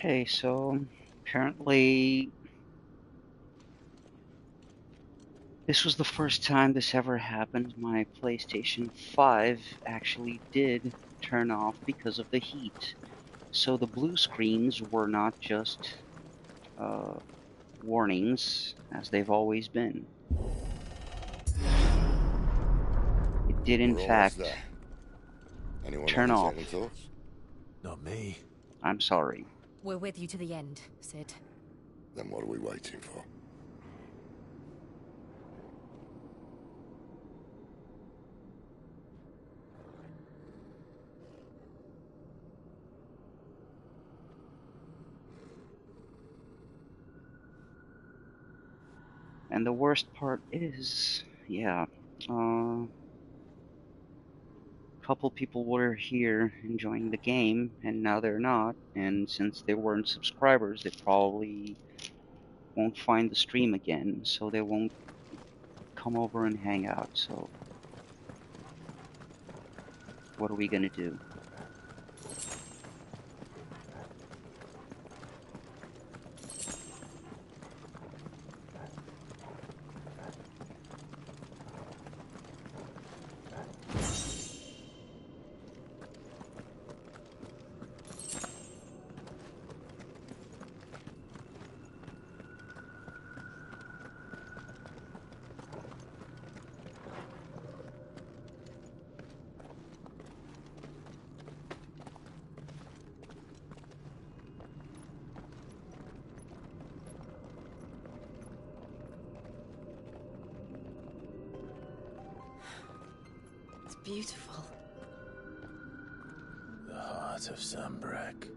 Okay, so apparently this was the first time this ever happened. My PlayStation 5 actually did turn off because of the heat. So the blue screens were not just uh, warnings, as they've always been. It did, in We're almost fact, there. Anyone have turn any off. second thoughts? Not me. I'm sorry. We're with you to the end, Sid. Then what are we waiting for? And the worst part is, yeah, a couple people were here enjoying the game, and now they're not. And since they weren't subscribers, they probably won't find the stream again, so they won't come over and hang out. So what are we gonna do? It's beautiful. The heart of Sunbreak.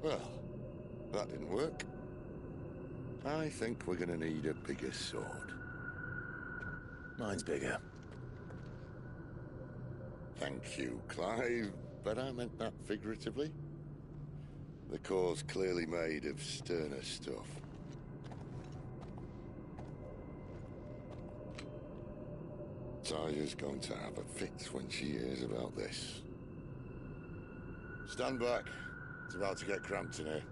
Well, that didn't work. I think we're gonna need a bigger sword. Mine's bigger. Thank you, Clive, but I meant that figuratively. The core's clearly made of sterner stuff. Taya's going to have a fit when she hears about this. Stand back. It's about to get cramped in here.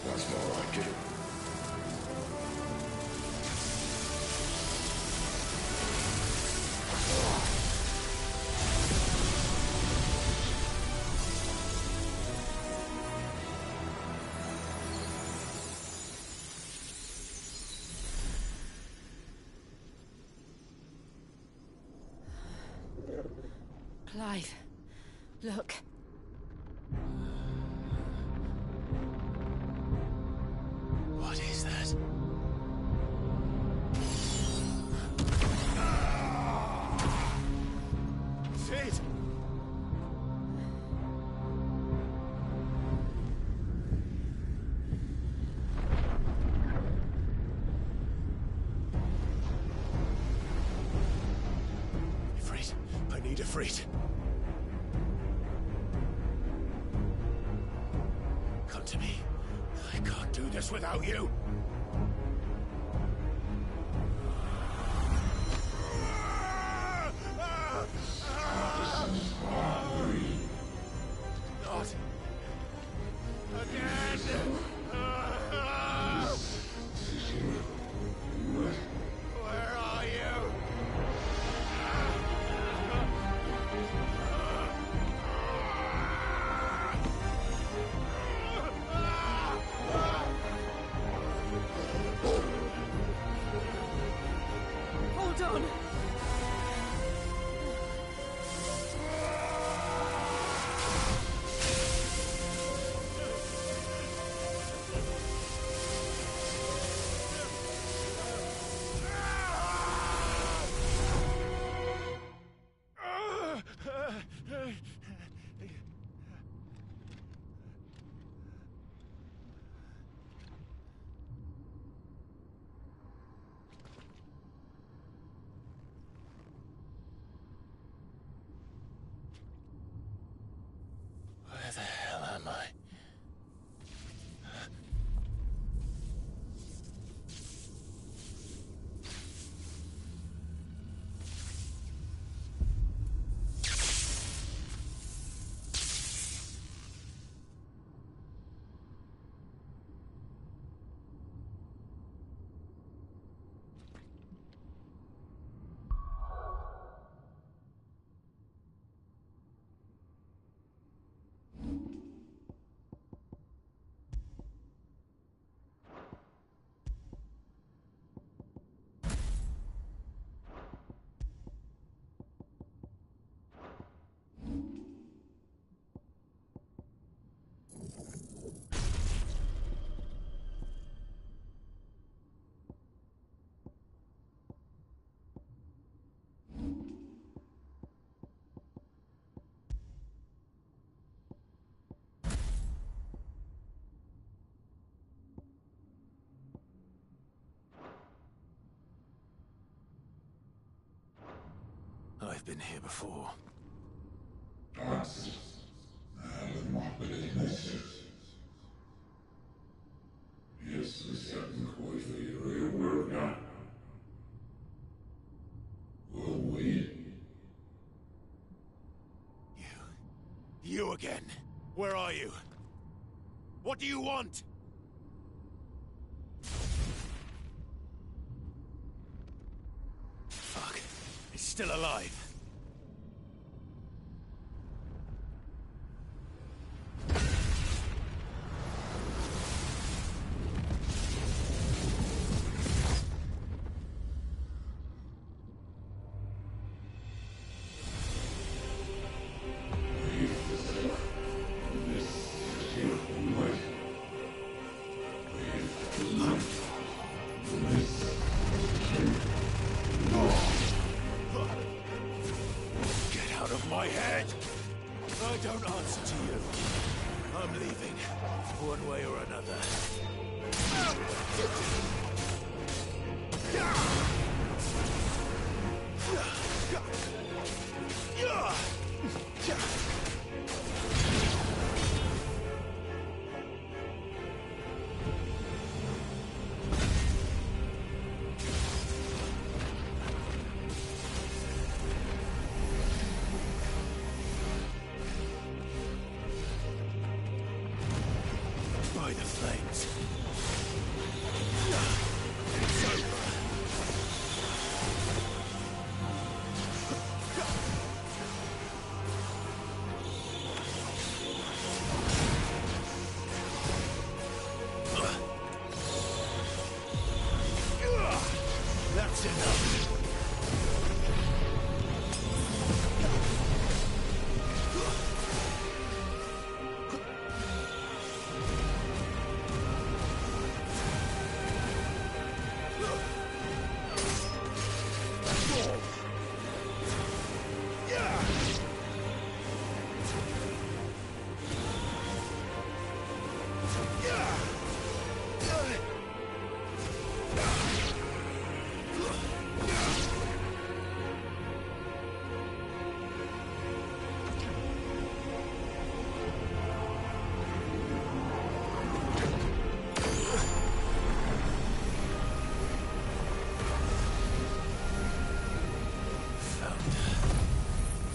That's more like it. Clive, look. What is that? Sid! Ifrit, I need Ifrit. Come to me. I can't do this without you. Not again. Where are you? Hold on. been here before. You again. Where are you? What do you want? Fuck. It's still alive. My head! I don't answer to you. I'm leaving, one way or another. By the flames. It's over. That's enough.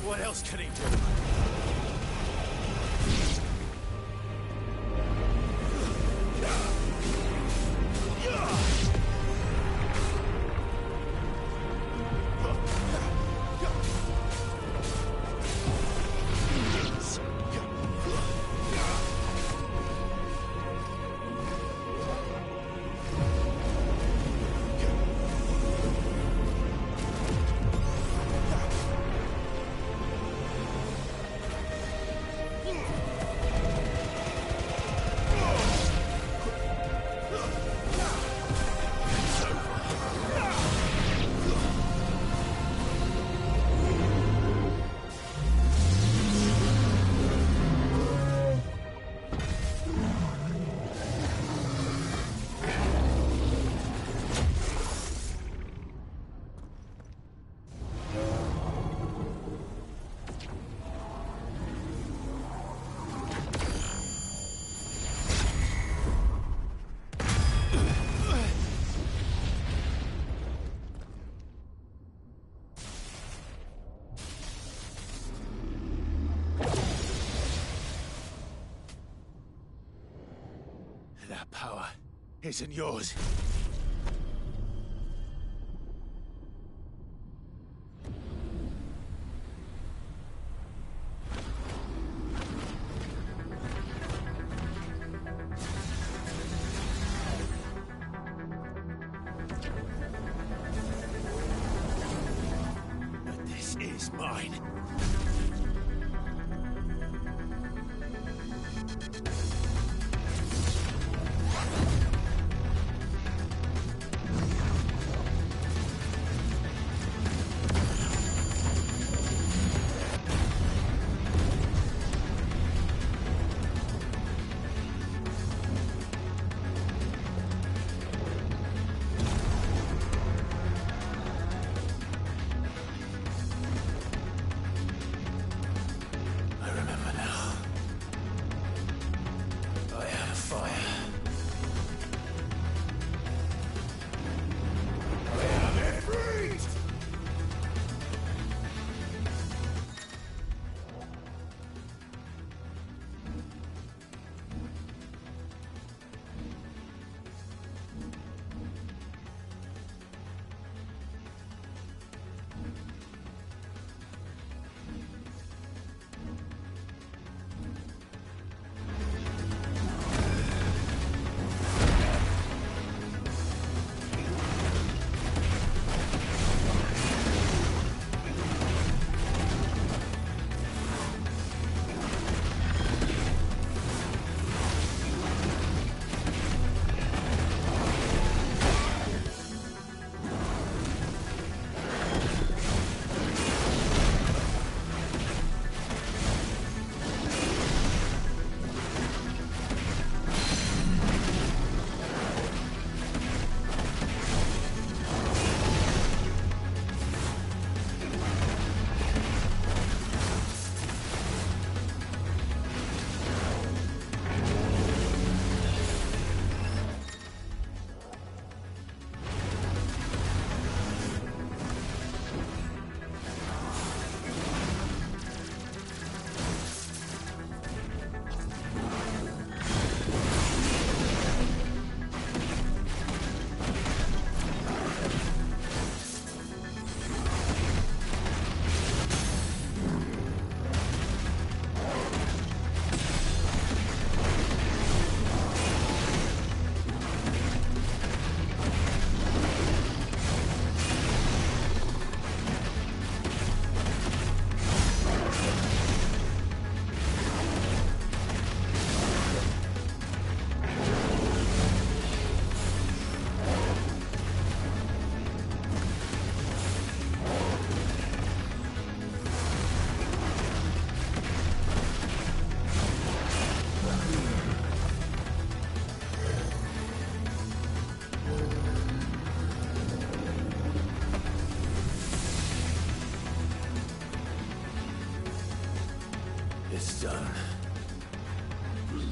What else can he do? That power isn't yours. But this is mine.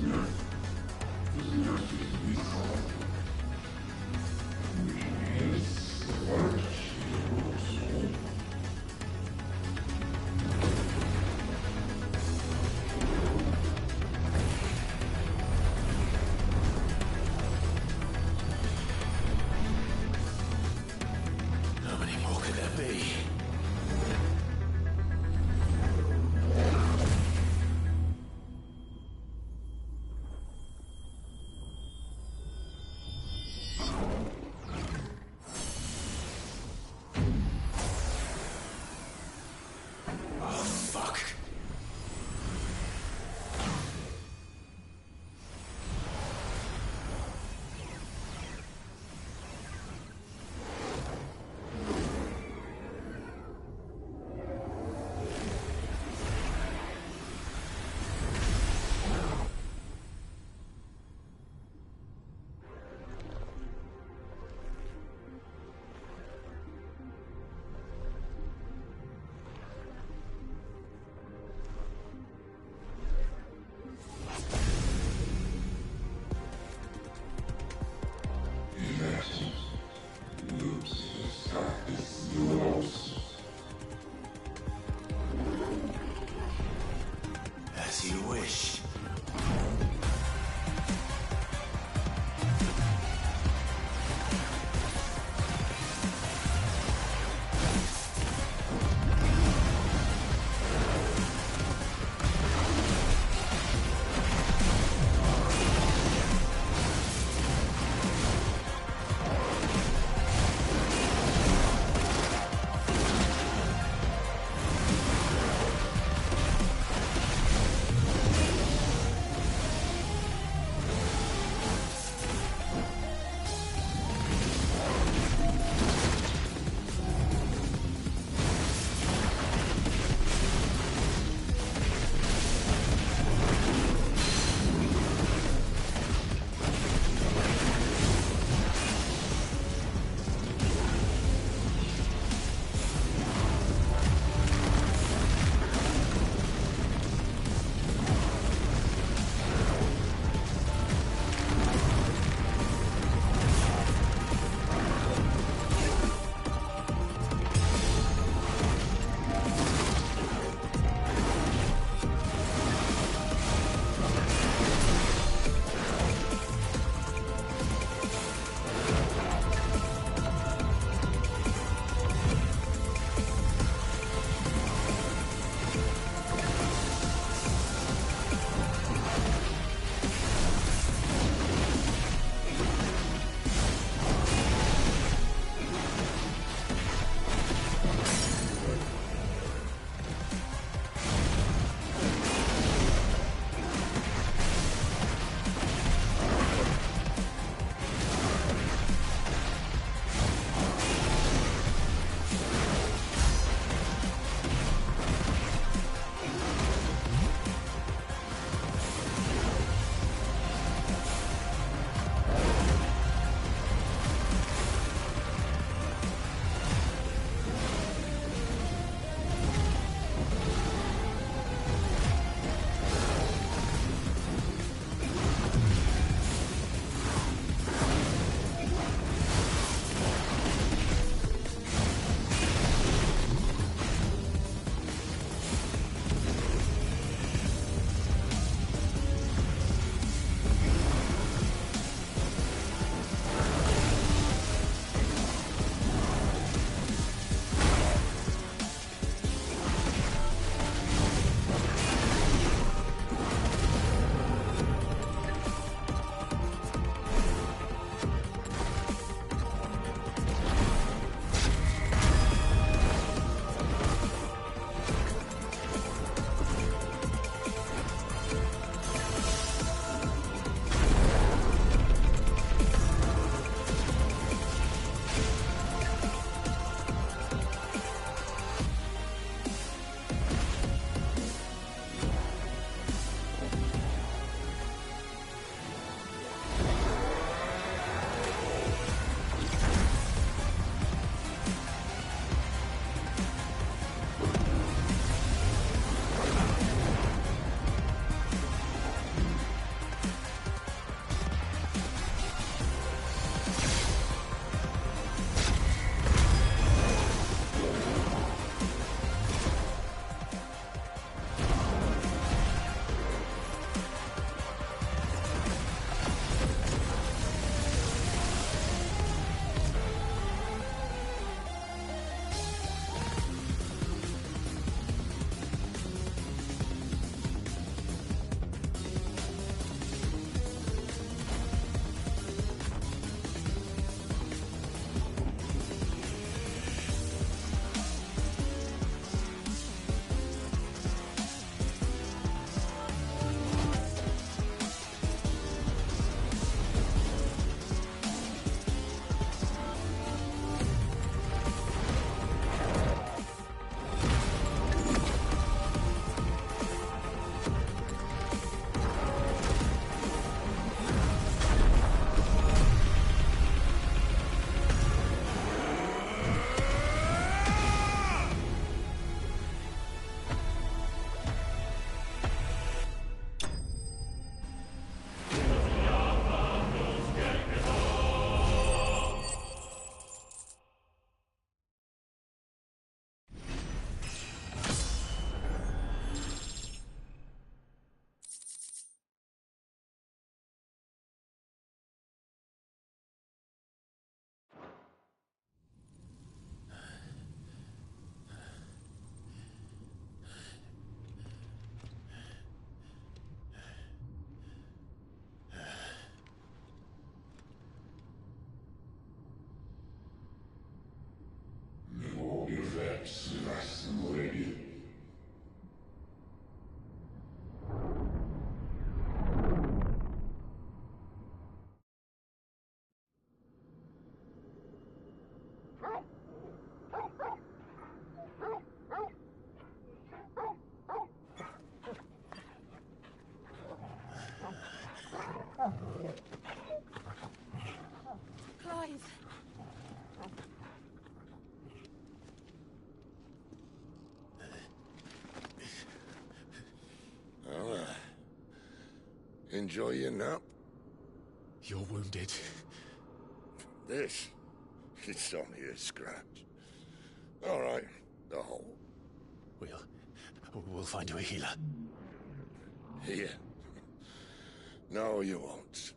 How many more could there be? Clive! Well, enjoy your nap. You're wounded. This, it's only a scratch. All right, the hole. We'll find you a healer. Here. No, you won't.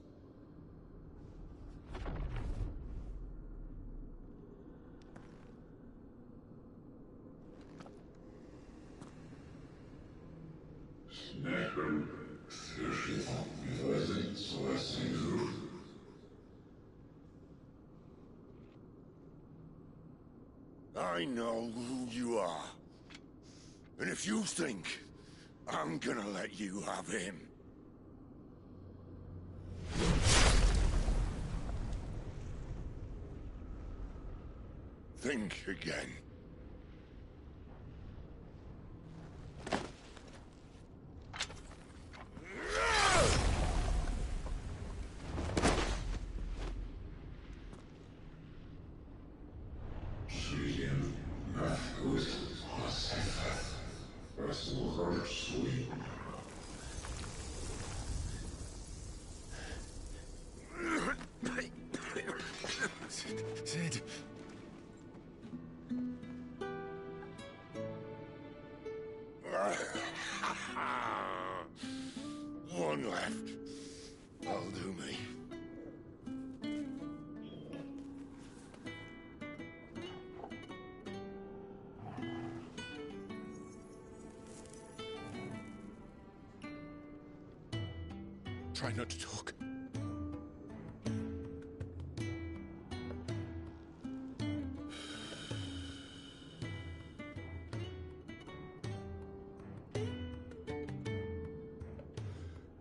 I know who you are. And if you think I'm gonna let you have him... think again. Sid. One left. That'll do me. Try not to talk.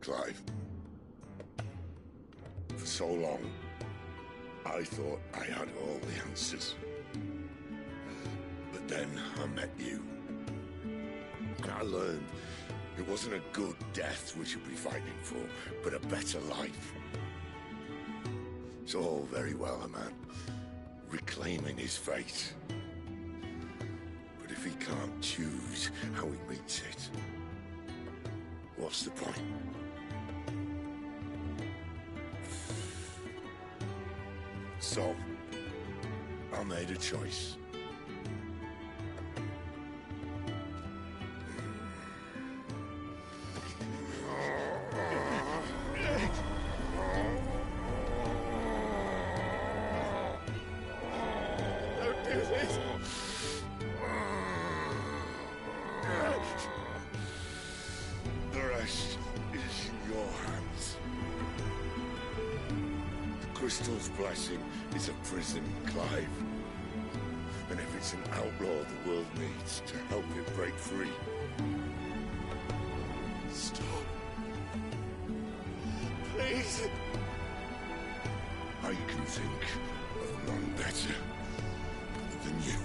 Clive. For so long, I thought I had all the answers. But then I met you. And I learned it wasn't a good death we should be fighting for, but a better life. It's all very well, a man reclaiming his fate. But if he can't choose how he meets it, what's the point? So, I made a choice. Don't do this! The rest is in your hands. The crystal's blessing is a prison, Clive. And if it's an outlaw the world needs to help it break free... Stop. Please. I can think of none better than you.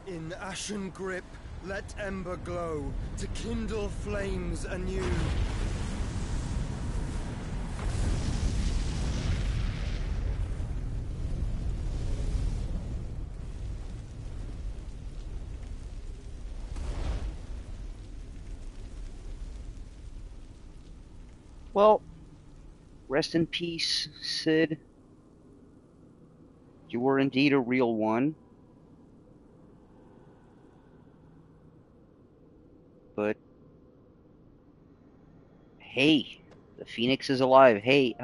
In ashen grip, let ember glow, to kindle flames anew. Well, Rest in peace, Sid. You were indeed a real one. But hey, the Phoenix is alive. Hey,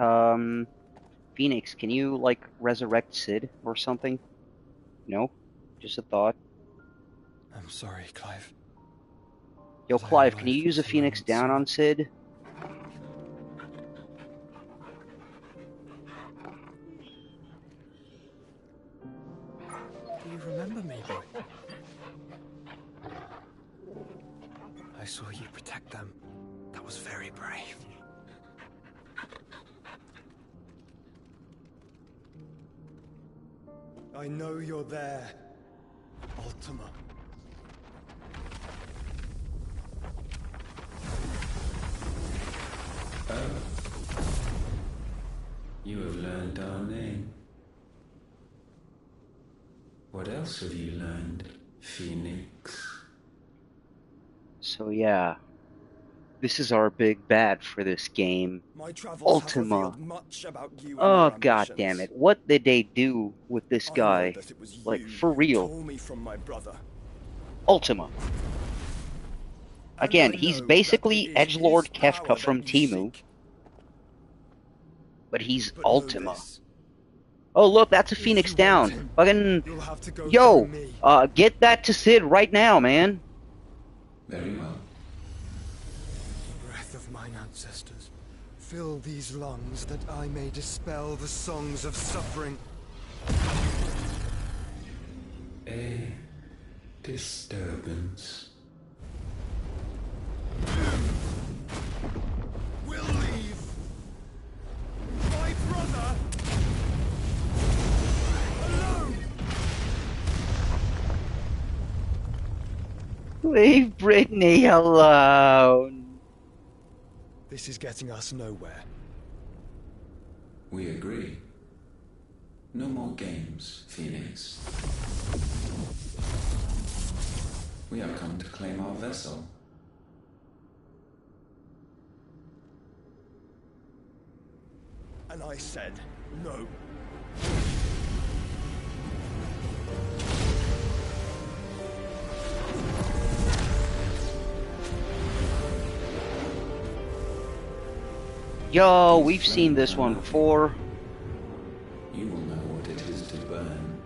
Phoenix, can you like resurrect Sid or something? No? Just a thought. I'm sorry, Clive. Yo, But I am Clive, can you use a lifeless Phoenix moment down soon. on Sid? Do you remember me, boy? I saw you protect them. That was very brave. I know you're there, Ultima. You have learned our name. What else have you learned, Phoenix? So yeah, this is our big bad for this game. My travels Ultima. have revealed much about you and Oh, your god ambitions. damn it. What did they do with this I know guy? that it was Like, you for who real. tore me from my brother. Ultima. And Again, I he's know basically that it is edgelord his Kefka power from that you Timu, seek. but he's But know Ultima. this. Oh, look, that's a If Phoenix you want down. him, Fucking, you'll have to go yo, through me. get that to Sid right now, man. Very well. Breath of mine ancestors, fill these lungs that I may dispel the songs of suffering. A disturbance. We'll leave. My brother alone. Leave Brittany alone. This is getting us nowhere. We agree. No more games, Phoenix. We have come to claim our vessel. And I said no. Yo, we've seen this one before. You will know what it is to burn.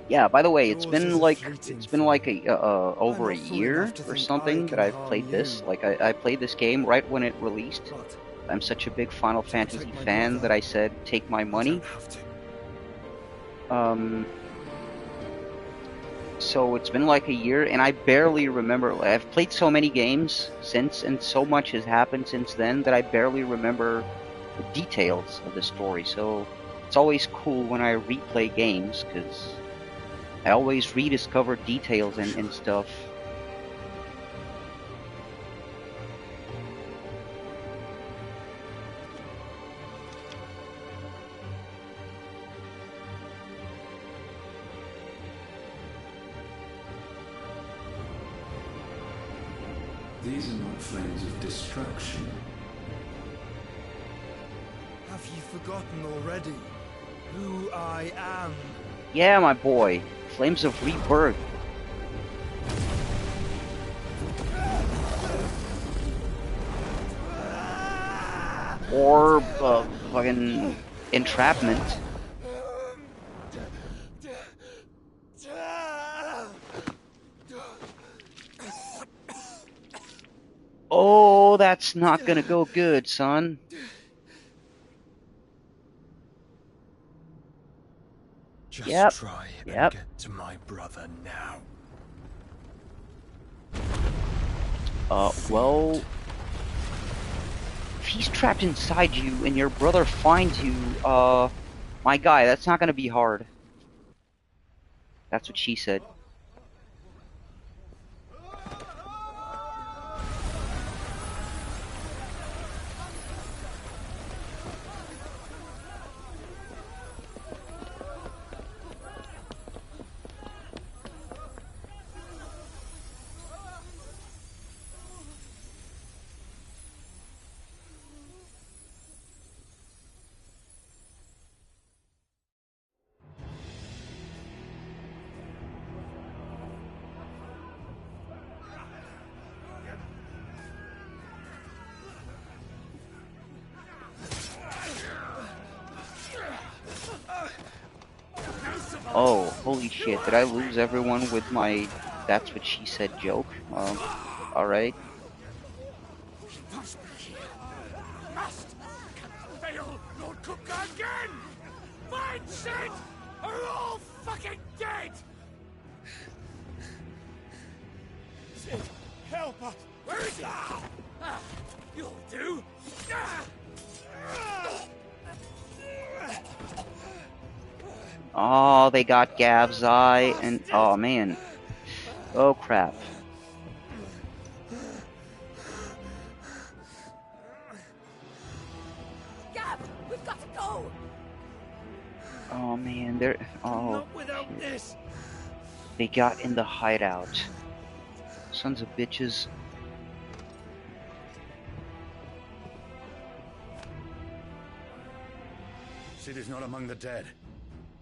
Yeah, by the way, Yours is a fleeting it's been like flame. over a I'm not fool year enough to or think something I that can I've harm played this. you. Like I played this game right when it released. But I'm such a big Final to Fantasy protect my fan brother, that I said take my you money. don't have to. So it's been like a year, and I barely remember. I've played so many games since, and so much has happened since then that I barely remember the details of the story. So it's always cool when I replay games, because I always rediscover details and stuff. These are not flames of destruction. Have you forgotten already who I am? Yeah, my boy. Flames of Rebirth. Or, fucking entrapment. Oh, that's not gonna go good, son. Just Yep. try and Yep. get to my brother now. Well, if he's trapped inside you and your brother finds you, my guy, that's not gonna be hard. That's what she said. Oh, holy shit. Did I lose everyone with my that's what she said joke? Alright. Must be here. Must! Can't fail Lord Cook again! Find Sid! Are all fucking dead! Sid, help us! Where is he? You'll do! Oh, they got Gav's eye and oh man. Oh crap. Gav, we've got to go. Oh man, they're Not without shit. this! They got in the hideout. Sons of bitches. Sid is not among the dead.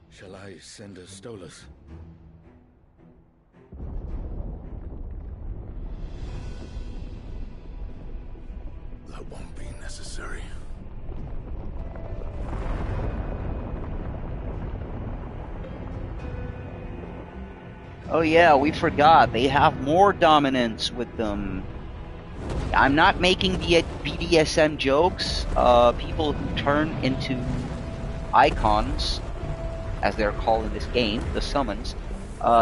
Shall I send a Stolas? That won't be necessary. Oh yeah, we forgot. They have more dominance with them. I'm not making the BDSM jokes. People who turn into icons, as they're called in this game, the summons,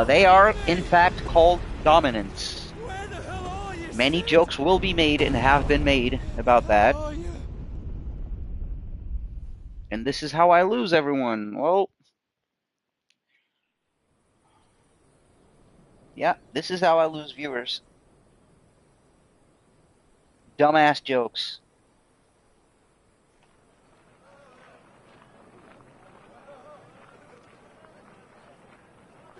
they are in fact called dominants. Where the hell are you? Many jokes will be made and have been made about that. Where are you? And this is how I lose everyone. Well, yeah, this is how I lose viewers. Dumbass jokes.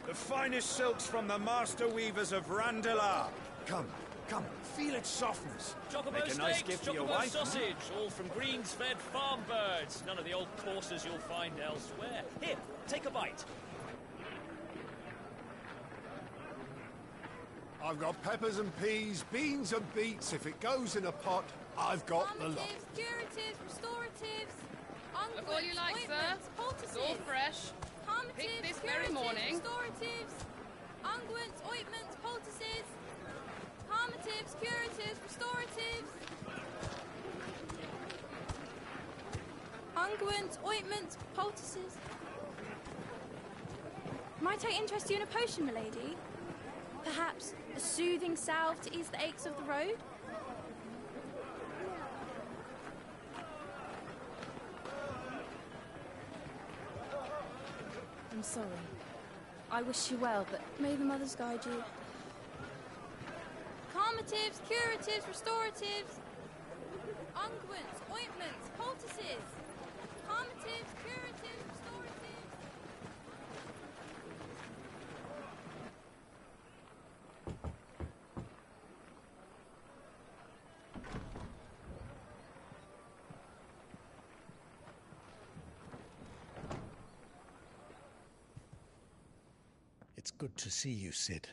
The finest silks from the master weavers of Randalar. Come, come, feel its softness. Chocobo Make a nice steaks, gift for your chocobo wife. sausage, all from greens-fed farm birds. None of the old courses you'll find elsewhere. Here, take a bite. I've got peppers and peas, beans and beets. If it goes in a pot, I've got the lot. Calmatives, curatives, restoratives, Look all you like, sir. ointments, It's all poultices. fresh. Calmatives, Picked this very curatives, morning. restoratives, unguents, ointments, poultices. Calmatives, curatives, restoratives. Unguents, ointments, poultices. Might I interest you in a potion, milady? Perhaps a soothing salve to ease the aches of the road? I'm sorry. I wish you well, but may the mothers guide you. Calmatives, curatives, restoratives. Unguents, ointments, poultices. Calmatives, curatives, restoratives. It's good to see you, Sid.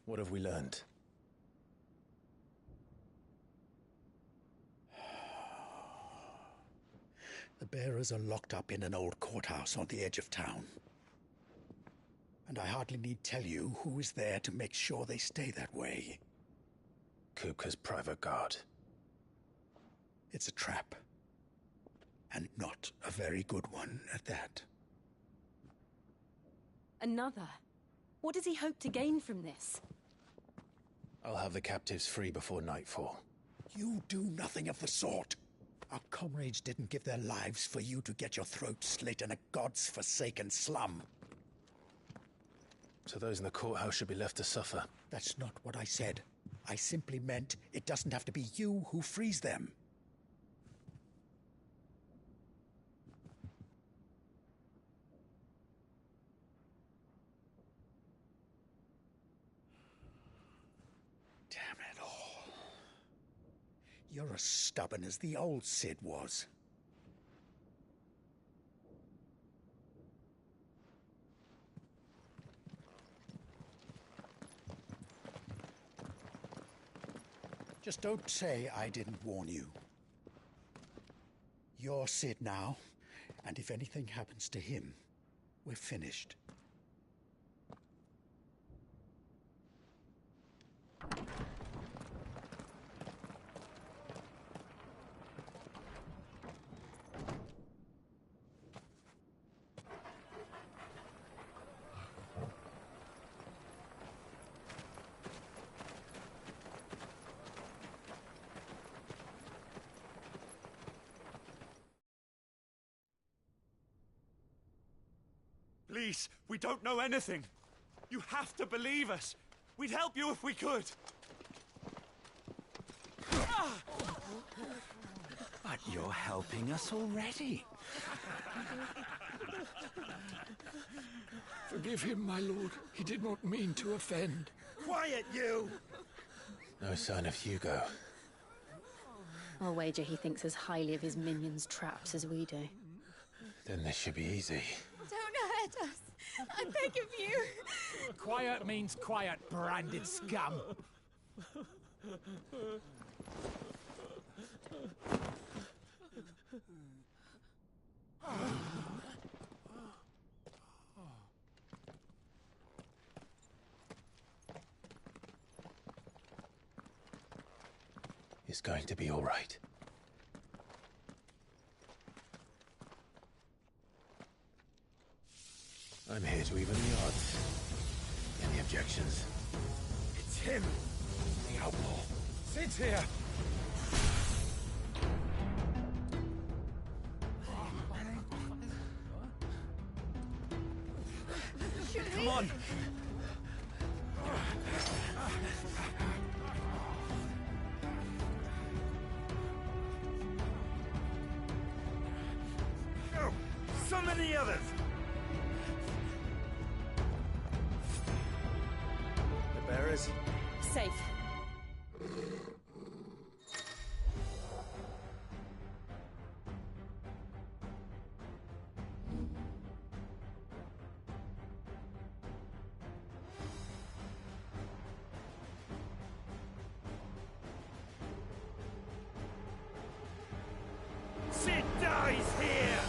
What have we learned? The bearers are locked up in an old courthouse on the edge of town. And I hardly need tell you who is there to make sure they stay that way. Kupka's private guard. It's a trap. And not a very good one at that. Another? What does he hope to gain from this? I'll have the captives free before nightfall. You do nothing of the sort. Our comrades didn't give their lives for you to get your throat slit in a god's forsaken slum. So those in the courthouse should be left to suffer. That's not what I said. I simply meant it doesn't have to be you who frees them. Damn it all. You're as stubborn as the old Sid was. Just don't say I didn't warn you. You're Sid now, And if anything happens to him, we're finished. Please, we don't know anything. You have to believe us. We'd help you if we could. But you're helping us already. Forgive him, my lord. He did not mean to offend. Quiet, you! No sign of Hugo. I'll wager he thinks as highly of his minions' traps as we do. Then this should be easy. Don't hurt us. I beg of you. Quiet means quiet, branded scum. It's going to be all right. I'm here to even the odds. Any objections? It's him! The outlaw. Sid's here! Come on! Oh, so many others! The bearers? Safe. Sid dies here!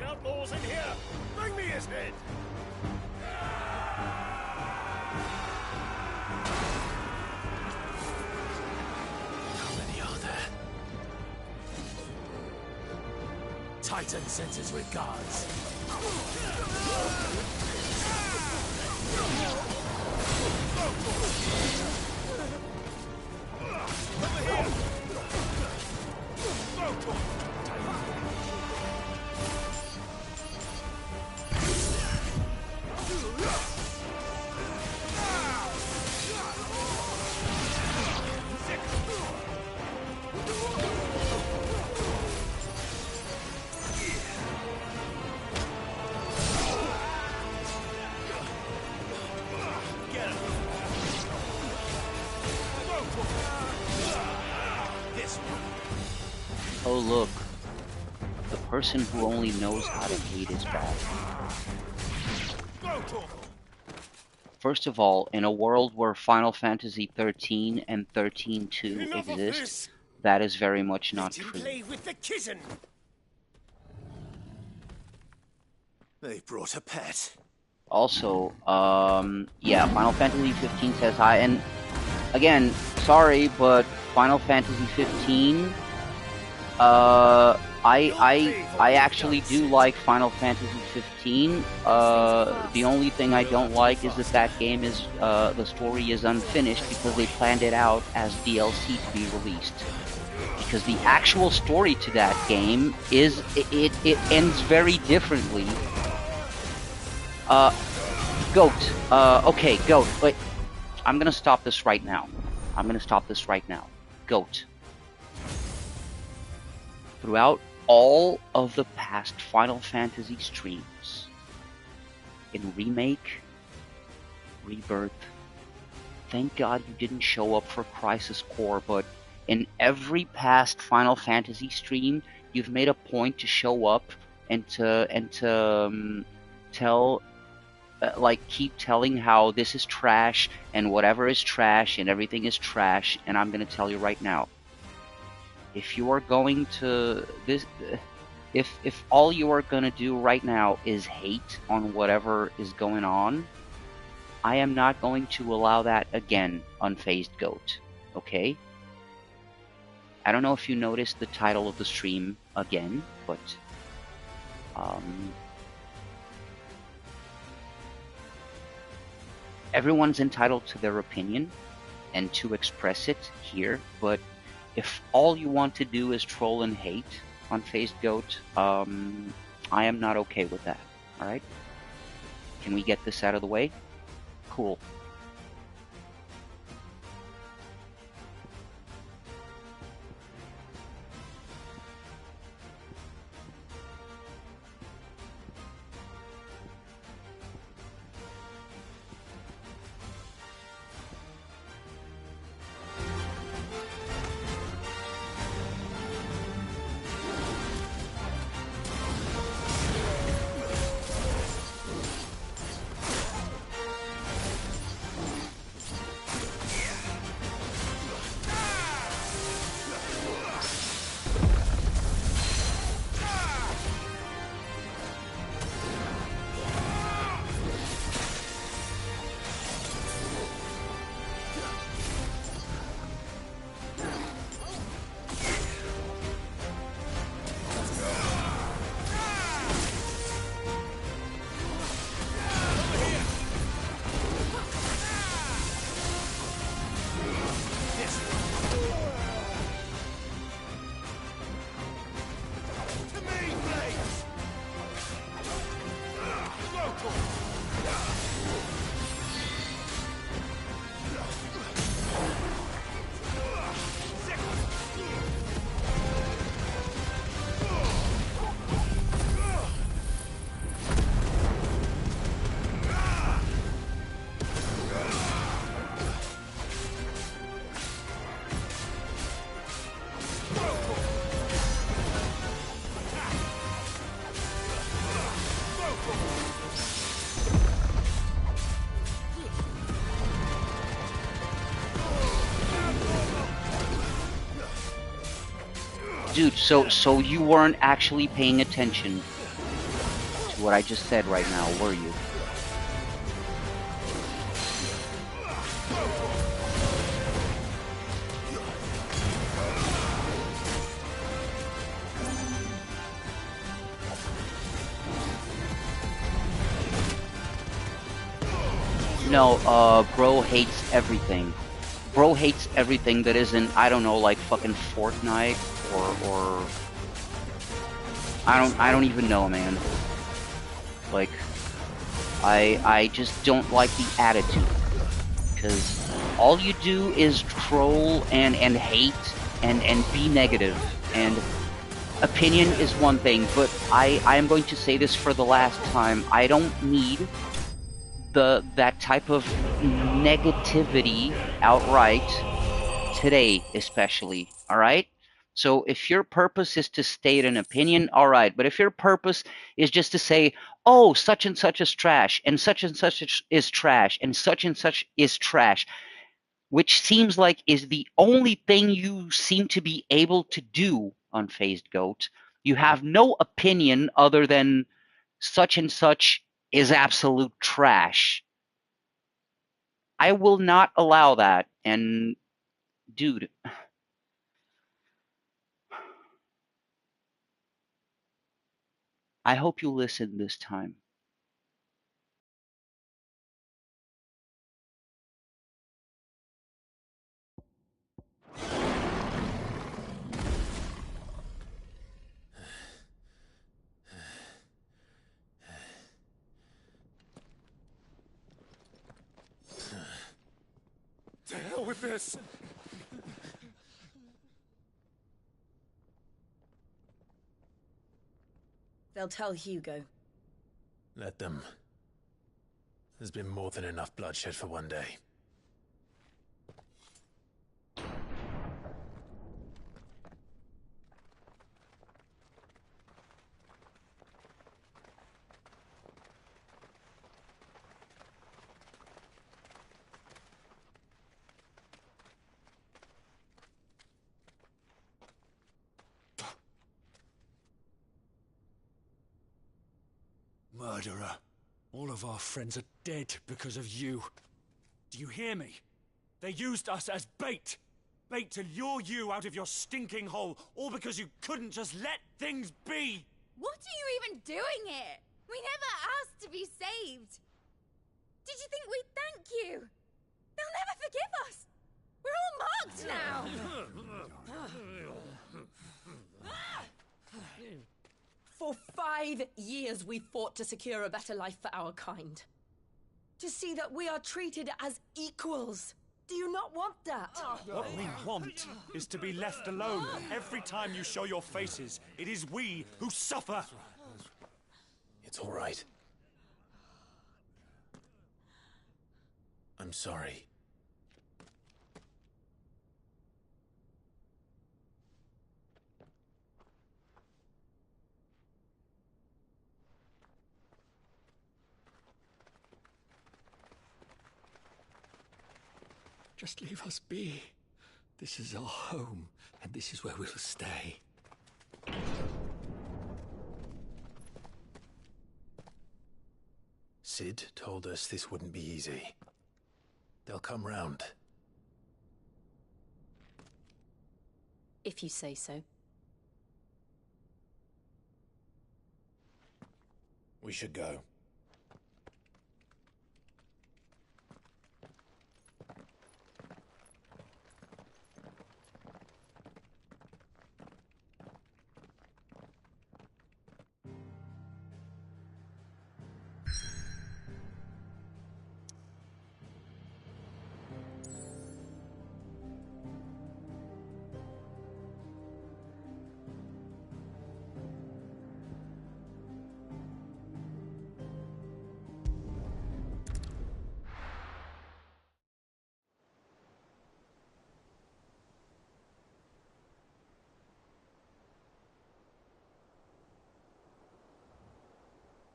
Outlaws in here! Bring me his head! How many are there? Titan sends his regards. Over here! Oh look, the person who only knows how to hate is back. First of all, in a world where Final Fantasy XIII and 13.2 exist, that is very much not true. Play with the kitten. They brought a pet. Also, yeah, Final Fantasy 15 says hi, and again, sorry, but Final Fantasy 15. I actually do like Final Fantasy 15. The only thing I don't like is that game is the story is unfinished because they planned it out as DLC to be released. Because the actual story to that game is it ends very differently. Goat. Okay, Goat. Wait, I'm gonna stop this right now. Goat. Throughout all of the past Final Fantasy streams, in Remake, Rebirth, thank God you didn't show up for Crisis Core, but in every past Final Fantasy stream, you've made a point to show up and to tell, keep telling how this is trash and whatever is trash and everything is trash. And I'm gonna tell you right now, if you are going to this, if all you are gonna do right now is hate on whatever is going on, I am not going to allow that again, Unfazed Goat. Okay? I don't know if you noticed the title of the stream again, but everyone's entitled to their opinion and to express it here, but if all you want to do is troll and hate Unfazed Goat, I am not okay with that. Alright? Can we get this out of the way? Cool. Dude, so you weren't actually paying attention to what I just said right now, were you? No, bro hates everything. Bro hates everything that isn't, I don't know, like fucking Fortnite or I don't even know, man. Like, I just don't like the attitude, because all you do is troll and hate and be negative, and opinion is one thing, but I am going to say this for the last time, I don't need that type of negativity outright today, especially, alright? So if your purpose is to state an opinion, alright, but if your purpose is just to say, oh, such and such is trash, and such is trash, and such is trash, which seems like is the only thing you seem to be able to do, Unfazed Goat, you have no opinion other than such and such is absolute trash. I will not allow that. And, dude, I hope you listen this time. To hell with this! They'll tell Hugo. Let them. There's been more than enough bloodshed for one day. Murderer. All of our friends are dead because of you. Do you hear me? They used us as bait. Bait to lure you out of your stinking hole, all because you couldn't just let things be. What are you even doing here? We never asked to be saved. Did you think we'd thank you? They'll never forgive us. We're all marked now. For 5 years we fought to secure a better life for our kind. To see that we are treated as equals. Do you not want that? What we want is to be left alone. Every time you show your faces, it is we who suffer. It's all right. I'm sorry. Just leave us be. This is our home, and this is where we'll stay. Sid told us this wouldn't be easy. They'll come round. If you say so. We should go.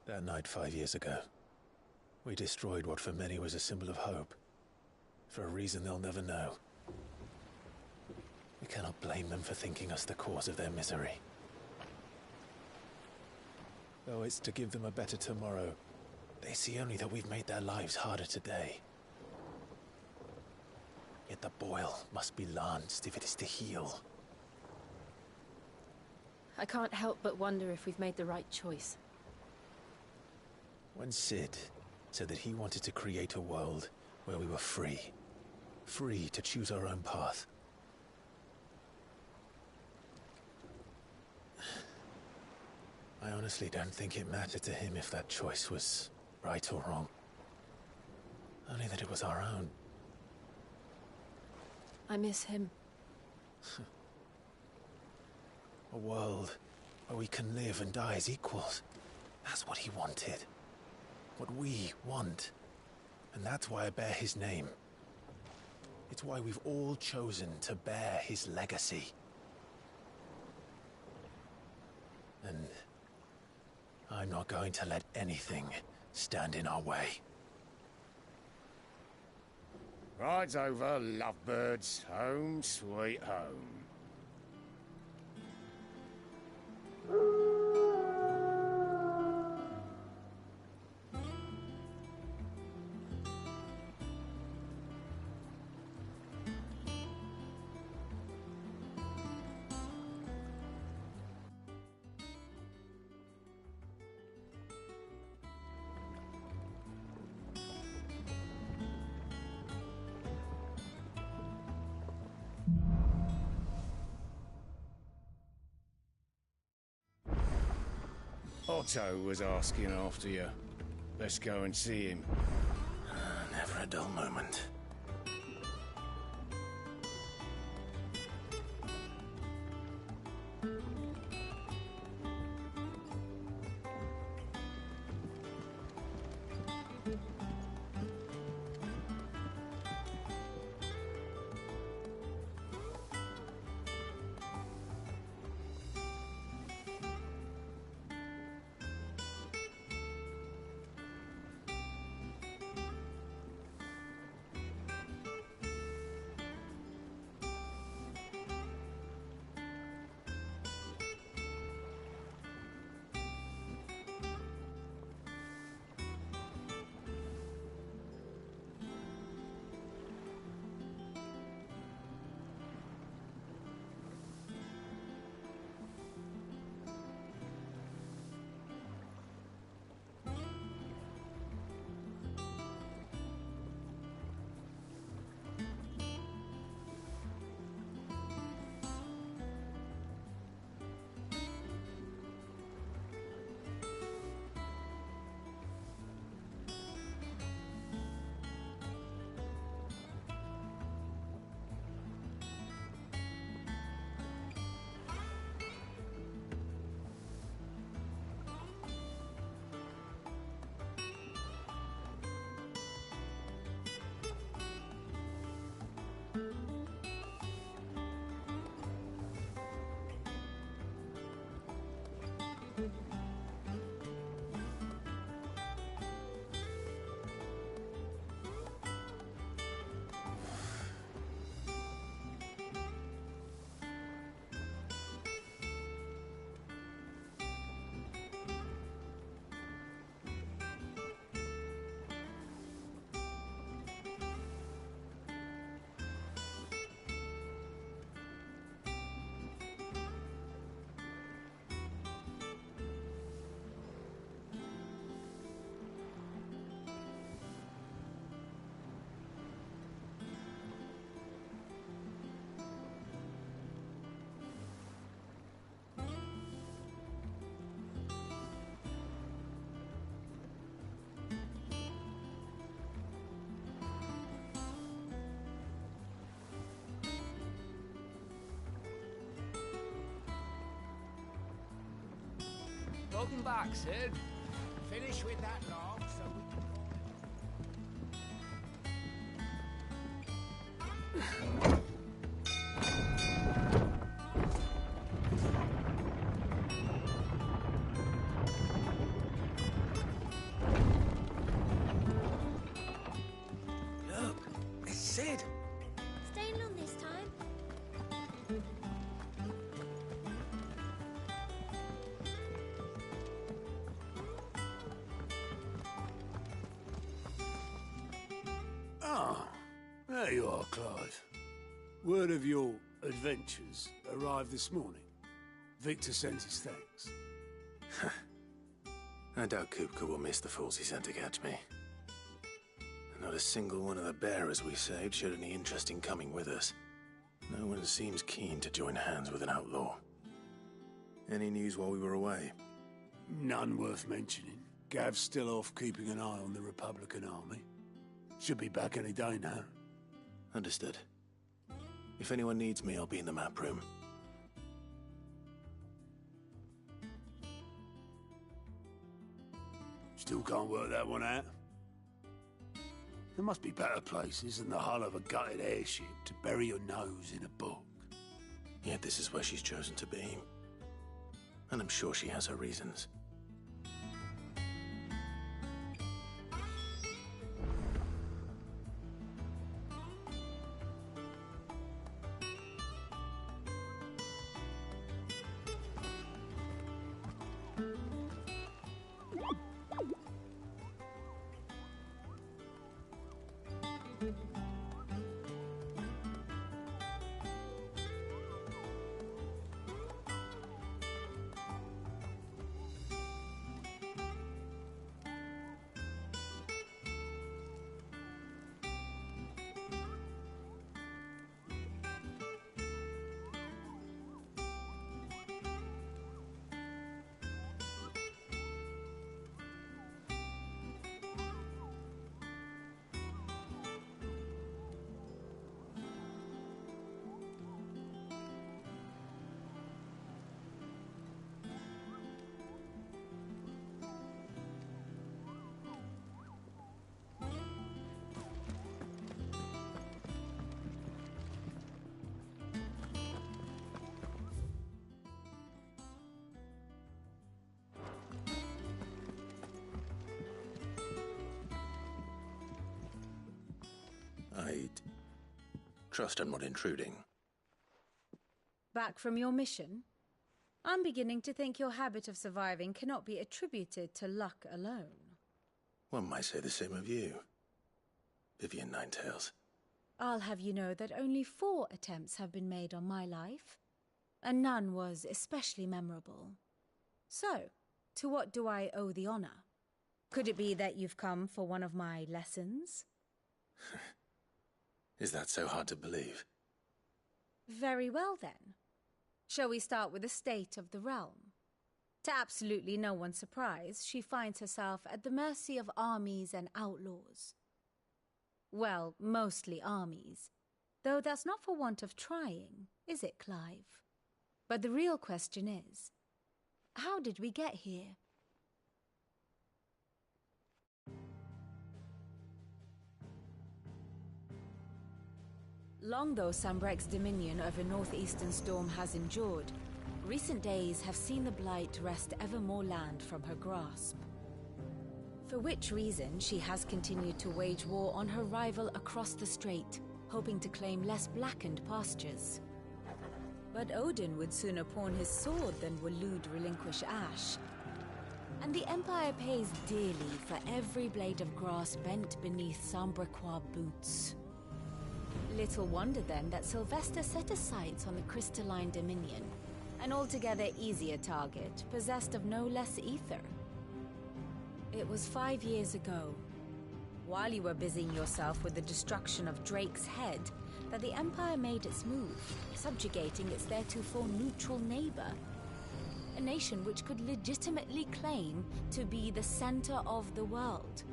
That night 5 years ago, we destroyed what for many was a symbol of hope. For a reason they'll never know. We cannot blame them for thinking us the cause of their misery. Though it's to give them a better tomorrow, they see only that we've made their lives harder today. Yet the boil must be lanced if it is to heal. I can't help but wonder if we've made the right choice. When Sid said that he wanted to create a world where we were free. Free to choose our own path. I honestly don't think it mattered to him if that choice was right or wrong. Only that it was our own. I miss him. A world where we can live and die as equals. That's what he wanted. What we want. And that's why I bear his name. It's why we've all chosen to bear his legacy. And I'm not going to let anything stand in our way. Rides over, lovebirds. Home, sweet home. Otto was asking after you. Let's go and see him. Never a dull moment. Welcome back, Sid. Finish with that log so Look, it's Sid. Staying long this time? Ah, there you are, Clive. Word of your adventures arrived this morning. Victor sends his thanks. I doubt Kupka will miss the fools he sent to catch me. Not a single one of the bearers we saved showed any interest in coming with us. No one seems keen to join hands with an outlaw. Any news while we were away? None worth mentioning. Gav's still off keeping an eye on the Republican army. Should be back any day now. Understood. If anyone needs me, I'll be in the map room. Still can't work that one out. There must be better places than the hull of a gutted airship to bury your nose in a book. Yet this is where she's chosen to be. And I'm sure she has her reasons. Trust I'm not intruding. Back from your mission? I'm beginning to think your habit of surviving cannot be attributed to luck alone. One might say the same of you, Vivian Ninetails. I'll have you know that only 4 attempts have been made on my life, and none was especially memorable. So, to what do I owe the honor? Could it be that you've come for one of my lessons? Is that so hard to believe? Very well then. Shall we start with the state of the realm? To absolutely no one's surprise, she finds herself at the mercy of armies and outlaws. Well, mostly armies. Though that's not for want of trying, is it, Clive? But the real question is, how did we get here? Long though Sambrek's dominion over northeastern Storm has endured, recent days have seen the Blight wrest ever more land from her grasp. For which reason she has continued to wage war on her rival across the strait, hoping to claim less blackened pastures. But Odin would sooner pawn his sword than Waloed relinquish Ash. And the Empire pays dearly for every blade of grass bent beneath Sambrequois boots. Little wonder then that Sylvester set his sights on the crystalline dominion, an altogether easier target, possessed of no less ether. It was 5 years ago, while you were busying yourself with the destruction of Drake's head, that the Empire made its move, subjugating its theretofore neutral neighbor. A nation which could legitimately claim to be the center of the world.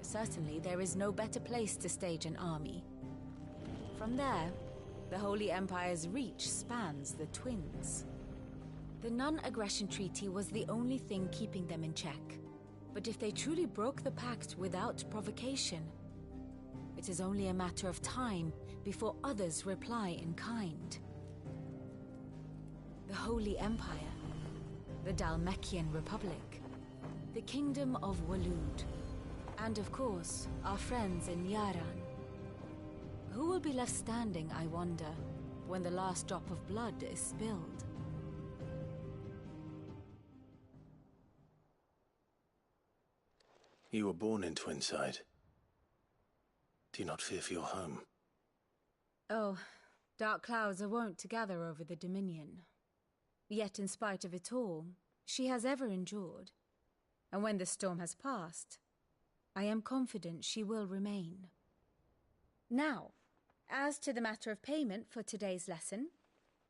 Certainly, there is no better place to stage an army. From there, the Holy Empire's reach spans the Twins. The non-aggression treaty was the only thing keeping them in check. But if they truly broke the pact without provocation, it is only a matter of time before others reply in kind. The Holy Empire, the Dhalmekian Republic, the Kingdom of Waloed, and of course, our friends in Yaran. Who will be left standing, I wonder, when the last drop of blood is spilled? You were born in Twinside. Do you not fear for your home? Oh, dark clouds are wont to gather over the Dominion. Yet in spite of it all, she has ever endured. And when the storm has passed, I am confident she will remain. Now, as to the matter of payment for today's lesson,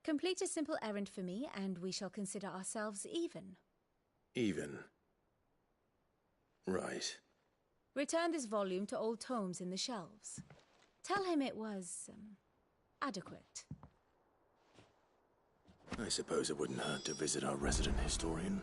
complete a simple errand for me and we shall consider ourselves even. Even? Right. Return this volume to old tomes in the shelves. Tell him it was, adequate. I suppose it wouldn't hurt to visit our resident historian.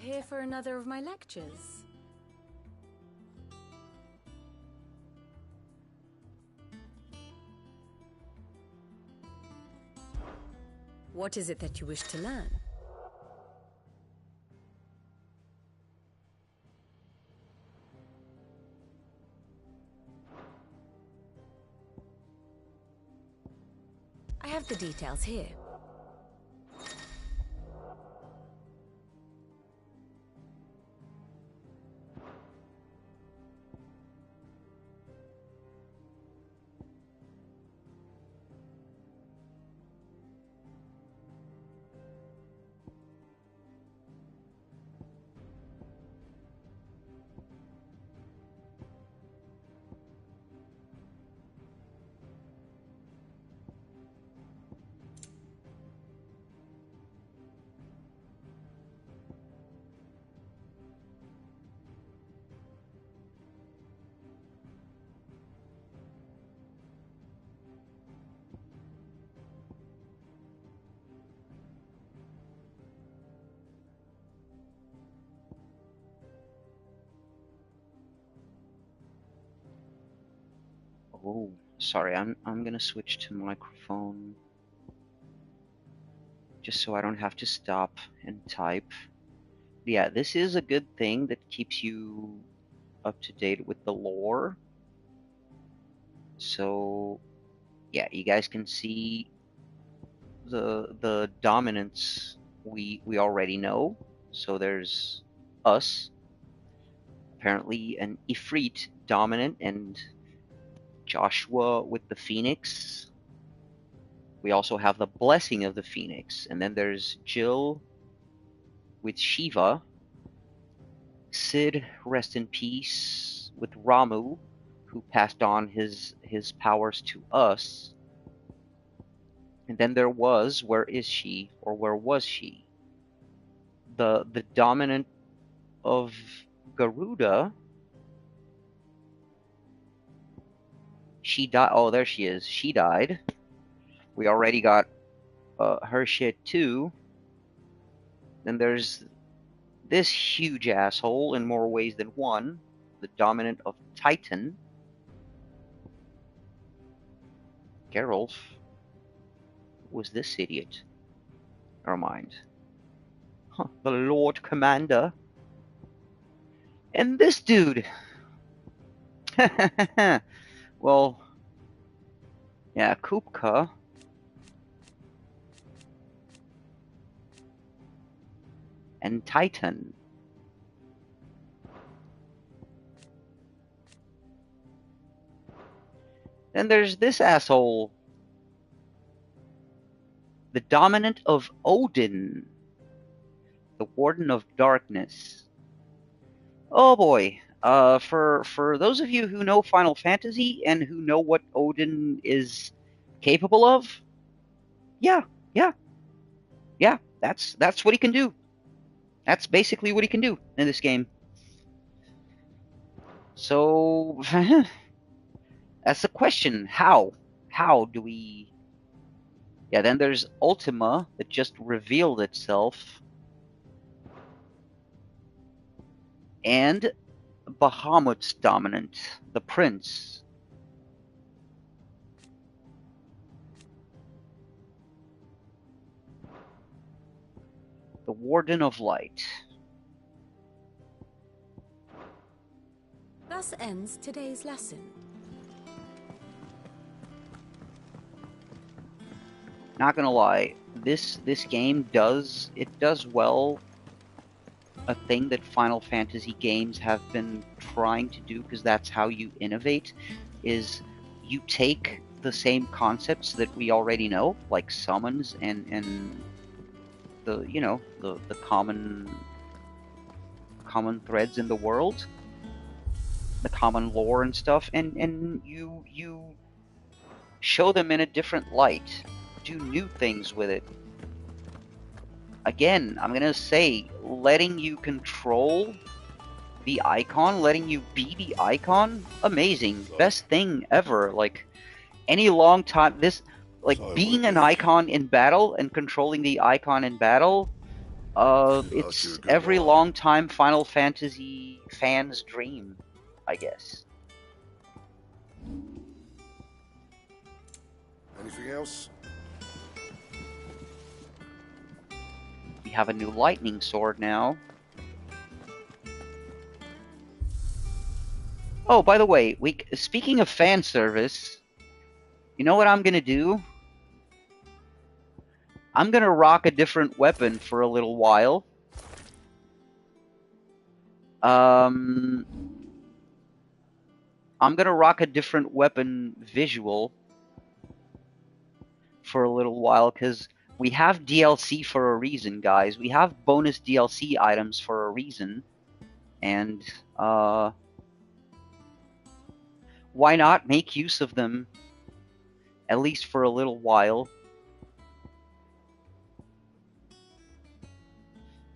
Here for another of my lectures. What is it that you wish to learn? I have the details here. Oh, sorry, I'm gonna switch to microphone just so I don't have to stop and type. Yeah, this is a good thing that keeps you up to date with the lore. So, yeah, you guys can see the dominants we already know. So there's us, apparently an Ifrit dominant, and Joshua with the Phoenix. We also have the Blessing of the Phoenix, and then there's Jill with Shiva, Sid, rest in peace, with Ramu, who passed on his powers to us. And then there was, where is she, or where was she? The dominant of Garuda. She died. Oh, there she is. She died. We already got her shit too. Then there's this huge asshole in more ways than one, the dominant of Titan, Geralt. Who was this idiot? Never mind. Huh, the Lord Commander. And this dude. Well, yeah, Kupka. And Titan. Then there's this asshole. The dominant of Odin. The Warden of Darkness. Oh boy. For those of you who know Final Fantasy and who know what Odin is capable of, yeah, that's what he can do. That's basically what he can do in this game. So that's the question. How do we? Yeah. Then there's Ultima that just revealed itself, and Bahamut's dominant, the Prince. The Warden of Light. Thus ends today's lesson. Not gonna lie, this game does well a thing that Final Fantasy games have been trying to do, because that's how you innovate, is you take the same concepts that we already know, like summons and the the common threads in the world, the common lore and stuff, and you show them in a different light, do new things with it. Again, I'm gonna say, letting you control the icon, letting you be the icon, amazing, best thing ever. Like, any long time, being an icon in battle and controlling the icon in battle, it's every long time Final Fantasy fan's dream, I guess. Anything else? We have a new lightning sword now. Oh, by the way, speaking of fan service, you know what I'm gonna do? I'm gonna rock a different weapon for a little while. I'm gonna rock a different weapon visual for a little while, because we have DLC for a reason, guys. We have bonus DLC items for a reason. And, why not make use of them, at least for a little while?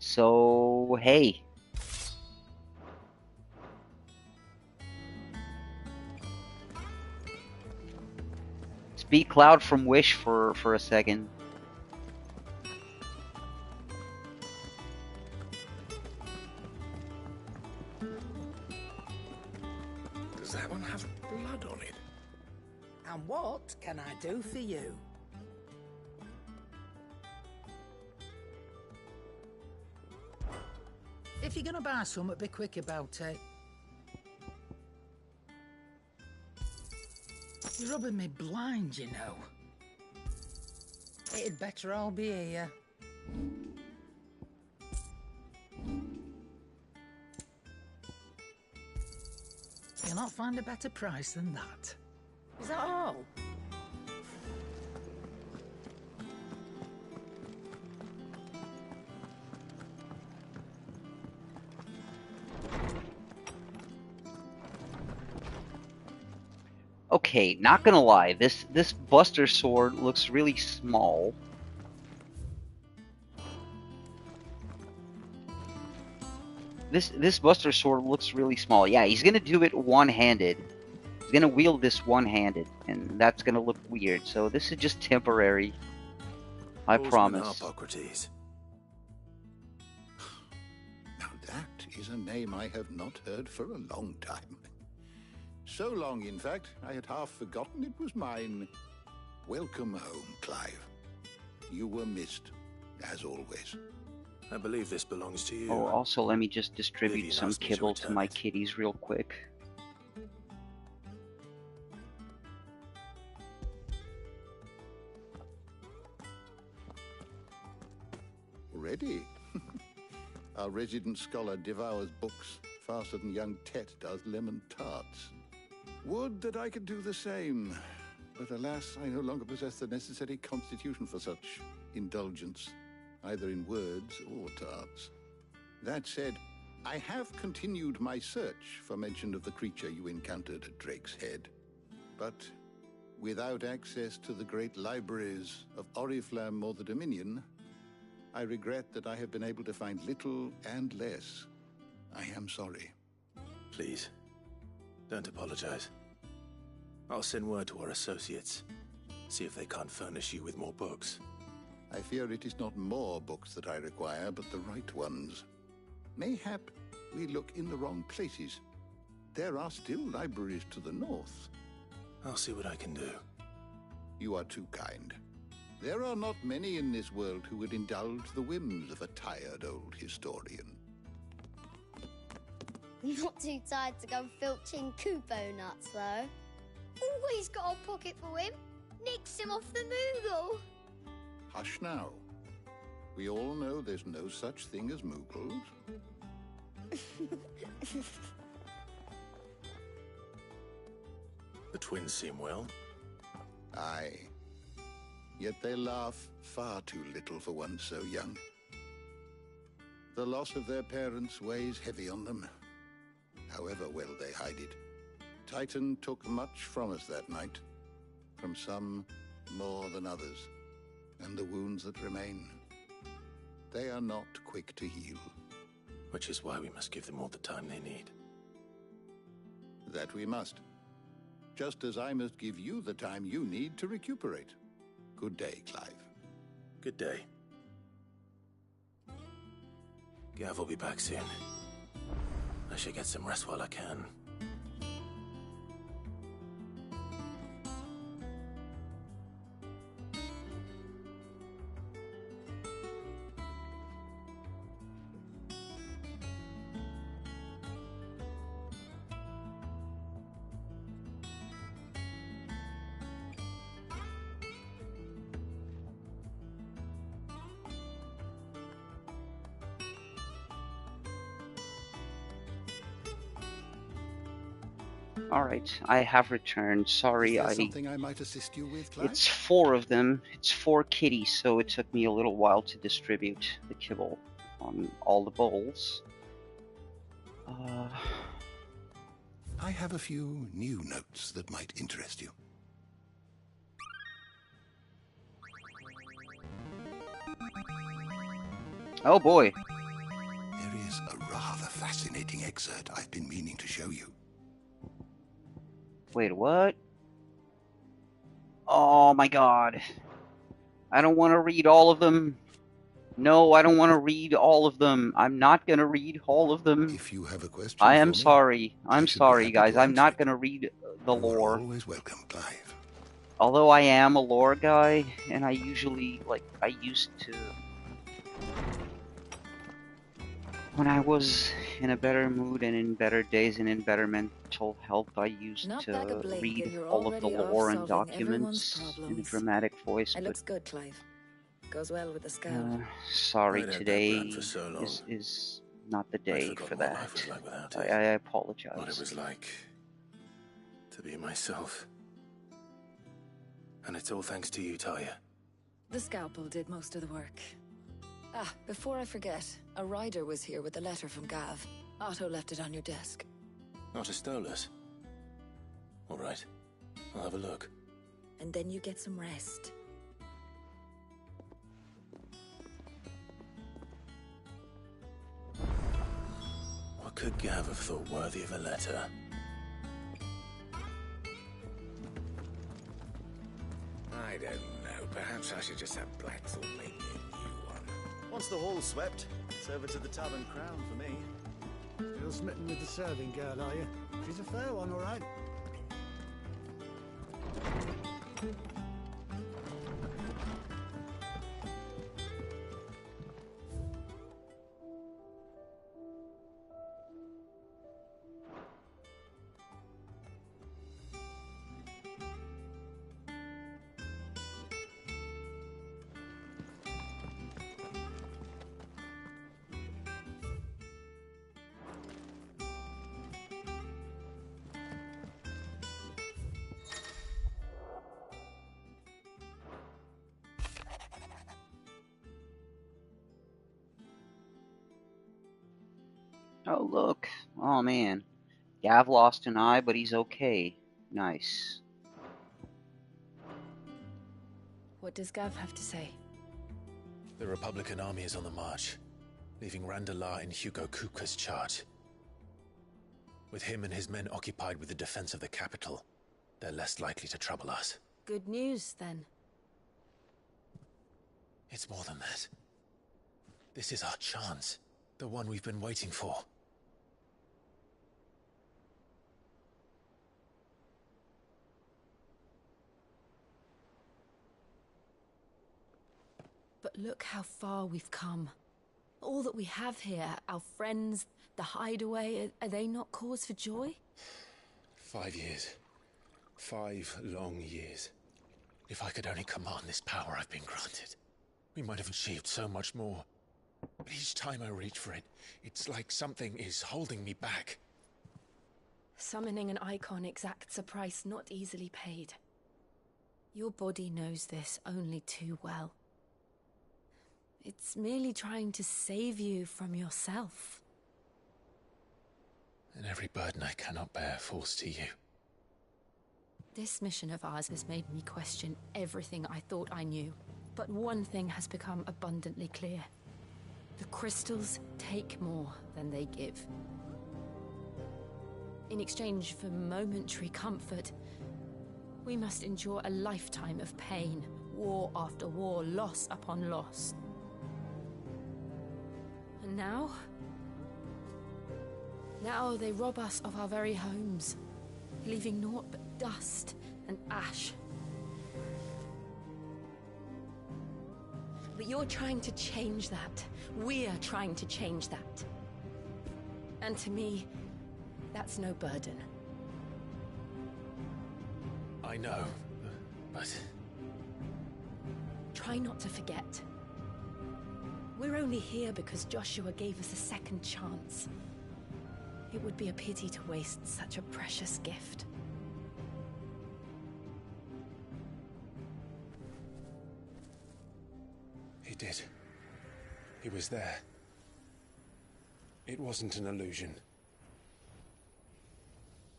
So, hey. Speak Cloud from Wish for a second. Does that one have blood on it? And what can I do for you? If you're gonna buy something, be quick about it. You're rubbing me blind, you know. It'd better all be here. You'll not find a better price than that. Is that all? Okay, not gonna lie, this Buster Sword looks really small. This Buster Sword looks really small. Yeah, he's gonna do it one-handed. He's gonna wield this one-handed, and that's gonna look weird. So this is just temporary. I promise. Hippocrates. Now that is a name I have not heard for a long time. So long, in fact, I had half forgotten it was mine. Welcome home, Clive. You were missed, as always. I believe this belongs to you. Oh, also let me just distribute Vivian some asked me to kibble to return my it. kitties real quick. Already? Our resident scholar devours books faster than young Tet does lemon tarts. Would that I could do the same. But alas, I no longer possess the necessary constitution for such indulgence, either in words or tarts. That said, I have continued my search for mention of the creature you encountered at Drake's Head. But without access to the great libraries of Oriflamme or the Dominion, I regret that I have been able to find little and less. I am sorry. Please, don't apologize. I'll send word to our associates. See if they can't furnish you with more books. I fear it is not more books that I require, but the right ones. Mayhap we look in the wrong places. There are still libraries to the north. I'll see what I can do. You are too kind. There are not many in this world who would indulge the whims of a tired old historian. Not too tired to go filching Kupo nuts, though. Always got a pocket for him. Nicks him off the Moogle. Hush now. We all know there's no such thing as Moogles. The twins seem well. Aye. Yet they laugh far too little for one so young. The loss of their parents weighs heavy on them, however well they hide it. Titan took much from us that night, from some more than others, and the wounds that remain, they are not quick to heal. Which is why we must give them all the time they need. That we must. Just as I must give you the time you need to recuperate. Good day, Clive. Good day. Gav will be back soon. I should get some rest while I can. Alright, I have returned. Sorry, Is there something I might assist you with, Clive? It's 4 of them. It's 4 kitties, so it took me a little while to distribute the kibble on all the bowls. I have a few new notes that might interest you. Oh boy. There is a rather fascinating excerpt I've been meaning to show you. Wait, what? Oh my god. I don't want to read all of them. No, I don't want to read all of them. I'm not going to read all of them. If you have a question I am for me, sorry. I I'm should be sorry, happy guys. to I'm answer not it. going to read the lore. You are always welcome, Clive. Although I am a lore guy, and I usually, I used to... When I was in a better mood and in better days and in better mental health, I used to read all of the lore and documents in a dramatic voice, It but... looks good, Clive. Goes well with the scout. Sorry, I'd had that today plan for so long. is not the I'd day forgotten for what that. life was like without I it. apologize. What it was like to be myself. And it's all thanks to you, Talia. The scalpel did most of the work. Ah, before I forget, a rider was here with a letter from Gav. Otto left it on your desk. Otter stole it. All right, I'll have a look. And then you get some rest. What could Gav have thought worthy of a letter? I don't know. Perhaps I should just have Blackthorn make me a new one. Once the hall's swept, it's over to the Tavern Crown for me. Still smitten with the serving girl, are you? She's a fair one, all right. Oh, look. Oh, man. Gav lost an eye, but he's okay. Nice. What does Gav have to say? The Republican army is on the march, leaving Randalar in Hugo Kupka's charge. With him and his men occupied with the defense of the capital, they're less likely to trouble us. Good news, then. It's more than that. This is our chance, the one we've been waiting for. But look how far we've come. All that we have here, our friends, the hideaway, are they not cause for joy? 5 years. 5 long years. If I could only command this power I've been granted, we might have achieved so much more. But each time I reach for it, it's like something is holding me back. Summoning an icon exacts a price not easily paid. Your body knows this only too well. It's merely trying to save you from yourself. And every burden I cannot bear falls to you. This mission of ours has made me question everything I thought I knew. But one thing has become abundantly clear. The crystals take more than they give. In exchange for momentary comfort, we must endure a lifetime of pain, war after war, loss upon loss. And now they rob us of our very homes, leaving naught but dust and ash. But you're trying to change that. We're trying to change that. And to me, that's no burden. I know, but... Try not to forget. We're only here because Joshua gave us a second chance. It would be a pity to waste such a precious gift. He did. He was there. It wasn't an illusion.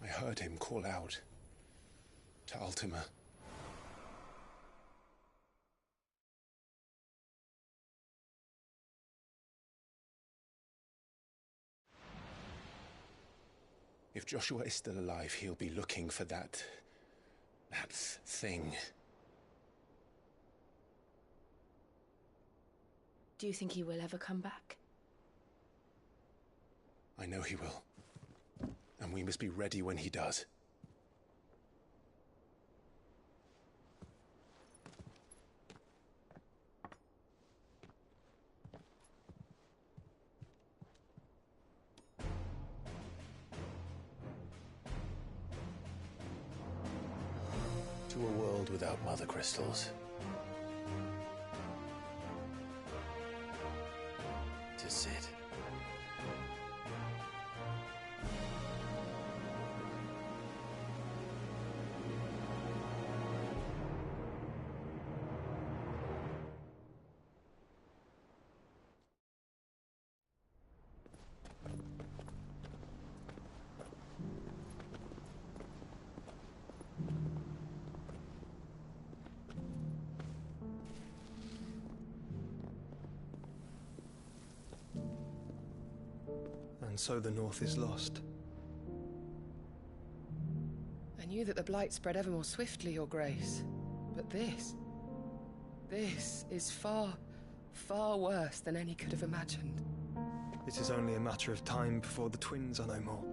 I heard him call out to Ultima. If Joshua is still alive, he'll be looking for that thing. Do you think he will ever come back? I know he will. And we must be ready when he does. To a world without mother crystals. To Sid. And so the North is lost. I knew that the Blight spread ever more swiftly, Your Grace. But this is far, far worse than any could have imagined. It is only a matter of time before the twins are no more.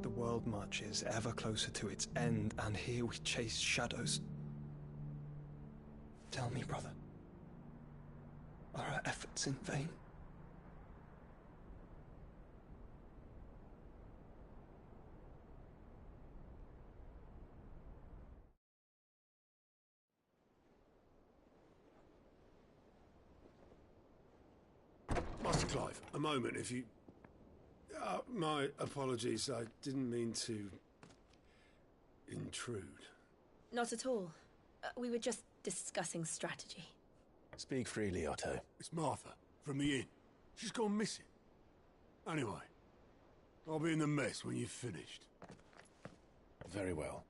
The world marches ever closer to its end, and here we chase shadows. Tell me, brother, are our efforts in vain? Master Clive, a moment, if you... my apologies, I didn't mean to... intrude. Not at all. We were just discussing strategy. Speak freely, Otto. It's Martha, from the inn. She's gone missing. Anyway, I'll be in the mess when you've finished. Very well.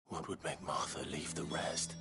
What would make Martha leave the rest?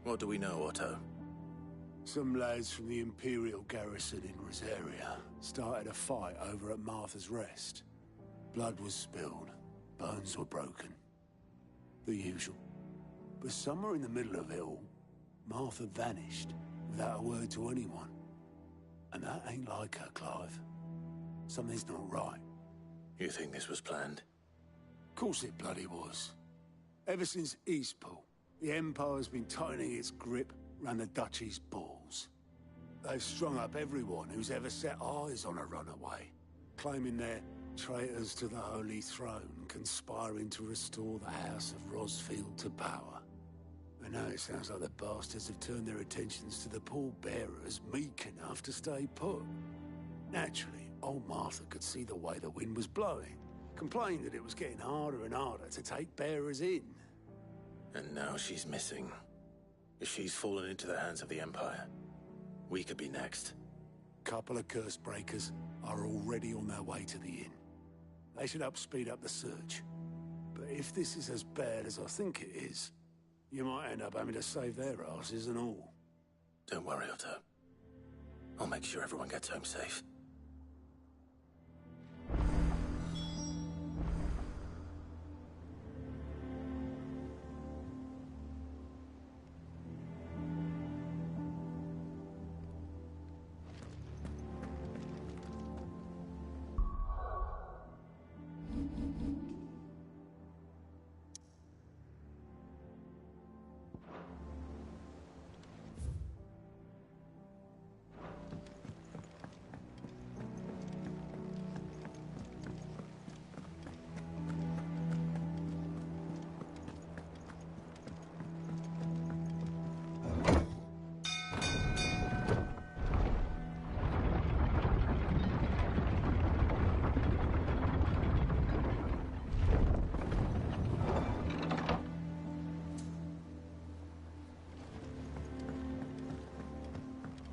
What do we know, Otto? Some lads from the Imperial garrison in Rosaria started a fight over at Martha's Rest. Blood was spilled, bones were broken. The usual. But somewhere in the middle of it all, Martha vanished without a word to anyone. And that ain't like her, Clive. Something's not right. You think this was planned? Of course it bloody was. Ever since Eastpool, the Empire's been tightening its grip round the Duchy's balls. They've strung up everyone who's ever set eyes on a runaway. claiming they're traitors to the Holy Throne, conspiring to restore the House of Rosfield to power. And now it sounds like the bastards have turned their attentions to the pallbearers meek enough to stay put. Naturally, old Martha could see the way the wind was blowing, complained that it was getting harder and harder to take bearers in. And now she's missing. If she's fallen into the hands of the Empire, we could be next. Couple of curse breakers are already on their way to the inn. They should help speed up the search. But if this is as bad as I think it is, you might end up having to save their asses and all. Don't worry, Otto. I'll make sure everyone gets home safe.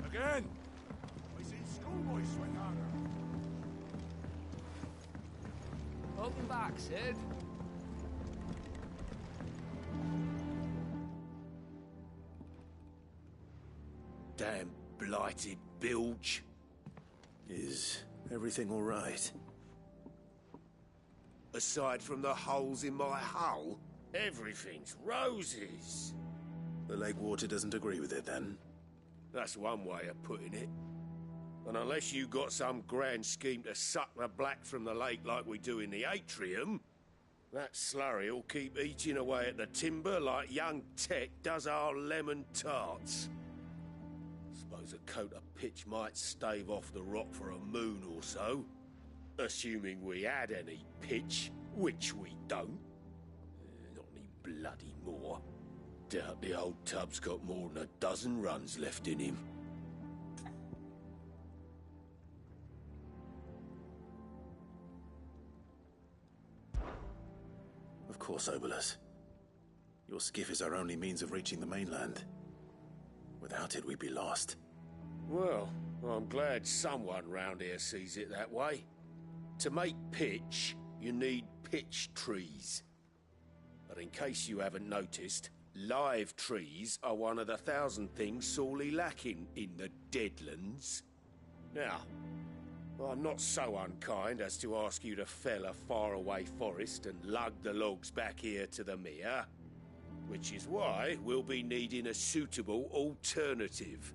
Again! We seen schoolboys swing on her. Welcome back, Sid. Damn blighted bilge. Is everything all right? Aside from the holes in my hull, everything's roses. The lake water doesn't agree with it, then? That's one way of putting it. And unless you got some grand scheme to suck the black from the lake like we do in the atrium, that slurry'll keep eating away at the timber like young Tech does our lemon tarts. Suppose a coat of pitch might stave off the rock for a moon or so. Assuming we had any pitch, which we don't. Not any bloody more. Doubt the old tub's got more than a dozen runs left in him. Of course, Obolus. Your skiff is our only means of reaching the mainland. Without it, we'd be lost. Well, I'm glad someone round here sees it that way. To make pitch, you need pitch trees. But in case you haven't noticed, live trees are one of the 1,000 things sorely lacking in the Deadlands. Now, I'm not so unkind as to ask you to fell a faraway forest and lug the logs back here to the mere, which is why we'll be needing a suitable alternative.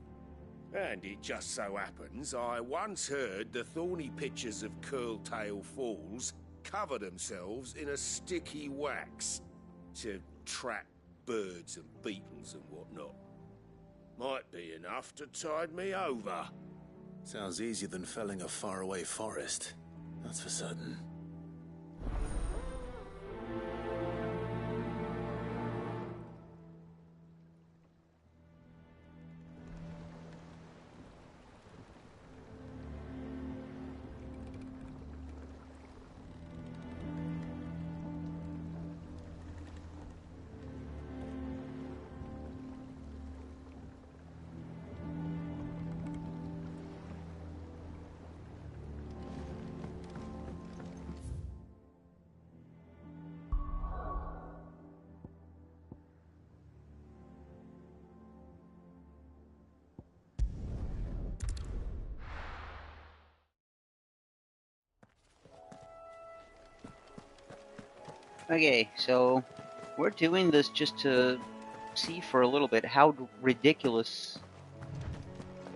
And it just so happens I once heard the thorny pitchers of Curltail Falls cover themselves in a sticky wax to trap birds and beetles and whatnot. Might be enough to tide me over. Sounds easier than felling a faraway forest. That's for certain. Okay, so we're doing this just to see for a little bit how ridiculous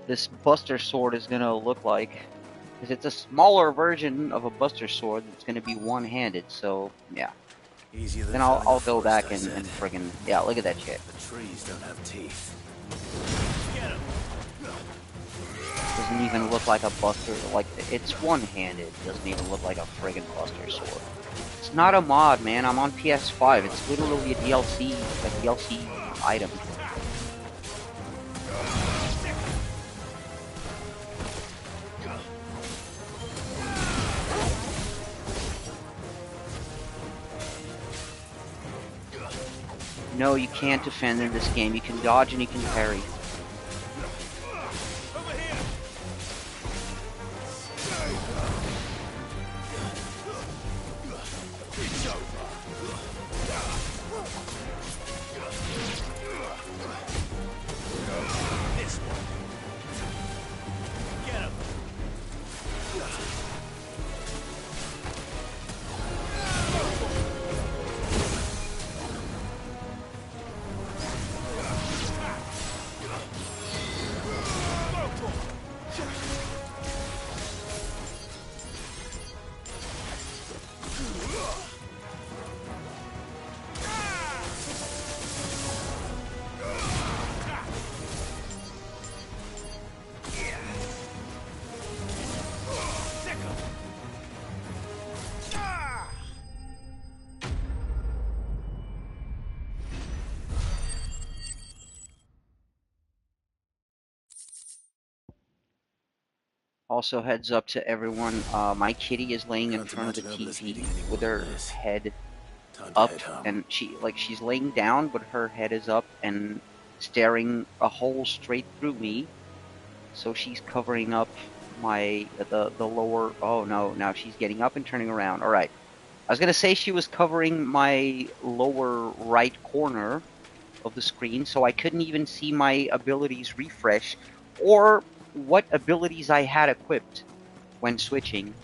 this Buster Sword is going to look like. Because it's a smaller version of a Buster Sword that's going to be one-handed, so yeah. Easier than then I'll go back and friggin'... Yeah, look at that shit. The trees don't have teeth. Get him! Doesn't even look like a Buster. Like, it's one-handed. Doesn't even look like a friggin' Buster sword. It's not a mod, man. I'm on PS5. It's literally a DLC item. No, you can't defend in this game. You can dodge and you can parry. Also, heads up to everyone, my kitty is laying in front of the TV with her head up, and she's laying down, but her head is up and staring a hole straight through me. So she's covering up the lower. Oh no! Now she's getting up and turning around. All right. I was gonna say she was covering my lower right corner of the screen, so I couldn't even see my abilities refresh or what abilities I had equipped when switching.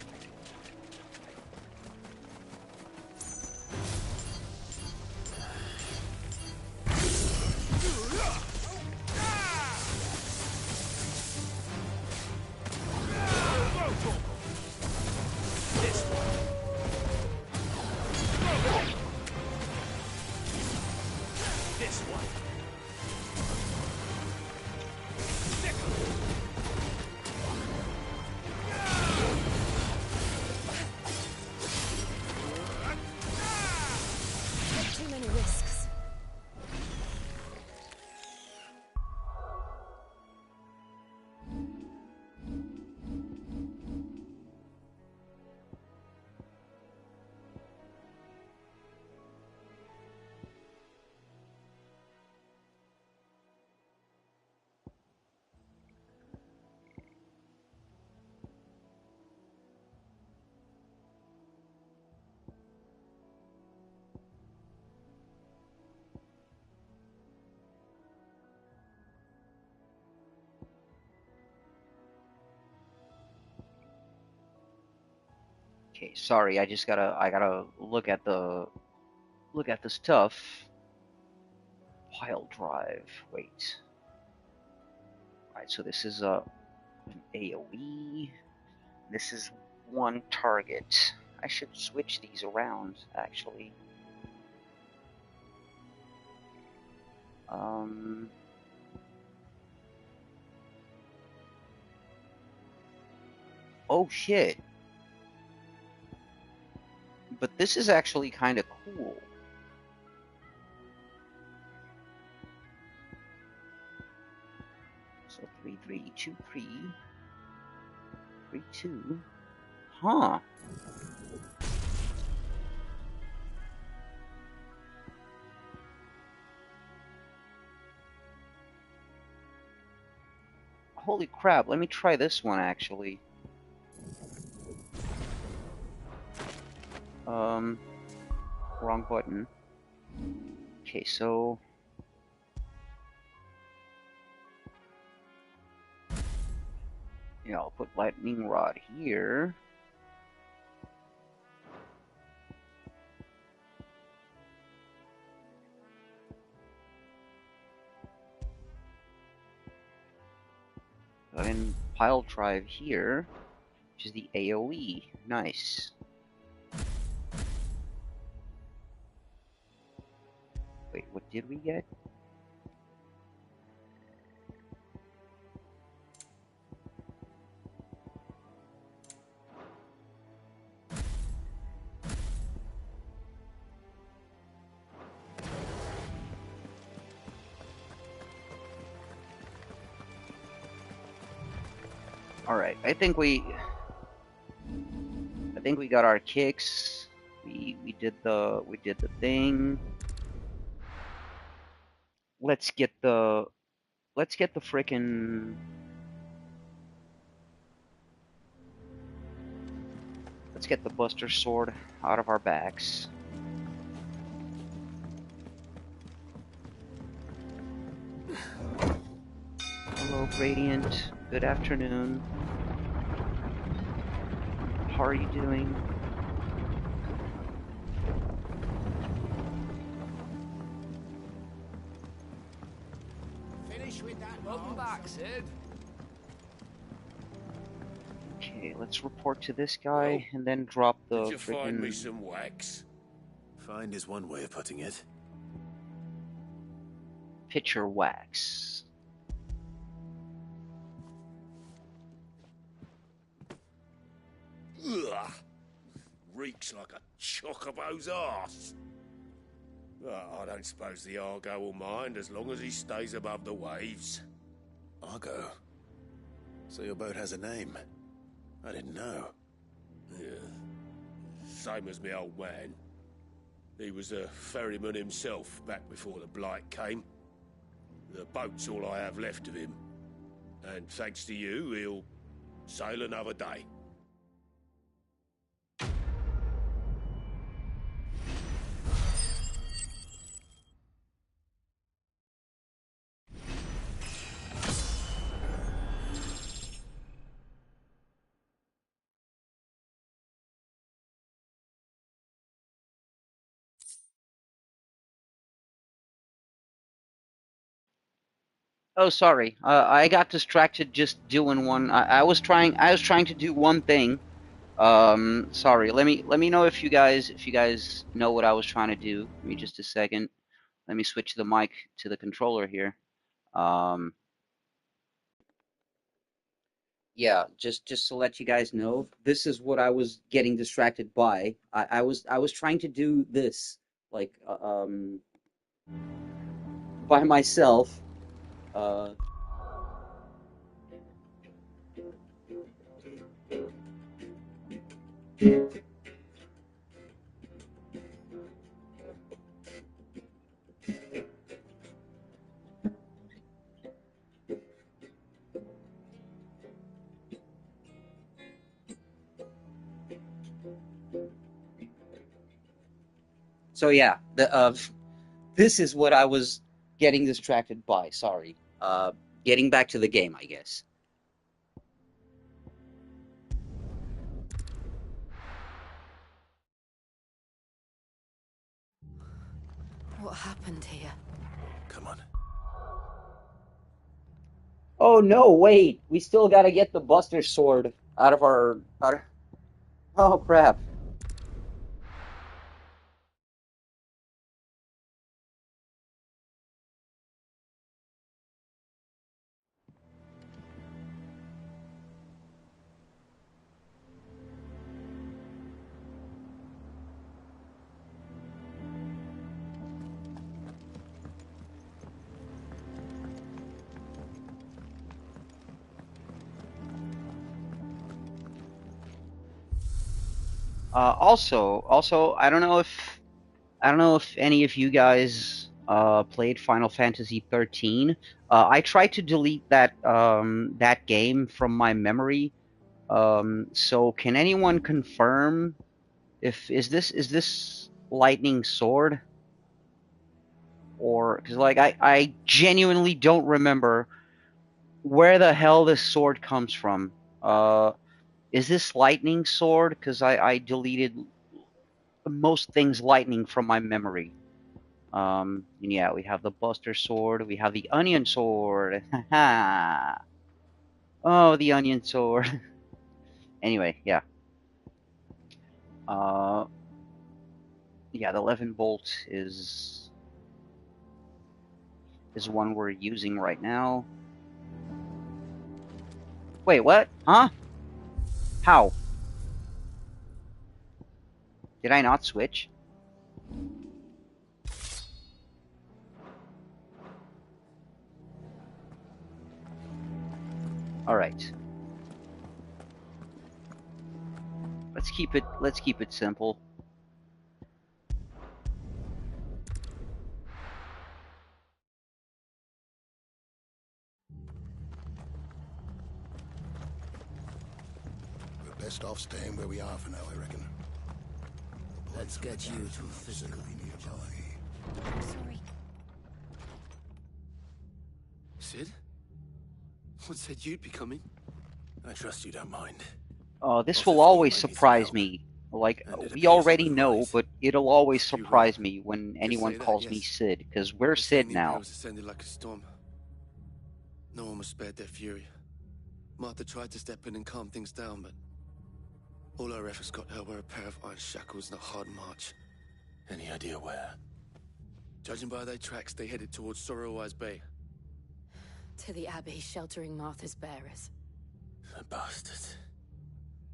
Okay, sorry, I gotta look at the stuff. Pile drive. Wait. Alright, so this is an AoE. This is one target. I should switch these around, actually. Oh shit. But this is actually kind of cool. So 3, 3, 2, 3. 3, 2. Huh. Holy crap, let me try this one actually. Wrong button. Okay, so yeah, I'll put lightning rod here. And pile drive here, which is the AoE. Nice. Wait, what did we get? Alright, I think we got our kicks. We did the thing. Let's get the frickin' let's get the Buster Sword out of our bags. Hello, Gradient. Good afternoon. How are you doing? Finish with that. Welcome back, Sid. Okay, let's report to this guy and then drop the Did you find me frickin' some wax? Find is one way of putting it. pitcher wax. Ugh. Reeks like a chocobo's arse. I don't suppose the Argo will mind as long as he stays above the waves. Argo? So your boat has a name? I didn't know. Yeah. Same as me old man. He was a ferryman himself back before the Blight came. The boat's all I have left of him. And thanks to you, he'll sail another day. Oh, sorry. I got distracted just doing one. I was trying to do one thing. Sorry. Let me know if you guys know what I was trying to do. Give me just a second. Let me switch the mic to the controller here. Yeah, just to let you guys know, this is what I was getting distracted by. I was trying to do this like by myself. So yeah, this is what I was getting distracted by. Sorry. Getting back to the game, I guess. What happened here? Come on. Oh no, wait. We still gotta get the Buster Sword out of our... Oh crap. Also, I don't know if any of you guys played Final Fantasy XIII. I tried to delete that game from my memory. So can anyone confirm if is this Lightning Sword? Or because like I genuinely don't remember where the hell this sword comes from. Is this Lightning Sword? Because I deleted most things lightning from my memory. And yeah, we have the Buster Sword. We have the Onion Sword. Oh, the Onion Sword. Anyway, yeah. Yeah, the 11 bolt is one we're using right now. Wait, what? Huh? How? Did I not switch? Alright. keep it simple. We're best off staying where we are for now, I reckon. Let's get you to a physical nearby. I'm sorry. Sid? What said you'd be coming? I trust you don't mind. Oh, this will always surprise me. Like, we already know, but it'll always surprise me when anyone calls me Sid, because we're Sid now. Was ascended like a storm. No one was spared their fury. Martha tried to step in and calm things down, but all our efforts got her were a pair of iron shackles and a hard march. Any idea where? Judging by their tracks, they headed towards Sorrowwise Bay. To the Abbey, sheltering Martha's bearers. The bastards.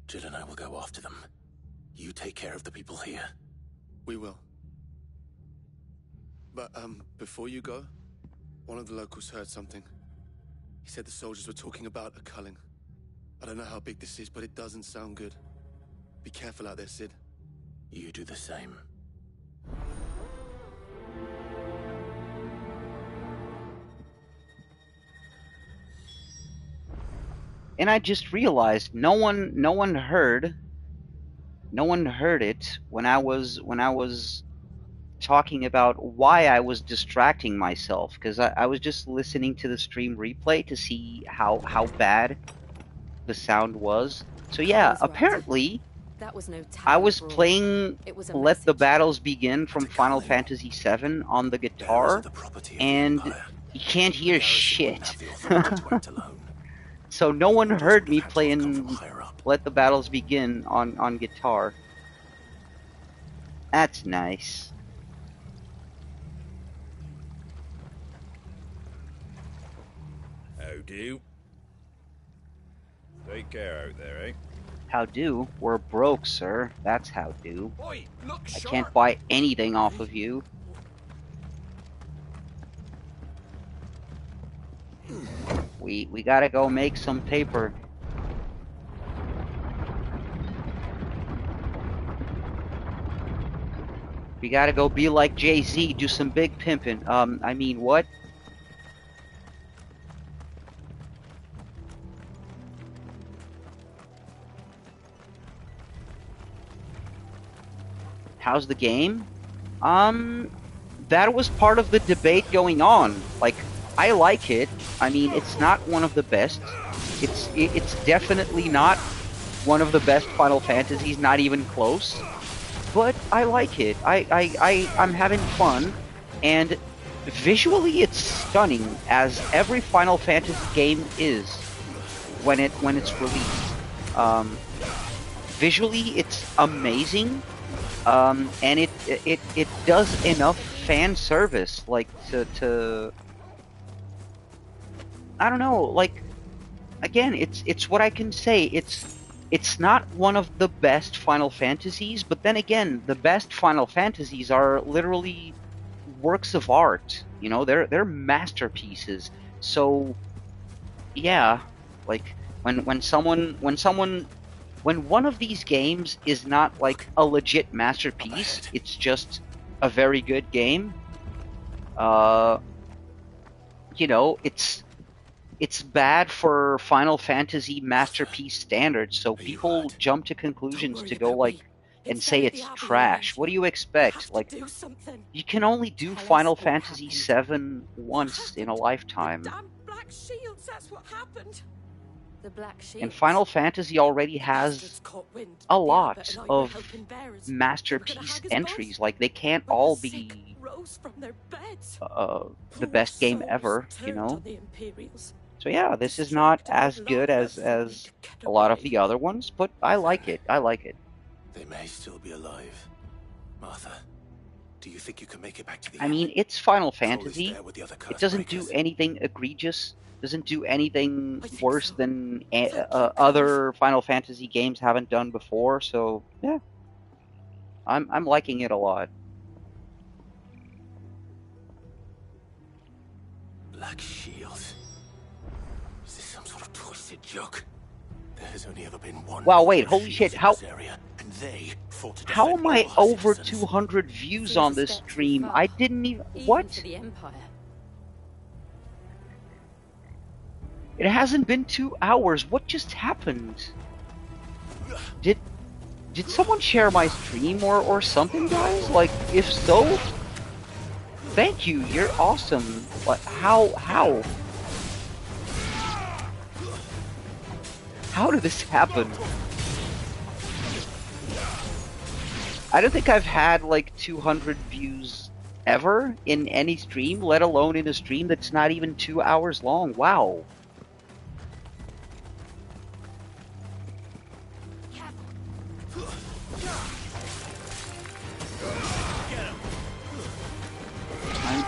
Jill and I will go after them. You take care of the people here. We will. But, before you go, one of the locals heard something. He said the soldiers were talking about a culling. I don't know how big this is, but it doesn't sound good. Be careful out there, Sid. You do the same. And I just realized no one heard it when I was talking about why I was distracting myself, because I was just listening to the stream replay to see how bad the sound was. So yeah, apparently That was no I was playing Let the Battles Begin from Final Fantasy VII on the guitar, and you can't hear shit. So no one heard me playing Let the Battles Begin on guitar. That's nice. How do? Take care out there, eh? How do? We're broke, sir. That's how do. Oi, look I sharp. can't buy anything off of you. We gotta go make some paper. We gotta go be like Jay-Z, do some big pimping. I mean, what? How's the game? That was part of the debate going on. Like, I like it. I mean, it's not one of the best. It's definitely not one of the best Final Fantasies, not even close. But I like it. I'm having fun, and visually it's stunning, as every Final Fantasy game is when it's released. Visually it's amazing, and it does enough fan service, like to I don't know, like, again, it's what I can say. It's not one of the best Final Fantasies, but then again, the best Final Fantasies are literally works of art. You know, they're masterpieces. So, yeah, like when one of these games is not like a legit masterpiece, it's just a very good game. You know, it's bad for Final Fantasy masterpiece standards, so people jump to conclusions to go like and say it's trash. What do you expect? Like, you can only do Final Fantasy VII once in a lifetime. Black Shields, that's what happened. The Black Shields. And Final Fantasy already has a lot of masterpiece entries. Like, they can't all be the best game ever, you know? So yeah, this is not as good as a lot of the other ones, but I like it. I like it. They may still be alive. Martha, do you think you can make it back to the I mean, it's Final Fantasy. It doesn't do anything egregious. Doesn't do anything worse than other Final Fantasy games haven't done before. So yeah, I'm liking it a lot. Black Shields. Is this some sort of twisted joke? There has only ever been one. Wow, wait, holy shit! How? and they fought to How defend am I all our over citizens. 200 views Seems on a this step too stream? far. I didn't even... Even What? for the Empire. It hasn't been 2 hours. What just happened? Did someone share my stream or something, guys? Like, if so, thank you. You're awesome. Like, how? How did this happen? I don't think I've had like 200 views ever in any stream, let alone in a stream that's not even 2 hours long. Wow.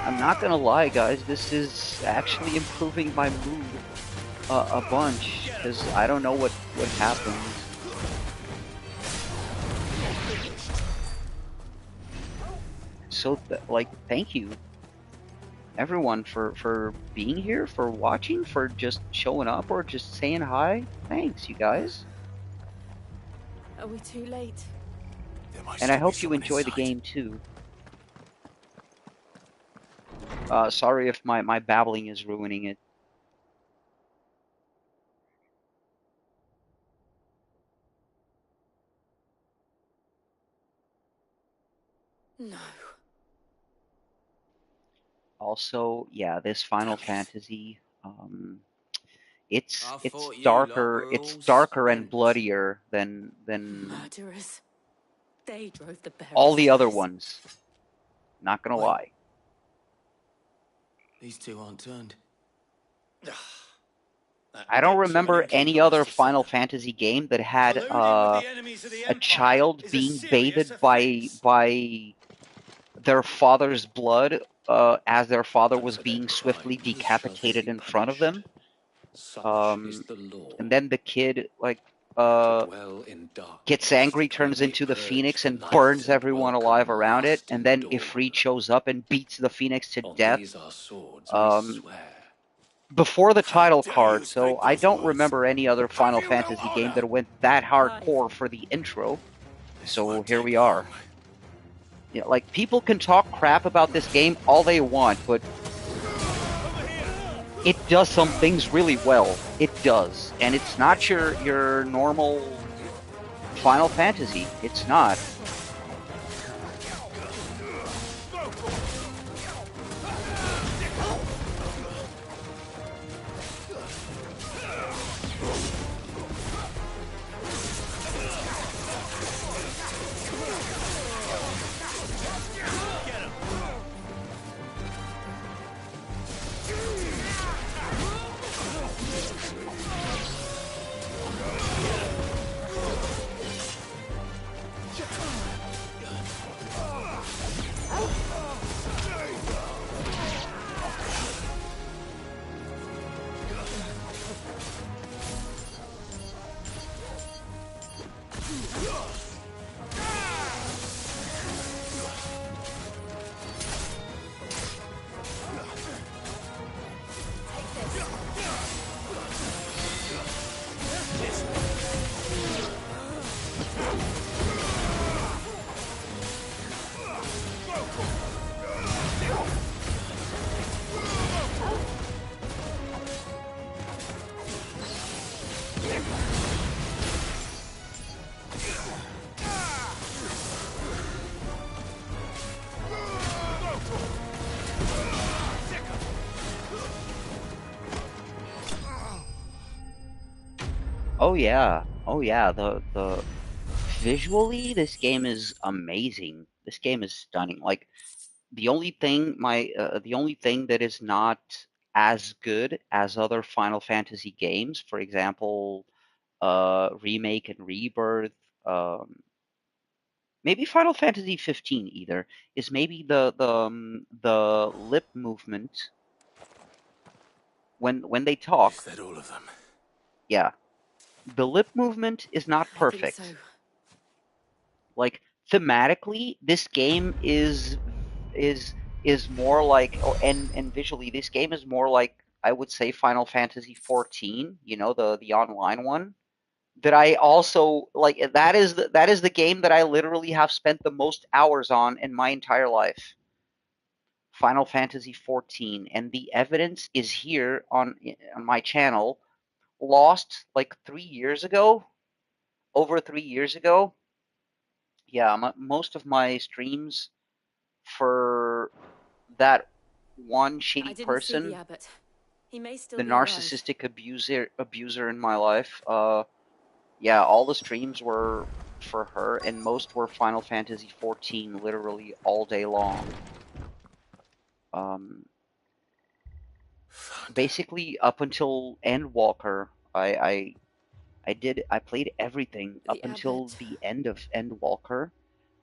I'm not gonna lie, guys, this is actually improving my mood a bunch, because I don't know what happened. So, like, thank you, everyone, for being here, for watching, for just showing up, or just saying hi. Thanks, you guys. Are we too late? And I hope you enjoy the game, too. Sorry if my babbling is ruining it. No. Also, yeah, this Final Fantasy, it's thought you darker, lot were it's all darker and spent. bloodier than Murderers. They drove the bearers all the to other this. ones. Not gonna Wait. lie. These two aren't turned. I don't remember any other Final Fantasy game that had a child being baited by their father's blood as their father was being swiftly decapitated in front of them. And then the kid like gets angry, turns into the Phoenix, and burns everyone alive around it. And then Ifrit shows up and beats the Phoenix to death. Before the title card, so I don't remember any other Final Fantasy game that went that hardcore for the intro. So here we are. You know, like, people can talk crap about this game all they want, but it does some things really well. It does. And it's not your normal Final Fantasy. It's not. Oh yeah. Oh yeah. The visually, this game is amazing. This game is stunning. Like, the only thing that is not as good as other Final Fantasy games, for example, Remake and Rebirth, maybe Final Fantasy 15 either, is maybe the lip movement when they talk. Is that all of them? Yeah. The lip movement is not I think perfect. so. Like, thematically, this game is more like, and visually, this game is more like, I would say, Final Fantasy 14. You know, the online one. that I also like. That is the game that I literally have spent the most hours on in my entire life. Final Fantasy XIV, and the evidence is here on my channel. Lost like 3 years ago, over 3 years ago. Yeah, most of my streams for that one I shitty didn't see the person, abbot. He may still the be alive. narcissistic abuser in my life. Yeah, all the streams were for her, and most were Final Fantasy XIV, literally all day long. Basically, up until Endwalker, I played everything up until the end of Endwalker,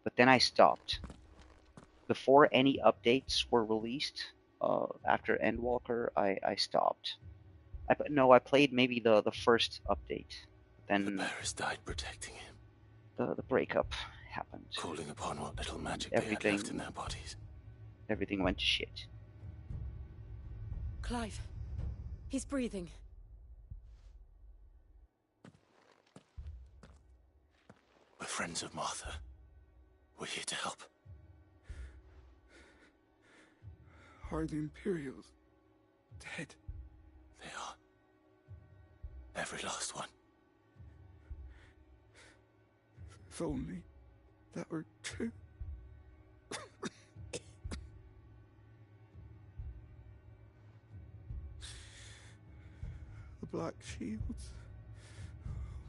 but then I stopped. Before any updates were released, after Endwalker, I stopped. I played maybe the first update. Then the bearers died protecting him. The breakup happened. Calling upon what little magic they had left in their bodies. Everything went to shit. Clive, he's breathing. We're friends of Martha. We're here to help. Are the Imperials dead? They are. Every last one. If only that were true. The Black Shields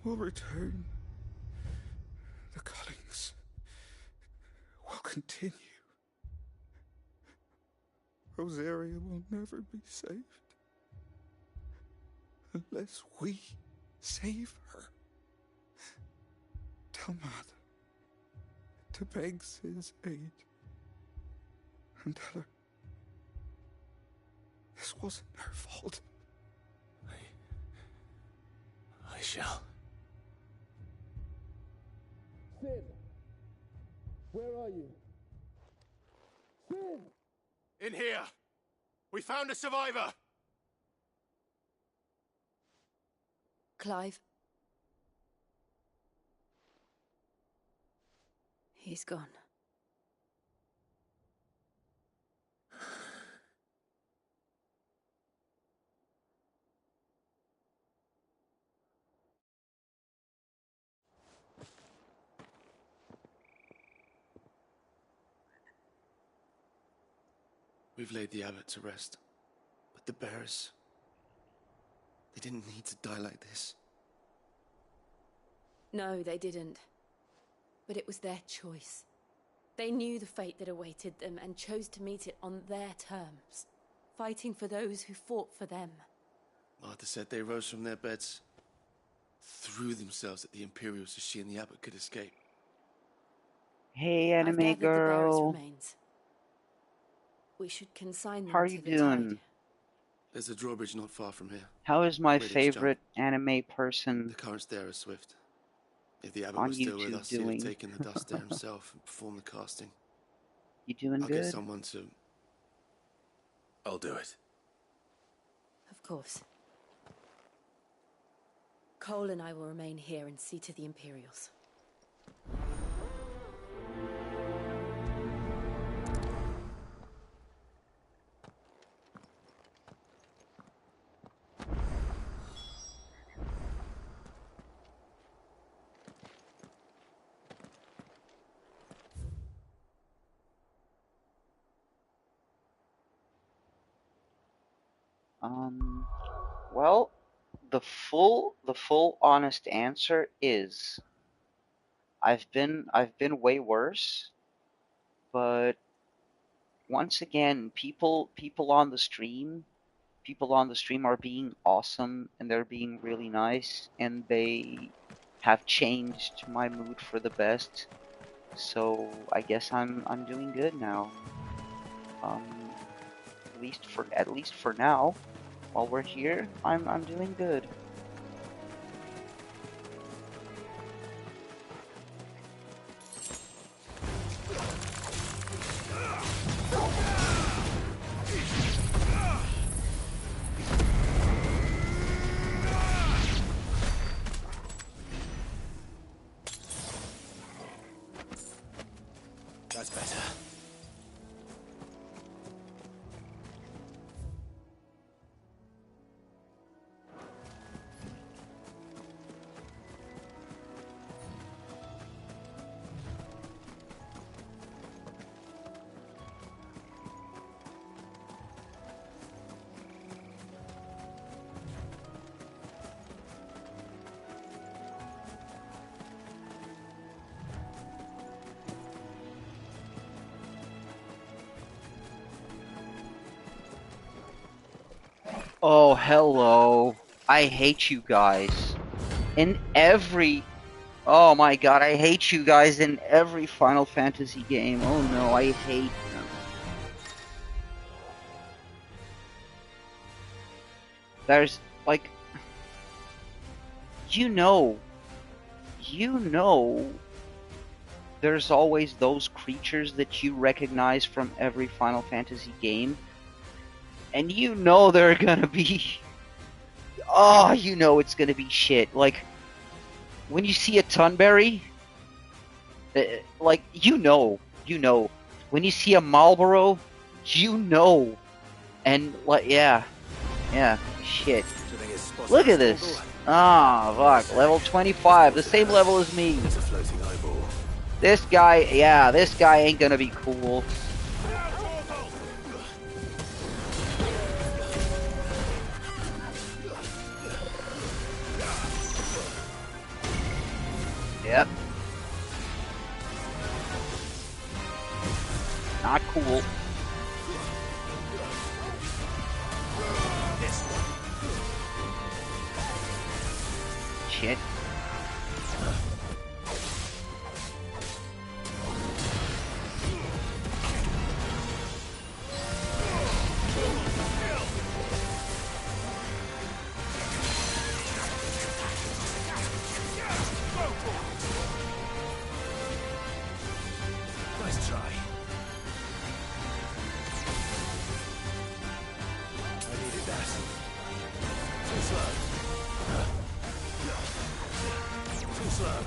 will return. The Cullings will continue. Rosaria will never be saved unless we save her. Tell Mother to beg Cid's aid and tell her this wasn't her fault. I shall. Cid! Where are you? Cid! In here! We found a survivor! Clive. He's gone. We've laid the abbot to rest, but the bearers, they didn't need to die like this. No, they didn't. But it was their choice. They knew the fate that awaited them and chose to meet it on their terms, fighting for those who fought for them. Martha said they rose from their beds, threw themselves at the Imperials so she and the abbot could escape. Hey, I've anime gathered the bearers' girl. remains. We should consign them How are to you the doing? tide. There's a drawbridge not far from here. How is my Quidditch favorite jump. anime person The currents there are swift. If the abbot on was still with YouTube us, he'd have doing? taken the dust there himself and performed the casting. You doing I'll good? get someone to... I'll do it. Of course. Cole and I will remain here and see to the Imperials. Well, the full honest answer is I've been way worse, but once again, people on the stream are being awesome and they're being really nice and they have changed my mood for the best. So I guess I'm doing good now. At least for now. While we're here, I'm doing good. That's better. Oh, hello. I hate you guys. In every... Oh my god, I hate you guys in every Final Fantasy game. Oh no, I hate them. There's, like... You know, there's always those creatures that you recognize from every Final Fantasy game. And you know they're gonna be... Oh, you know it's gonna be shit. Like, when you see a Tunberry, like, you know. When you see a Marlboro, you know. And, like, yeah, shit. Look at this. Ah, fuck, level 25, the same level as me. This guy ain't gonna be cool. Yep. Not cool. Shit. Nice try. I needed that. Too slow. Too slow.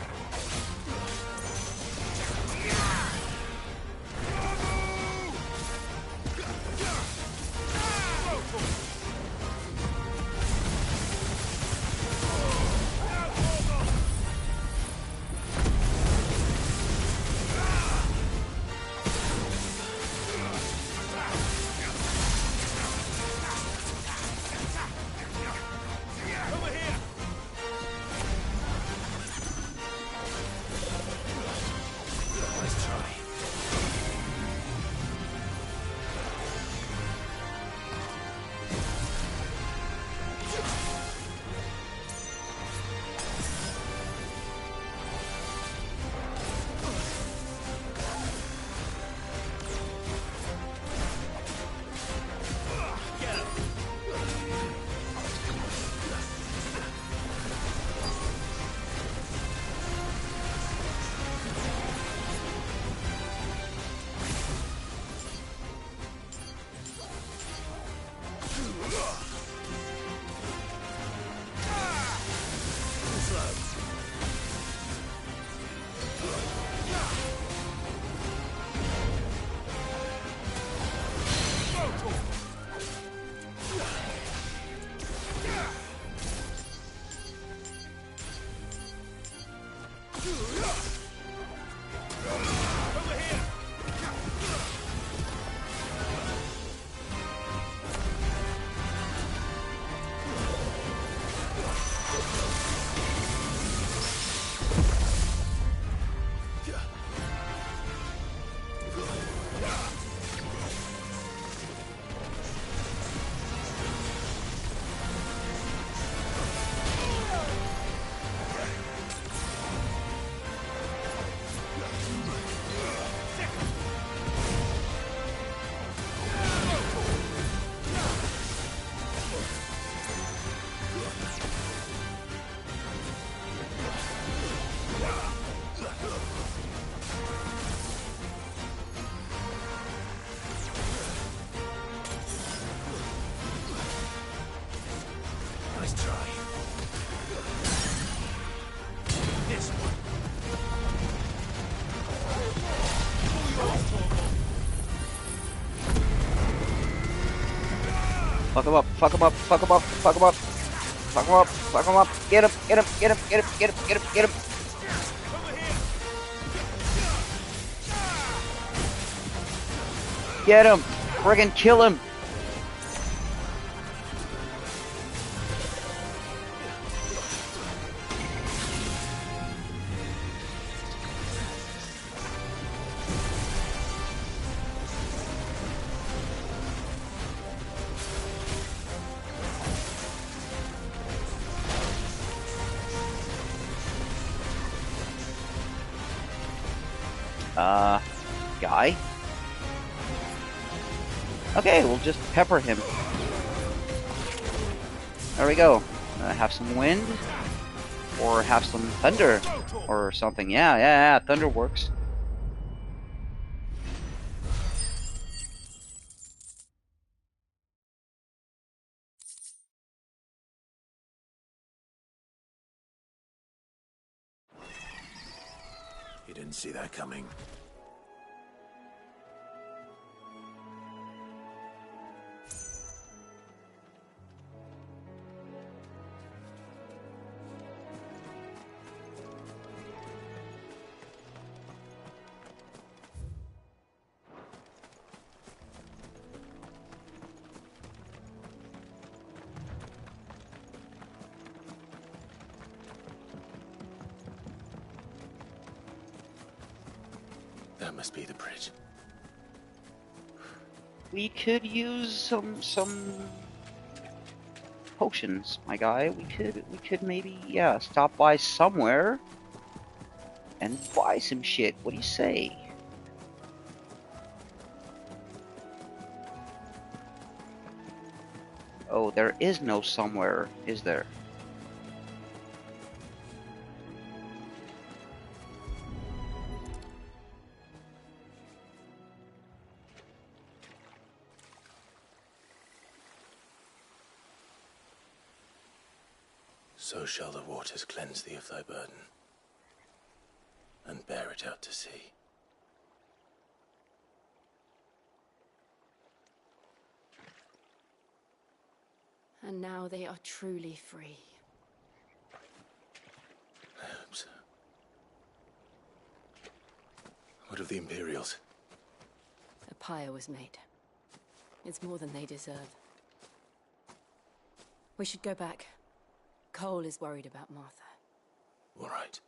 Fuck him up, fuck him up, fuck him up, fuck him up. Fuck him up, fuck him up. Get him, get him, get him, get him, get him, get him, get him. Get him! Friggin' kill him! Guy? Okay, we'll just pepper him. There we go. Have some wind. Or have some thunder. Or something. Yeah, thunder works. You didn't see that coming. That must be the bridge. We could use some potions, my guy. We could maybe, yeah, stop by somewhere and buy some shit. What do you say? Oh, there is no somewhere, is there? So shall the waters cleanse thee of thy burden, and bear it out to sea. And now they are truly free. I hope so. What of the Imperials? A pyre was made. It's more than they deserve. We should go back. Cole is worried about Martha. All right.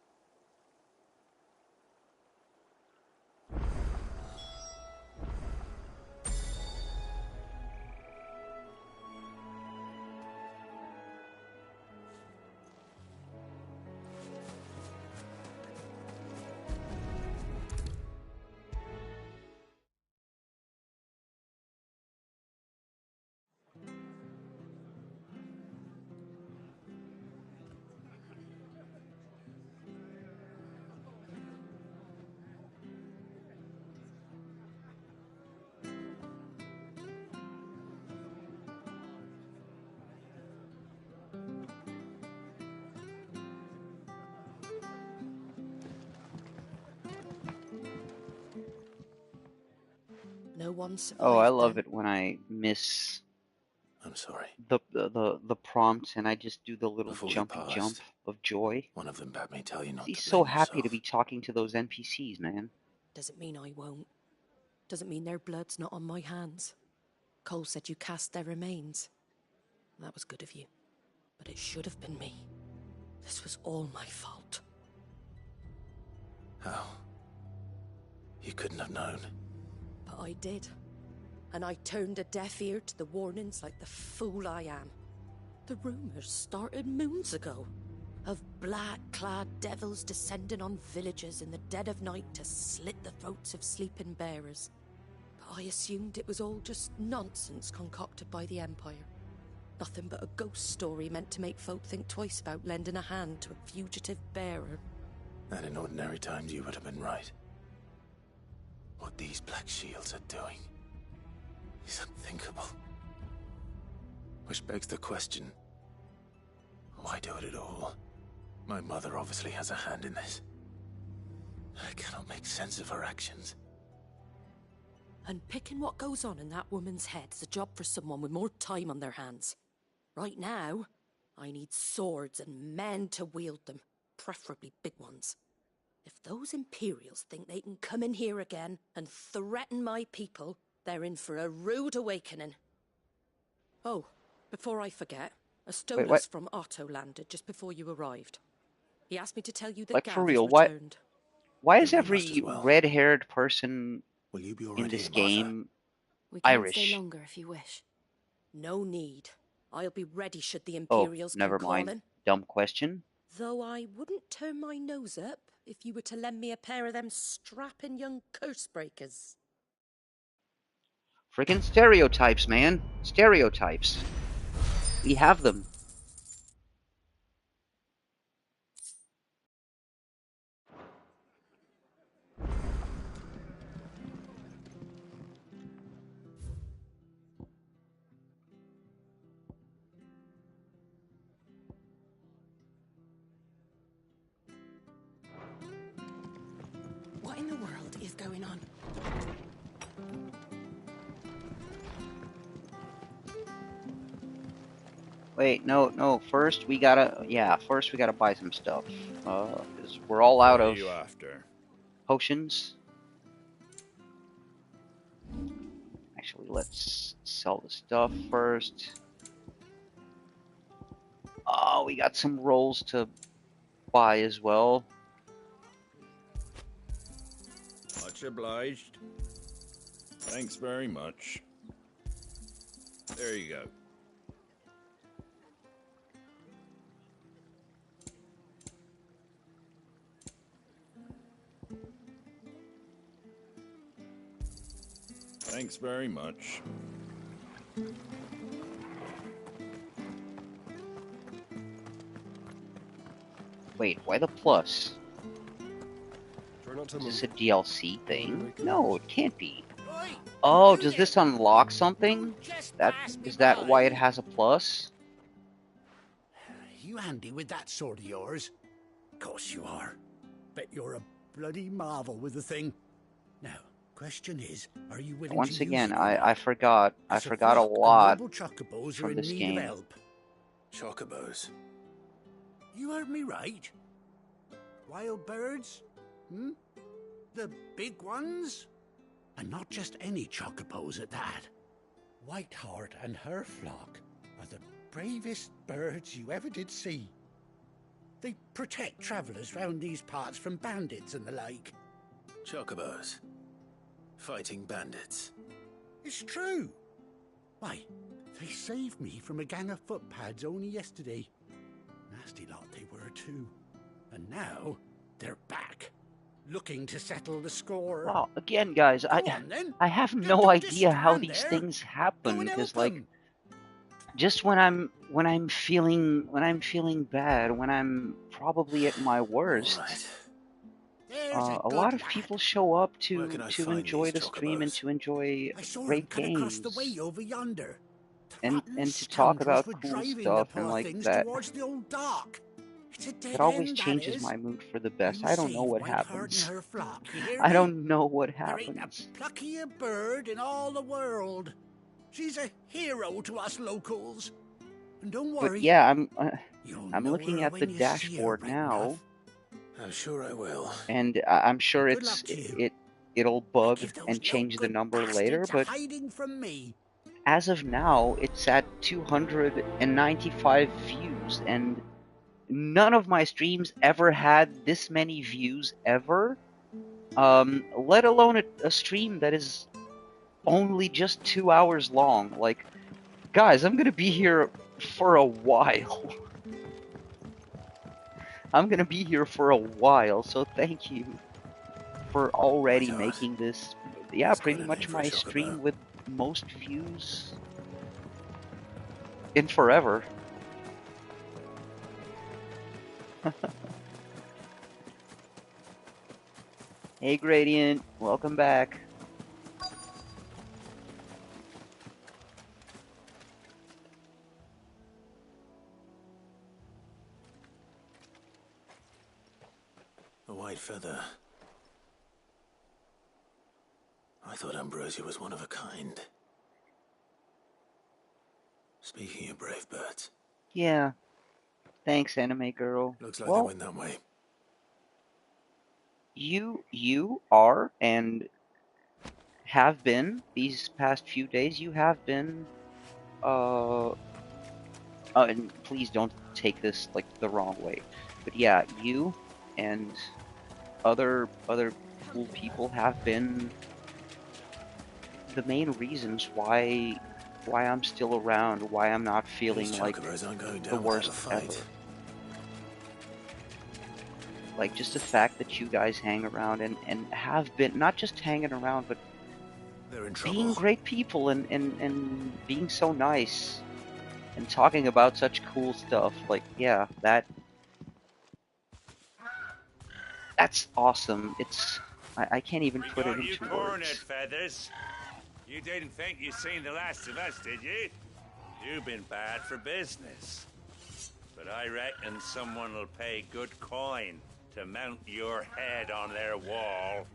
No one survived. Oh, I love then. it when I miss I'm sorry. the prompt and I just do the little Before you jumpy passed, jump of joy. one of them bade me tell you not He's to so blame happy to yourself. be talking to those NPCs, man. Doesn't mean I won't. Doesn't mean their blood's not on my hands. Cole said you cast their remains. That was good of you. But it should have been me. This was all my fault. How? You couldn't have known. But I did. And I turned a deaf ear to the warnings like the fool I am. The rumors started moons ago. Of black-clad devils descending on villages in the dead of night to slit the throats of sleeping bearers. But I assumed it was all just nonsense concocted by the Empire. Nothing but a ghost story meant to make folk think twice about lending a hand to a fugitive bearer. And in ordinary times you would have been right. What these Black Shields are doing is unthinkable. Which begs the question, why do it at all? My mother obviously has a hand in this. I cannot make sense of her actions. And picking what goes on in that woman's head is a job for someone with more time on their hands. Right now, I need swords and men to wield them, preferably big ones. If those Imperials think they can come in here again and threaten my people, they're in for a rude awakening. Oh, before I forget, a Wait, what? Stolas from Otto landed just before you arrived. He asked me to tell you that Like, Gav for has real, what? returned. Why is Then we must as every well. red-haired person Will you be all in right this here, Martha? game We can Irish? stay longer if you wish. No need. I'll be ready should the Oh, Imperials never come mind. calling. Dumb question. Though I wouldn't turn my nose up if you were to lend me a pair of them strapping young curse breakers. Freaking stereotypes, man. Stereotypes. We have them. What in the world is going on? Wait, no. First we gotta buy some stuff. 'Cause we're all out What are of you after? potions. Actually, let's sell the stuff first. Oh, we got some rolls to buy as well. Much obliged. Thanks very much. There you go. Thanks very much. Wait, why the plus? Is this a DLC thing? No, it can't be. Oh, does this unlock something? Is that why it has a plus? You handy with that sword of yours? Course you are. Bet you're a bloody marvel with the thing. Now, question is, are you willing Once to again, use it? I forgot A a lot noble chocobos are from in this need of game. help. Chocobos. You heard me right. Wild birds? Hmm? The big ones? And not just any chocobos at that. Whiteheart and her flock are the bravest birds you ever did see. They protect travellers round these parts from bandits and the like. Chocobos. Fighting bandits. It's true. Why, they saved me from a gang of footpads only yesterday. Nasty lot they were too. And now, they're back. Looking to settle the score. Well, again, guys, I have no idea how these things happen because, like, just when I'm feeling bad, when I'm probably at my worst, a lot of people show up to enjoy the stream and to enjoy great games across the way over yonder. and to talk about were cool driving stuff the and poor like things that. towards the old dock. It's a dead It always end, that changes is. my mood for the best. You I don't know save what Whiteheart happens. and her flock, you hear I me? don't know what There ain't happens. a pluckier bird in all the world. She's a hero to us locals. And don't worry. But yeah, I'm know looking her at the when you see her, dashboard right now, enough. I'm sure I will. and I'm sure Good luck to you. it'll bug Give those and change the no-good number later. bastards a But hiding from me. as of now, it's at 295 views, and none of my streams ever had this many views ever. Let alone a stream that is only just 2 hours long. Like, guys, I'm gonna be here for a while. I'm gonna be here for a while, so thank you for already making this, yeah, pretty much my stream with most views in forever. Hey Gradient, welcome back. A white feather. I thought Ambrosia was one of a kind. Speaking of brave birds. Yeah. Thanks, anime girl. Looks like well, they went that way. You are and have been these past few days. You have been. And please don't take this like the wrong way, but yeah, you and other cool people have been the main reasons why I'm still around, why I'm not feeling like the worst ever. Like, just the fact that you guys hang around and have been, not just hanging around, but being great people and being so nice and talking about such cool stuff. Like, yeah, that's awesome. I can't even put it into cornered, words. Feathers. You didn't think you'd seen the last of us, did you? You've been bad for business. But I reckon someone will pay good coin to mount your head on their wall.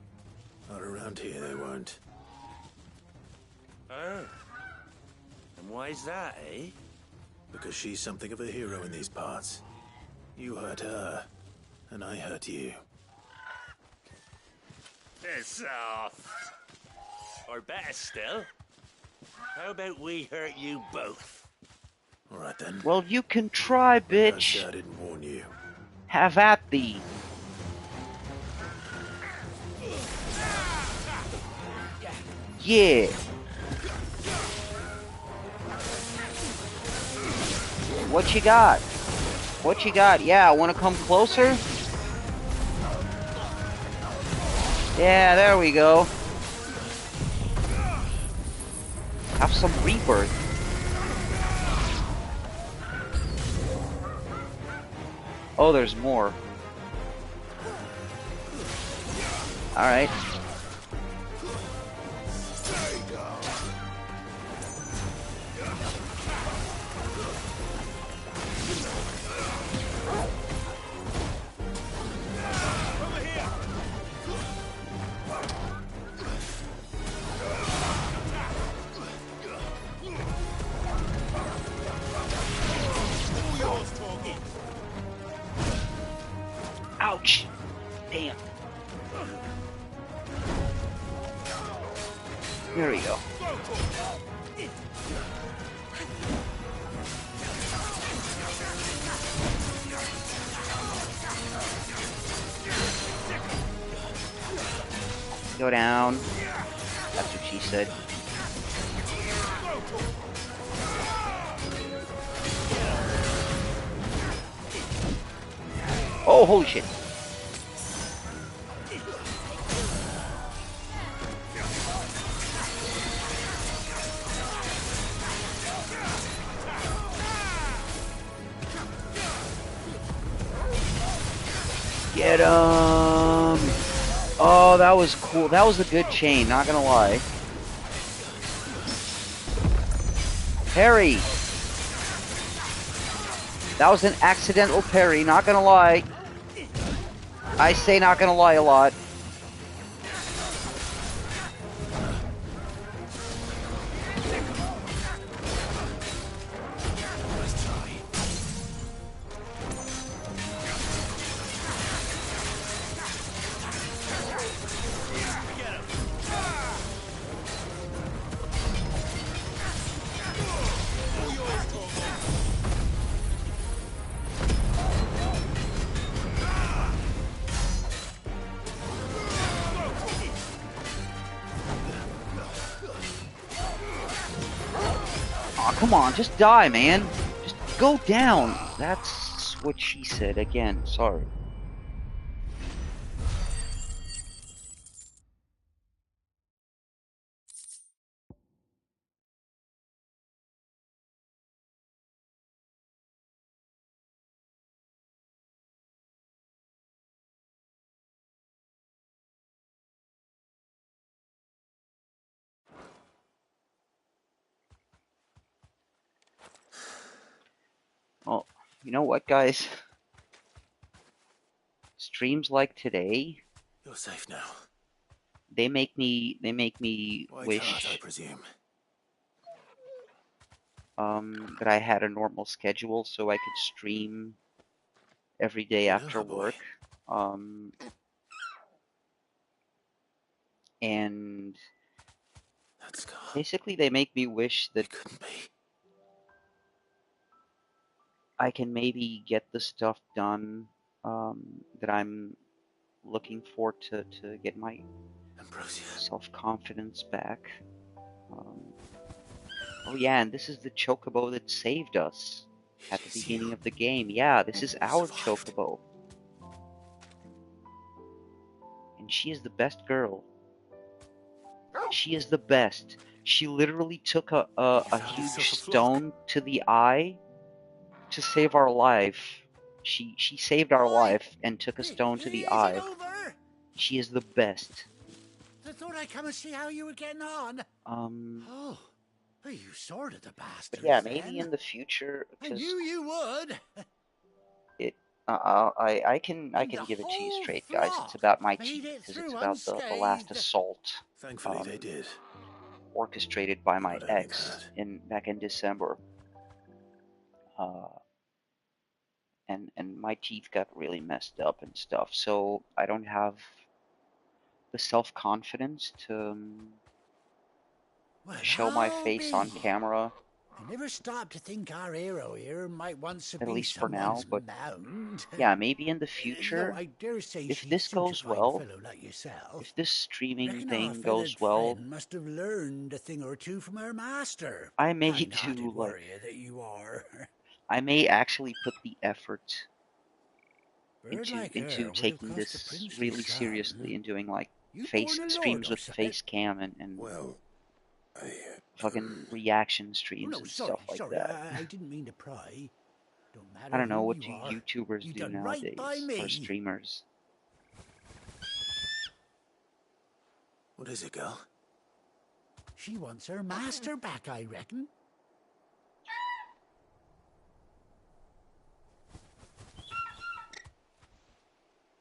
Not around here, they won't. Oh. And why's that, eh? Because she's something of a hero in these parts. You hurt her, and I hurt you. Piss off. Or better still, how about we hurt you both? All right then. Well, you can try, bitch. Don't say I didn't warn you. Have at thee. Yeah. What you got? What you got? Yeah, wanna come closer? Yeah, there we go. Have some rebirth. Oh, there's more. Alright. Ouch! Damn. There we go. Go down. That's what she said. Oh, holy shit. Get him! Oh, that was cool. That was a good chain, not gonna lie. Parry! That was an accidental parry, not gonna lie. I say not gonna lie a lot. Come on, just die, man. Just go down. That's what she said again. Sorry. Well, you know what, guys? Streams like today, You're safe now. they make me Why wish can't I presume? that I had a normal schedule so I could stream every day You know after her, boy. work. And basically they make me wish that I can maybe get the stuff done that I'm looking for to get my self-confidence back. Oh yeah, and this is the chocobo that saved us at the beginning of the game. Yeah, this is our chocobo. And she is the best girl. She is the best. She literally took a huge stone to the eye to save our life. She saved our life and took a stone to the eye. She is the best. I thought I'd come and see how you were getting on. Oh, you sorted the bastards. But yeah, then. maybe in the future, I because knew you would. I can give it to you straight, guys. It's about my team because it's about the last assault. Thankfully, they did. Orchestrated by my ex back in December. And my teeth got really messed up and stuff, so I don't have the self-confidence to show my face on camera. I never stopped to think our hero here might once have At been least for now, someone's but mount. yeah, maybe in the future, Though I dare say if she'd this suit a goes fine well, fellow like yourself. if this streaming Reckon our thing feathered goes well, friend must have learned a thing or two from her master. I may Kind-hearted do, like, warrior that you are. I may actually put the effort Bird like her into would have taking cost a this princely really son. seriously and doing like You face born a streams lord or with something? face cam and Well, fucking reaction streams Oh, no, and sorry, stuff like sorry. that. I didn't mean to pry. Don't matter I don't know, who what you do are. YouTubers You do done right nowadays, by me. or streamers? What is it, girl? She wants her master back, I reckon.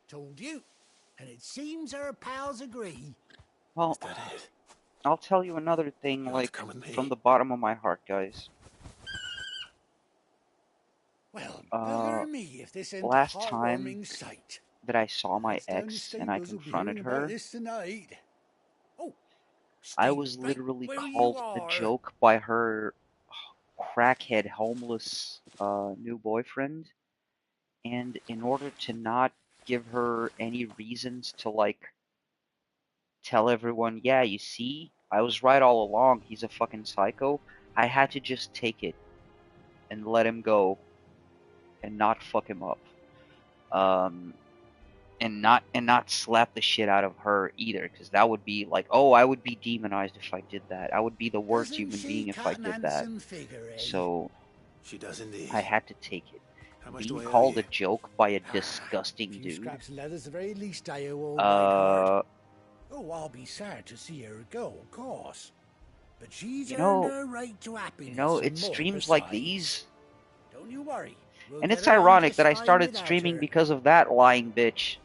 Told you. And it seems her pals agree. Well, I'll tell you another thing, like, from the bottom of my heart, guys. Well, bugger me if this ain't a Last time heartwarming sight. that I saw my Lads down the ex and I stables will be confronted hearing about her, this tonight. Oh, I was literally where you called a are. joke by her crackhead, homeless new boyfriend, and in order to not give her any reasons to, like, tell everyone, yeah, you see, I was right all along, he's a fucking psycho, I had to just take it and let him go and not fuck him up. And not slap the shit out of her either, because that would be like, oh, I would be demonized if I did that. I would be the worst Doesn't human she being if I cut an did that. handsome figure, eh? So She does indeed. I had to take it. How much do Being I owe called you? a joke by a disgusting Few dude. scraps of leather's the very least I owe old Whiteheart. Uh, Oh, I'll be sad to see her go, of course. But she's You earned know- her right to happiness. you know, and it's more streams like besides. these, Don't you worry. We'll and get it's along ironic just that I fine started without streaming her. because of that lying bitch.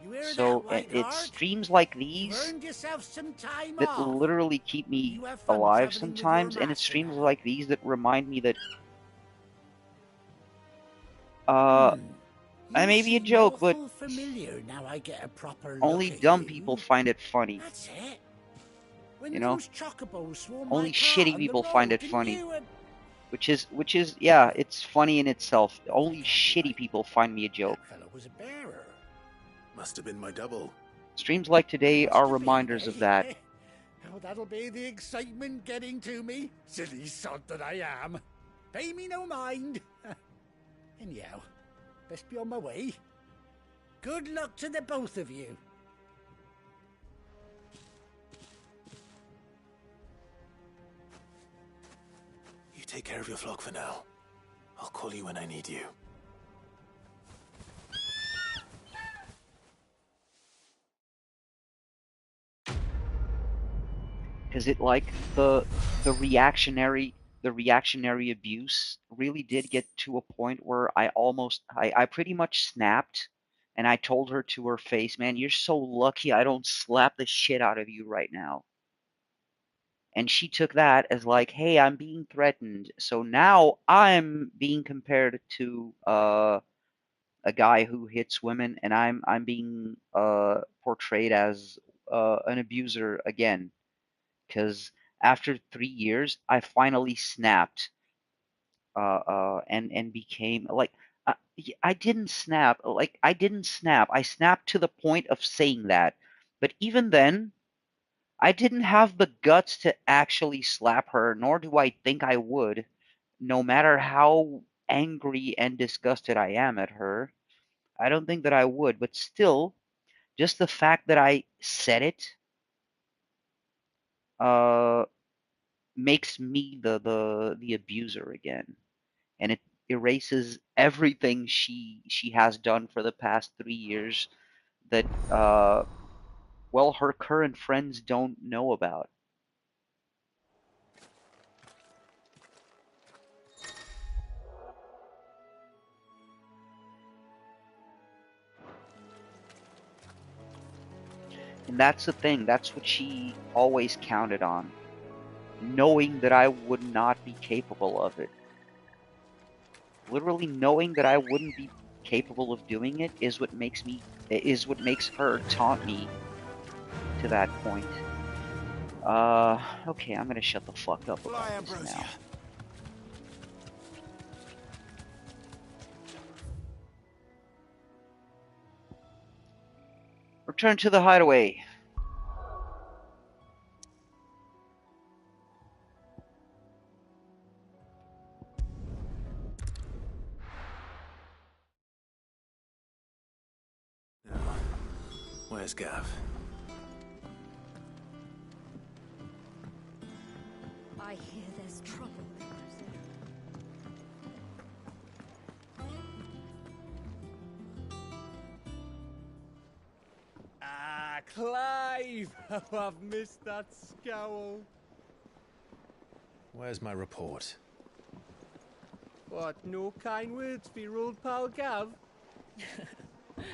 You hear So that, it's Whiteheart? streams like You've these earned yourself some time that off. literally keep me You have fun alive traveling with your sometimes, and it's master streams now. like these that remind me that I may be a seem joke, but awful familiar now I get a proper only look at dumb you. people find it funny. That's it. When You know? those chocobos swarm Only my car shitty on the people road, find it didn't funny. you? Which is yeah, it's funny in itself. Only shitty people find me a joke. Fellow was a bearer. Must have been my double. Streams like today are reminders of that. Oh, that'll be the excitement getting to me. Silly sod that I am. Pay me no mind. Anyhow, best be on my way. Good luck to the both of you. You take care of your flock for now. I'll call you when I need you. Because it, like, the reactionary abuse really did get to a point where I pretty much snapped And I told her to her face, man, you're so lucky I don't slap the shit out of you right now. And she took that as like, hey, I'm being threatened. So now I'm being compared to a guy who hits women, and I'm being portrayed as an abuser again. Because after 3 years, I finally snapped and became like I didn't snap. Like I didn't snap. I snapped to the point of saying that. But even then, I didn't have the guts to actually slap her, nor do I think I would, no matter how angry and disgusted I am at her. I don't think that I would, but still, just the fact that I said it uh makes me the abuser again. And it erases everything she has done for the past 3 years that well, her current friends don't know about. And that's the thing, that's what she always counted on, knowing that I would not be capable of it. Literally knowing that I wouldn't be capable of doing it is what makes her taunt me to that point. Okay, I'm gonna shut the fuck up about this now. Return to the hideaway. Where's Gav? I hear there's trouble. Ah, Clive! Oh, I've missed that scowl. Where's my report? What, no kind words for your old pal Gav?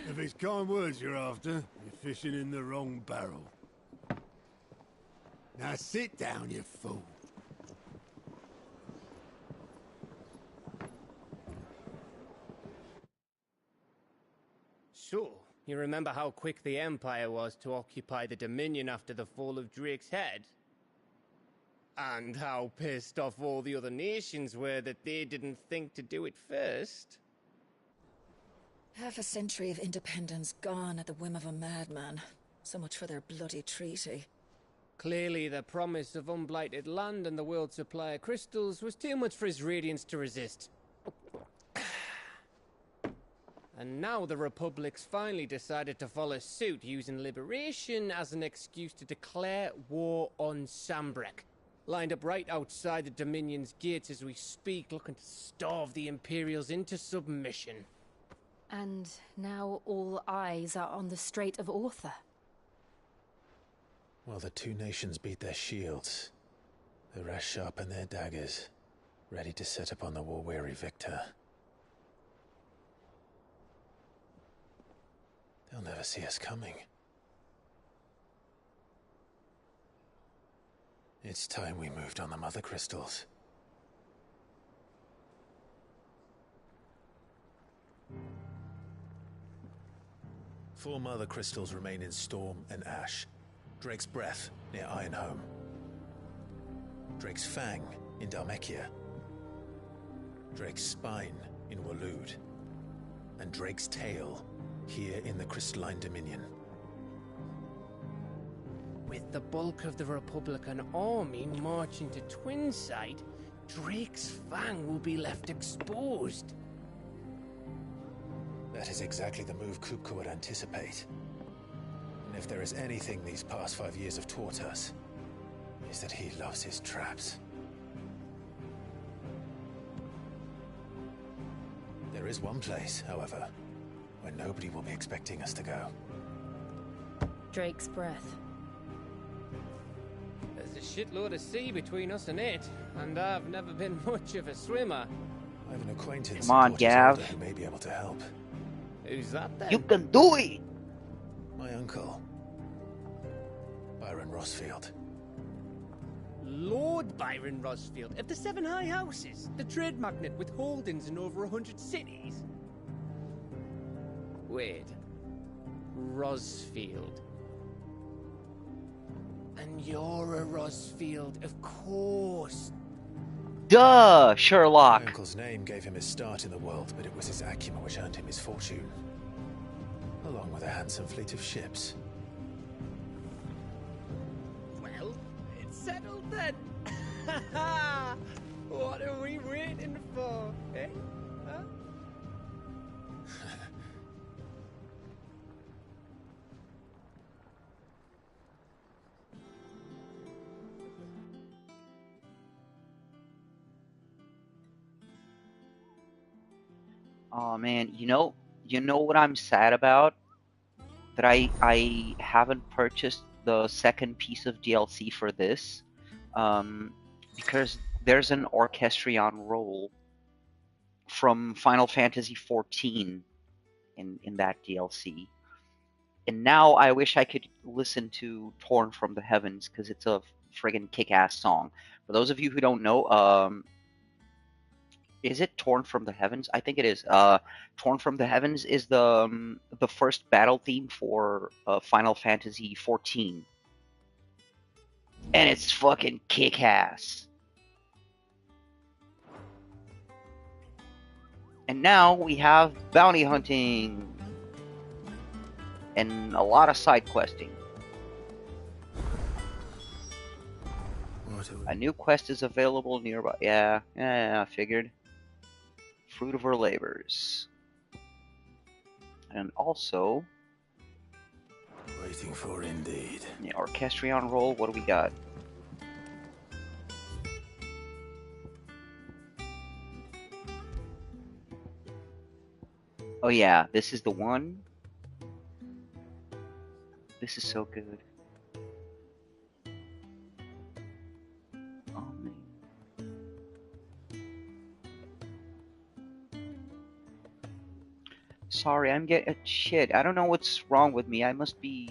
If it's kind words you're after, you're fishing in the wrong barrel. Now sit down, you fool. So, you remember how quick the Empire was to occupy the Dominion after the fall of Drake's head? And how pissed off all the other nations were that they didn't think to do it first? Half a century of independence gone at the whim of a madman. So much for their bloody treaty. Clearly, the promise of unblighted land and the world's supply of crystals was too much for his radiance to resist. And now the Republic's finally decided to follow suit, using liberation as an excuse to declare war on Sambrek. Lined up right outside the Dominion's gates as we speak, looking to starve the Imperials into submission. And now all eyes are on the Strait of Author. Well, the two nations beat their shields. The rest sharpen their daggers, ready to set upon the war-weary victor. They'll never see us coming. It's time we moved on the Mother Crystals. Four Mother Crystals remain in Storm and Ash. Drake's Breath near Ironhome. Drake's Fang in Dhalmekia. Drake's Spine in Waloed. And Drake's Tail here in the Crystalline Dominion. With the bulk of the Republican army marching to Twinside, Drake's Fang will be left exposed. That is exactly the move Kupka would anticipate. And if there is anything these past 5 years have taught us, is that he loves his traps. There is one place, however, where nobody will be expecting us to go. Drake's Breath. There's a shitload of sea between us and it, and I've never been much of a swimmer. I have an acquaintance Come on, in Port Gav. Isolde who may be able to help. Who's that then? You can do it! My uncle, Byron Rossfield. Lord Byron Rossfield of the Seven High Houses, the trade magnate with holdings in over 100 cities. Wait, Rossfield. And you're a Rossfield, of course. Duh, Sherlock. My uncle's name gave him his start in the world, but it was his acumen which earned him his fortune, along with a handsome fleet of ships. Well, it's settled then. What are we waiting for, eh? Huh? Oh man, you know what I'm sad about? That I haven't purchased the second piece of DLC for this, because there's an Orchestrion role from Final Fantasy XIV in that DLC, and now I wish I could listen to Torn from the Heavens because it's a friggin' kick-ass song. For those of you who don't know, is it Torn from the Heavens? I think it is. Torn from the Heavens is the first battle theme for Final Fantasy XIV, and it's fucking kick-ass. And now we have bounty hunting and a lot of side questing. A new quest is available nearby. Yeah, I figured. Fruit of her labors. And also... Waiting for indeed. Yeah, Orchestrion roll, what do we got? Oh yeah, this is the one. This is so good. Oh man. Sorry, I'm getting shit. I don't know what's wrong with me. I must be.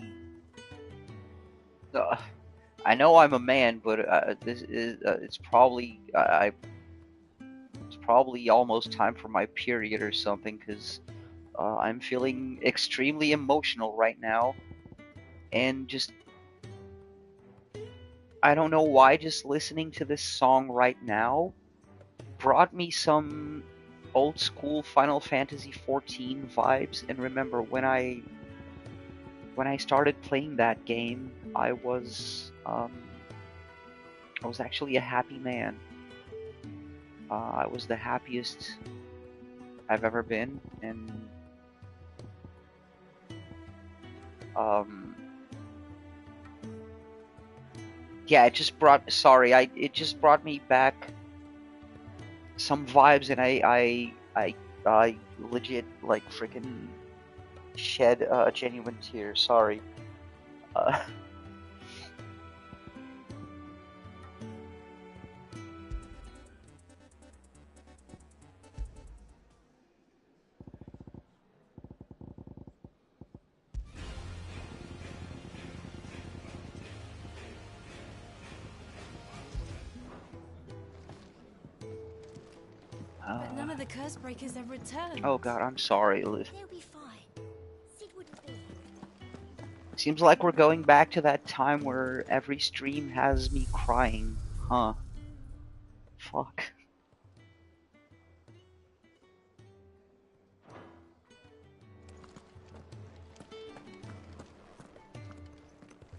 I know I'm a man, but this is. It's probably. It's probably almost time for my period or something, because I'm feeling extremely emotional right now, and just. I don't know why. Just listening to this song right now brought me some old school Final Fantasy XIV vibes. And remember, when I started playing that game, I was actually a happy man. I was the happiest I've ever been, and yeah, it just brought. Sorry, it just brought me back some vibes, and I legit like freaking shed a genuine tear. Sorry. But none of the curse breakers have returned. Oh god, I'm sorry, Liv. They'll be fine. Sid wouldn't be. Seems like we're going back to that time where every stream has me crying, huh? Fuck.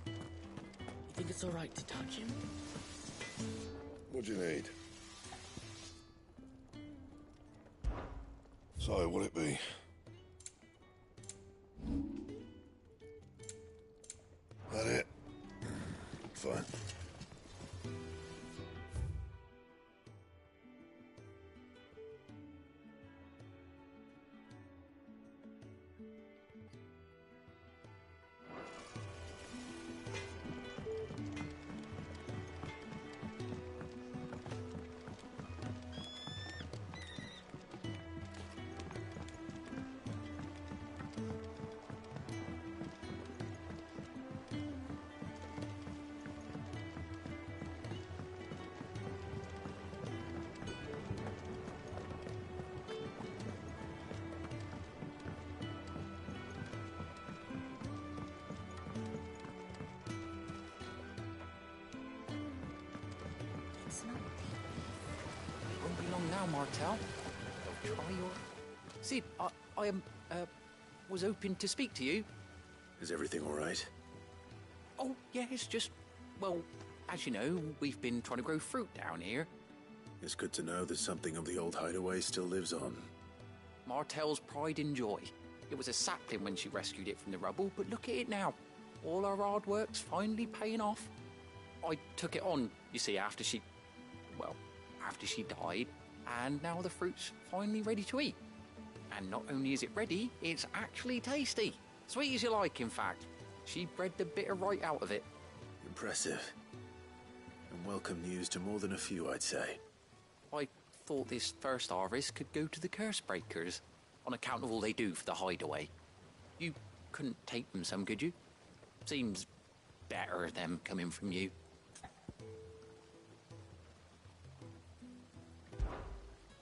You think it's alright to touch him? What do you need? So, what'll it be? That it? Fine. It won't be long now, Martel. They'll try your... Sid, I was hoping to speak to you. Is everything all right? Oh, yeah, it's just... Well, as you know, we've been trying to grow fruit down here. It's good to know that something of the old hideaway still lives on. Martel's pride and joy. It was a sapling when she rescued it from the rubble, but look at it now. All our hard work's finally paying off. I took it on, you see, after she died, and now the fruit's finally ready to eat. And not only is it ready, it's actually tasty. Sweet as you like, in fact. She bred the bitter right out of it. Impressive. And welcome news to more than a few, I'd say. I thought this first harvest could go to the curse breakers, on account of all they do for the hideaway. You couldn't take them some, could you? Seems better them coming from you.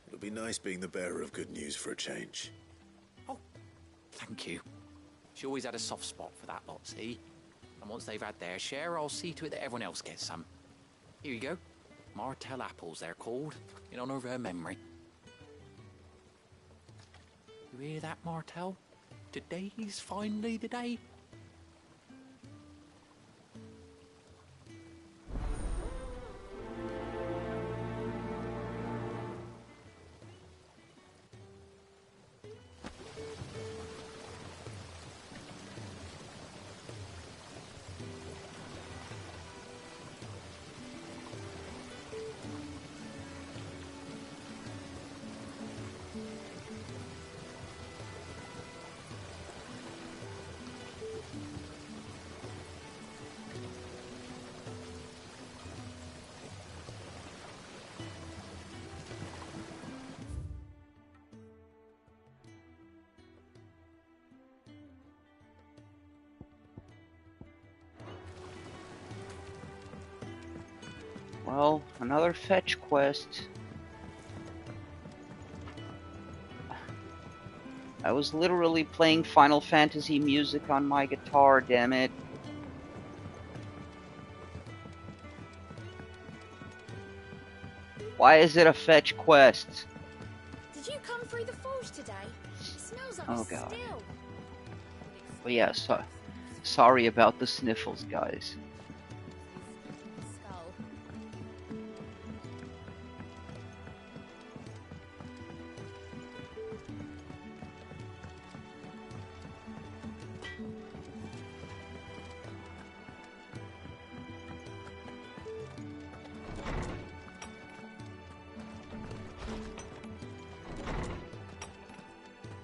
It'll be nice being the bearer of good news for a change. Oh, thank you. She always had a soft spot for that lot, see? And once they've had their share, I'll see to it that everyone else gets some. Here you go. Martel apples, they're called, in honor of her memory. You hear that, Martel? Today's finally the day. Well, another fetch quest. I was literally playing Final Fantasy music on my guitar, damn it. Why is it a fetch quest? Did you come through the forge today? It smells like Oh a god. still. But yeah, sorry about the sniffles, guys. Skull.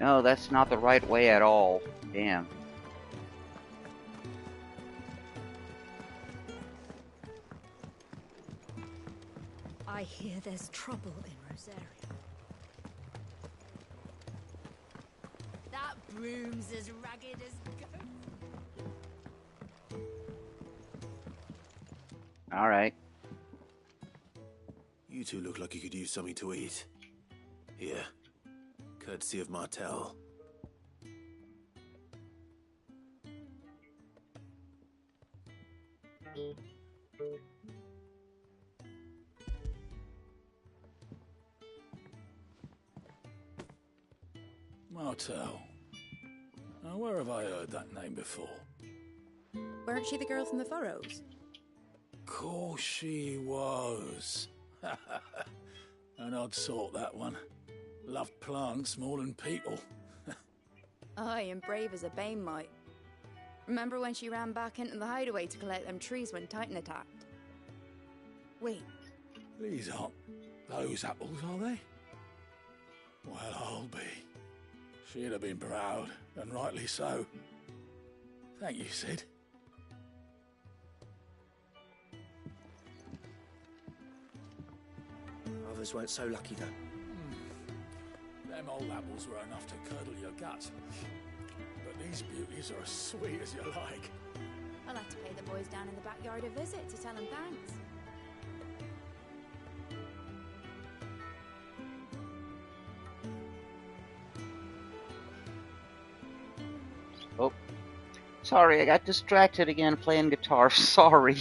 No, that's not the right way at all. Damn. I hear there's trouble in Rosaria. That broom's as ragged as ghosts. Alright. You two look like you could use something to eat. Here. Courtesy of Martel. Martel. Now, where have I heard that name before? Weren't she the girl from the Furrows? Course she was. An odd sort, that one. Loved plants more than people. Aye, and brave as a bane might. Remember when she ran back into the hideaway to collect them trees when Titan attacked? Wait. These aren't those apples, are they? Well, I'll be. She'd have been proud, and rightly so. Thank you, Sid. Others weren't so lucky, though. Them old apples were enough to curdle your guts. But these beauties are as sweet as you like. I'll have to pay the boys down in the backyard a visit to tell them thanks. Oh. Sorry, I got distracted again playing guitar. Sorry.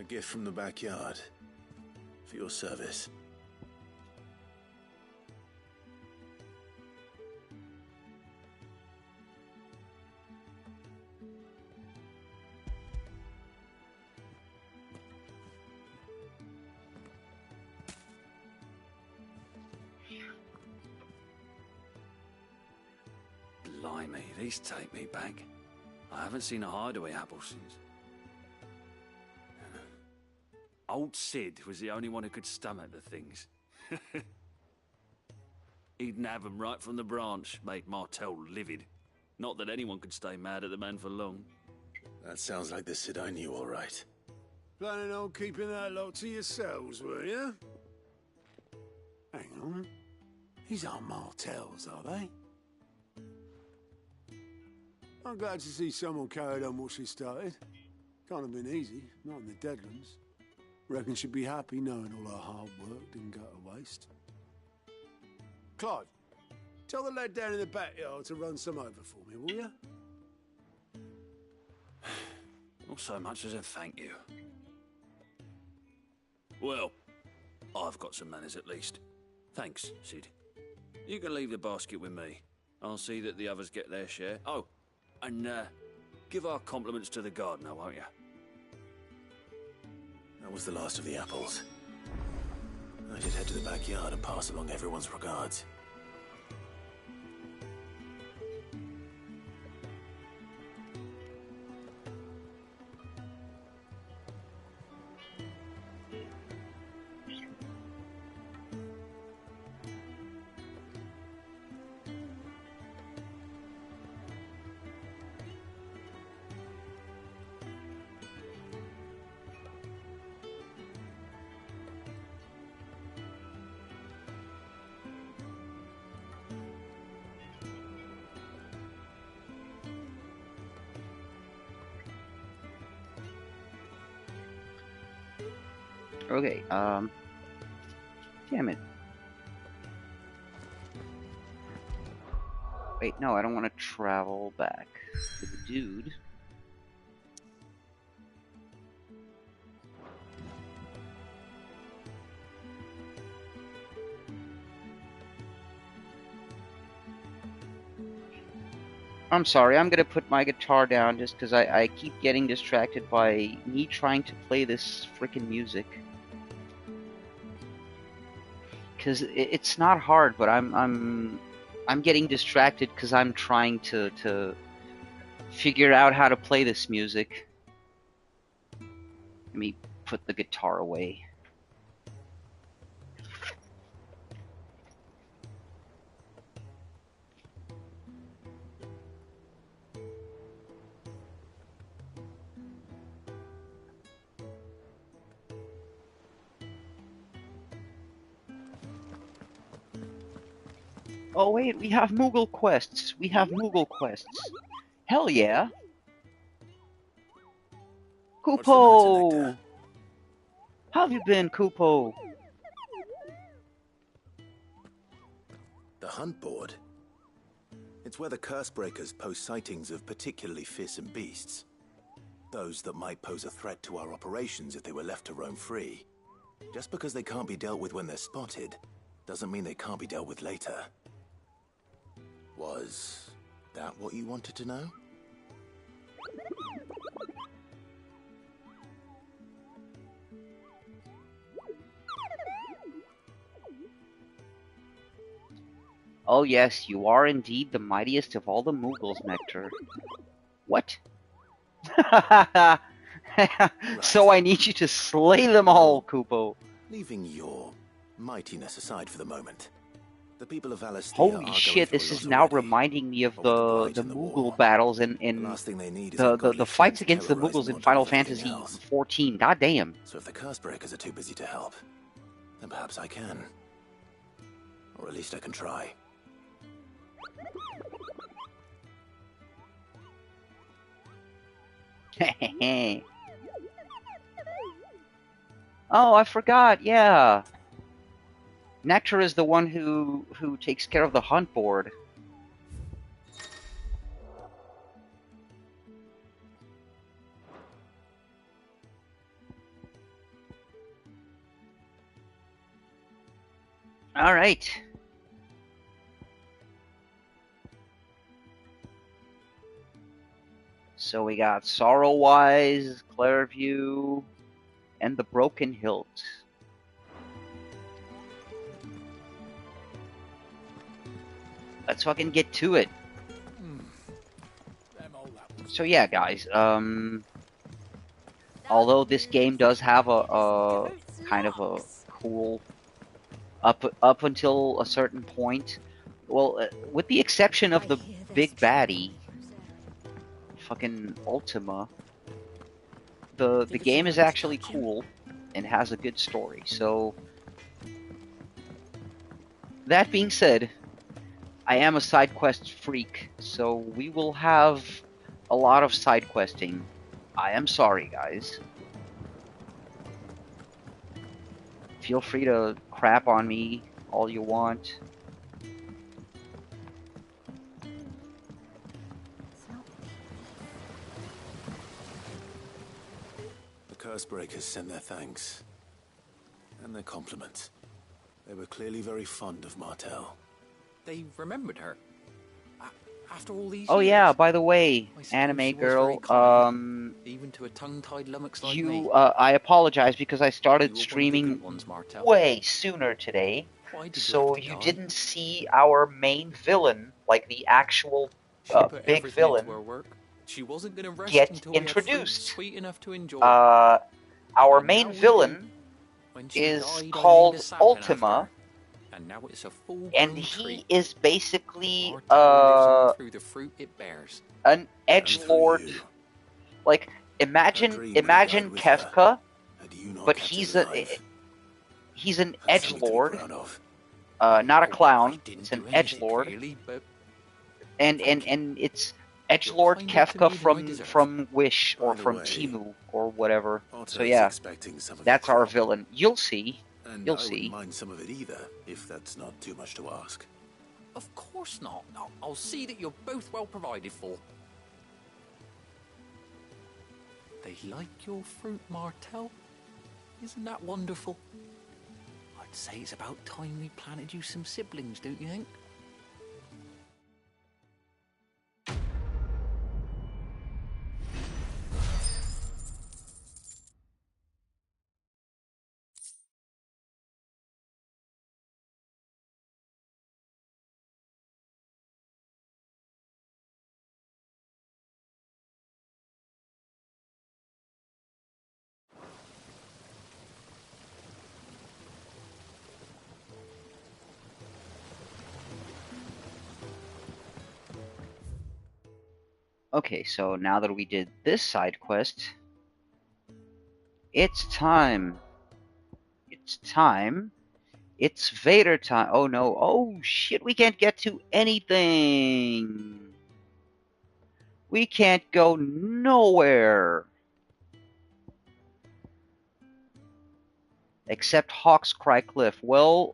gift from the backyard. For your service. Blimey, these take me back. I haven't seen a hideaway apple since. Old Sid was the only one who could stomach the things. He'd nab 'em right from the branch, made Martel livid. Not that anyone could stay mad at the man for long. That sounds like the Sid I knew, all right. Planning on keeping that lot to yourselves, were you? Hang on. These aren't Martels, are they? I'm glad to see someone carried on what she started. Can't have been easy, not in the Deadlands. Reckon she'd be happy knowing all her hard work didn't go to waste. Clive, tell the lad down in the backyard to run some over for me, will you? Not so much as a thank you. Well, I've got some manners at least. Thanks, Sid. You can leave the basket with me. I'll see that the others get their share. Oh, and give our compliments to the gardener, won't you? That was the last of the apples. I should head to the backyard and pass along everyone's regards. Okay, damn it. Wait, no, I don't want to travel back to the dude. I'm sorry, I'm gonna put my guitar down just because I keep getting distracted by me trying to play this frickin' music. Because it's not hard, but I'm getting distracted because I'm trying to figure out how to play this music. Let me put the guitar away. Oh wait, we have Moogle quests. We have Moogle quests. Hell yeah. Kupo! How have you been, Kupo? The hunt board? It's where the curse breakers post sightings of particularly fearsome beasts. Those that might pose a threat to our operations if they were left to roam free. Just because they can't be dealt with when they're spotted, doesn't mean they can't be dealt with later. Was that what you wanted to know? Oh yes, you are indeed the mightiest of all the Moogles, Nectar. What? So I need you to slay them all, Kupo. Leaving your mightiness aside for the moment. The people of Valisthea Holy shit, this is now reminding me of the Moogle battles in the fights against the Moogles in Final Fantasy XIV. God damn. So if the curse breakers are too busy to help, then perhaps I can. Or at least I can try. Oh, I forgot, yeah. Nectar is the one who takes care of the hunt board. All right. So we got Sorrowwise, Clairview, and the Broken Hilt. Let's fucking get to it. So yeah, guys. Although this game does have a kind of a cool up until a certain point. Well, with the exception of the big baddie, fucking Ultima, the game is actually cool and has a good story. So that being said, I am a side quest freak, so we will have a lot of side questing. I am sorry, guys. Feel free to crap on me all you want. The Cursebreakers sent their thanks. And their compliments. They were clearly very fond of Martel. They remembered her. After all these Oh years. yeah, by the way, I suppose she anime was girl, very kind, even to a tongue-tied lummox like me. I apologize because I started You were one of the streaming good ones, Martel. way sooner today, Why did you so have to you die? didn't see our main villain, like the actual She put big everything villain, into her work. She wasn't going to rest get until we had fruit introduced. sweet enough to enjoy. Our And main now we villain do. When she is died, I named called a sapling after Ultima, her. And now it's a full-grown and tree. he is basically Martel lives on through the fruit it bears. an edgelord. Like imagine Kefka, but he's an edgelord, not a clown. It's an edgelord, and it's edgelord Kefka from Wish or from Timu or whatever. So yeah, that's our villain. You'll see. And You'll I see. wouldn't mind some of it either, if that's not too much to ask. Of course not. I'll see that you're both well provided for. They like your fruit, Martel. Isn't that wonderful? I'd say it's about time we planted you some siblings, don't you think? Okay, so now that we did this side quest, it's time. It's time. It's Vader time. Oh no. Oh shit, we can't get to anything. We can't go nowhere. Except Hawk's Cry Cliff. Well,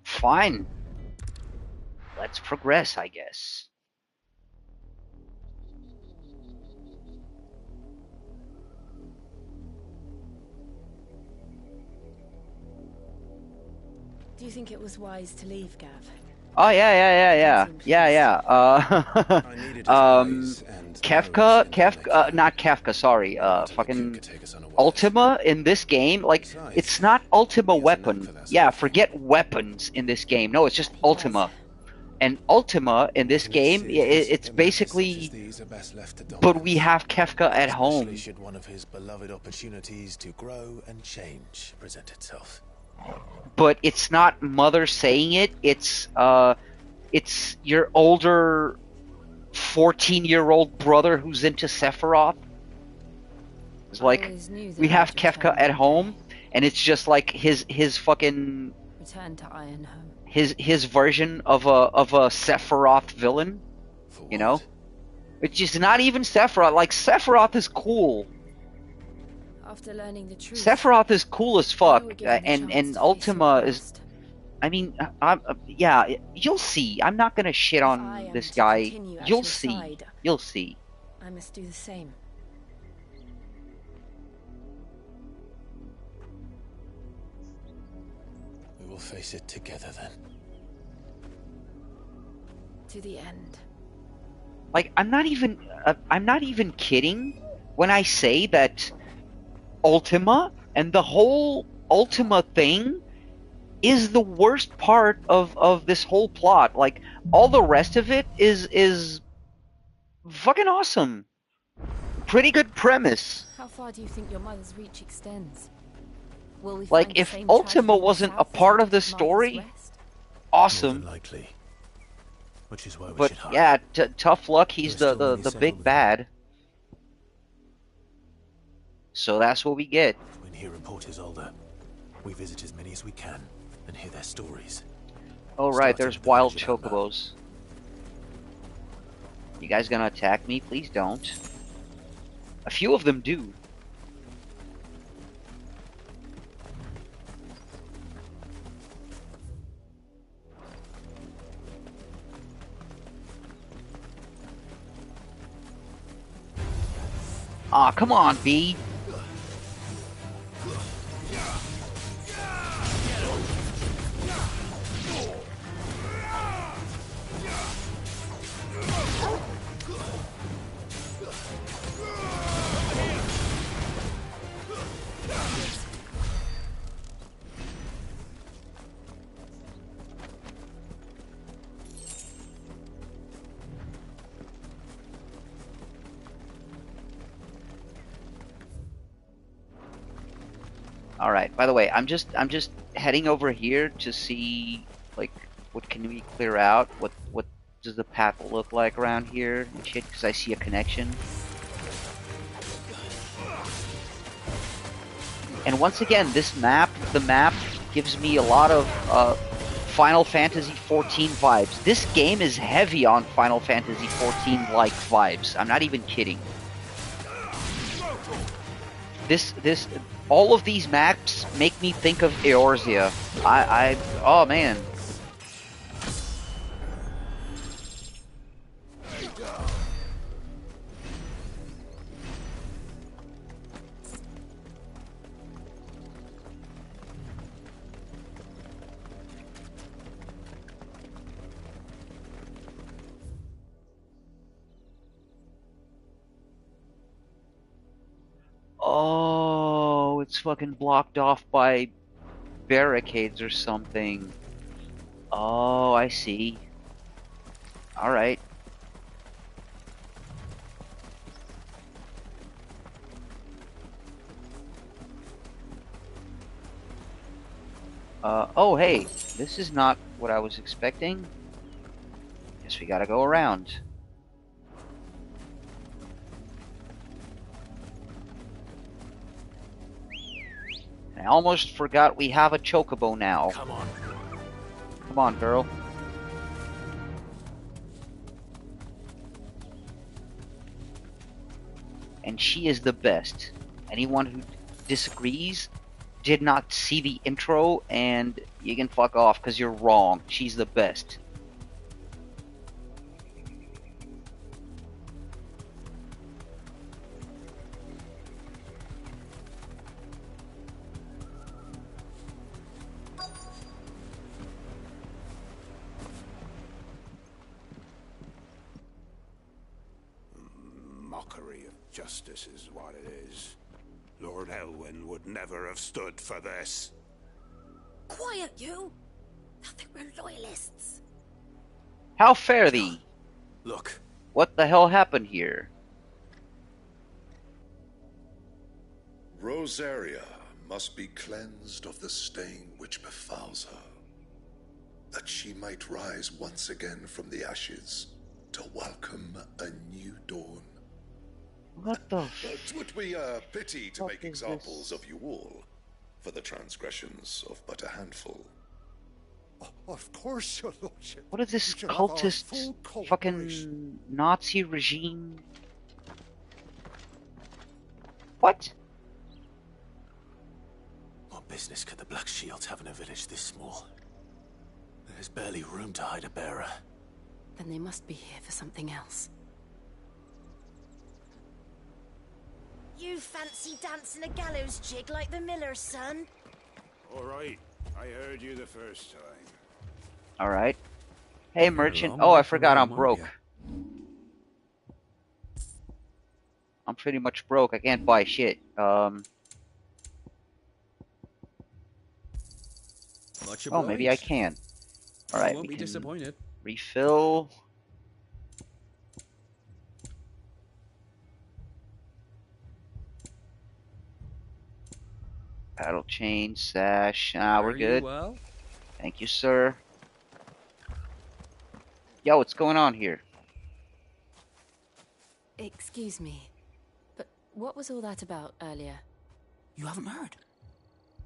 fine. Let's progress, I guess. Do you think it was wise to leave, Gav? Oh yeah. Kefka, not Kefka. Sorry, fucking Ultima in this game. Like, it's not Ultima weapon. Yeah, forget weapons in this game. No, it's just Ultima. And Ultima in this game, it's basically. But we have Kefka at home. Should one of his beloved opportunities to grow and change present itself. But it's not Mother saying it. It's your older 14-year-old brother who's into Sephiroth. It's like we have Kefka at home, and it's just like his fucking Return to Ironhome. his version of a Sephiroth villain. You know, which is not even Sephiroth. Like, Sephiroth is cool. After learning the truth, Sephiroth is cool as fuck, and Ultima is. I mean, yeah, you'll see. I'm not gonna shit on this guy. You'll see. You'll see. I must do the same. will face it together then. To the end. Like, I'm not even kidding when I say that Ultima and the whole Ultima thing is the worst part of this whole plot. Like, all the rest of it is fucking awesome. Pretty good premise. How far do you think your mother's reach extends? Will we Like, find the if same Ultima tragedy in the wasn't a south as part we of the did Martha's story, Rest? awesome. More than likely. Which is why we But should hurry. yeah, tough luck. He's There are still the many big settlements. bad. So that's what we get. When he report is older, we visit as many as we can and hear their stories. Oh right, there's wild chocobos. You guys gonna attack me? Please don't. A few of them do. Aw, come on, B. All right. By the way, I'm just heading over here to see like what can we clear out. What does the path look like around here and shit? Because I see a connection. And once again, the map gives me a lot of Final Fantasy XIV vibes. This game is heavy on Final Fantasy XIV like vibes. I'm not even kidding. All of these maps make me think of Eorzea. Oh man. Oh, it's fucking blocked off by barricades or something. Oh, I see. Alright. Oh hey, this is not what I was expecting. Guess we gotta go around. I almost forgot we have a chocobo now. Come on. Come on, girl. And she is the best. Anyone who disagrees did not see the intro, and you can fuck off because you're wrong. She's the best. Mockery of justice is what it is. Lord Elwyn would never have stood for this. Quiet, you! They'll think we're loyalists. How fare thee? Look. What the hell happened here? Rosaria must be cleansed of the stain which befouls her, that she might rise once again from the ashes to welcome a new dawn. What the It would be a pity to make examples of you all, for the transgressions of but a handful. Of course, your lordship. What is this You should have our cultist full fucking Nazi regime? What? What business could the Black Shields have in a village this small? There's barely room to hide a bearer. Then they must be here for something else. You fancy dancing a gallows jig like the miller's son? All right, I heard you the first time. Alright. Hey, merchant. long Oh, I way from forgot I'm home, aren't broke. you? I'm pretty much broke. I can't buy shit. Much Oh, maybe I obliged. can. You Alright, won't we be can disappointed. refill. Paddle chain, sash. Ah, we're Are you good. well? Thank you, sir. Yo, what's going on here? Excuse me, but what was all that about earlier? You haven't heard?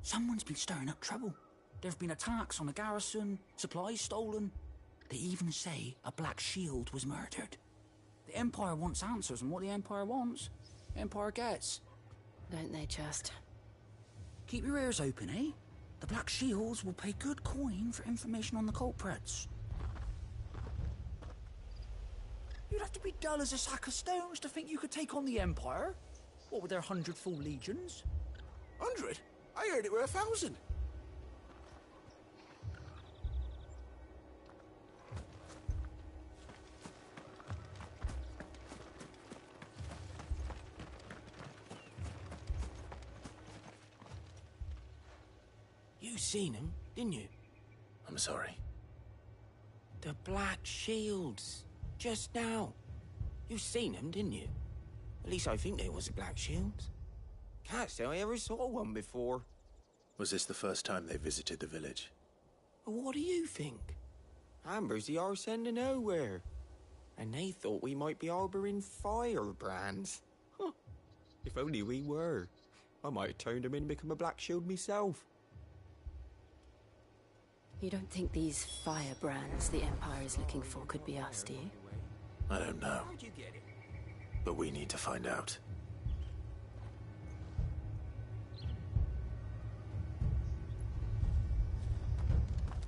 Someone's been stirring up trouble. There've been attacks on the garrison, supplies stolen. They even say a Black Shield was murdered. The Empire wants answers, and what the Empire wants, the Empire gets. Don't they just? Keep your ears open, eh? The Black Shields will pay good coin for information on the culprits. You'd have to be dull as a sack of stones to think you could take on the Empire. What with their 100 full legions? 100? I heard it were 1,000. You seen them, didn't you? I'm sorry. The Black Shields. Just now. You seen them, didn't you? At least I think they was the Black Shields. Can't say I ever saw one before. Was this the first time they visited the village? Well, what do you think? Amber's the arse end of nowhere. And they thought we might be harboring firebrands. Huh. If only we were. I might have turned them in and become a Black Shield myself. You don't think these firebrands the Empire is looking for could be us, do you? I don't know. But we need to find out.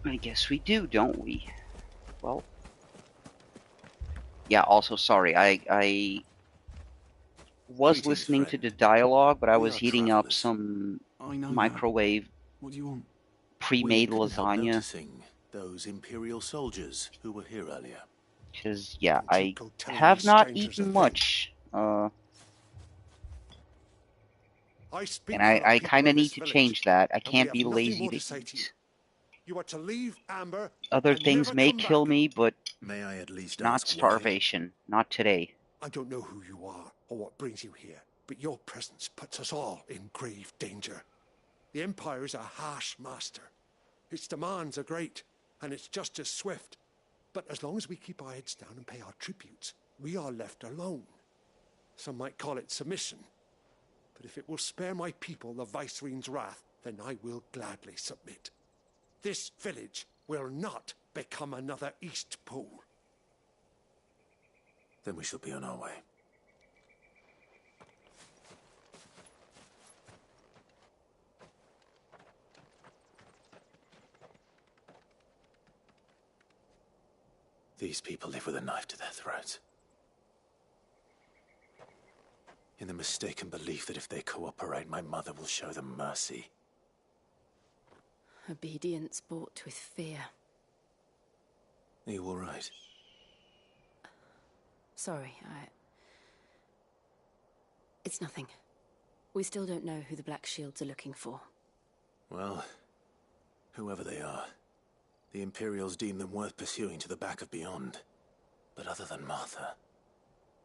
I guess we do, don't we? Well. Yeah, also, sorry, I was Greetings, listening to friend. the dialogue, but I We was are heating up travelers. some I know microwave What do you want? pre-made We couldn't help lasagna. noticing those Imperial soldiers who were here earlier. Because, yeah, Don't you I go telling have these not strangers a eaten thing. much. I speak And for I the kind people of of need this to village, change that. I and we can't have be nothing lazy more to to say to you. eat. You are to leave Amber Other and things never may come kill back. me, but May I at least not ask why? starvation. Not today. I don't know who you are or what brings you here, but your presence puts us all in grave danger. The Empire is a harsh master. Its demands are great, and its justice swift. But as long as we keep our heads down and pay our tributes, we are left alone. Some might call it submission. But if it will spare my people the Viceroy's wrath, then I will gladly submit. This village will not become another East Pool. Then we shall be on our way. These people live with a knife to their throats. In the mistaken belief that if they cooperate, my mother will show them mercy. Obedience bought with fear. Are you all right? Sorry, It's nothing. We still don't know who the Black Shields are looking for. Well, whoever they are, the Imperials deem them worth pursuing to the back of beyond. But other than Martha,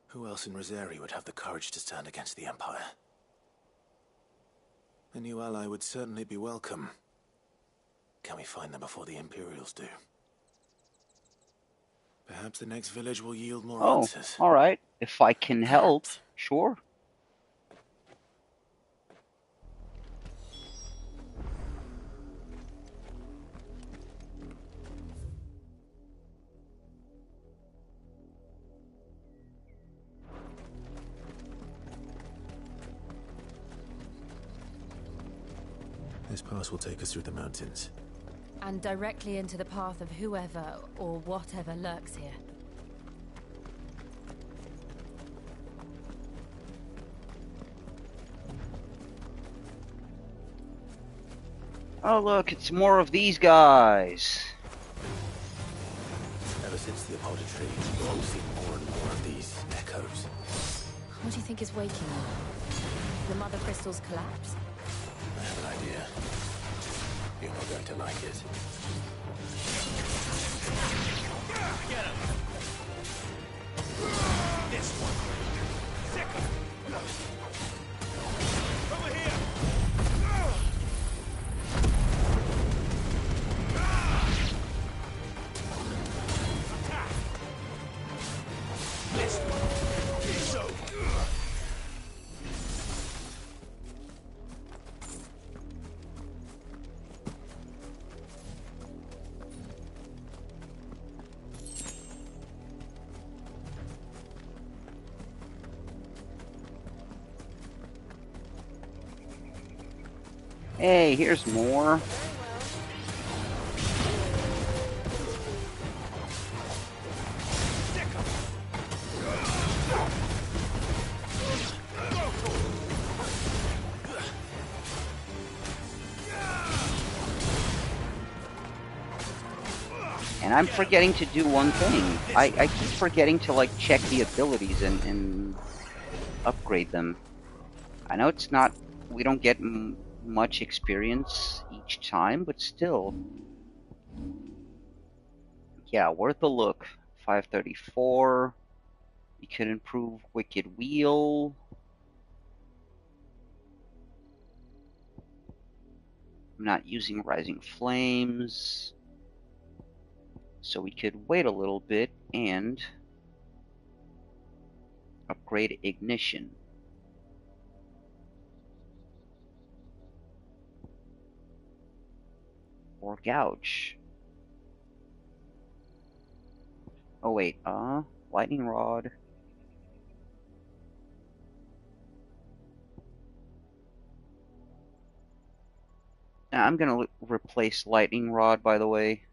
who else in Rosari would have the courage to stand against the Empire? A new ally would certainly be welcome. Can we find them before the Imperials do? Perhaps the next village will yield more Oh, answers. alright. If I can help, sure. This pass will take us through the mountains. And directly into the path of whoever or whatever lurks here. Oh look, it's more of these guys. Ever since the Apollo tree, we've seen more and more of these echoes. What do you think is waking them? The mother crystal's collapse? I have an idea. You're not going to like it. Get him! This one. Sick him! Over here! Attack! This one. So. Hey, here's more. And I'm forgetting to do one thing. I keep forgetting to like check the abilities and upgrade them. I know it's not, we don't get much experience each time, but still. Yeah, worth a look. 534. You could improve Wicked Wheel. I'm not using Rising Flames. So we could wait a little bit and upgrade Ignition. Or Gouge. Oh wait, Lightning Rod. I'm gonna replace Lightning Rod, by the way.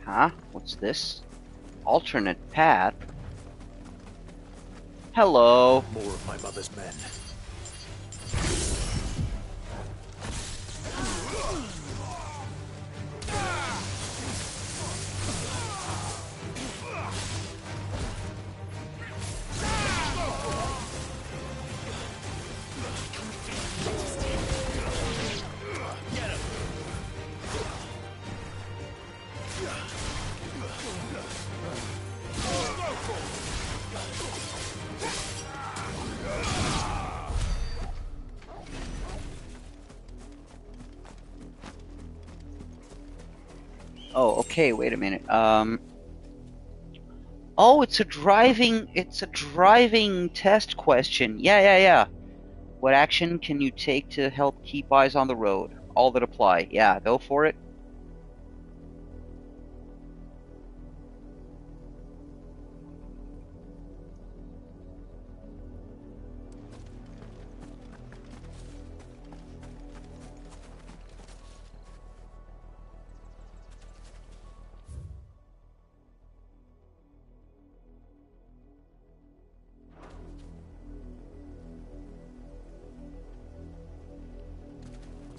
Huh? What's this? Alternate path? Hello. More of my mother's men. Oh, okay, wait a minute. Oh, it's a driving test question. Yeah. What action can you take to help keep eyes on the road? All that apply. Yeah, go for it.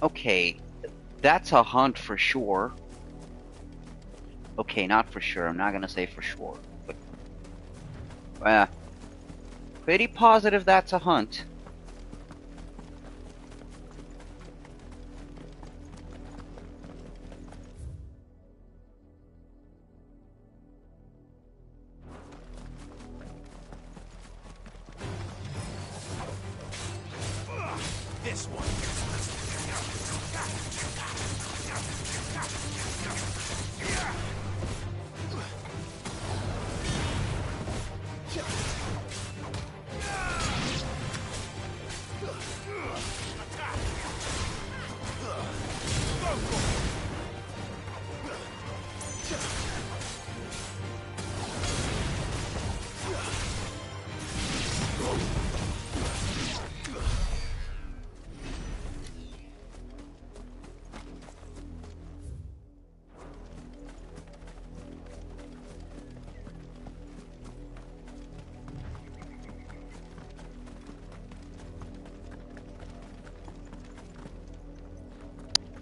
Okay, that's a hunt for sure. Okay, not for sure. I'm not gonna say for sure, but pretty positive that's a hunt. This one.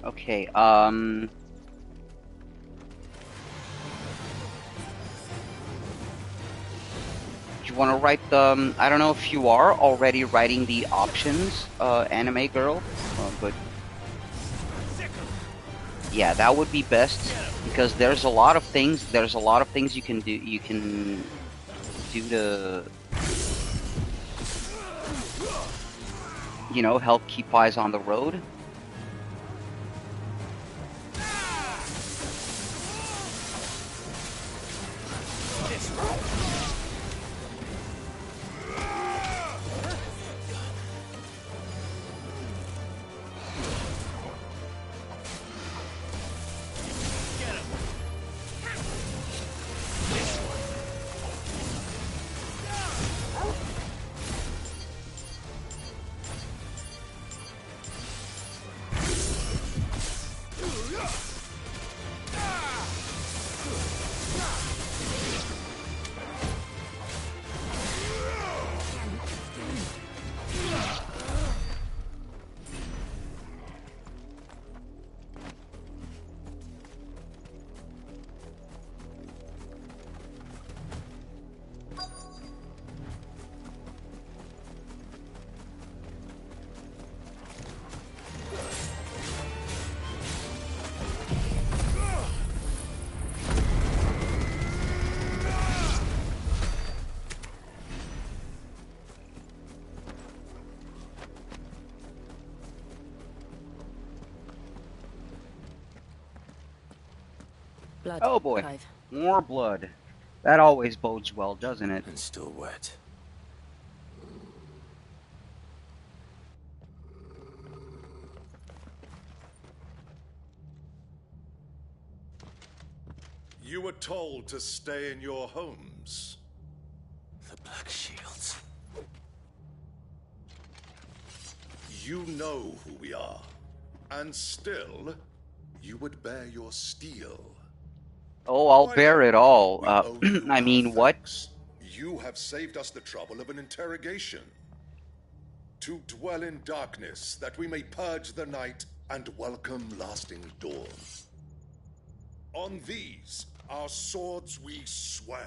Okay, do you want to write the, I don't know if you are already writing the options, anime girl, but yeah, that would be best, because there's a lot of things you can do to, you know, help keep eyes on the road. Blood. Oh boy, 5. more blood. That always bodes well, doesn't it? And still wet. You were told to stay in your homes. The Black Shields. You know who we are. And still, you would bear your steel. Oh, I'll bear it all. I mean, what? You have saved us the trouble of an interrogation. To dwell in darkness, that we may purge the night and welcome lasting dawn. On these, our swords we swear.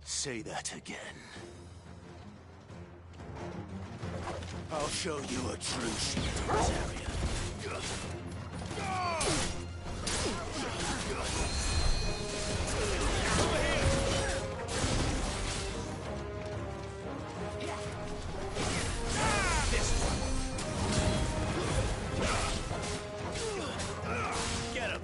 Say that again. I'll show you a true shield in this area. Get him!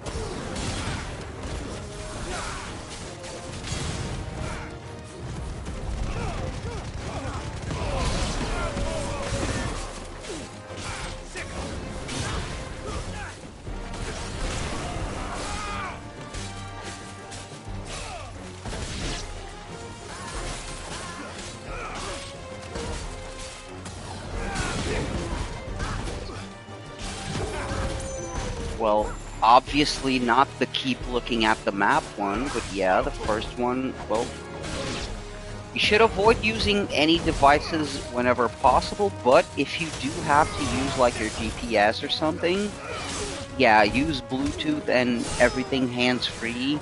Well, obviously not the keep looking at the map one, but yeah, the first one, well, you should avoid using any devices whenever possible, but if you do have to use like your GPS or something, yeah, use Bluetooth and everything hands-free,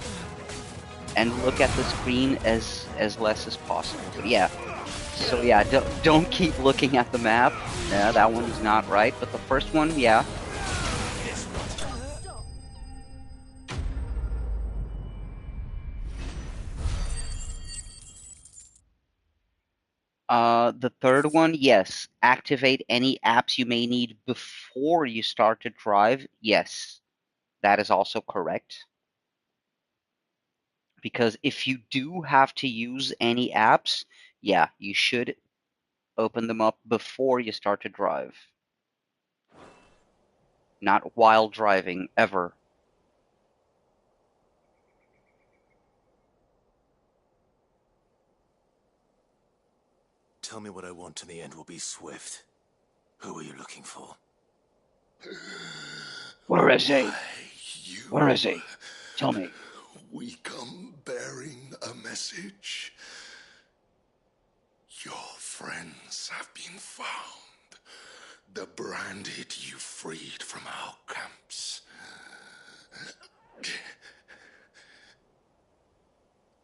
and look at the screen as less as possible. But yeah, so yeah, don't keep looking at the map. Yeah, that one's not right, but the first one, yeah. The third one, yes. Activate any apps you may need before you start to drive. Yes, that is also correct. Because if you do have to use any apps, yeah, you should open them up before you start to drive. Not while driving, ever. Tell me what I want and the end will be swift. Who are you looking for? Where is he? Where is he? Tell me. We come bearing a message. Your friends have been found. The branded you freed from our camps.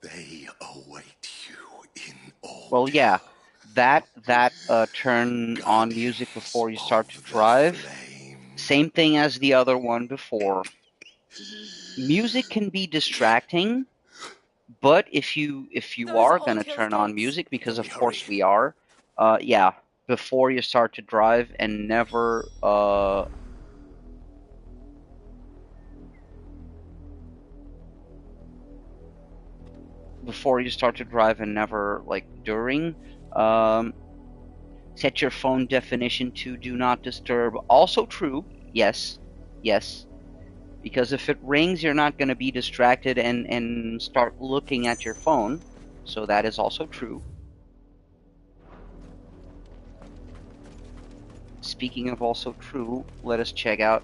They await you in all. Well, yeah. That turn on music before you start to drive. Same thing as the other one before. Music can be distracting, but if you are gonna turn on music, because of course we are, yeah, before you start to drive and never like during. Set your phone definition to do not disturb. Also true. Yes. Because if it rings, you're not going to be distracted and start looking at your phone. So that is also true. Speaking of also true, let us check out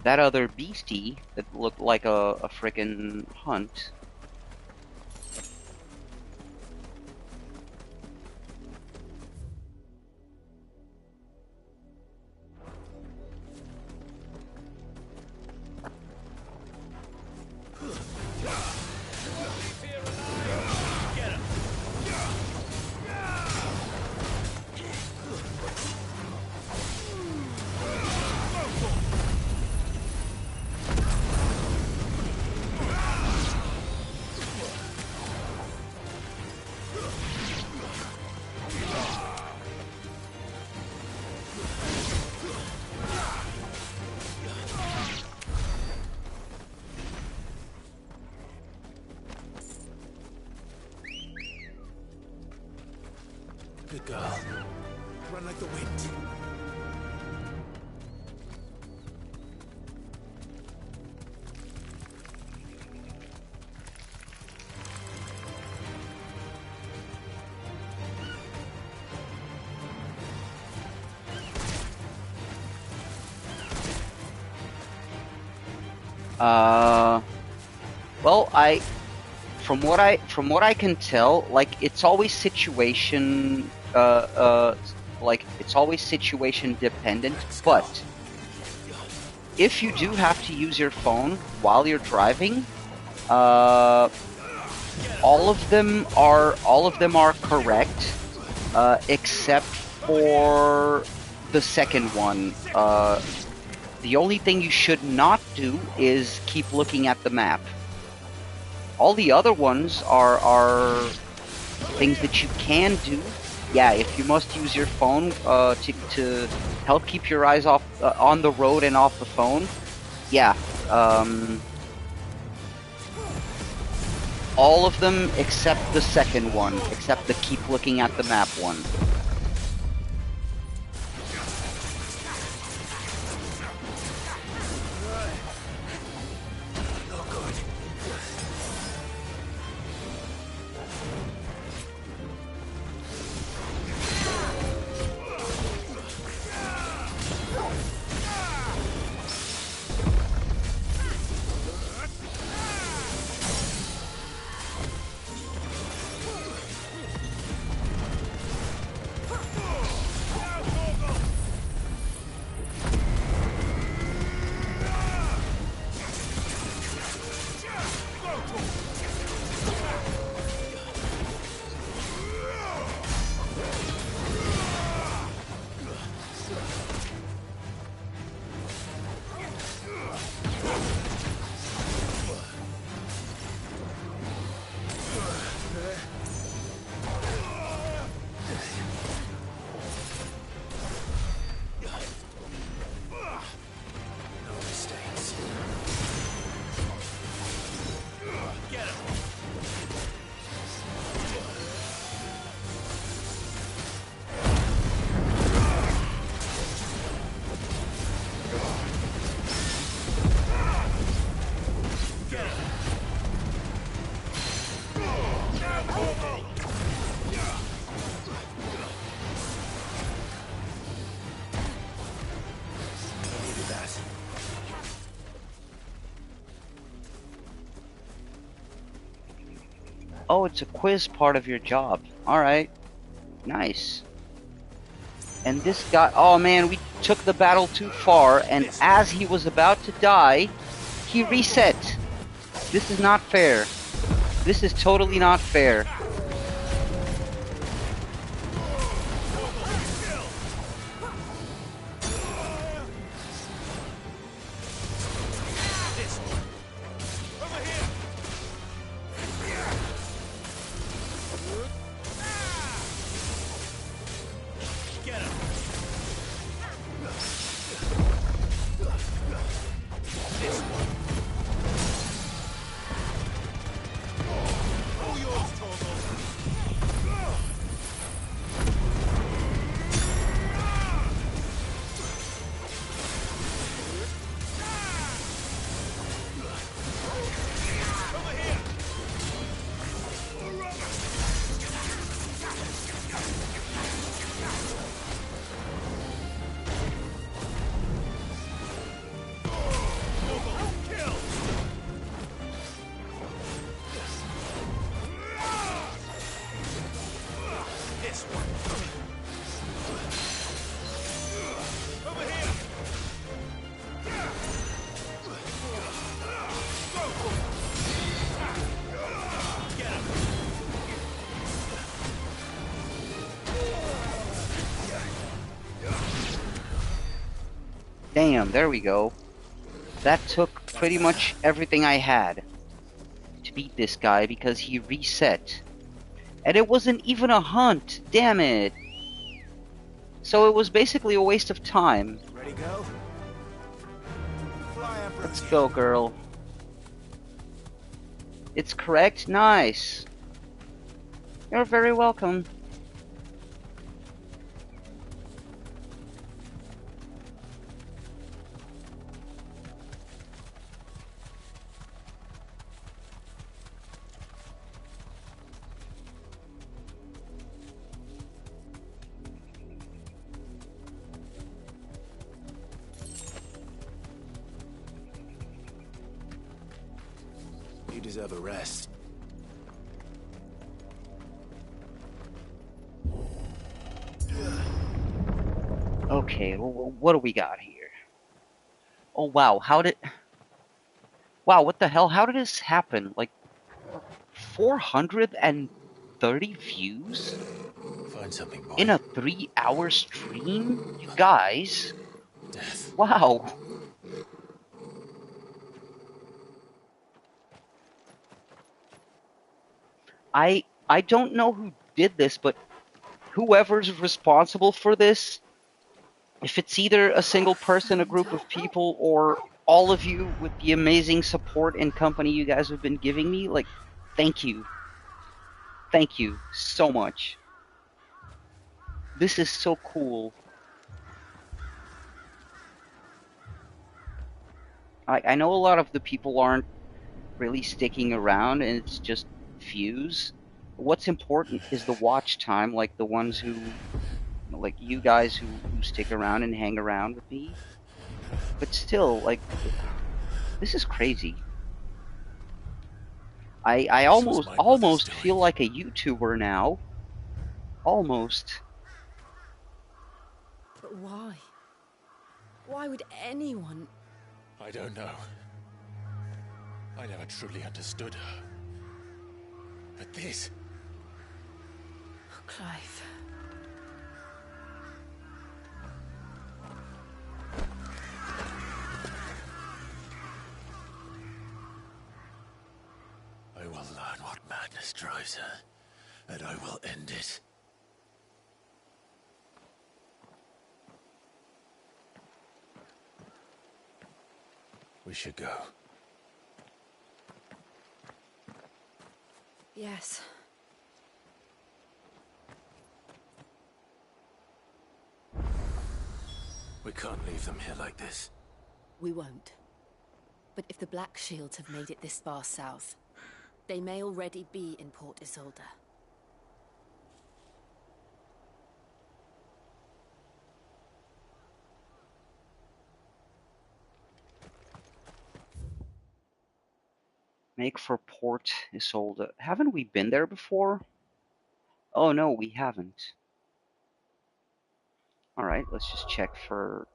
that other beastie that looked like a frickin' hunt. Good girl. Run like the wind. Well, from what I can tell, like it's always situation dependent, but if you do have to use your phone while you're driving, all of them are correct, except for the second one. The only thing you should not do is keep looking at the map. All the other ones are things that you can do. Yeah, if you must use your phone to help keep your eyes off on the road and off the phone. Yeah, all of them except the second one, except the keep looking at the map one. Oh, it's a quiz part of your job. Alright. Nice. And this guy... Oh man, we took the battle too far, and as he was about to die, he reset. This is not fair. This is totally not fair. Damn, there we go. That took pretty much everything I had to beat this guy because he reset. And it wasn't even a hunt, damn it. So it was basically a waste of time. Ready, go? Let's go, girl. It's correct? Nice. You're very welcome. You deserve a rest. Okay, well, what do we got here? Oh wow, how did... Wow, what the hell? How did this happen? Like, 430 views? Find something, boy. In a 3-hour stream? You guys? Death. Wow. I don't know who did this, but whoever's responsible for this, if it's either a single person, a group of people, or all of you with the amazing support and company you guys have been giving me, like, thank you. Thank you so much. This is so cool. I know a lot of the people aren't really sticking around and it's just views. What's important is the watch time, like the ones who, like you guys who stick around and hang around with me. But still, like, this is crazy. I almost feel like a YouTuber now. Almost. But why? Why would anyone... I don't know. I never truly understood her. But this... Oh, Clive. I will learn what madness drives her, and I will end it. We should go. Yes. We can't leave them here like this. We won't. But if the Black Shields have made it this far south, they may already be in Port Isolde. Make for Port Isolde. Haven't we been there before? Oh no, we haven't. Alright, let's just check for...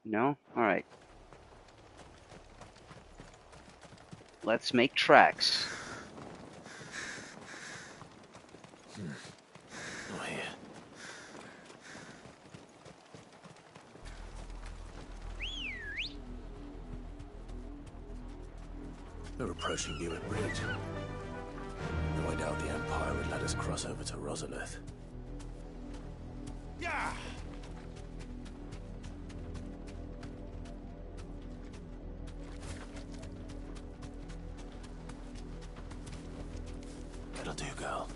No? Alright. Let's make tracks. Oh, here. We're approaching Newark Bridge. No, I doubt the Empire would let us cross over to Rosalith. Yeah. That'll do, girl.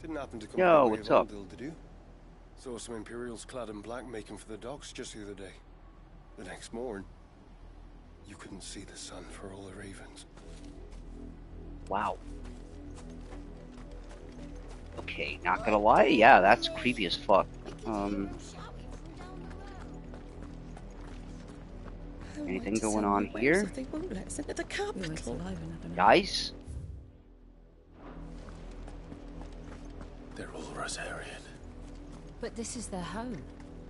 Didn't happen to come Yo, by way what's of up? Oldhill, did you? Saw some Imperials clad in black making for the docks just the other day. The next morning, you couldn't see the sun for all the ravens. Wow. Okay, not gonna lie, yeah, that's creepy as fuck. Anything going on here? They won't let us into the capital. Guys? They're all Rosarian. But this is their home.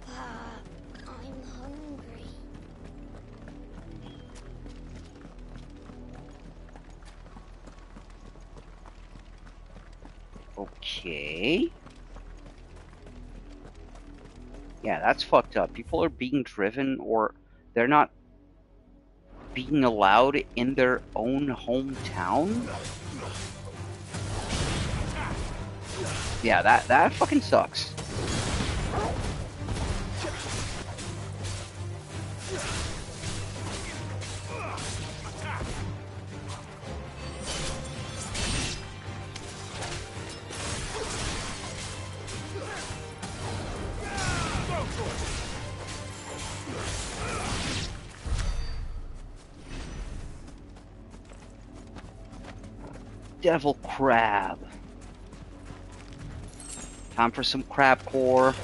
I'm hungry. Okay. Yeah, that's fucked up. People are being driven, or they're not being allowed in their own hometown? Yeah, that fucking sucks. Devil crab. Time for some crab core.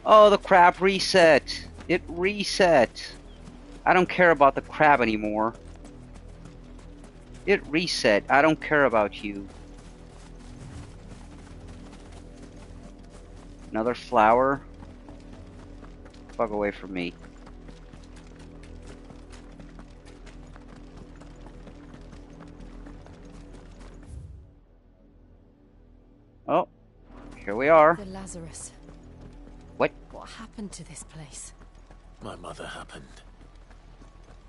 Oh, the crab reset. It reset. I don't care about the crab anymore. It reset. I don't care about you. Another flower? Fuck away from me. Oh, here we are. The Lazarus. What? What happened to this place? My mother happened.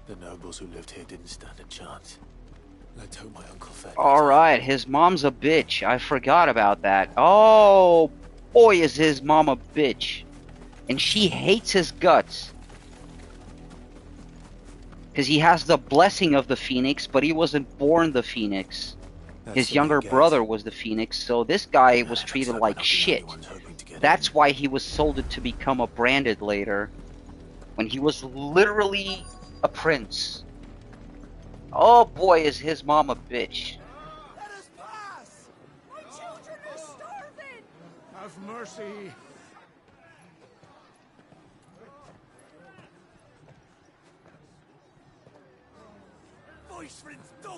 The nobles who lived here didn't stand a chance. Let's hope my uncle fed. Alright, his mom's a bitch. I forgot about that. Oh, boy is his mom a bitch. And she hates his guts. Because he has the blessing of the Phoenix, but he wasn't born the Phoenix. His younger brother was the Phoenix, so this guy was treated like shit. That's why he was sold to become a branded later. When he was literally a prince. Oh boy, is his mom a bitch. Let us pass! My children are starving! Have mercy.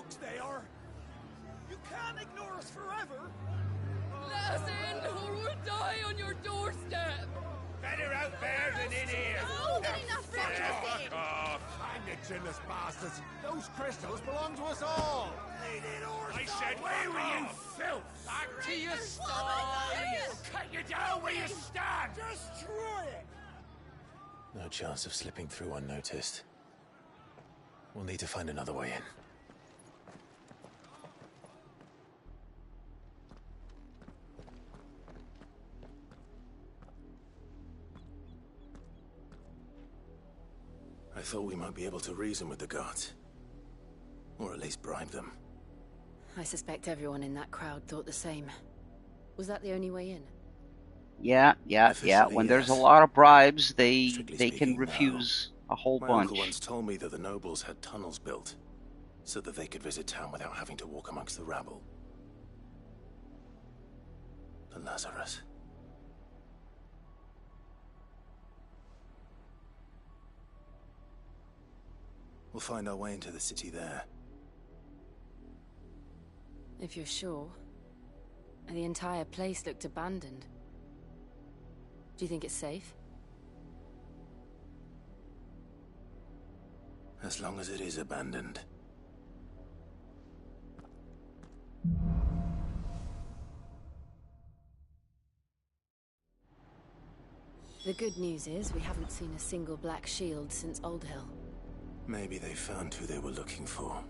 thugs they are! You can't ignore us forever! Let us in, or we'll die on your doorstep! Better out there than in here! More than enough for everything! Fuck off! Hang it, chinless bastards! Those crystals belong to us all! I said, away with you, filth! Back to your sties! Cut you down where you stand! Destroy it! No chance of slipping through unnoticed. We'll need to find another way in. I thought we might be able to reason with the guards. Or at least bribe them. I suspect everyone in that crowd thought the same. Was that the only way in? Yeah. When there's a lot of bribes, they can refuse a whole My bunch. uncle once told me that the nobles had tunnels built, so that they could visit town without having to walk amongst the rabble. The Lazarus. We'll find our way into the city there. If you're sure. The entire place looked abandoned. Do you think it's safe? As long as it is abandoned. The good news is we haven't seen a single black shield since Old Hill. Maybe they found who they were looking for.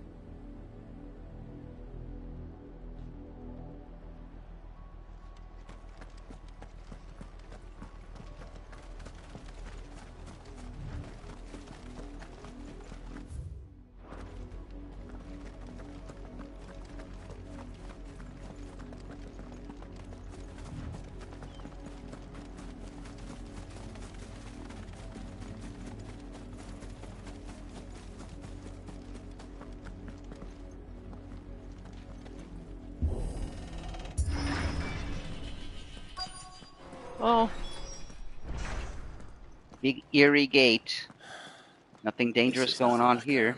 Well, big eerie gate. Nothing dangerous going on here.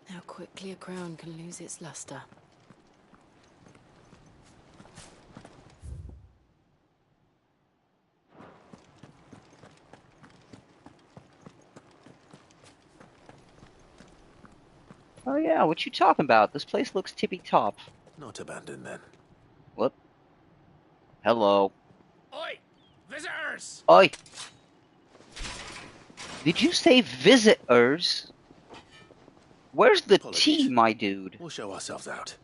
How quickly a crown can lose its luster. Oh yeah, what you talking about? This place looks tippy-top. Not abandoned then. Whoop. Hello. Oi! Visitors! Oi! Did you say visitors? Where's the T, my dude? We'll show ourselves out.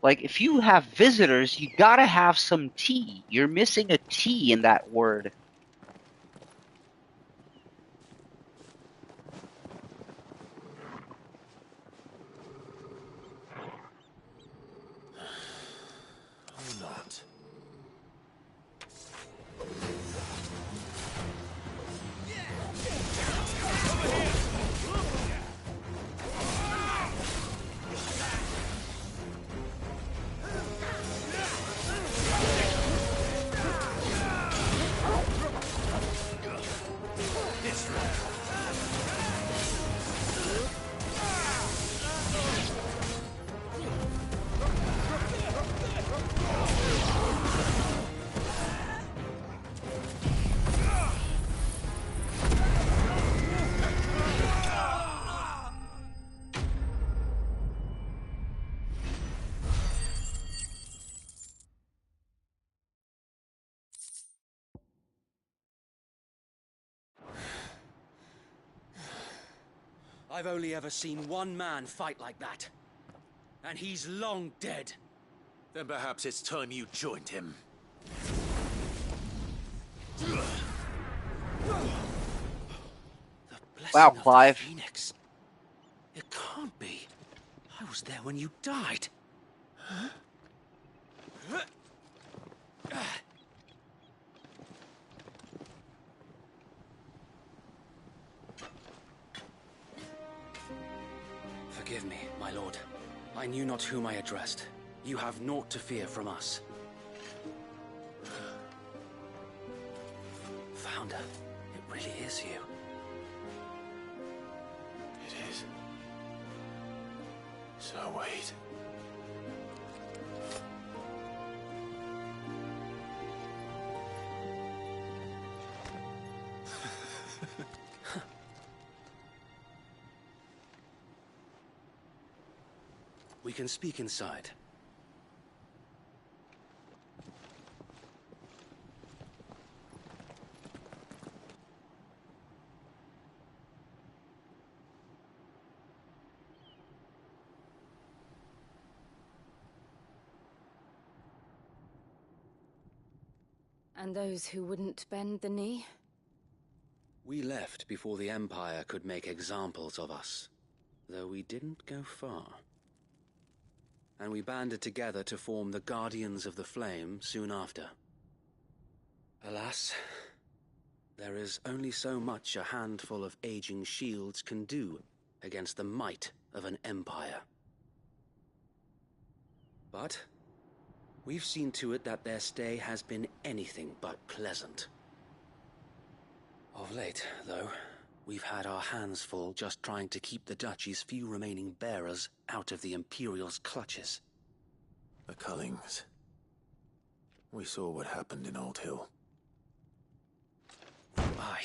Like, if you have visitors, you gotta have some T. You're missing a T in that word. Or not. I've only ever seen one man fight like that. And he's long dead. Then perhaps it's time you joined him. Wow, Clive. Phoenix. It can't be. I was there when you died. Huh? Forgive me, my lord. I knew not whom I addressed. You have naught to fear from us. Founder, it really is you. It is. So wait. We can speak inside. And those who wouldn't bend the knee? We left before the Empire could make examples of us, though we didn't go far. And we banded together to form the Guardians of the Flame soon after. Alas, there is only so much a handful of aging shields can do against the might of an empire. But we've seen to it that their stay has been anything but pleasant. Of late, though, we've had our hands full just trying to keep the Duchy's few remaining bearers out of the Imperial's clutches. The Cullings. We saw what happened in Old Hill. Aye,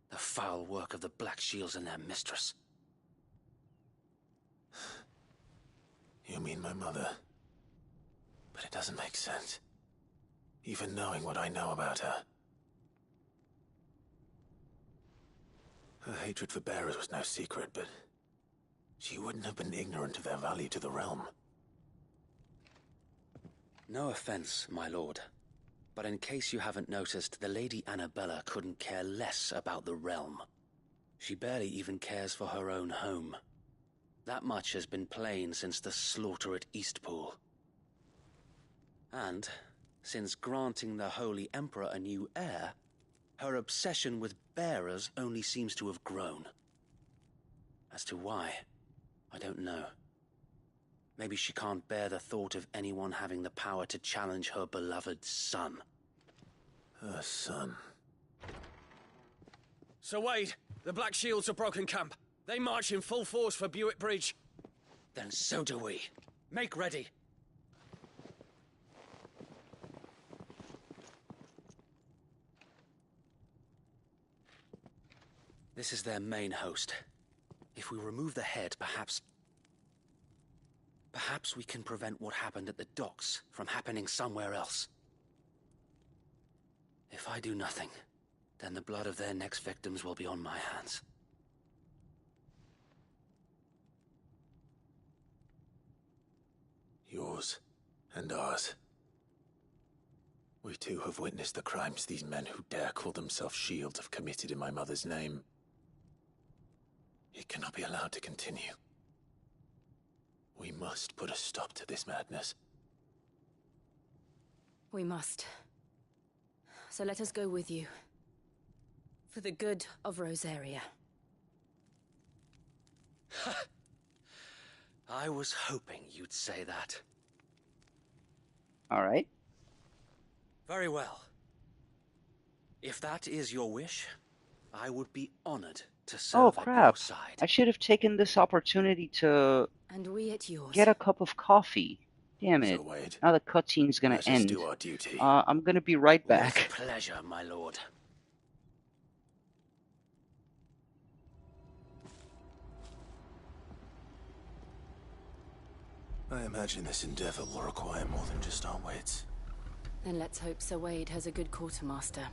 the foul work of the Black Shields and their mistress. You mean my mother? But it doesn't make sense. Even knowing what I know about her. Her hatred for bearers was no secret, but she wouldn't have been ignorant of their value to the realm. No offense, my lord, but in case you haven't noticed, the Lady Annabella couldn't care less about the realm. She barely even cares for her own home. That much has been plain since the slaughter at Eastpool. And, since granting the Holy Emperor a new heir, her obsession with bearers only seems to have grown. As to why, I don't know. Maybe she can't bear the thought of anyone having the power to challenge her beloved son. Her son. Sir Wade, the Black Shields have broken camp. They march in full force for Buick Bridge. Then so do we. Make ready. This is their main host. If we remove the head, perhaps we can prevent what happened at the docks from happening somewhere else. If I do nothing, then the blood of their next victims will be on my hands. Yours and ours. We too have witnessed the crimes these men who dare call themselves shields have committed in my mother's name. It cannot be allowed to continue. We must put a stop to this madness. We must. So let us go with you. For the good of Rosaria. I was hoping you'd say that. All right. Very well. If that is your wish, I would be honored to serve Oh at crap! your side. I should have taken this opportunity to And we at yours. get a cup of coffee. Damn it! So Wade, Now the cutscene's gonna let us end. do our duty. I'm gonna be right back. With pleasure, my lord. I imagine this endeavor will require more than just our wits. Then let's hope Sir Wade has a good quartermaster.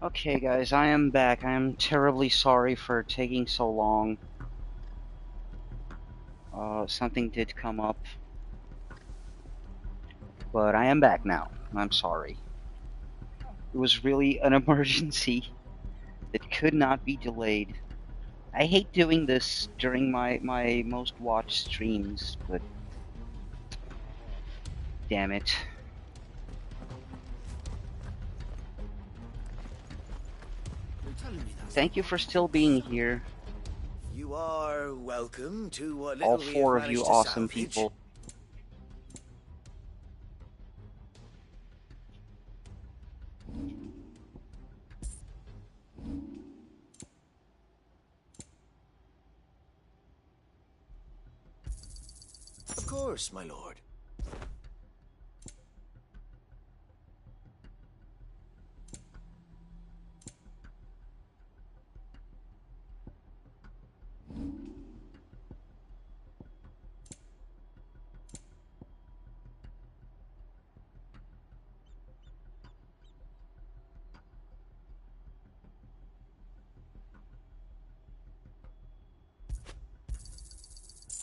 Okay, guys, I am back. I am terribly sorry for taking so long. Something did come up. But I am back now. I'm sorry. It was really an emergency that could not be delayed. I hate doing this during my most watched streams, but damn it. Thank you for still being here. You are welcome to what All little we four have of you managed to awesome salvage. people. Of course, my lord.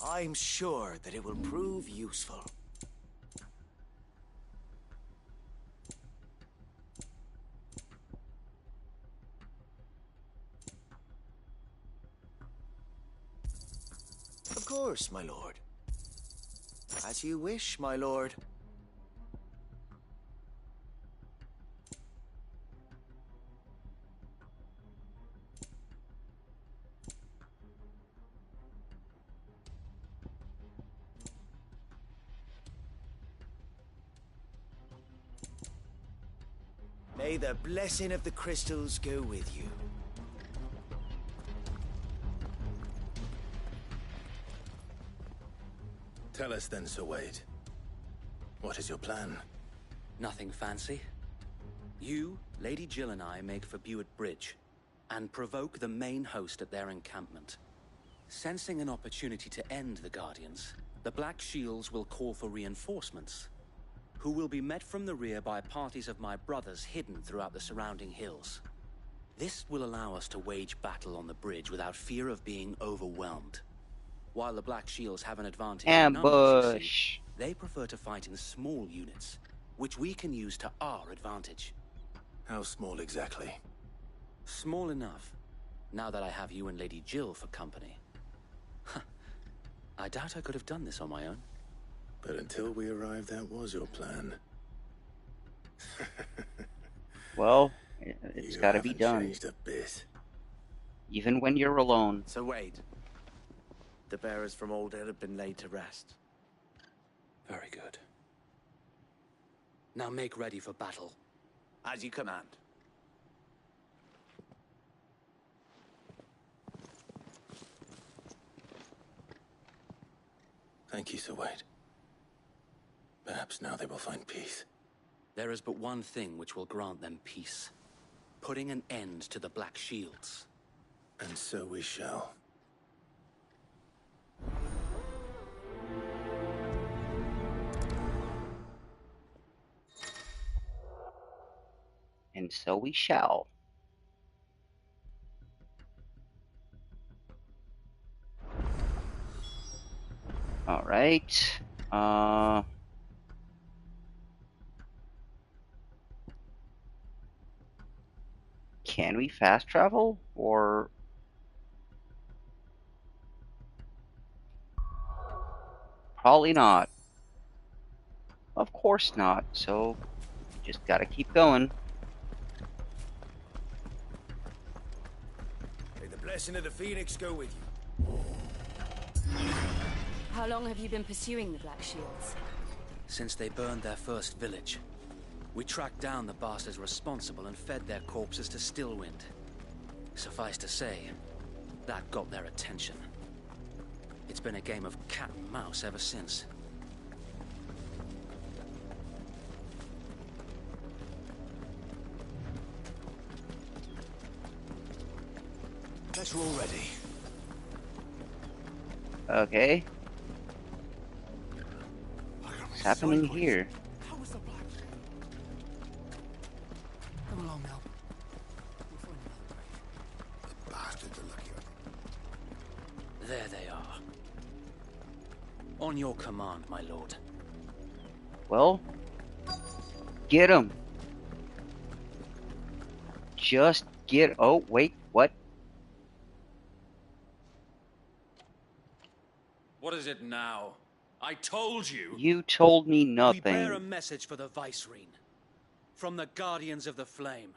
I'm sure that it will prove useful. Of course, my lord. As you wish, my lord. May the blessing of the crystals go with you. Tell us then, Sir Wade. What is your plan? Nothing fancy. You, Lady Jill and I make for Buett Bridge and provoke the main host at their encampment. Sensing an opportunity to end the Guardians, the Black Shields will call for reinforcements, who will be met from the rear by parties of my brothers hidden throughout the surrounding hills. This will allow us to wage battle on the bridge without fear of being overwhelmed. While the Black Shields have an advantage in numbers, you see, they prefer to fight in small units, which we can use to our advantage. How small exactly? Small enough, now that I have you and Lady Jill for company. I doubt I could have done this on my own. But until we arrived, that was your plan. Well, it's got to be done. Changed a bit. Even when you're alone. So Wade, the bearers from Oldale have been laid to rest. Very good. Now make ready for battle. As you command. Thank you, Sir Wade. Perhaps now they will find peace. There is but one thing which will grant them peace. Putting an end to the Black Shields. And so we shall. And so we shall. Alright. Can we fast travel? Or... Probably not. Of course not, so just gotta keep going. May the blessing of the Phoenix go with you. How long have you been pursuing the Black Shields? Since they burned their first village. We tracked down the bastards responsible and fed their corpses to Stillwind. Suffice to say, that got their attention. It's been a game of cat and mouse ever since. Guess we're all ready. Okay. What's happening here? Come along now. On your command, my lord. Well, get him. Just get... Oh, wait, what? What is it now? I told you. You told me nothing. We bear a message for the Vicereine. From the Guardians of the Flame.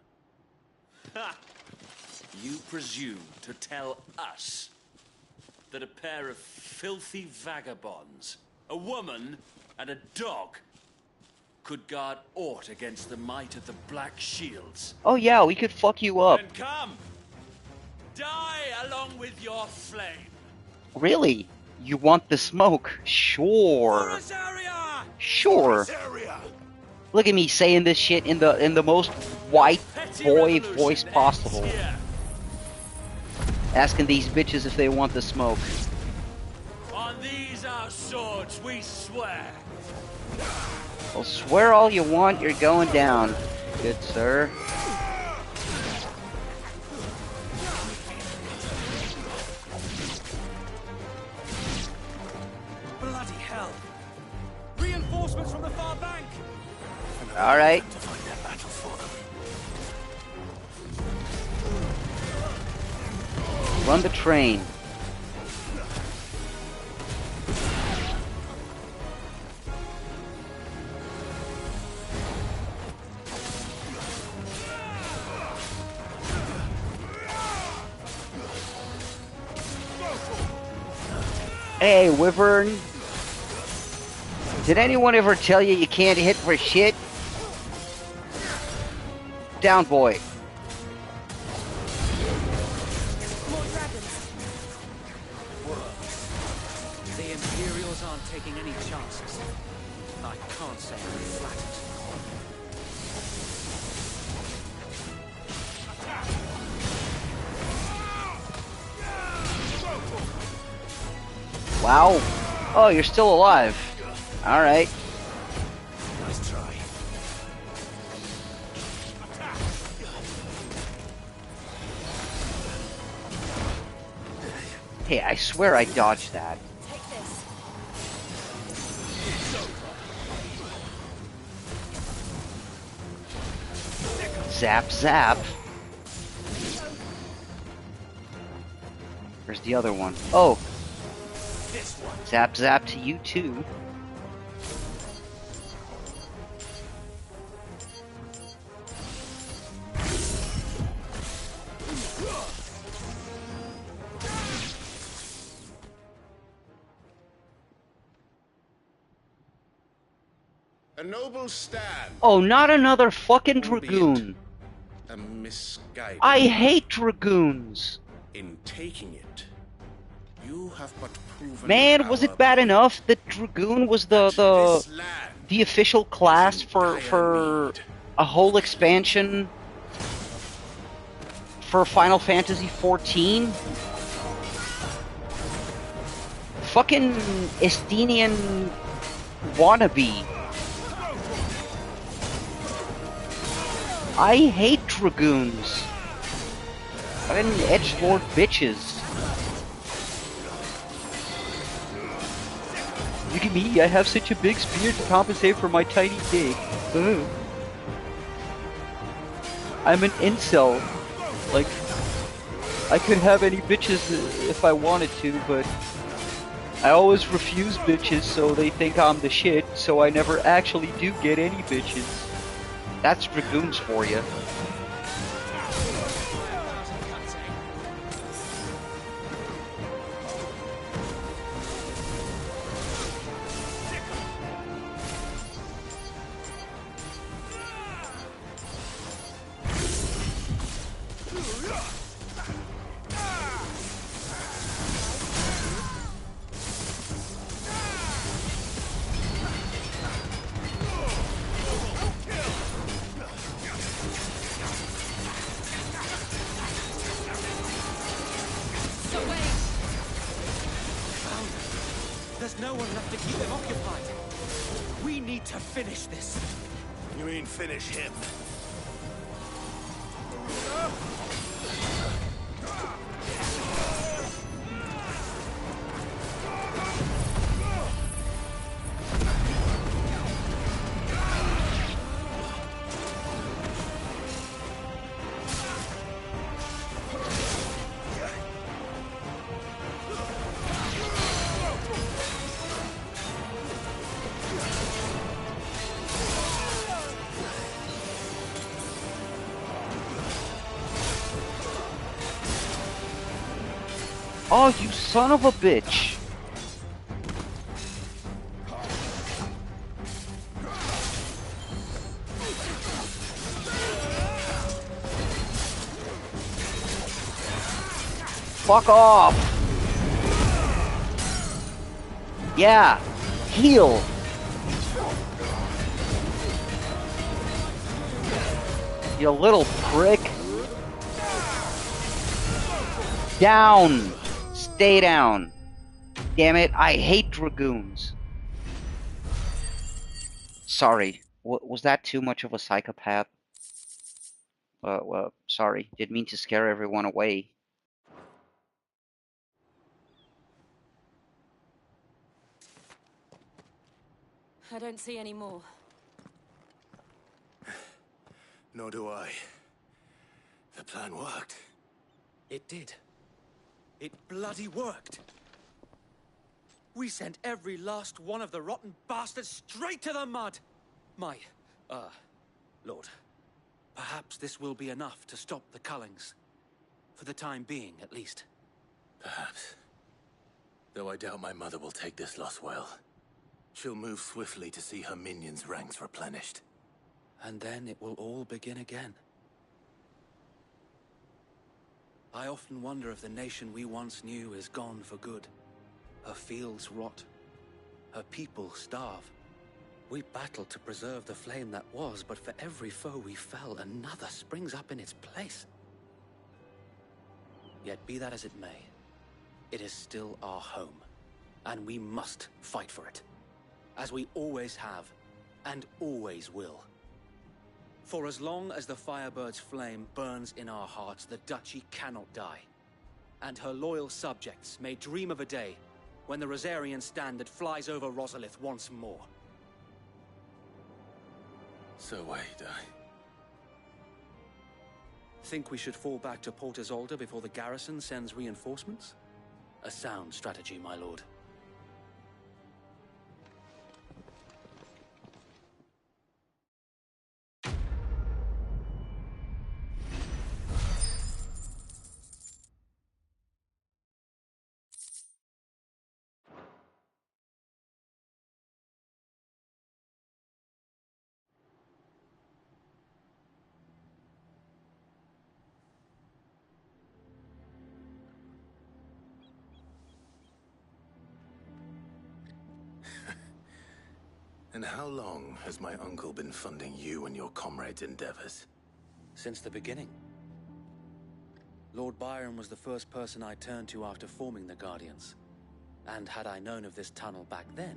Ha! You presume to tell us that a pair of filthy vagabonds, a woman and a dog, could guard aught against the might of the Black Shields? Oh yeah, we could fuck you up. Then come! Die along with your flame! Really? You want the smoke? Sure. Sure. Look at me saying this shit in the most white boy voice possible. Asking these bitches if they want the smoke. On these our swords we swear. Well, swear all you want, you're going down, good sir. Bloody hell! Reinforcements from the far bank! Alright. Run the train. Hey, Wyvern. Did anyone ever tell you you can't hit for shit? Down, boy. The Imperials aren't taking any chances. I can't say I'm flattered. Wow. Oh, you're still alive. Alright. Nice try. Hey, I swear I dodged that. Zap, zap. Where's the other one? Oh. Zap, zap to you too. A noble stand. Oh, not another fucking dragoon. A misguided. I hate dragoons. In taking it, you have but proven. Man, was it bad enough that dragoon was the official class for a whole expansion for Final Fantasy XIV? Fucking Estinian wannabe. I hate dragoons. Fucking edgelord bitches. Look at me, I have such a big spear to compensate for my tiny dick. Ugh. I'm an incel. Like, I could have any bitches if I wanted to, but I always refuse bitches so they think I'm the shit, so I never actually do get any bitches. That's dragoons for you. There's no one left to keep them occupied. We need to finish this. You mean finish him? Oh, you son of a bitch! Fuck off! Yeah! Heal! You little prick! Down! Stay down! Damn it, I hate dragoons! Sorry, was that too much of a psychopath? Well, sorry, didn't mean to scare everyone away. I don't see any more. Nor do I. The plan worked. It did. It bloody worked. We sent every last one of the rotten bastards straight to the mud! Lord, perhaps this will be enough to stop the Cullings. For the time being, at least. Perhaps. Though I doubt my mother will take this loss well. She'll move swiftly to see her minions' ranks replenished. And then it will all begin again. I often wonder if the nation we once knew is gone for good. Her fields rot. Her people starve. We battled to preserve the flame that was, but for every foe we fell, another springs up in its place. Yet be that as it may, it is still our home, and we must fight for it, as we always have, and always will. For as long as the Firebird's flame burns in our hearts, the Duchy cannot die, and her loyal subjects may dream of a day when the Rosarian standard flies over Rosalith once more. So wait, Think we should fall back to Port Isolde before the garrison sends reinforcements? A sound strategy, my lord. And how long has my uncle been funding you and your comrades' endeavors? Since the beginning. Lord Byron was the first person I turned to after forming the Guardians. And had I known of this tunnel back then,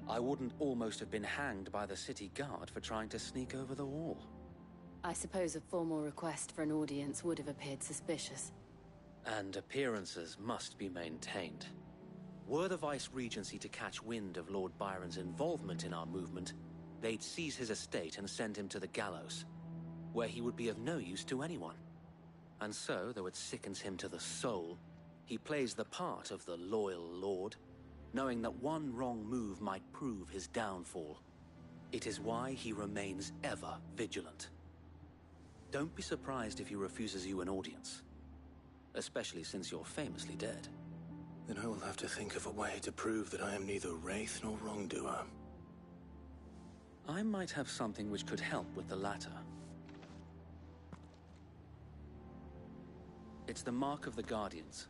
I wouldn't almost have been hanged by the city guard for trying to sneak over the wall. I suppose a formal request for an audience would have appeared suspicious. And appearances must be maintained. Were the Vice-Regency to catch wind of Lord Byron's involvement in our movement, they'd seize his estate and send him to the gallows, where he would be of no use to anyone. And so, though it sickens him to the soul, he plays the part of the loyal lord, knowing that one wrong move might prove his downfall. It is why he remains ever vigilant. Don't be surprised if he refuses you an audience, especially since you're famously dead. Then I will have to think of a way to prove that I am neither wraith nor wrongdoer. I might have something which could help with the latter. It's the mark of the Guardians.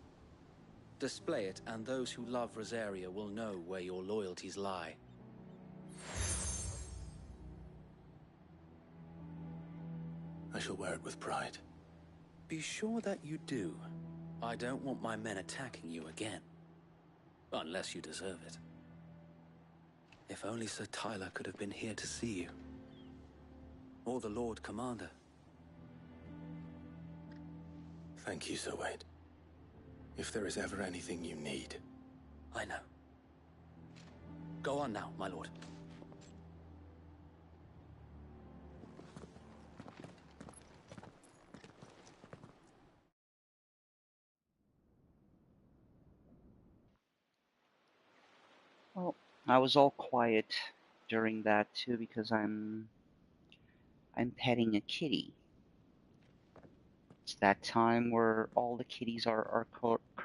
Display it, and those who love Rosaria will know where your loyalties lie. I shall wear it with pride. Be sure that you do. I don't want my men attacking you again. Unless you deserve it. If only Sir Tyler could have been here to see you. Or the Lord Commander. Thank you, Sir Wade. If there is ever anything you need. I know. Go on now, my lord. Well, I was all quiet during that too because I'm petting a kitty. It's that time where all the kitties are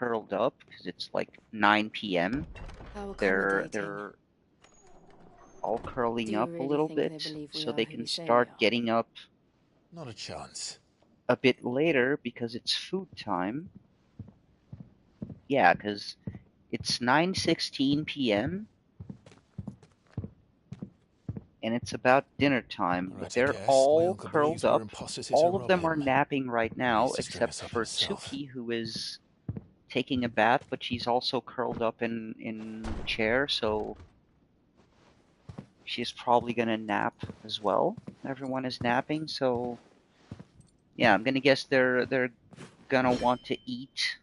curled up because it's like 9 p.m. How They're accommodating. all curling Do you up a really little think they bit believe we so are they who can we say we start are? getting up Not a chance. a bit later because it's food time. Yeah, because it's 9:16 p.m. and it's about dinner time, but Right, I they're guess. My all uncle curled believes we're up. imposters here to All of rob them are him. napping right He now, needs to string except us up for himself. Tsuki, who is taking a bath, but she's also curled up in the chair, so she's probably gonna nap as well. Everyone is napping, so yeah, I'm gonna guess they're gonna want to eat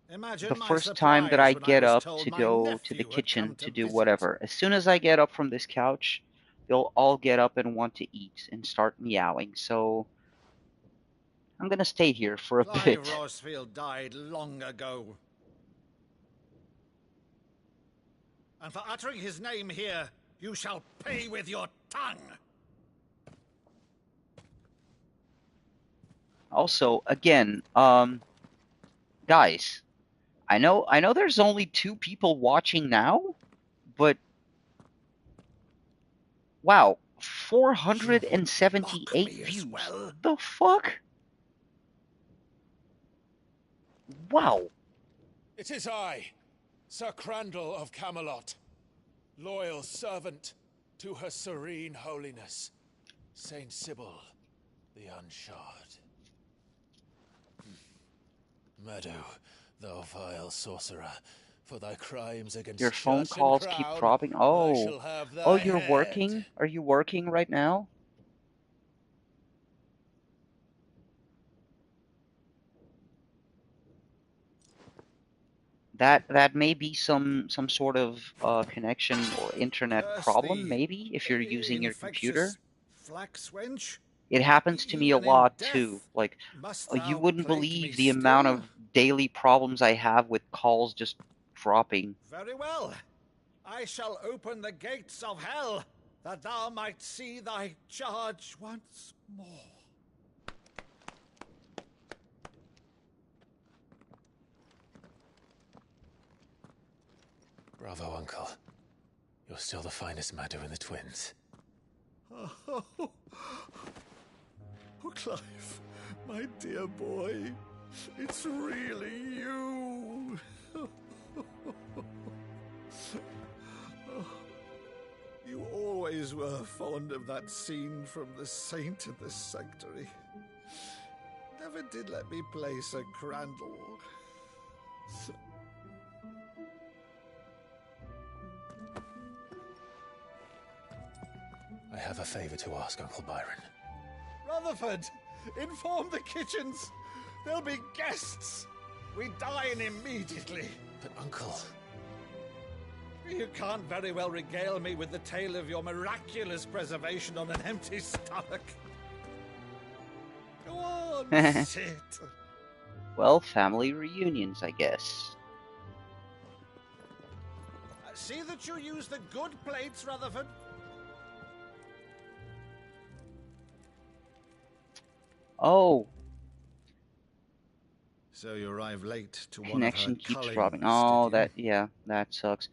Imagine the my first time that I surprise when I get was up told to my go to the nephew had kitchen come to to do visit. whatever. As soon as I get up from this couch, they'll all get up and want to eat and start meowing. So I'm gonna stay here for a Clive bit. Rossfield died long ago. And for uttering his name here, you shall pay with your tongue. Also, again, guys, I know there's only 2 people watching now, but wow, 478 views. Well? The fuck? Wow. It is I, Sir Crandall of Camelot, loyal servant to Her Serene Holiness, Saint Sybil the Unshod. Meadow, thou vile sorcerer, for thy crimes against Your phone church and calls keep crown, dropping. I Oh. shall have Oh, thy you're head. working? Are you working right now? That may be some sort of connection or internet Curse problem, thee, maybe, if you're using your computer. infectious flax wench. It happens to me a Even in lot death too. Like, must you thou wouldn't plague me believe the amount still? of daily problems I have with calls just dropping. Very well. I shall open the gates of hell, that thou might see thy charge once more. Bravo, Uncle. You're still the finest Maddu in the twins. Oh, Clive, my dear boy, it's really you. You always were fond of that scene from The Saint and the Sanctuary. Never did let me play Sir Crandall. I have a favor to ask, Uncle Byron. Rutherford, inform the kitchens. There'll be guests. We dine immediately. But, Uncle... You can't very well regale me with the tale of your miraculous preservation on an empty stomach. Go on, sit. Well, family reunions, I guess. See that you use the good plates, Rutherford. Oh. So you arrive late to Connection one of her keeps cullings, dropping. Oh, did you? that sucks.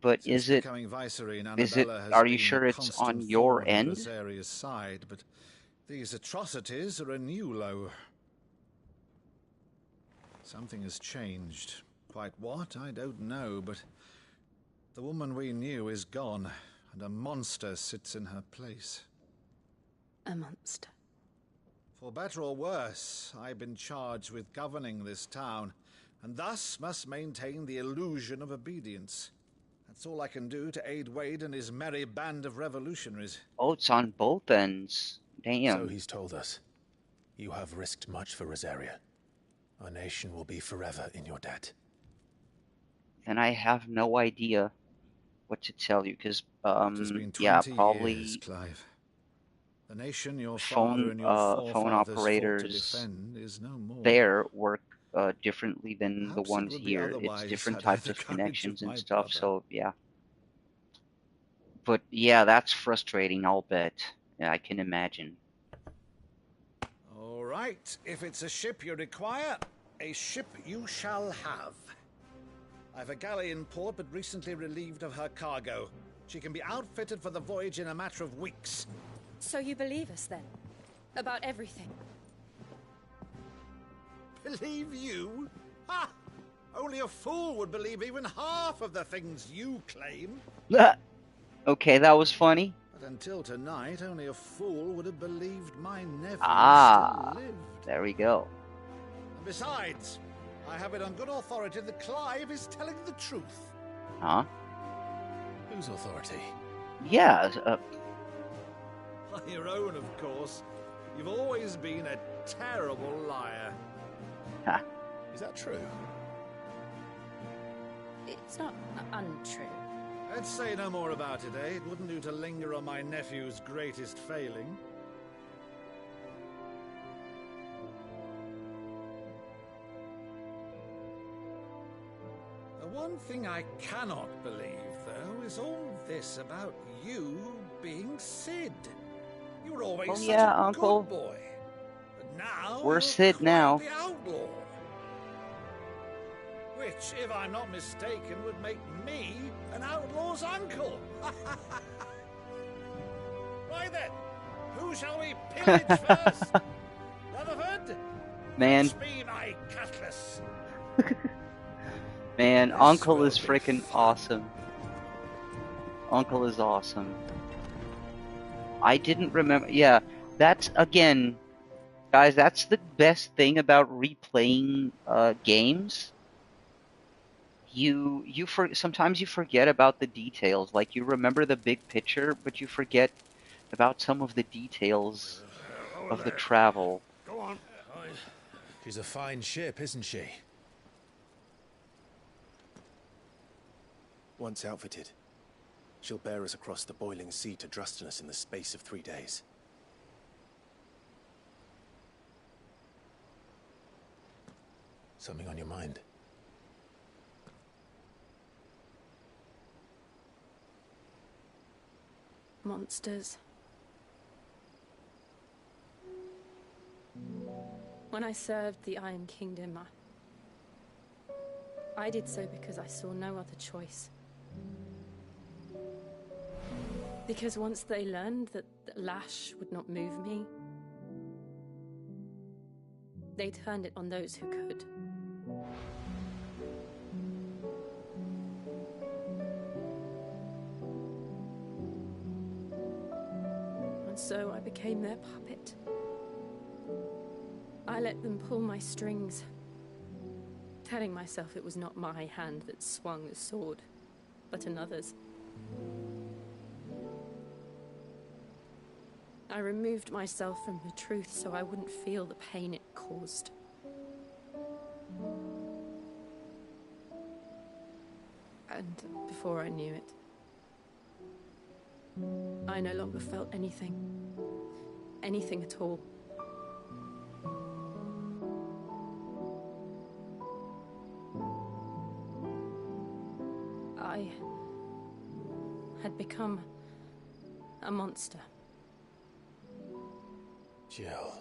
But Since is it? becoming Viceroy, Is it? Annabella has Are you been sure a it's on constant your thorn in end? Rosaria's side, but these atrocities are a new low. Something has changed. Quite what, I don't know, but the woman we knew is gone, and a monster sits in her place. A monster. For better or worse, I've been charged with governing this town, and thus must maintain the illusion of obedience. That's all I can do to aid Wade and his merry band of revolutionaries. Oh, it's on both ends. So Damn. he's told us. You have risked much for Rosaria. Our nation will be forever in your debt. And I have no idea what to tell you, because, It's been 20 yeah, years, probably Clive. The nation your father and your phone forefathers fought to operators defend is no more. there work differently than the Perhaps it ones would be here. It's otherwise different had I types the of courage connections of and my stuff, brother. so yeah. But yeah, that's frustrating, I'll bet. Yeah, I can imagine. All right, if it's a ship you require, a ship you shall have. I've a galley in port, but recently relieved of her cargo. She can be outfitted for the voyage in a matter of weeks. So you believe us, then? About everything? Believe you? Ha! Only a fool would believe even half of the things you claim. Okay, that was funny. But until tonight, only a fool would have believed my nephew Ah, still lived. there we go. And besides, I have it on good authority that Clive is telling the truth. Huh? Whose authority? Yeah, On your own, of course. You've always been a terrible liar. Ha. Is that true? It's not untrue. Let's say no more about it, eh? It wouldn't do to linger on my nephew's greatest failing. The one thing I cannot believe, though, is all this about you being Sid. You were always such yeah, a Uncle. good boy. But now We're you're Sid quite now. the outlaw. Which, if I'm not mistaken, would make me an outlaw's uncle. Right then, who shall we pillage first? Rutherford? Man. Fetch me my cutlass. Man, This Uncle will is be freaking awesome. Uncle is awesome. I didn't remember. Yeah, that's, again, guys, that's the best thing about replaying games. Sometimes you forget about the details. Like, you remember the big picture, but you forget about some of the details of the travel. Go on. She's a fine ship, isn't she? Once outfitted, she'll bear us across the boiling sea to Drustinus in the space of 3 days. Something on your mind? Monsters. When I served the Iron Kingdom, I did so because I saw no other choice. Because once they learned that the lash would not move me, they turned it on those who could. And so I became their puppet. I let them pull my strings, telling myself it was not my hand that swung the sword, but another's. I removed myself from the truth so I wouldn't feel the pain it caused. And before I knew it, I no longer felt anything. Anything at all. I had become a monster. Jill.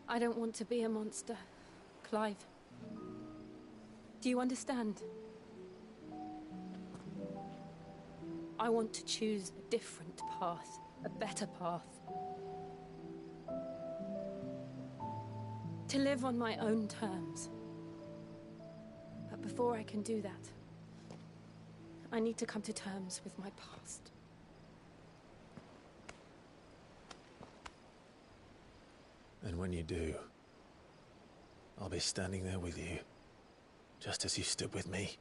I don't want to be a monster, Clive. Do you understand? I want to choose a different path, a better path. To live on my own terms. But before I can do that, I need to come to terms with my past. And when you do, I'll be standing there with you, just as you stood with me.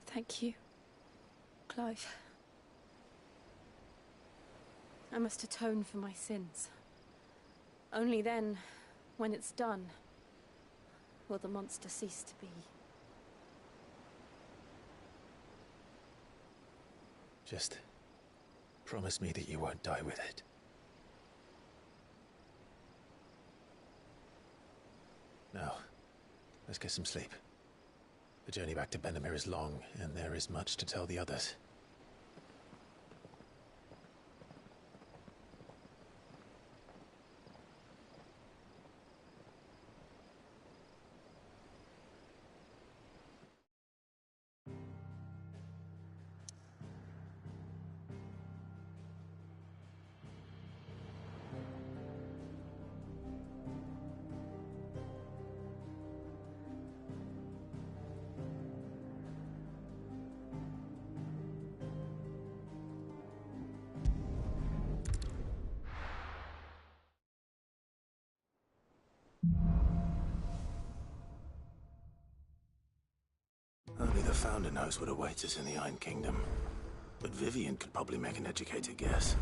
Thank you, Clive. I must atone for my sins. Only then, when it's done, will the monster cease to be. Just promise me that you won't die with it. Now, let's get some sleep. The journey back to Benamir is long, and there is much to tell the others. founder knows what awaits us in the Iron Kingdom. But Vivian could probably make an educated guess.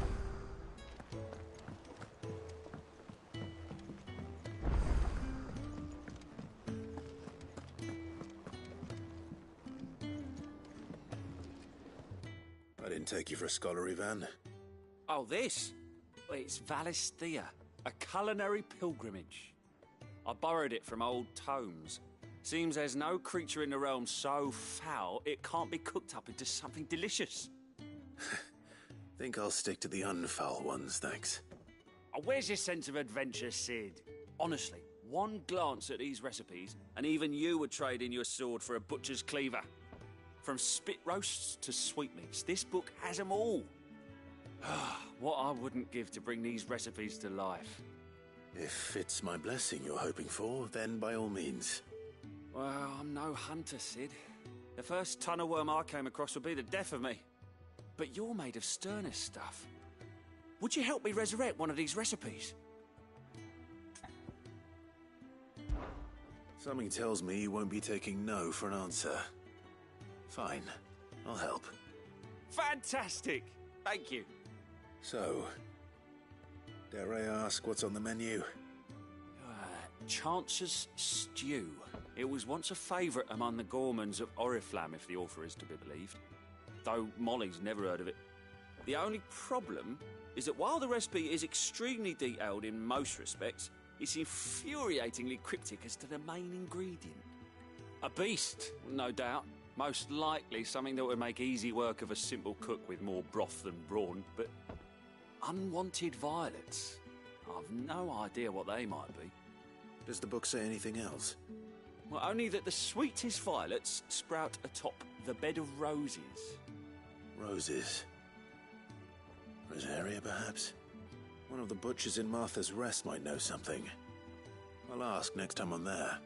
I didn't take you for a scholarly van. Oh, this? Well, it's Valisthea, a culinary pilgrimage. I borrowed it from old tomes. Seems there's no creature in the realm so foul it can't be cooked up into something delicious. Think I'll stick to the unfoul ones, thanks. Oh, where's your sense of adventure, Sid? Honestly, one glance at these recipes, and even you would trade in your sword for a butcher's cleaver. From spit roasts to sweetmeats, this book has them all. What I wouldn't give to bring these recipes to life. If it's my blessing you're hoping for, then by all means. Well, I'm no hunter, Sid. The first tunnel worm I came across would be the death of me. But you're made of sterner stuff. Would you help me resurrect one of these recipes? Something tells me you won't be taking no for an answer. Fine, I'll help. Fantastic! Thank you. So, dare I ask what's on the menu? Chance's Stew. It was once a favourite among the gourmands of Oriflamme, if the author is to be believed. Though Molly's never heard of it. The only problem is that while the recipe is extremely detailed in most respects, it's infuriatingly cryptic as to the main ingredient. A beast, no doubt. Most likely something that would make easy work of a simple cook with more broth than brawn, but unwanted violets. I've no idea what they might be. Does the book say anything else? Well, only that the sweetest violets sprout atop the bed of roses. Roses. Rosaria, perhaps? One of the butchers in Martha's Rest might know something. I'll ask next time I'm there.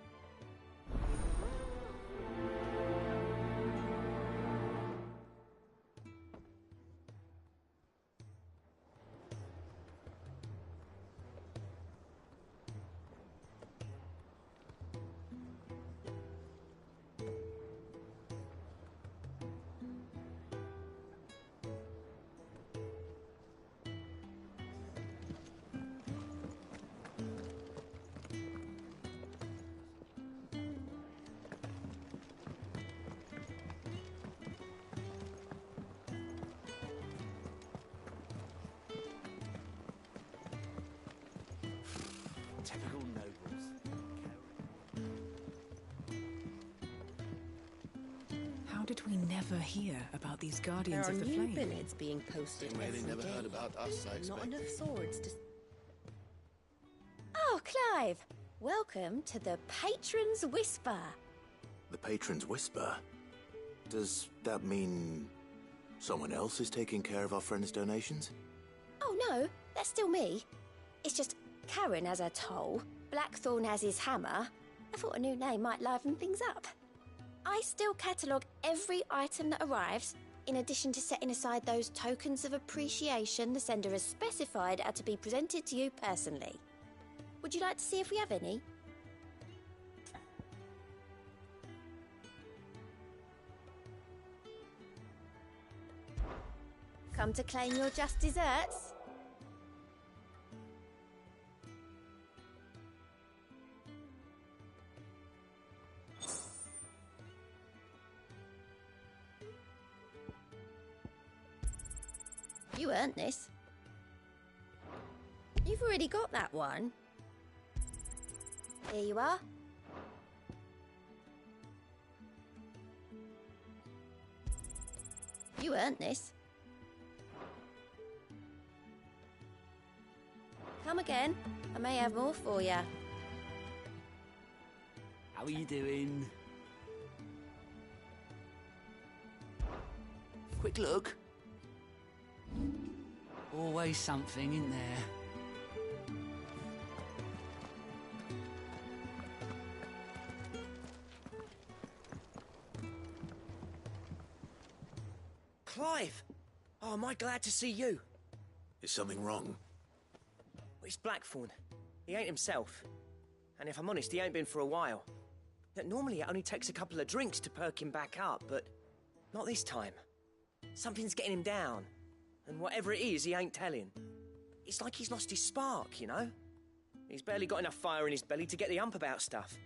Typical nobles. How did we never hear about these Guardians There are of the new Flame? billets being posted They every never day. heard about us, I Not expect. enough swords to... Oh, Clive! Welcome to the Patron's Whisper. The Patron's Whisper? Does that mean someone else is taking care of our friend's donations? Oh, no, that's still me. It's just Karen has her toll, Blackthorn has his hammer. I thought a new name might liven things up. I still catalogue every item that arrives, in addition to setting aside those tokens of appreciation the sender has specified are to be presented to you personally. Would you like to see if we have any? Come to claim your just desserts? You earned this. You've already got that one. Here you are. You earned this. Come again. I may have more for you. How are you doing? Quick look. Always something in there. Clive! Oh, am I glad to see you? Is something wrong? It's Blackthorn. He ain't himself. And if I'm honest, he ain't been for a while. Normally it only takes a couple of drinks to perk him back up, but Not this time. Something's getting him down. And whatever it is, he ain't telling. It's like he's lost his spark, you know? He's barely got enough fire in his belly to get the ump about stuff.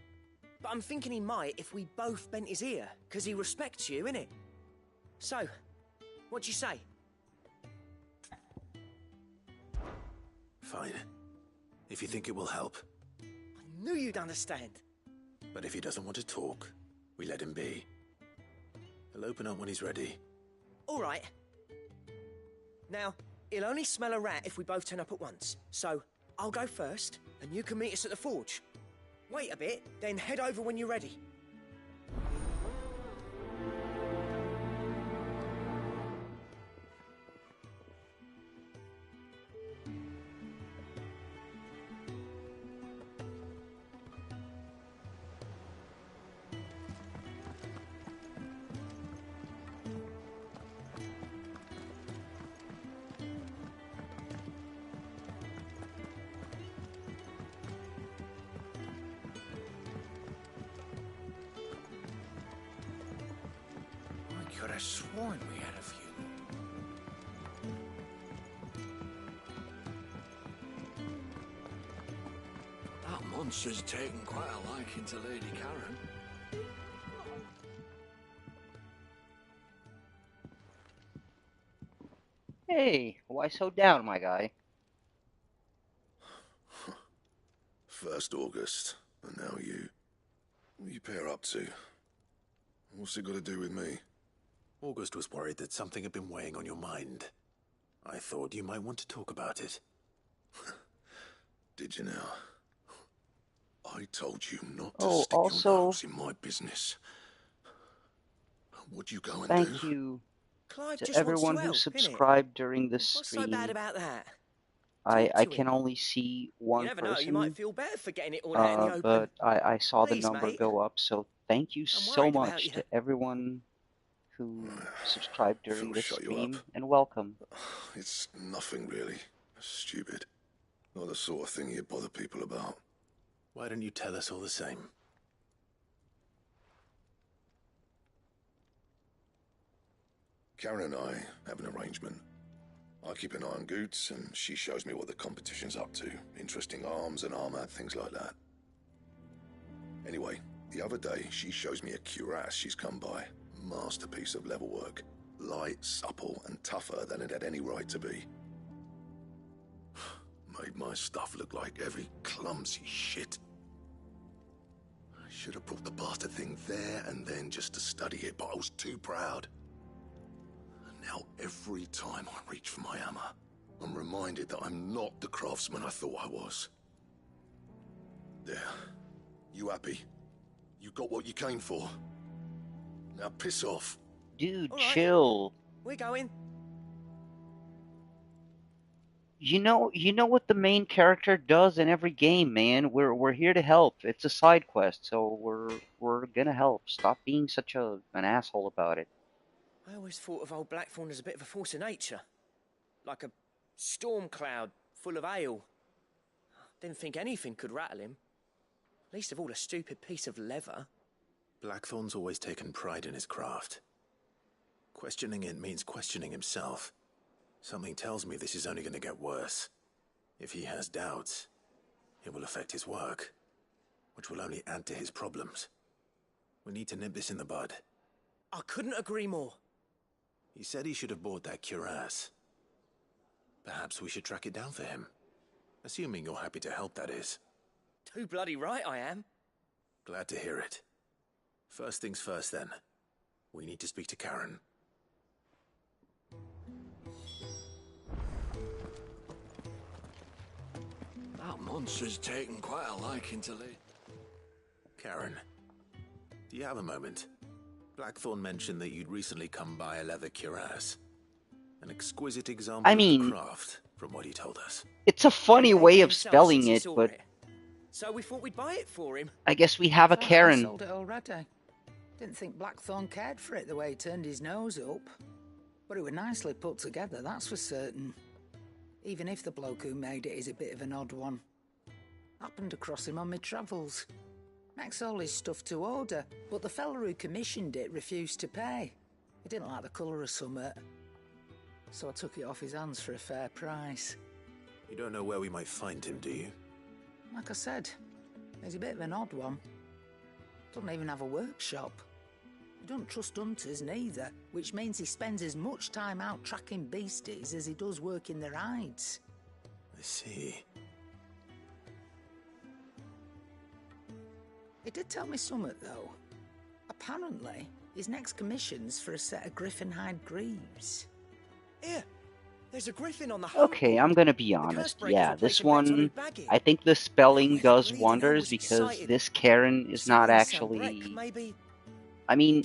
But I'm thinking he might if we both bent his ear, because he respects you, innit? So, what do you say? Fine. If you think it will help. I knew you'd understand. But if he doesn't want to talk, we let him be. He'll open up when he's ready. All right. Now, he'll only smell a rat if we both turn up at once. So, I'll go first, and you can meet us at the forge. Wait a bit, then head over when you're ready. I could have sworn we had a few. That monster's taken quite a liking to Lady Karen. Hey, why so down, my guy? First August, and now you. What are you pair up to? What's it got to do with me? August was worried that something had been weighing on your mind. I thought you might want to talk about it. Did you now? I told you not to stick your nose in my business. What'd you go and do? Thank you Clive to just everyone wants to who help, subscribed during this What's stream. so bad about that? I can only see one You never person. know, you might feel better for getting it all out in the open. But I saw Please, the number mate. go up, so thank you I'm so worried about much you. to everyone who subscribed during Phil, this shut you stream, up. and welcome. It's nothing really. Stupid. Not the sort of thing you bother people about. Why don't you tell us all the same? Karen and I have an arrangement. I keep an eye on Goots, and she shows me what the competition's up to. Interesting arms and armor, things like that. Anyway, the other day, she shows me a cuirass she's come by. Masterpiece of level work. Light, supple, and tougher than it had any right to be. Made my stuff look like heavy, clumsy shit. I should have brought the bastard thing there and then just to study it, but I was too proud. And now every time I reach for my hammer, I'm reminded that I'm not the craftsman I thought I was. There. You happy? You got what you came for? Now piss off. Dude, All right. chill. We're going. You know what the main character does in every game, man. We're here to help. It's a side quest, so we're gonna help. Stop being such an asshole about it. I always thought of old Blackthorn as a bit of a force of nature. Like a storm cloud full of hail. Didn't think anything could rattle him. Least of all a stupid piece of leather. Blackthorn's always taken pride in his craft. Questioning it means questioning himself. Something tells me this is only going to get worse. If he has doubts, it will affect his work, which will only add to his problems. We need to nip this in the bud. I couldn't agree more. He said he should have bought that cuirass. Perhaps we should track it down for him. Assuming you're happy to help, that is. Too bloody right I am. Glad to hear it. First things first, then. We need to speak to Karen. That monster's taken quite a liking to Lady. Karen, do you have a moment? Blackthorn mentioned that you'd recently come by a leather cuirass. An exquisite example of the craft, from what he told us. It's a funny way of spelling it, but So we thought we'd buy it for him. I guess we have a Thought I Karen. sold it already. Didn't think Blackthorn cared for it the way he turned his nose up. But it was nicely put together, that's for certain. Even if the bloke who made it is a bit of an odd one. Happened across him on my travels. Makes all his stuff to order, but the fella who commissioned it refused to pay. He didn't like the colour of summit, so I took it off his hands for a fair price. You don't know where we might find him, do you? Like I said, he's a bit of an odd one. Doesn't even have a workshop. He doesn't trust hunters neither, which means he spends as much time out tracking beasties as he does working their hides. I see. He did tell me something, though. Apparently, his next commission's for a set of griffin hide greaves. Here, there's a griffin on the Okay, I'm gonna be honest. Yeah, this one, I think the spelling does wonders because this Karen is not actually... I mean,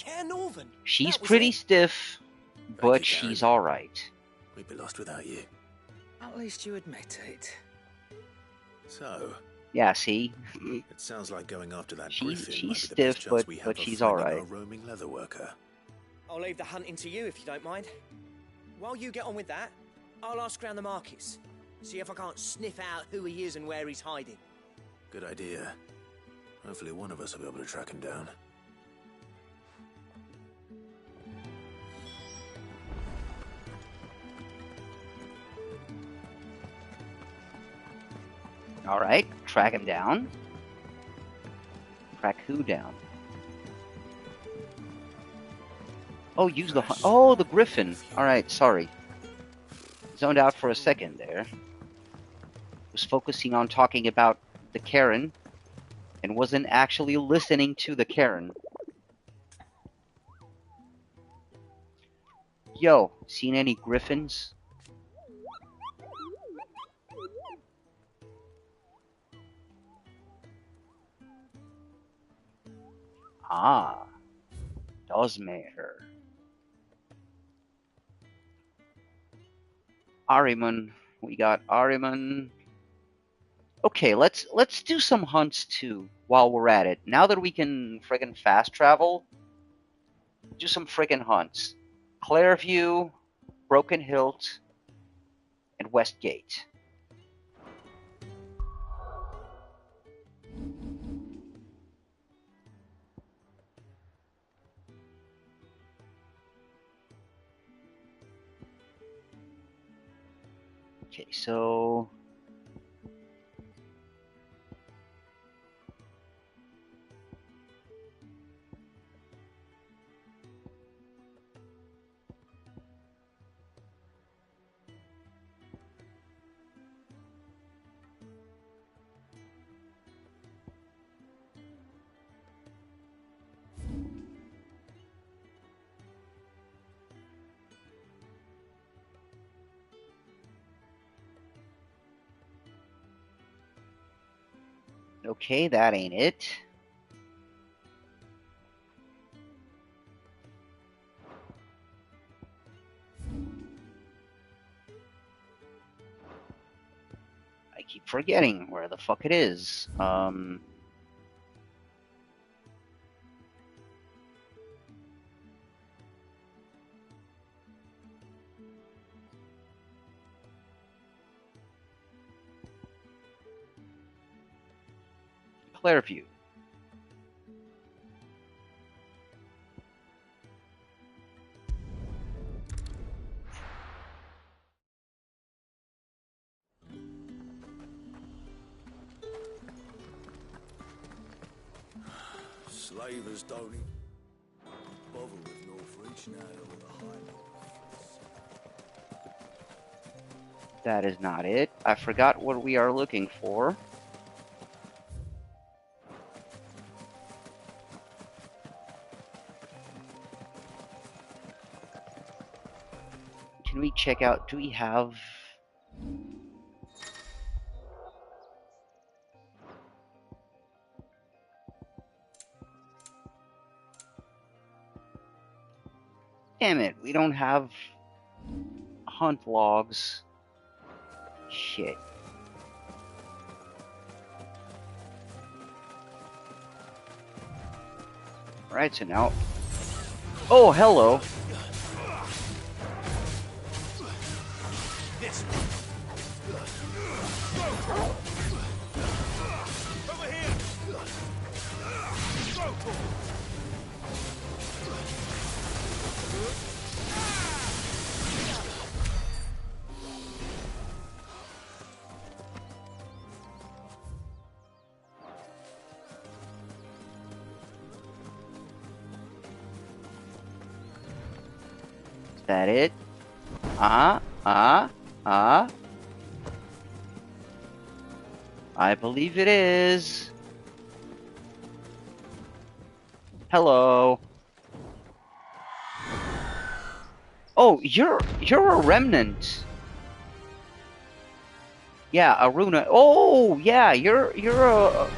she's pretty stiff, but she's alright. We'd be lost without you. At least you admit it. So... Yeah, see? It sounds like going after that griffin She's might be the stiff, best chance we have but of she's finding alright. our roaming leatherworker. I'll leave the hunting to you if you don't mind. While you get on with that, I'll ask around the markets. See if I can't sniff out who he is and where he's hiding. Good idea. Hopefully one of us will be able to track him down. Alright, track him down. Track who down? Oh, use the... Oh, the griffin! Alright, sorry. Zoned out for a second there. Was focusing on talking about the Karen, and wasn't actually listening to the Karen. Yo, seen any griffins? Ah, does matter. Ahriman, we got Ahriman. Okay, let's do some hunts too while we're at it. Now that we can friggin' fast travel, do some friggin' hunts. Clairview, Broken Hilt, and Westgate. Okay, so... Okay, that ain't it. I keep forgetting where the fuck it is. Clairview. Slavers don't even bother with Northreach now with the high. That is not it. I forgot what we are looking for. Can we check out, do we have... Damn it, we don't have hunt logs. Shit. Alright, so now... Oh, hello! This. Over here. Go. that it? Ah. I believe it is. Hello. Oh, you're a remnant. Yeah, Aruna. Oh, yeah, you're a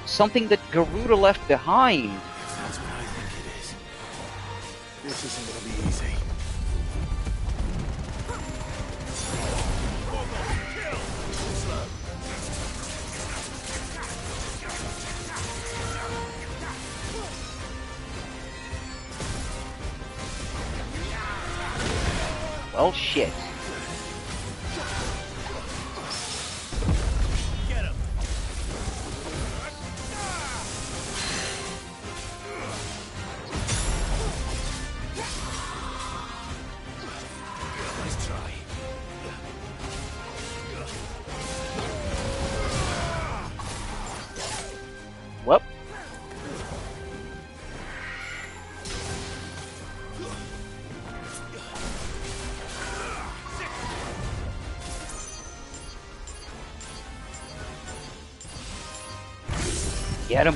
something that Garuda left behind. That's what I think it is. This isn't gonna be easy. Well, shit. Get him. Nice try. Whoop. Get him.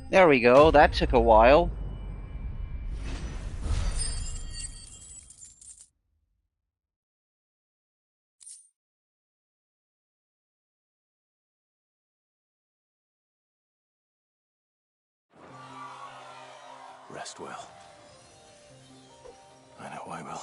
There we go. That took a while. Rest well. I know I will.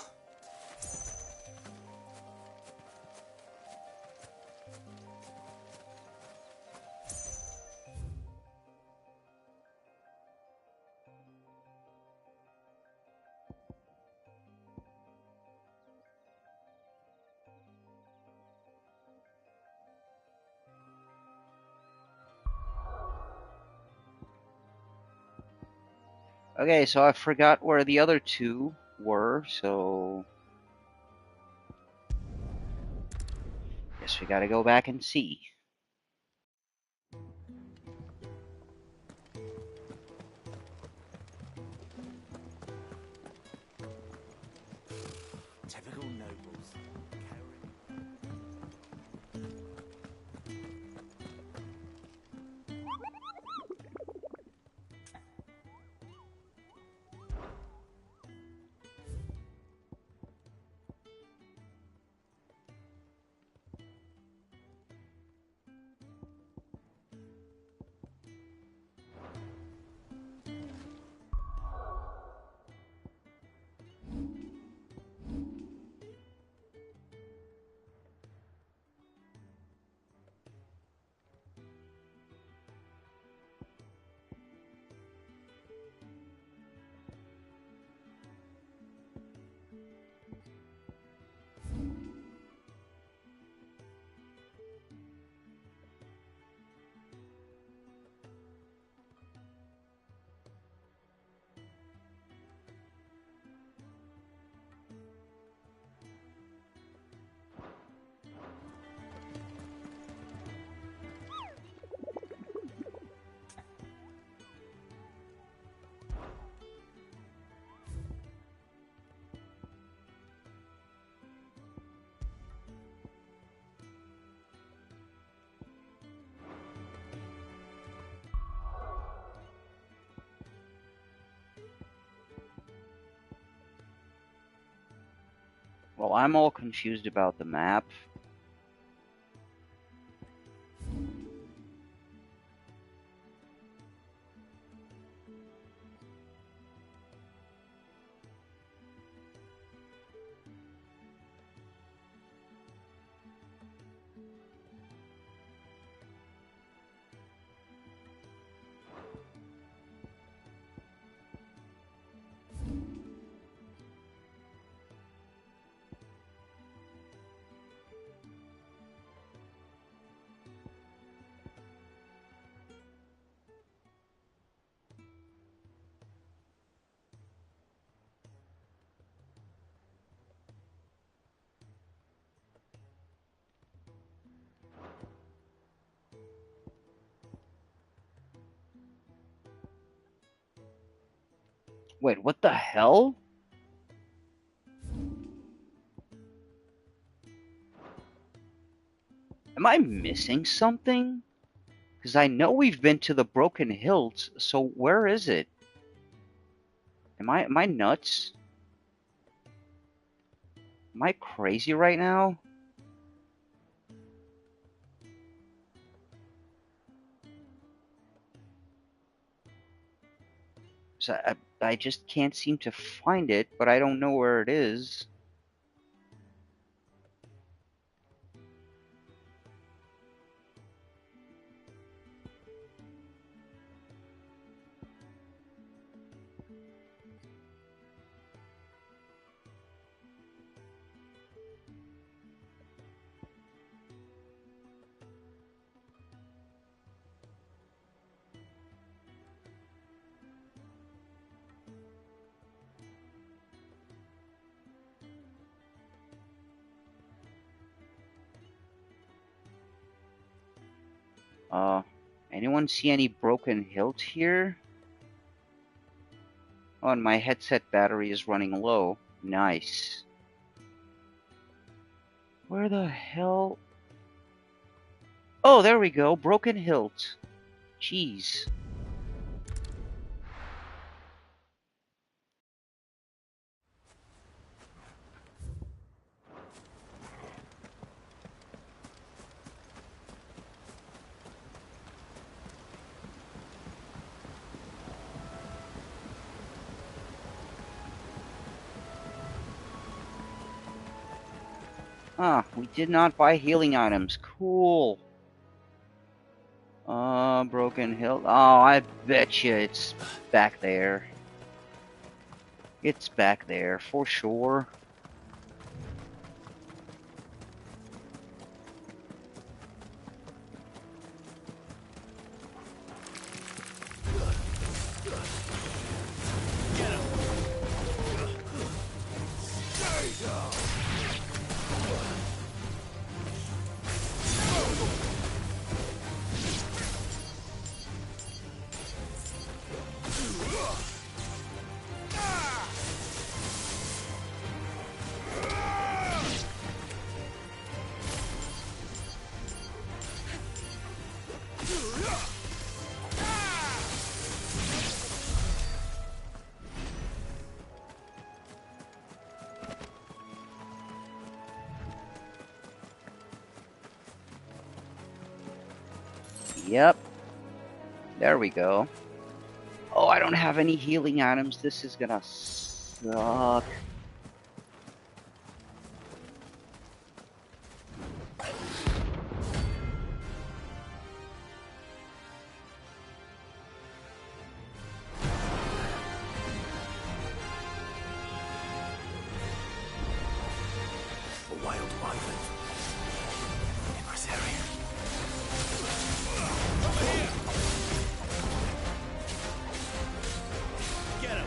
Okay, so I forgot where the other two were, so guess we gotta go back and see. Typical nobles. Well, I'm all confused about the map. Wait, what the hell? Am I missing something? Because I know we've been to the Broken Hills, so where is it? Am I nuts? Am I crazy right now? So I just can't seem to find it, but I don't know where it is. Anyone see any broken hilt here? Oh, and my headset battery is running low. Nice. Where the hell? Oh, there we go. Broken hilt. Jeez. Ah, we did not buy healing items. Cool. Broken hilt. Oh, I bet you it's back there. It's back there for sure. Yep. There we go. Oh, I don't have any healing items. This is gonna suck. A wild wyvern in this area. Get him!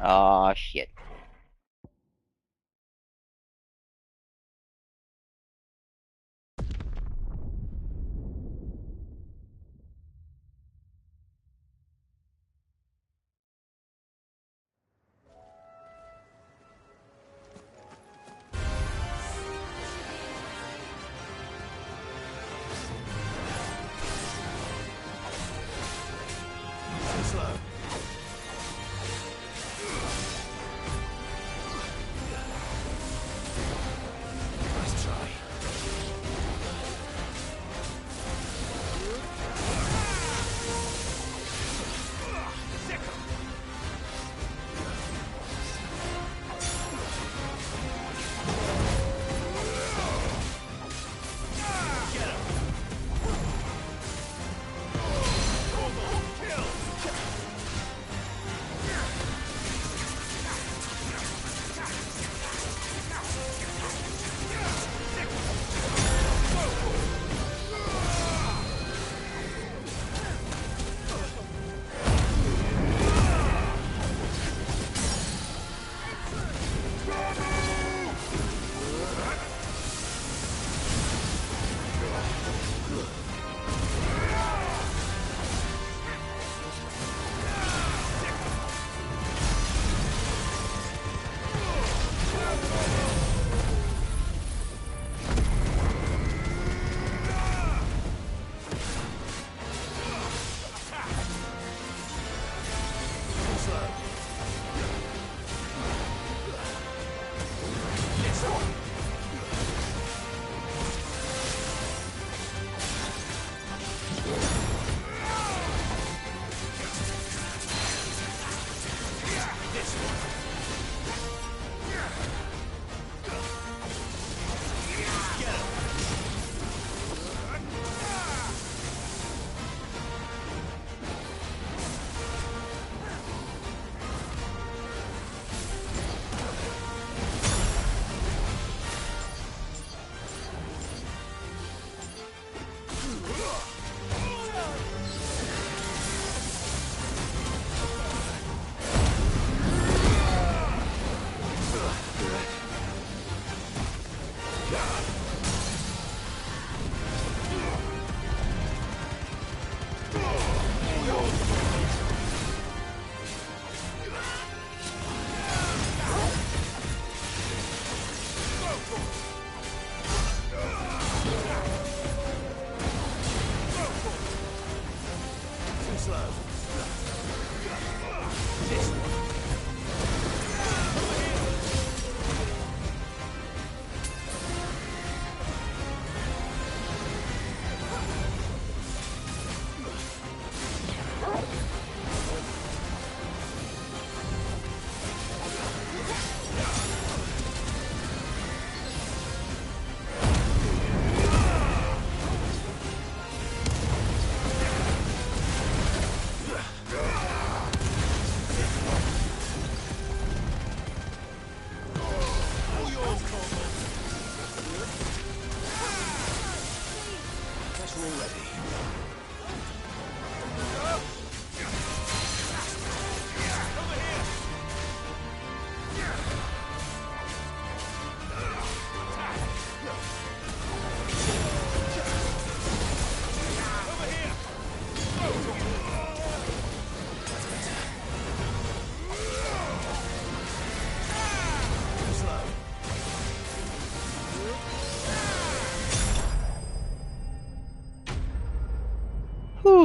Aw, shit.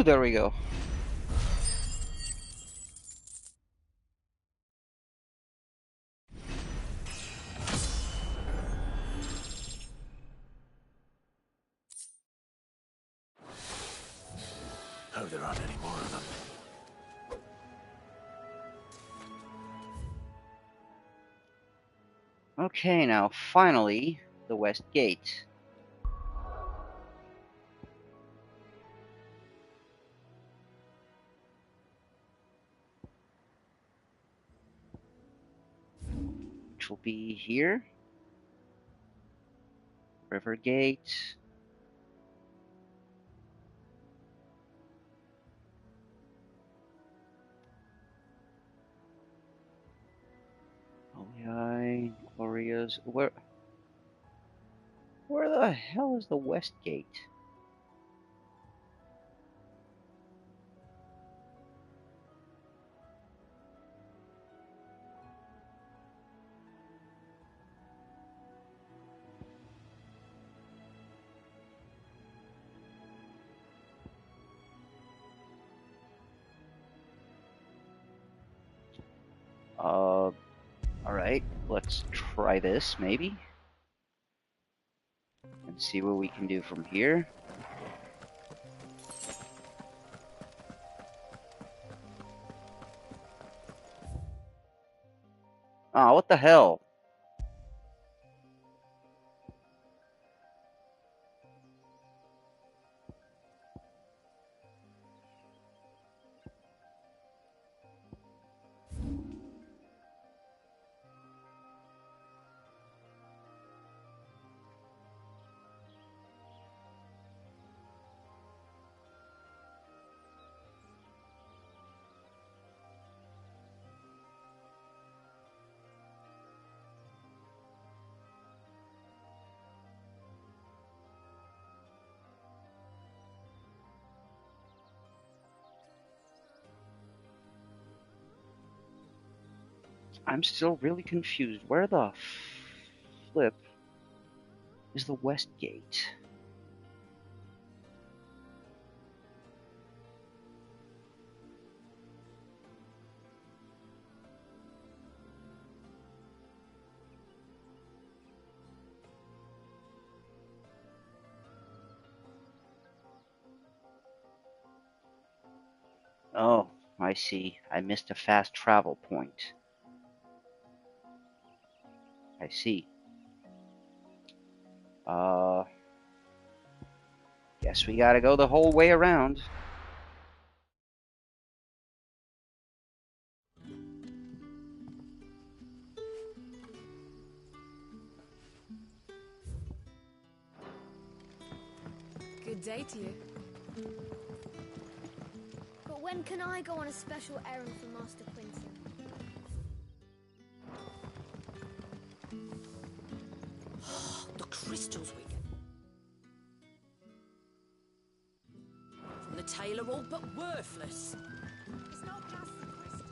there we go. Hope there aren't any more of them. Okay, now finally, the West Gate. Which will be here. River Gate. Holy Gloria's. Where the hell is the West Gate? Alright, let's try this, maybe. And see what we can do from here. Ah, what the hell? I'm still really confused. Where the flip is the West Gate? Oh, I see. I missed a fast travel point. I see. Guess we gotta go the whole way around. Good day to you. But when can I go on a special errand for Master Quinton? The crystals we get. From the tailor all but worthless. It's not just the crystals.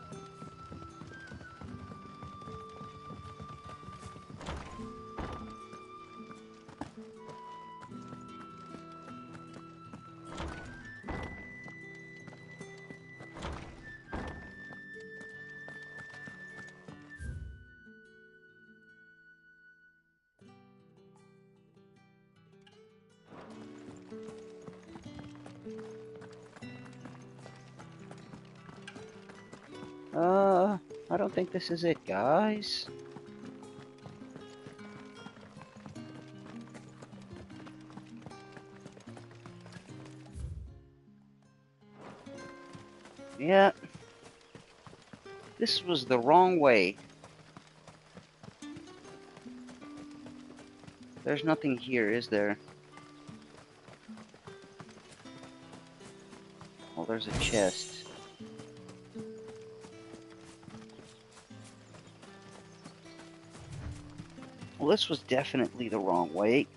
I don't think this is it, guys. Yeah. This was the wrong way. There's nothing here, is there? Well, there's a chest. Well, this was definitely the wrong way.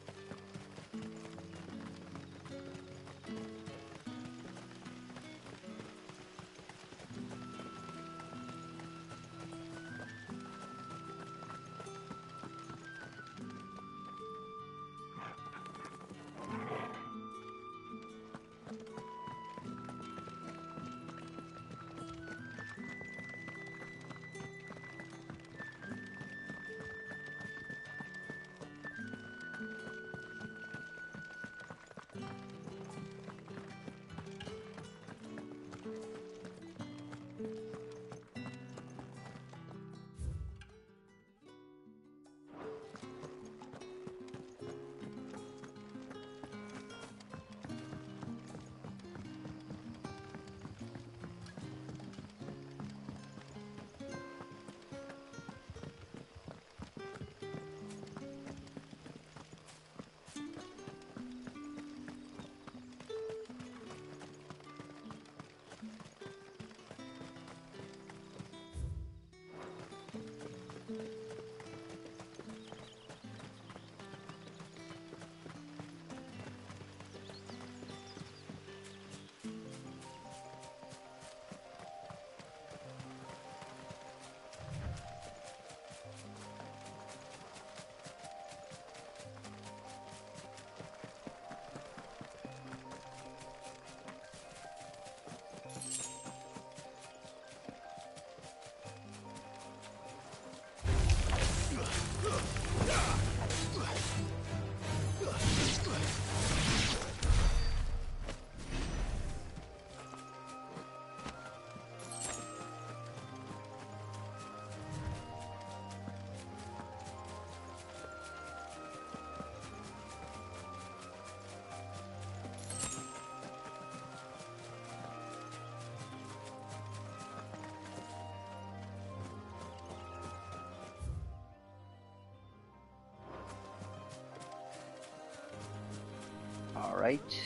right?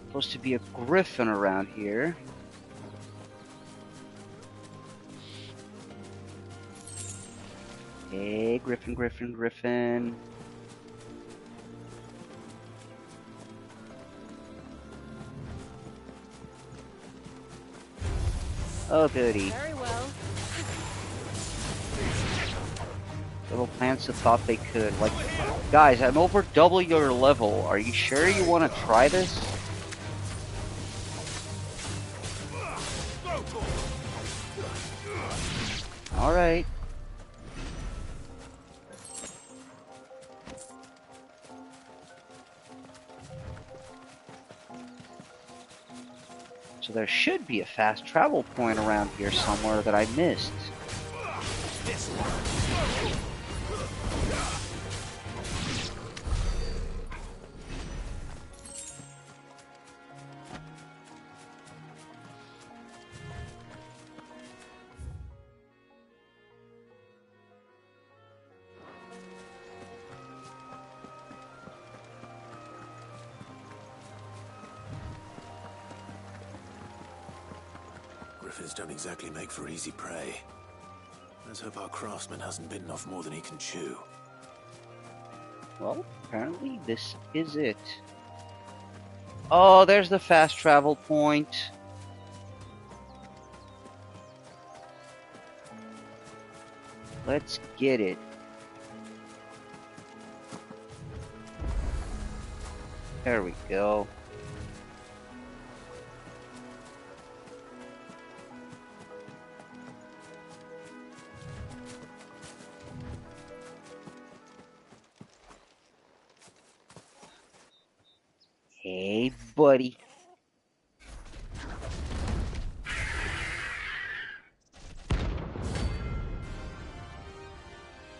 Supposed to be a griffin around here. Hey, griffin, griffin, griffin. Oh, goody. Very well. Little plants that thought they could. Like, guys, I'm over double your level. Are you sure you want to try this? Alright. So there should be a fast travel point around here somewhere that I missed. Griffins don't exactly make for easy prey. Let's hope our craftsman hasn't bitten off more than he can chew. Well, apparently this is it. Oh, there's the fast travel point. Let's get it. There we go. Hey, buddy.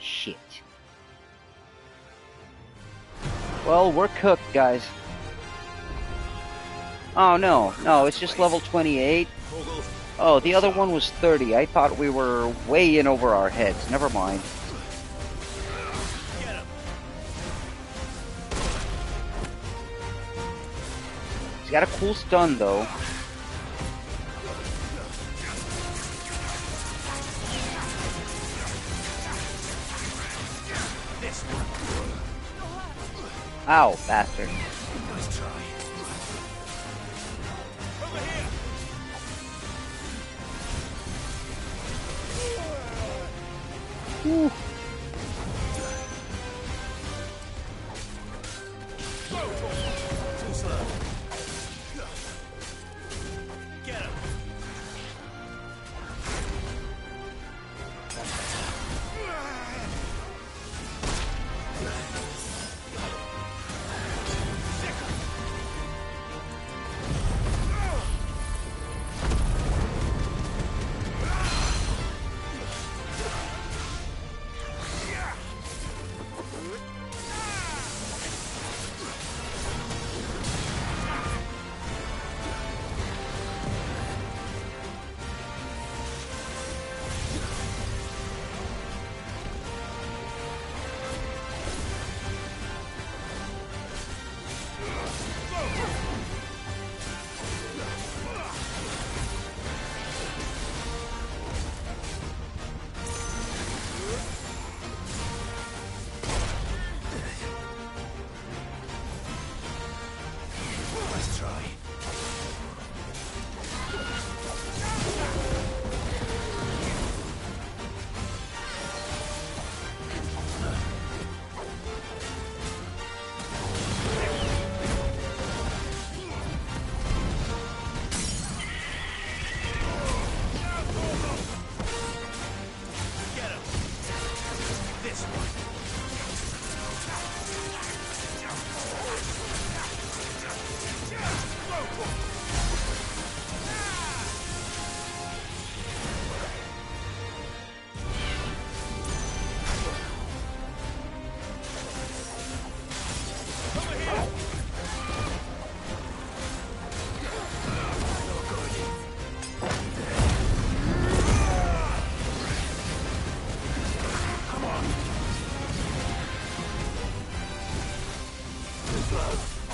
Shit. Well, we're cooked, guys. Oh, no. No, it's just level 28. Oh, the other one was 30. I thought we were way in over our heads. Never mind. He's got a cool stun, though. Ow, bastard. Nice try. Whew. Too slow. Get him. Nice try. Get him. This one. Too slow.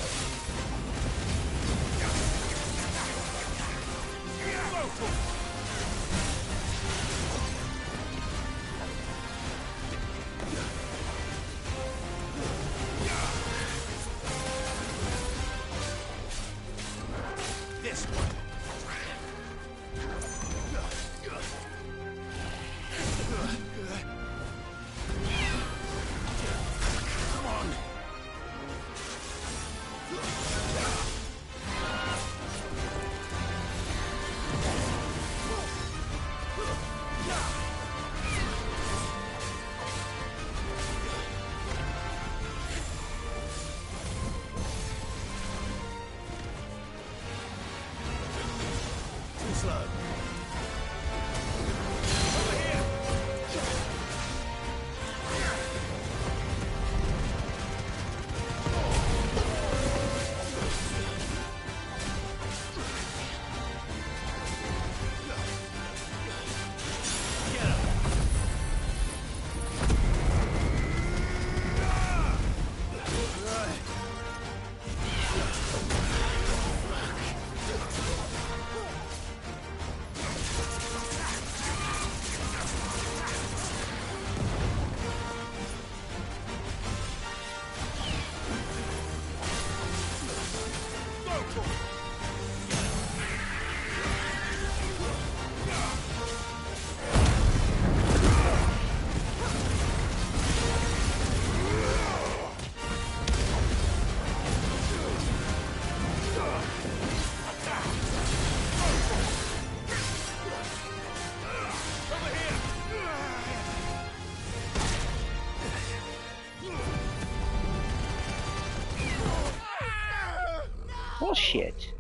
This one. Come on. Too slow. Bullshit.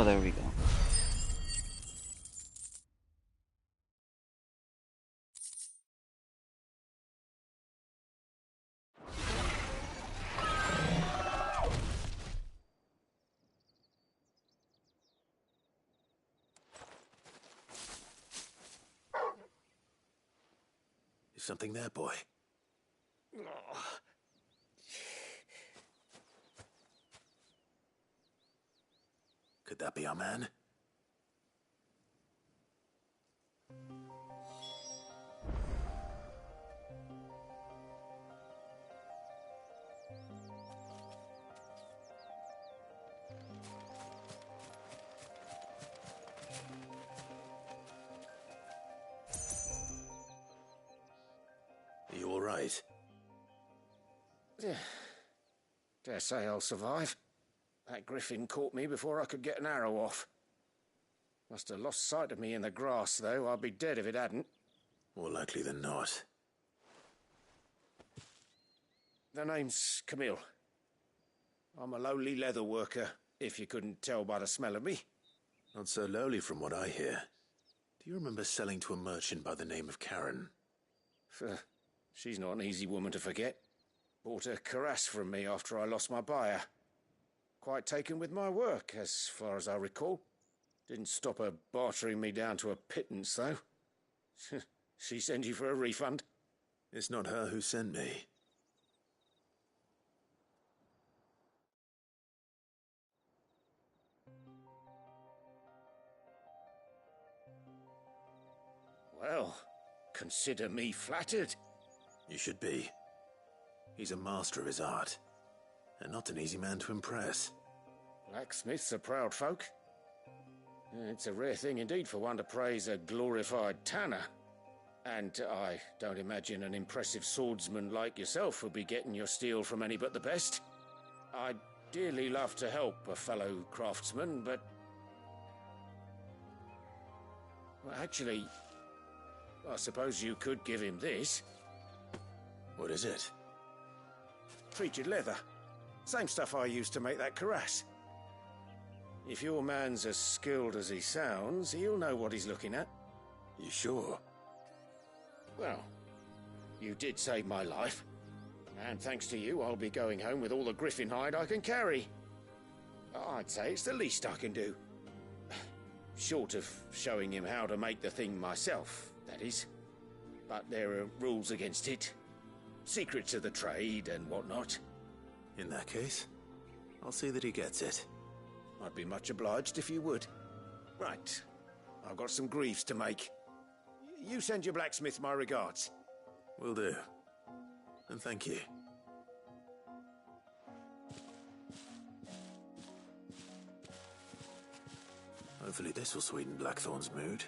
there we go. Is something there, boy? Could that be our man? Are you all right? Dare say I'll survive. That griffin caught me before I could get an arrow off. Must have lost sight of me in the grass, though. I'd be dead if it hadn't. More likely than not. The name's Camille. I'm a lowly leather worker, if you couldn't tell by the smell of me. Not so lowly from what I hear. Do you remember selling to a merchant by the name of Karen? She's not an easy woman to forget. Bought a cuirass from me after I lost my buyer. Quite taken with my work, as far as I recall. Didn't stop her bartering me down to a pittance, though. She sent you for a refund? It's not her who sent me. Well, consider me flattered. You should be. He's a master of his art, and not an easy man to impress. Blacksmiths are proud folk. It's a rare thing indeed for one to praise a glorified tanner. And I don't imagine an impressive swordsman like yourself would be getting your steel from any but the best. I'd dearly love to help a fellow craftsman, but... Well, actually, I suppose you could give him this. What is it? Treated leather. Same stuff I used to make that cuirass. If your man's as skilled as he sounds, he'll know what he's looking at. You sure? Well, you did save my life. And thanks to you, I'll be going home with all the griffin hide I can carry. I'd say it's the least I can do. Short of showing him how to make the thing myself, that is. But there are rules against it. Secrets of the trade and whatnot. In that case, I'll see that he gets it. I'd be much obliged if you would. Right. I've got some greaves to make. You send your blacksmith my regards. Will do. And thank you. Hopefully this will sweeten Blackthorn's mood.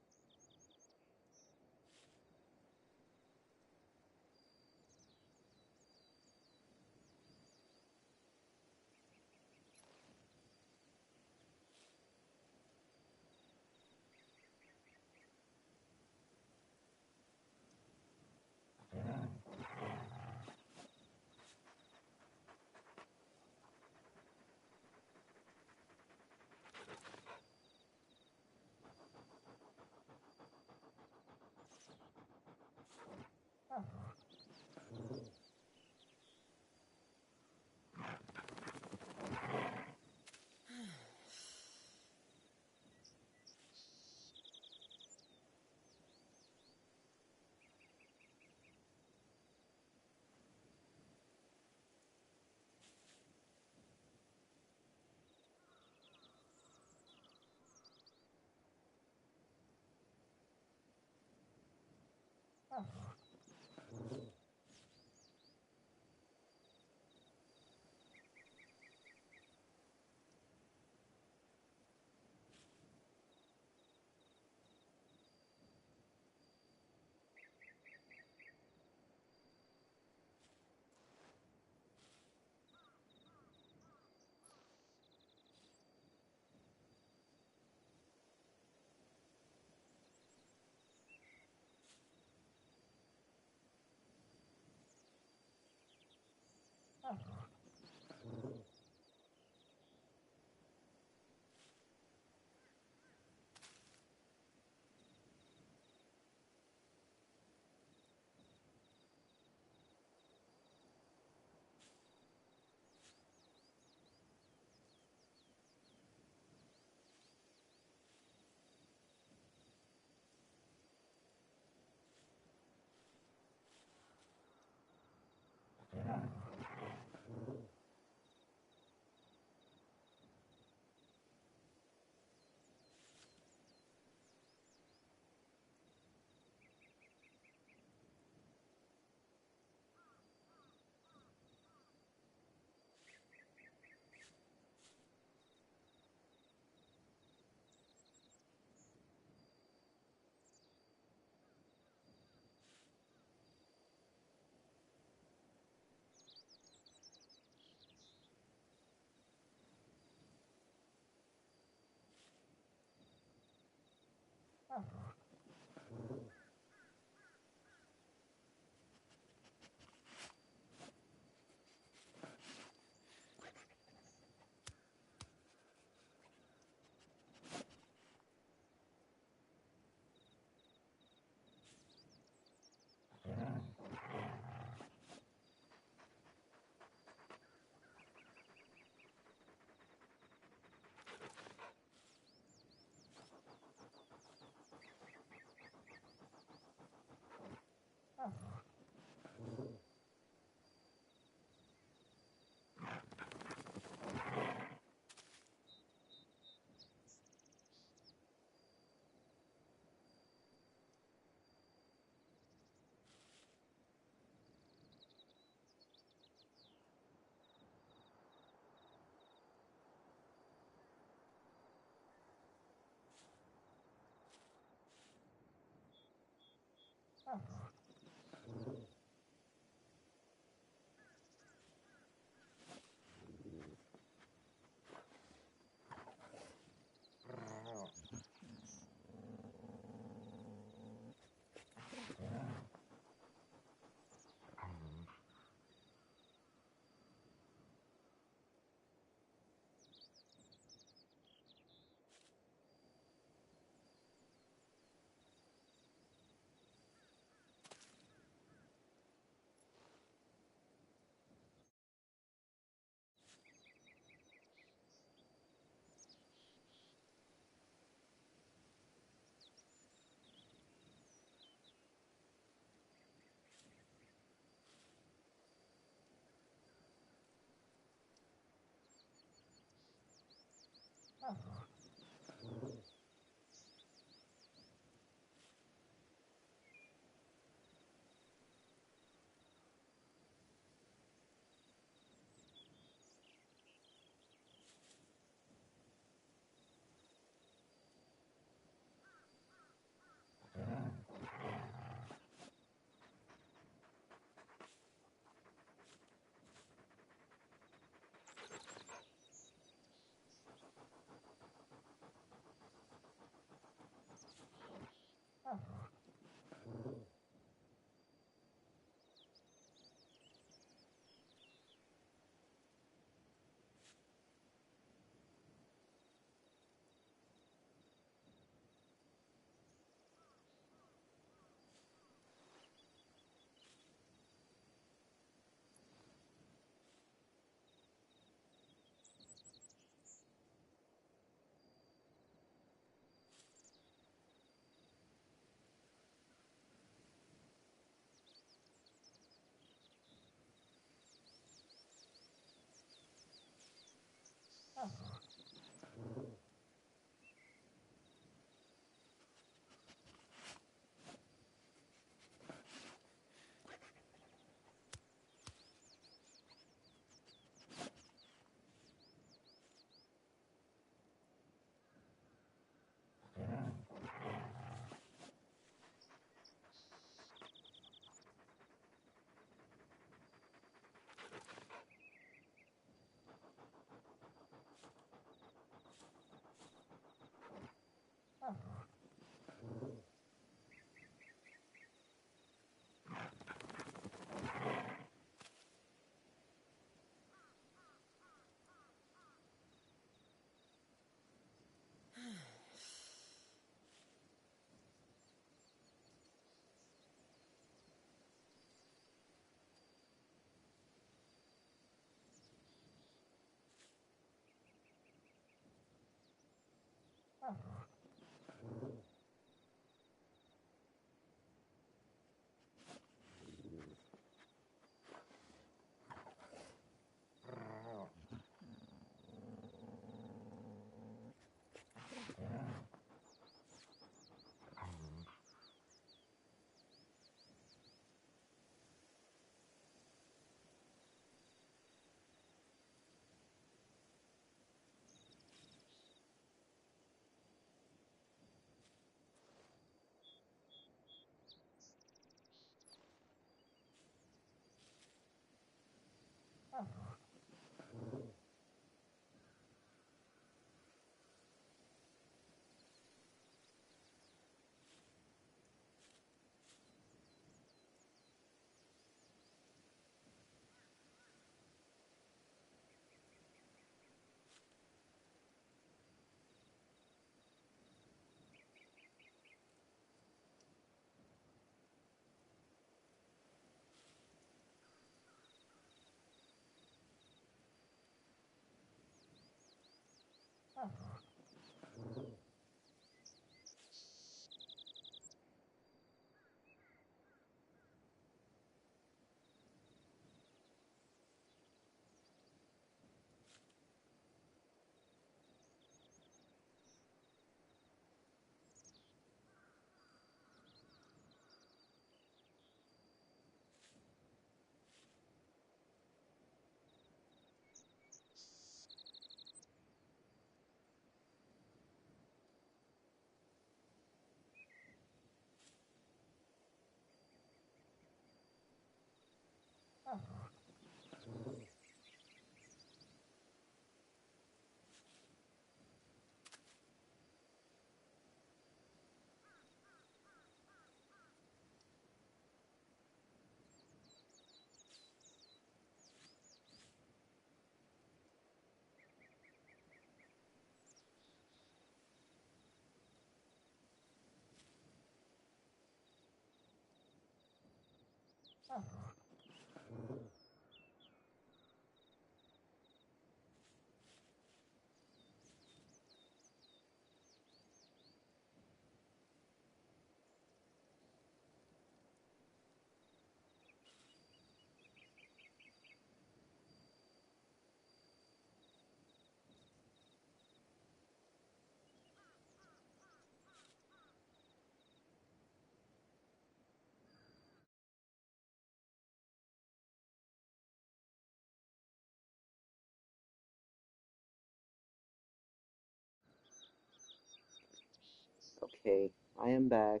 Okay, I am back.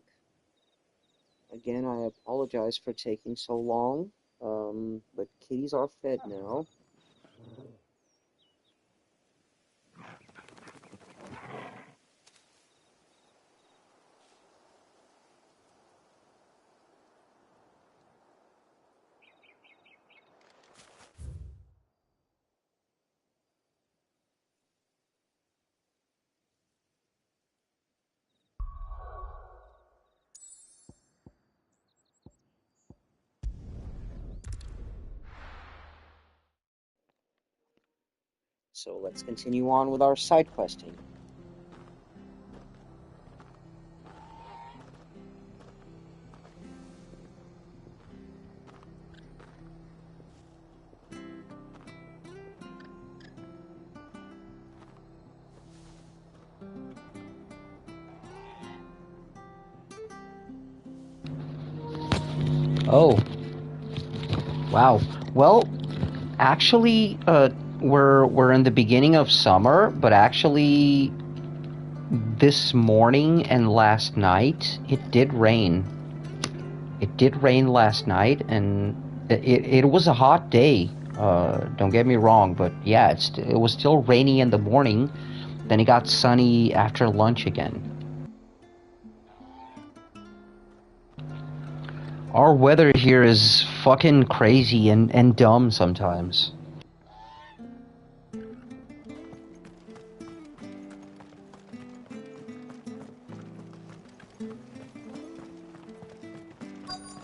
Again, I apologize for taking so long, but kitties are fed now. So let's continue on with our side questing. Oh. Wow. Well, actually, we're in the beginning of summer, but actually this morning and last night it did rain. It did rain last night, and it was a hot day. Don't get me wrong, but yeah, it was still rainy in the morning. Then it got sunny after lunch again. Our weather here is fucking crazy and dumb sometimes.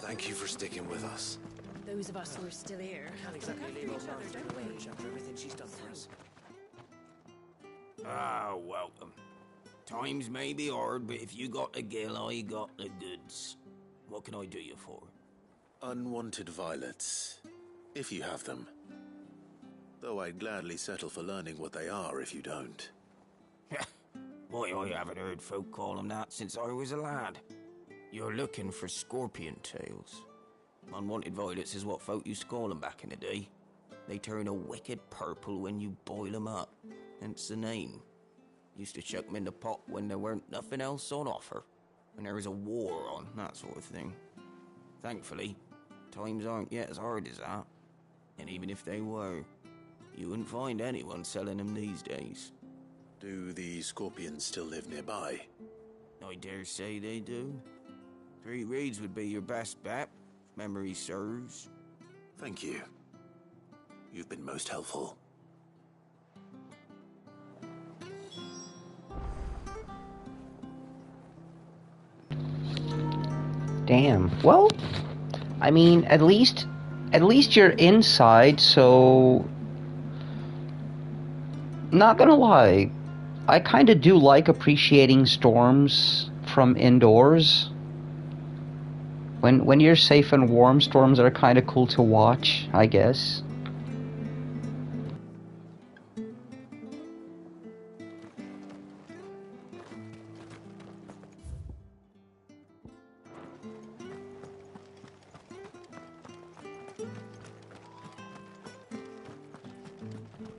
Thank you for sticking with us. Those of us who are still here. Can't exactly leave old Martha in the lurch after everything she's done for us. Ah, welcome. Times may be hard, but if you got the gill, I got the goods. What can I do you for? Unwanted violets, if you have them. Though I'd gladly settle for learning what they are if you don't. Why, I haven't heard folk call them that since I was a lad. You're looking for scorpion tails. Unwanted violets is what folk used to call them back in the day. They turn a wicked purple when you boil them up, hence the name. Used to chuck them in the pot when there weren't nothing else on offer, when there was a war on, that sort of thing. Thankfully, times aren't yet as hard as that. And even if they were, you wouldn't find anyone selling them these days. Do the scorpions still live nearby? I dare say they do. 3 Reeds would be your best bet, if memory serves. Thank you. You've been most helpful. Damn. Well, I mean, at least you're inside, so not gonna lie, I kind of do like appreciating storms from indoors. When you're safe and warm, storms are kind of cool to watch, I guess.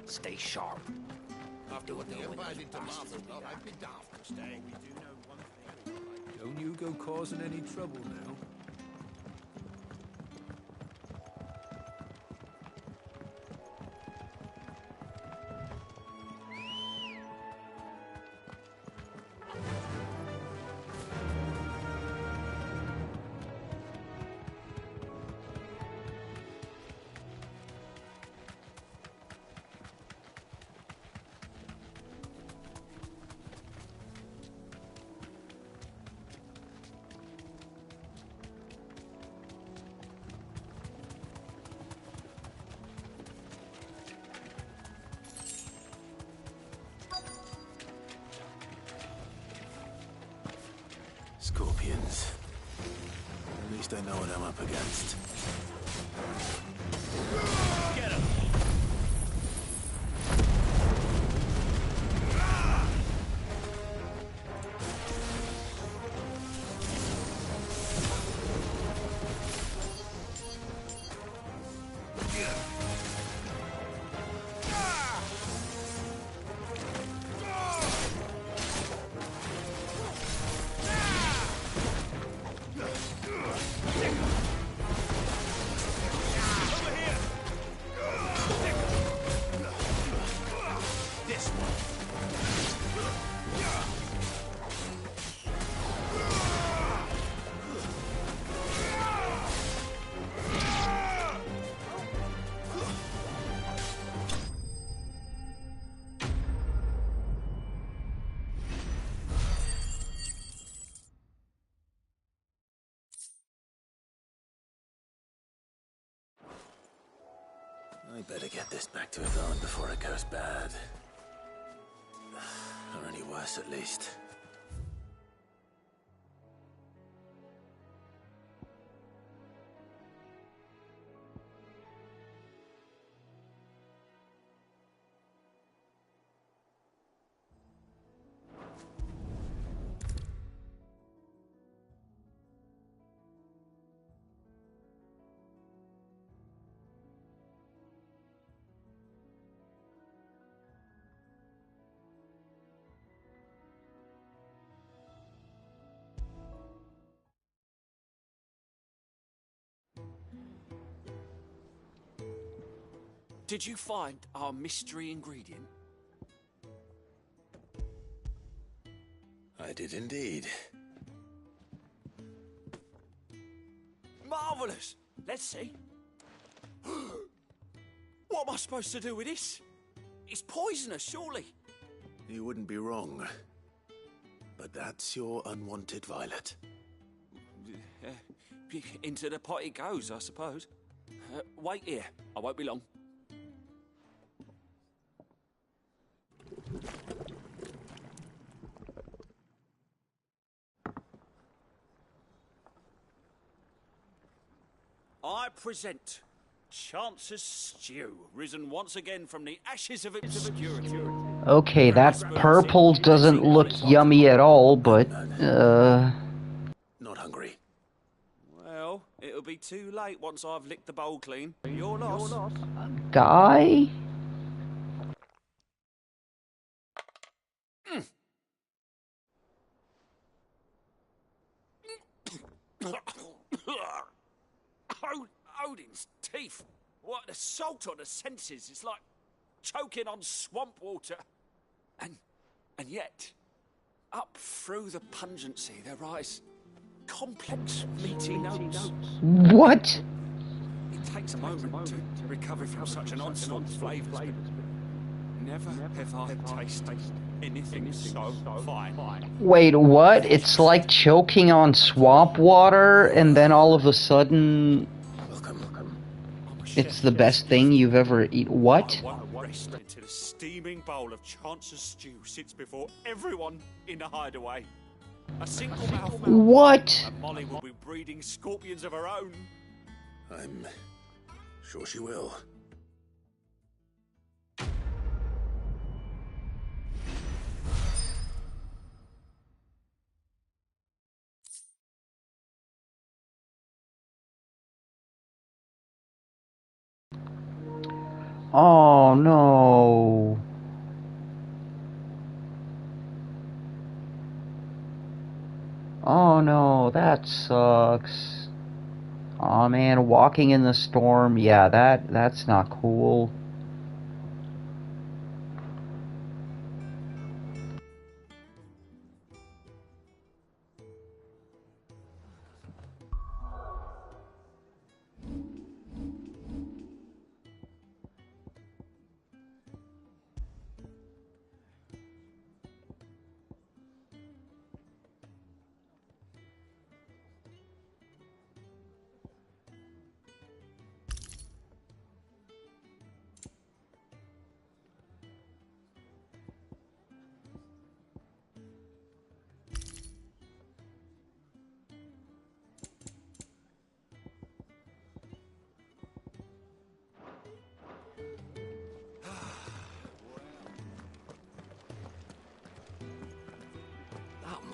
Stay sharp. After what the Empire did to Martha, I'd be daft to stay. We do know one thing. Don't you go causing any trouble now. scorpions. At least I know what I'm up against. Get him! I better get this back to Yvonne before it goes bad. Or any worse, at least. Did you find our mystery ingredient? I did indeed. Marvellous! Let's see. What am I supposed to do with this? It's poisonous, surely. You wouldn't be wrong. But that's your unwanted violet. Into the pot it goes, I suppose. Wait here. I won't be long. I present Chance's Stew, risen once again from the ashes of obscurity. Okay, that purple doesn't look yummy at all, but, Not hungry. Well, it'll be too late once I've licked the bowl clean. Your loss. Guy? Odin's teeth. What, the salt on the senses? It's like choking on swamp water. And yet, up through the pungency, there rise complex, meaty notes. What? It takes a moment to recover from such an onslaught of flavours, but never have I tasted anything so fine. Wait, what? It's like choking on swamp water, and then all of a sudden... It's the best thing you've ever eaten. What? I won't rest until a steaming bowl of Chance's Stew sits before everyone in the hideaway. A single mouthful. What? And Molly will be breeding scorpions of her own. I'm sure she will. Oh no. Oh no, that sucks. Oh man, walking in the storm, yeah, that's not cool.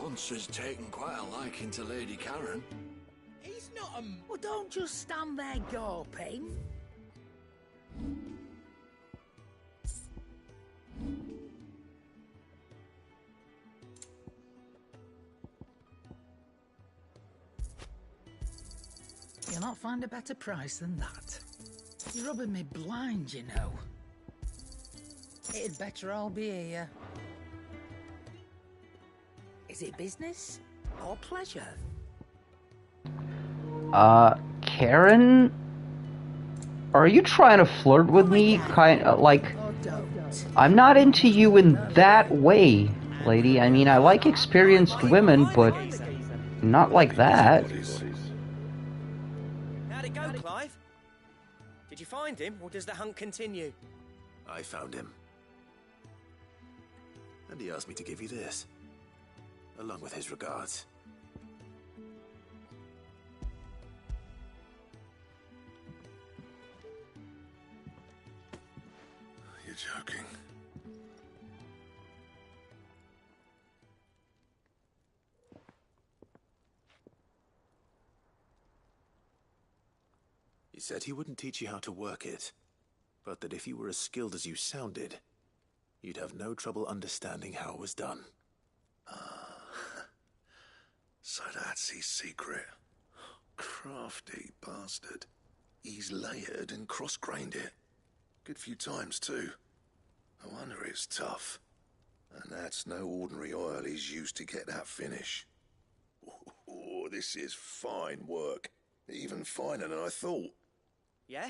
monster's taken quite a liking to Lady Karen. He's not a... Well, don't just stand there gawping. You'll not find a better price than that. You're rubbing me blind, you know. It'd better all be here. Is it business or pleasure? Karen? Are you trying to flirt with me? I'm not into you in that way, lady. I mean, I like experienced women, but not like that. How'd it go, Clive? Did you find him, or does the hunt continue? I found him. And he asked me to give you this, along with his regards. You're joking. He said he wouldn't teach you how to work it, but that if you were as skilled as you sounded, you'd have no trouble understanding how it was done. So that's his secret. Crafty bastard. He's layered and cross-grained it. Good few times, too. No wonder it's tough. And that's no ordinary oil he's used to get that finish. Oh, this is fine work. Even finer than I thought. Yeah?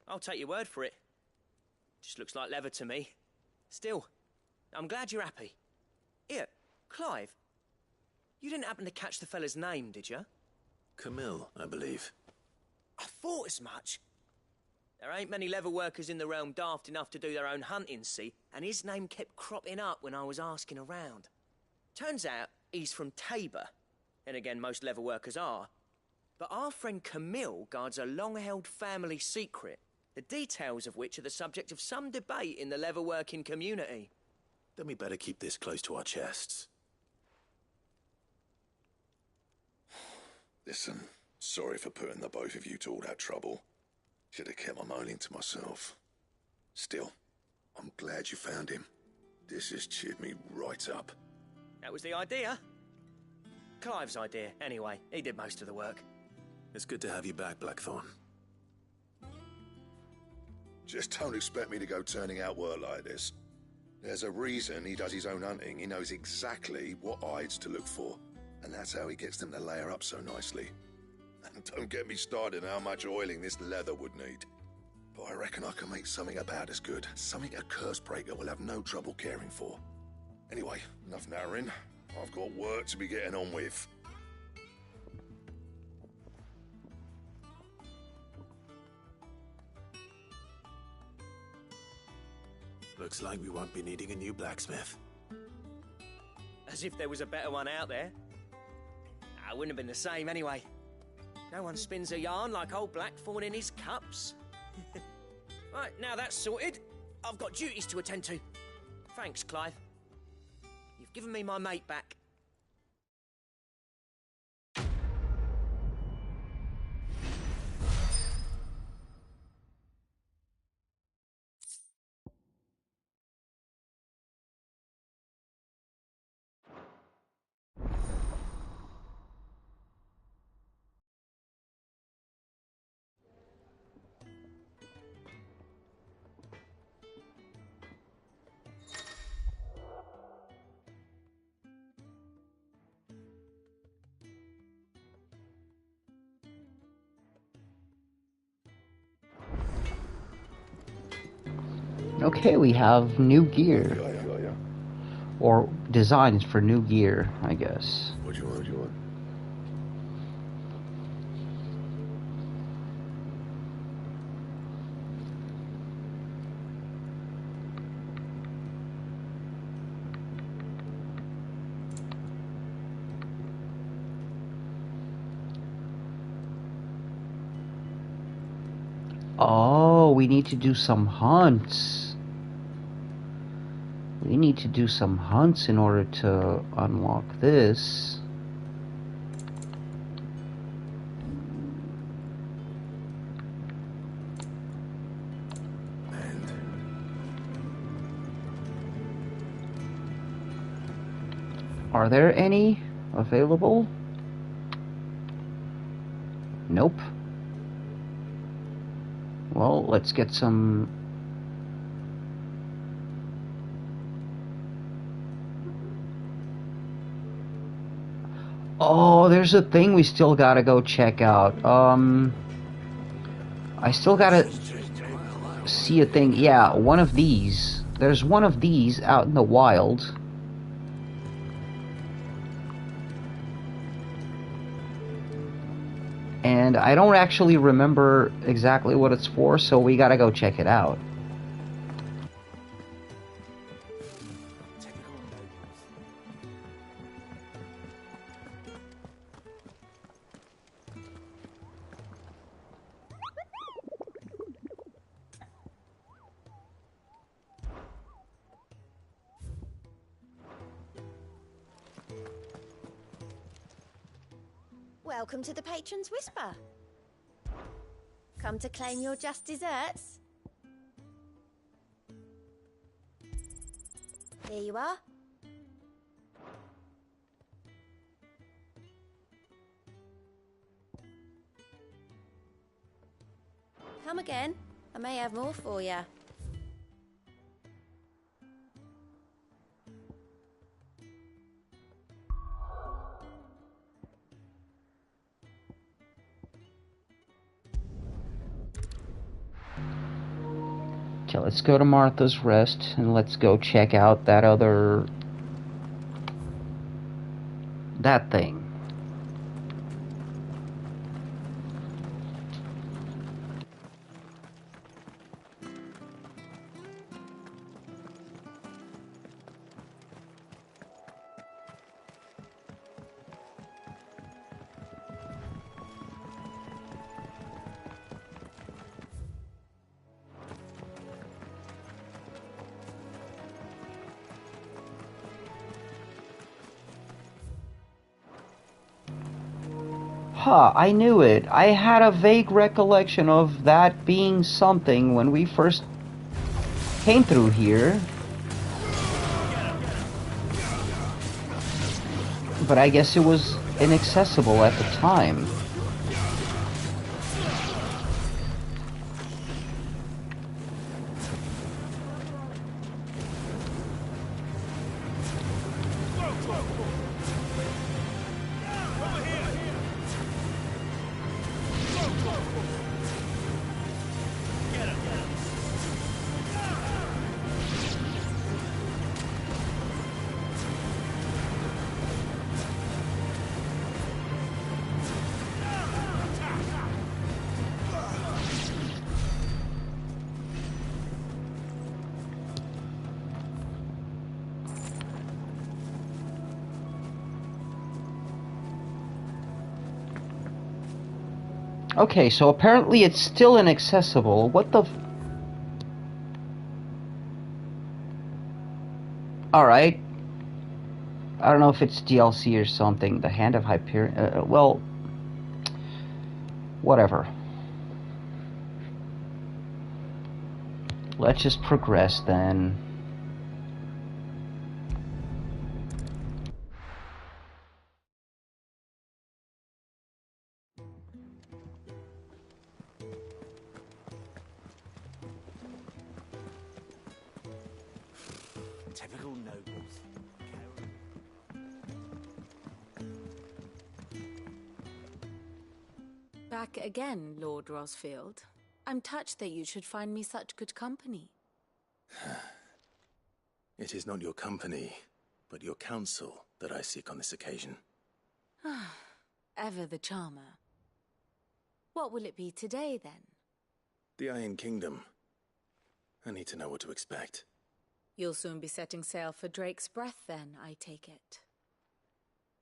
I'll take your word for it. Just looks like leather to me. Still, I'm glad you're happy. Here, Clive. You didn't happen to catch the fella's name, did you? Camille, I believe. I thought as much. There ain't many leather workers in the realm daft enough to do their own hunting, see, and his name kept cropping up when I was asking around. Turns out he's from Tabor, and again most leather workers are. But our friend Camille guards a long-held family secret, the details of which are the subject of some debate in the leather-working community. Then we better keep this close to our chests. Listen, sorry for putting the both of you to all that trouble. Should have kept my moaning to myself. Still, I'm glad you found him. This has cheered me right up. That was the idea. Clive's idea, anyway. He did most of the work. It's good to have you back, Blackthorn. Just don't expect me to go turning out work like this. There's a reason he does his own hunting. He knows exactly what hides to look for. And that's how he gets them to layer up so nicely. And don't get me started on how much oiling this leather would need. But I reckon I can make something about as good. Something a Cursebreaker will have no trouble caring for. Anyway, enough narrowing. I've got work to be getting on with. Looks like we won't be needing a new blacksmith. As if there was a better one out there. I wouldn't have been the same anyway. No one spins a yarn like old Blackthorn in his cups. Right, now that's sorted. I've got duties to attend to. Thanks, Clive. You've given me my mate back. Okay, we have new gear. Or designs for new gear, I guess. What do you want? We need to do some hunts. We need to do some hunts in order to unlock this. Are there any available? Nope. Well, let's get some... Oh, there's a thing we still gotta go check out. I still gotta see a thing. Yeah, one of these. There's one of these out in the wild. And I don't actually remember exactly what it's for, so we gotta go check it out. Welcome to the Patron's Whisper. Come to claim your just desserts? Here you are. Come again. I may have more for you. Okay, let's go to Martha's Rest and let's go check out that other... that thing. Huh, I knew it. I had a vague recollection of that being something when we first came through here. But I guess it was inaccessible at the time. Okay, so apparently it's still inaccessible. What the... Alright. I don't know if it's DLC or something. The Hand of Hyperion... well... whatever. Let's just progress then. Typical nobles. Back again, Lord Rosfield. I'm touched that you should find me such good company. It is not your company, but your counsel that I seek on this occasion. Ever the charmer. What will it be today, then? The Iron Kingdom. I need to know what to expect. You'll soon be setting sail for Drake's Breath, then, I take it.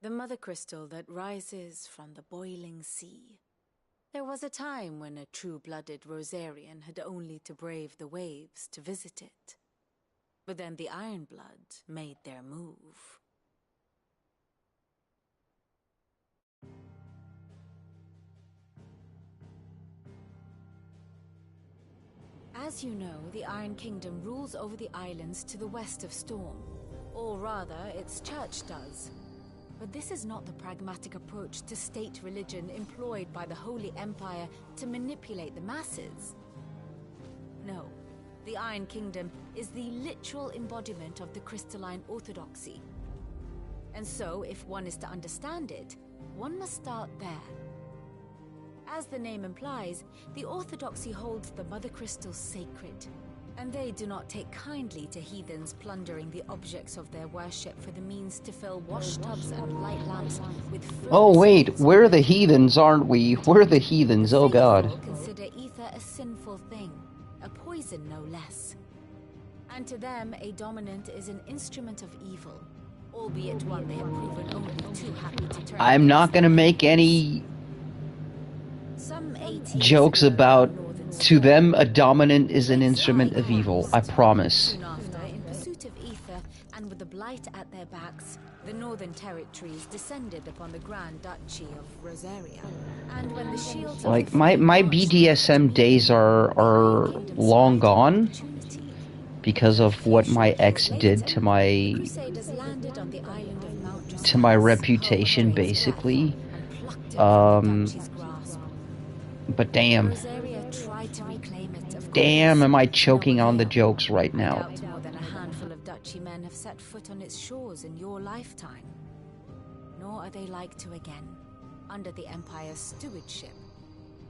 The mother crystal that rises from the boiling sea. There was a time when a true-blooded Rosarian had only to brave the waves to visit it. But then the Ironblood made their move. As you know, the Iron Kingdom rules over the islands to the west of Storm. Or rather, its church does. But this is not the pragmatic approach to state religion employed by the Holy Empire to manipulate the masses. No, the Iron Kingdom is the literal embodiment of the crystalline orthodoxy. And so, if one is to understand it, one must start there. As the name implies, the orthodoxy holds the Mother Crystals sacred, and they do not take kindly to heathens plundering the objects of their worship for the means to fill wash tubs and light lamps with food. Oh wait, we're the heathens, aren't we? We're the heathens, oh god. Consider ether a sinful thing, a poison no less. And to them, a dominant is an instrument of evil, albeit one they have proven only too happy to turn. I'm not gonna make any jokes about, to them, a dominant is an instrument of evil, I promise. Soon after, in pursuit of ether, and with the blight at their backs, the northern territories descended upon the Grand Duchy of Rosaria. And when the shields Like, my BDSM days are long gone because of what my ex did to my reputation, basically. But damn. Damn, am I choking on the jokes right now. I doubt more than a handful of duchy men have set foot on its shores in your lifetime. Nor are they like to again, under the Empire's stewardship,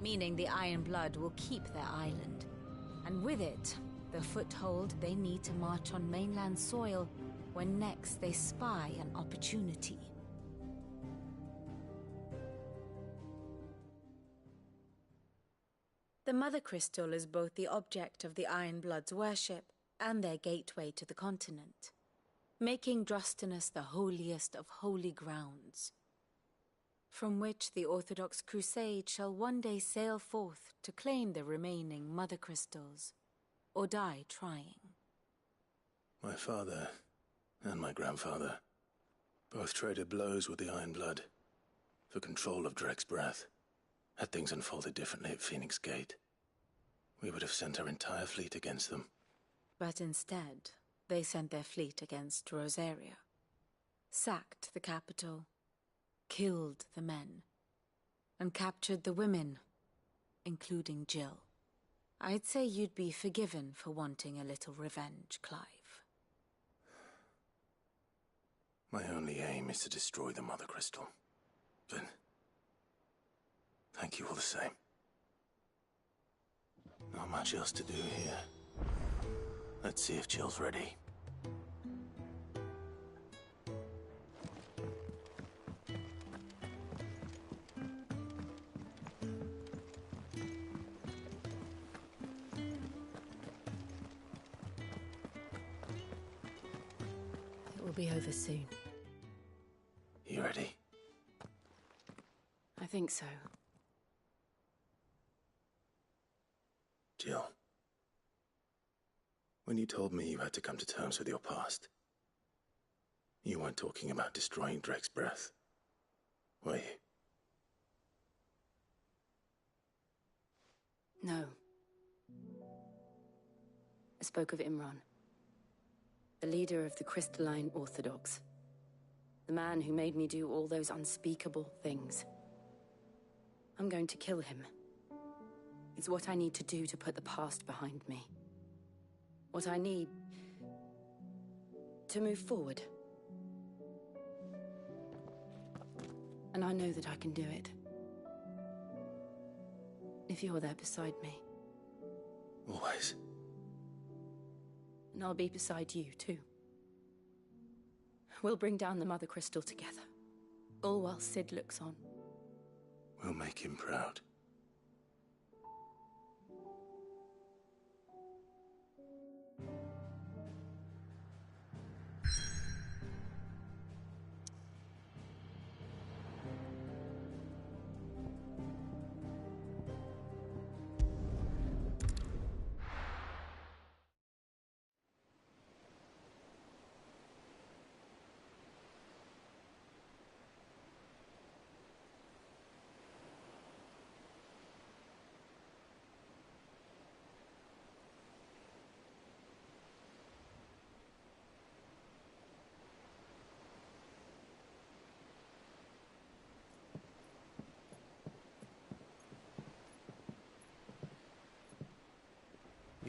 meaning the Iron Blood will keep their island. And with it, the foothold they need to march on mainland soil when next they spy an opportunity. The Mother Crystal is both the object of the Ironblood's worship and their gateway to the continent, making Drostanus the holiest of holy grounds, from which the Orthodox Crusade shall one day sail forth to claim the remaining Mother Crystals, or die trying. My father and my grandfather both traded blows with the Ironblood for control of Drek's breath. Had things unfolded differently at Phoenix Gate, we would have sent our entire fleet against them. But instead, they sent their fleet against Rosaria, sacked the capital, killed the men, and captured the women, including Jill. I'd say you'd be forgiven for wanting a little revenge, Clive. My only aim is to destroy the Mother Crystal. But thank you all the same. Not much else to do here. Let's see if Jill's ready. It will be over soon. You ready? I think so. Jill, when you told me you had to come to terms with your past, you weren't talking about destroying Drek's breath, were you? No. I spoke of Imran, the leader of the Crystalline Orthodox. The man who made me do all those unspeakable things. I'm going to kill him. It's what I need to do to put the past behind me. What I need to move forward. And I know that I can do it. If you're there beside me. Always. And I'll be beside you, too. We'll bring down the Mother Crystal together. All while Sid looks on. We'll make him proud.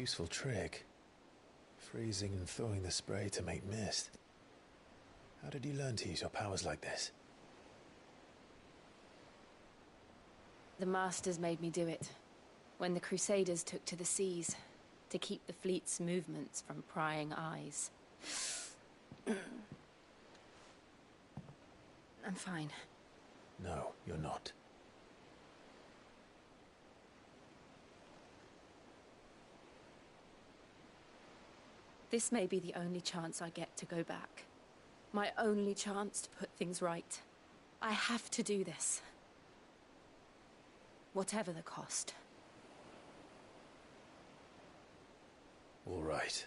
Useful trick. Freezing and thawing the spray to make mist. How did you learn to use your powers like this? The Masters made me do it. When the Crusaders took to the seas, to keep the fleet's movements from prying eyes. I'm fine. No, you're not. This may be the only chance I get to go back. My only chance to put things right. I have to do this. Whatever the cost. All right.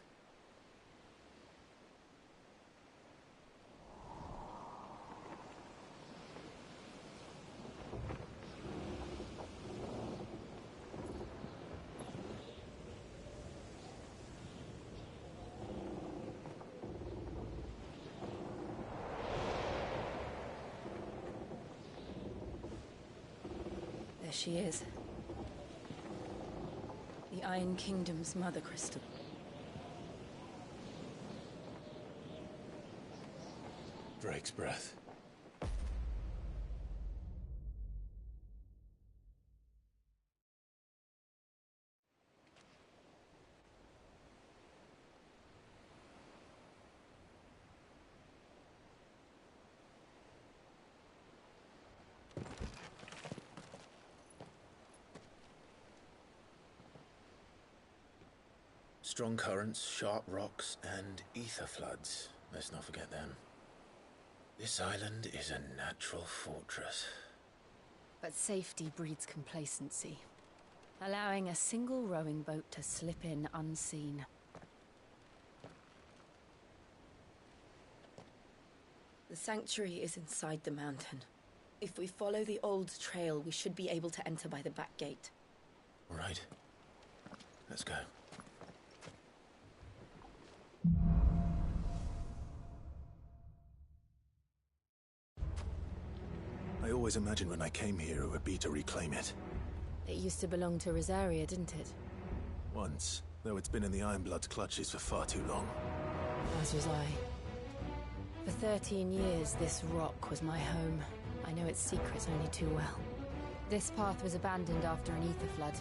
There she is. The Iron Kingdom's Mother Crystal. Drake's breath. Strong currents, sharp rocks, and ether floods. Let's not forget them. This island is a natural fortress. But safety breeds complacency, allowing a single rowing boat to slip in unseen. The sanctuary is inside the mountain. If we follow the old trail, we should be able to enter by the back gate. All right. Let's go. I always imagined when I came here it would be to reclaim it. It used to belong to Rosaria, didn't it? Once, though it's been in the Ironblood's clutches for far too long. As was I. For 13 years, this rock was my home. I know its secrets only too well. This path was abandoned after an ether flood.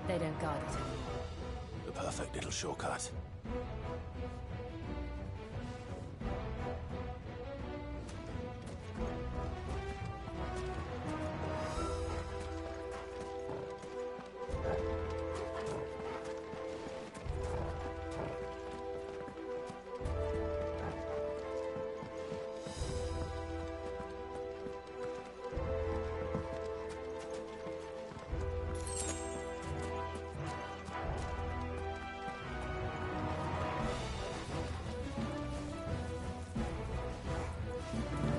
They don't guard it anymore. The perfect little shortcut.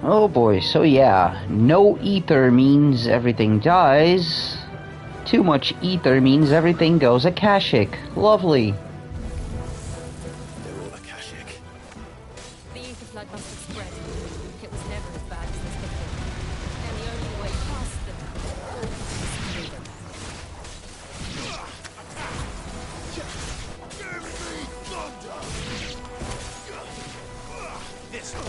Oh boy, so yeah, no ether means everything dies. Too much ether means everything goes Akashic. Lovely. They're all Akashic. The ether flood must have spread. It was never as bad as this before. And the only way past them is through them. This way.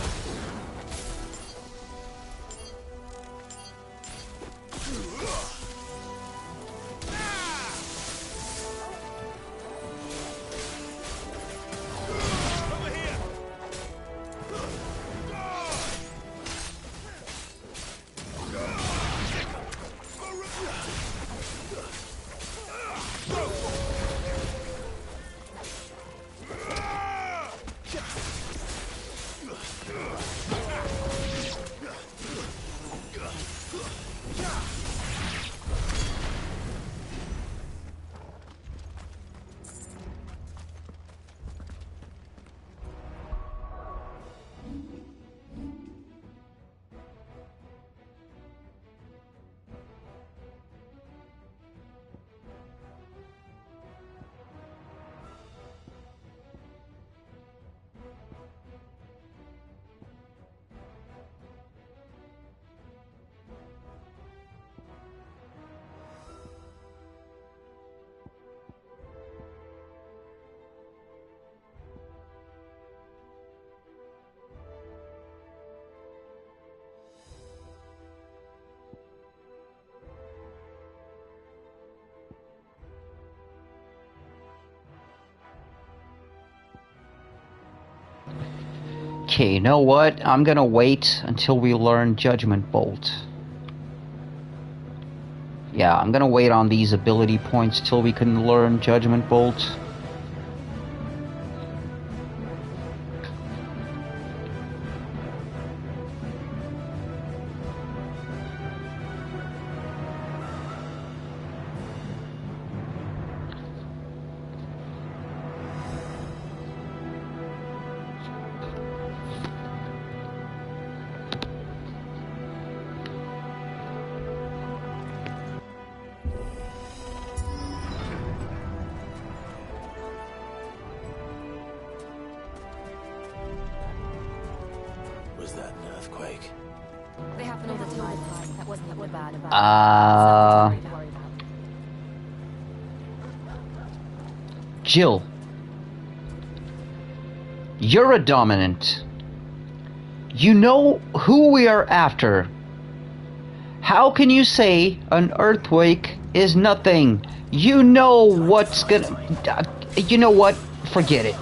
Okay, you know what? I'm gonna wait until we learn Judgment Bolt. Yeah, I'm gonna wait on these ability points till we can learn Judgment Bolt. Was that an earthquake? They happen all the time. That wasn't even bad. Jill. You're a dominant. You know who we are after. How can you say an earthquake is nothing? You know what's gonna... you know what? Forget it.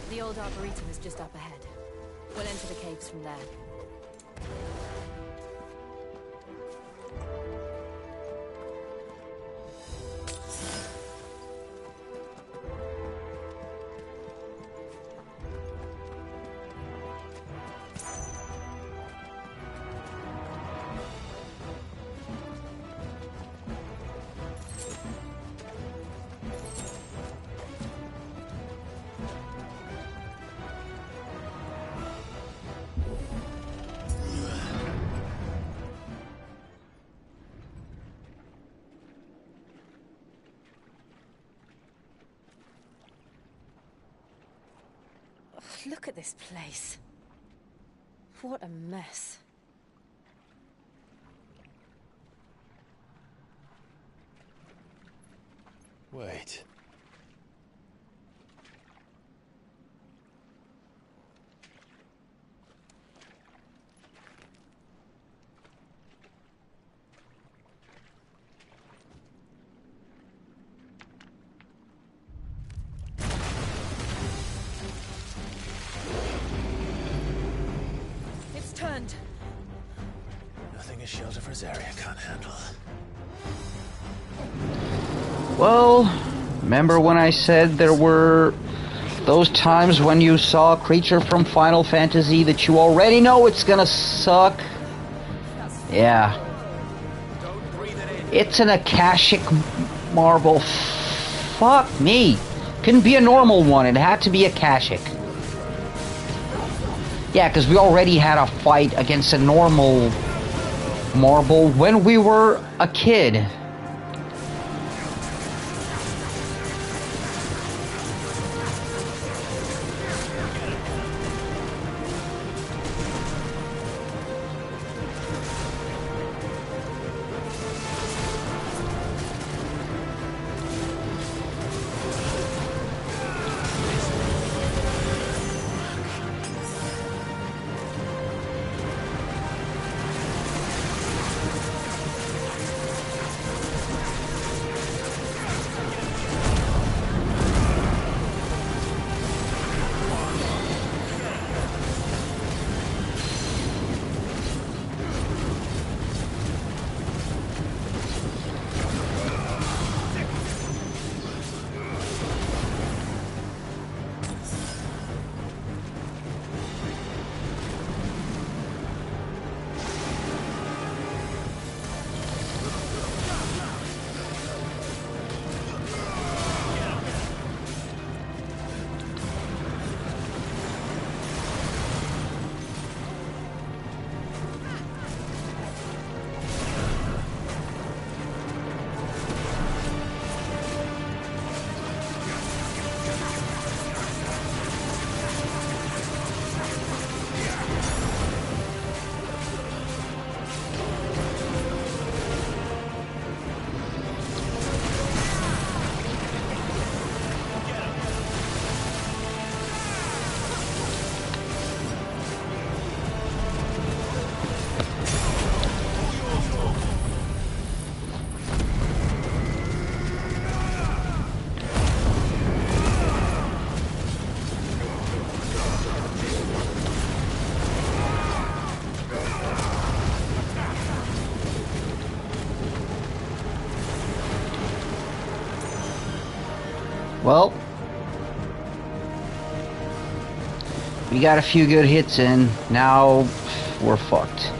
The old Arboretum is just up ahead. We'll enter the caves from there. Look at this place. What a mess. Wait. It's turned. a shield of Rosaria can't handle. Well, remember when I said there were those times when you saw a creature from Final Fantasy that you already know it's gonna suck? Yeah. It's an Akashic marble. Fuck me. Couldn't be a normal one, it had to be Akashic. Yeah, because we already had a fight against a normal marble when we were a kid. Well, we got a few good hits in. Now we're fucked.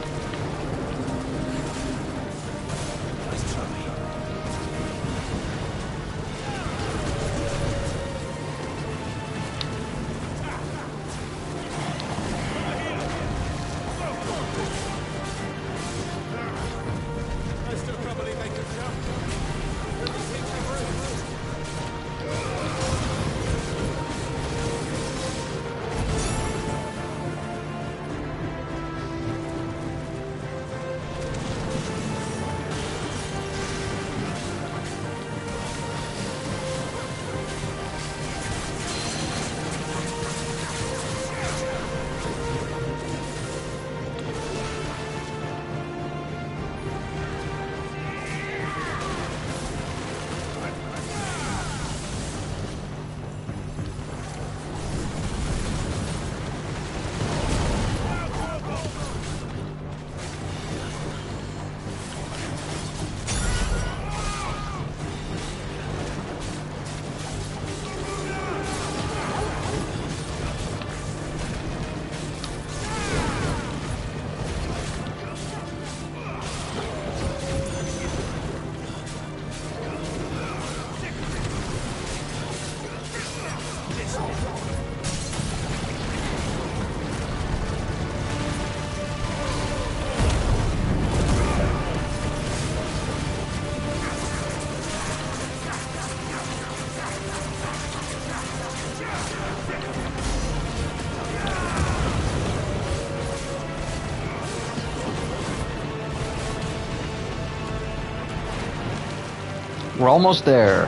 We're almost there.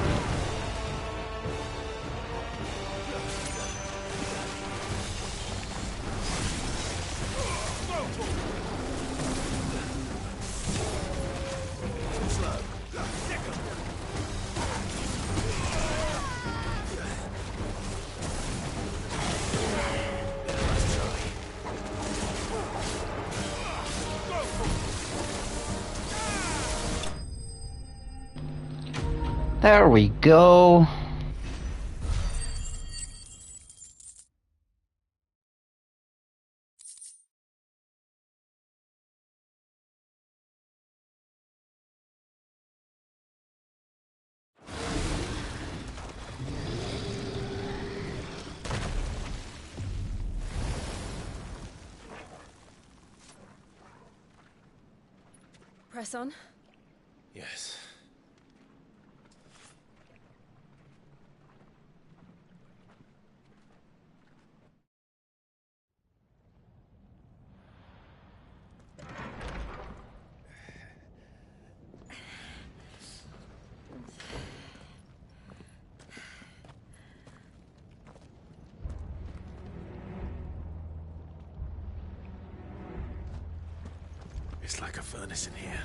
There we go. Press on. Yes. It's like a furnace in here.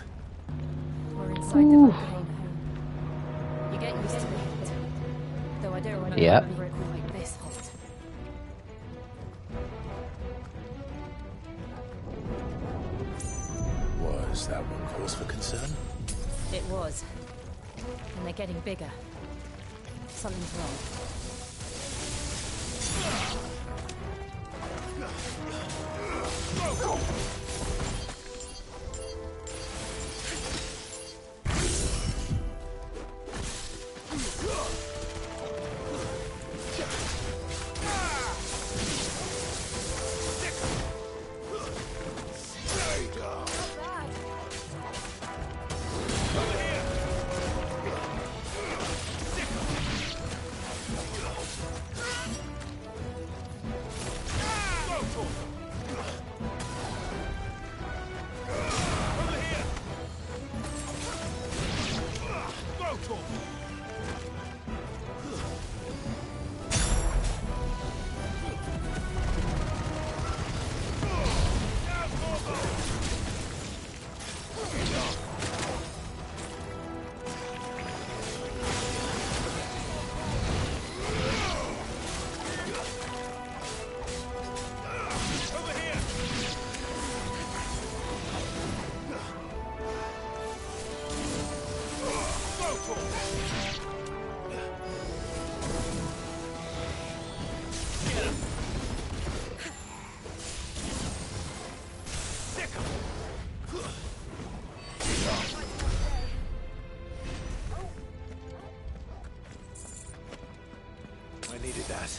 We're inside the volcano. You get used to the heat. Though I don't remember Yep. it being quite this hot. Was that one cause for concern? It was. And they're getting bigger. Something's wrong. I needed that.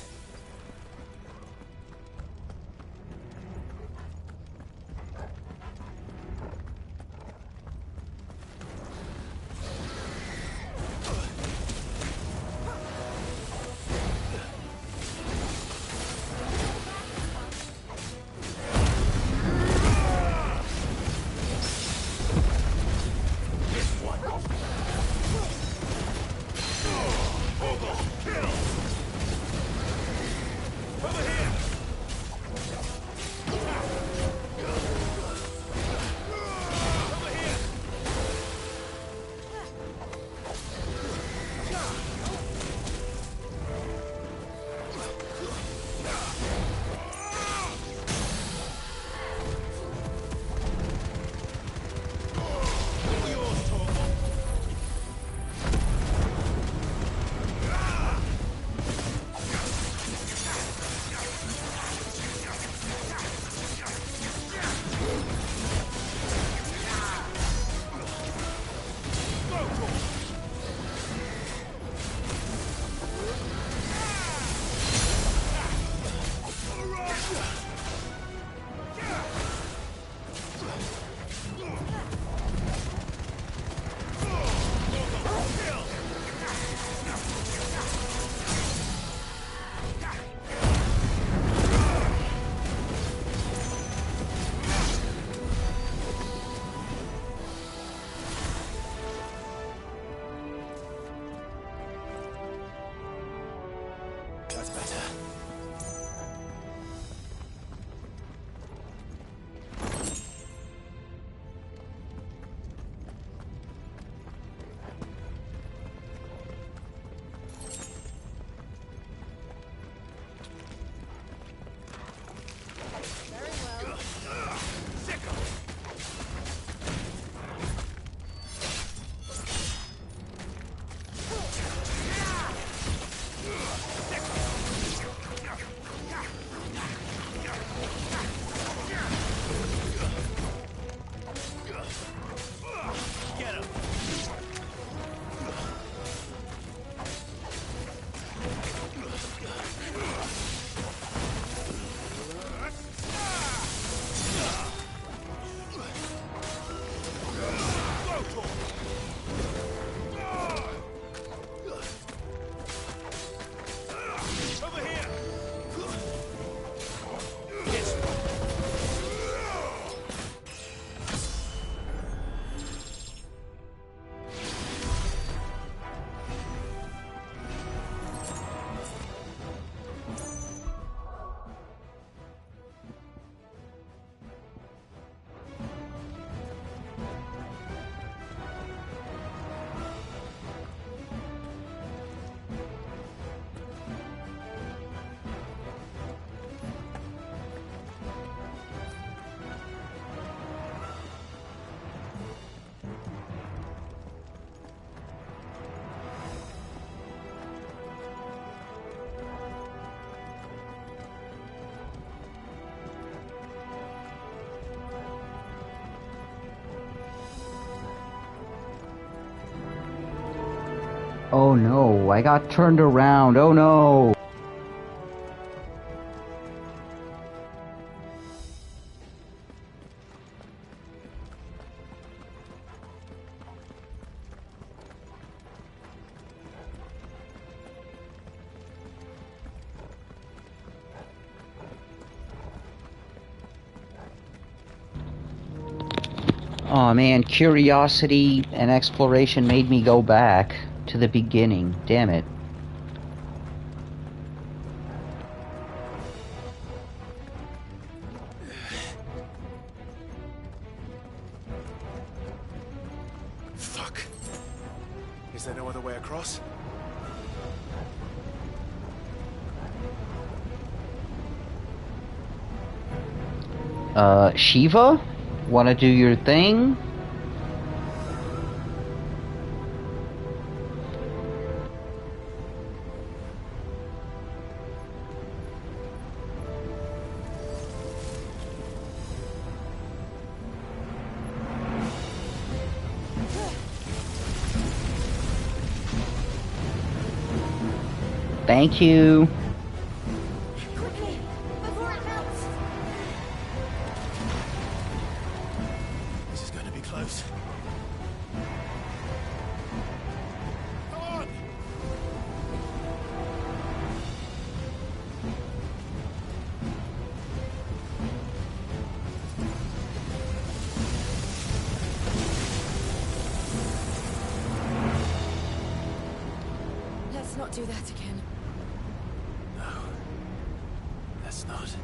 Oh no, I got turned around. Oh no. Oh man, curiosity and exploration made me go back to the beginning. Damn it. Fuck. Is there no other way across? Shiva? Wanna do your thing? Thank you. Quickly, before it melts. This is going to be close. Come on! Let's not do that again. No. Let's not.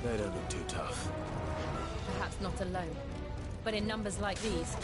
They don't look too tough. Perhaps not alone, but in numbers like these.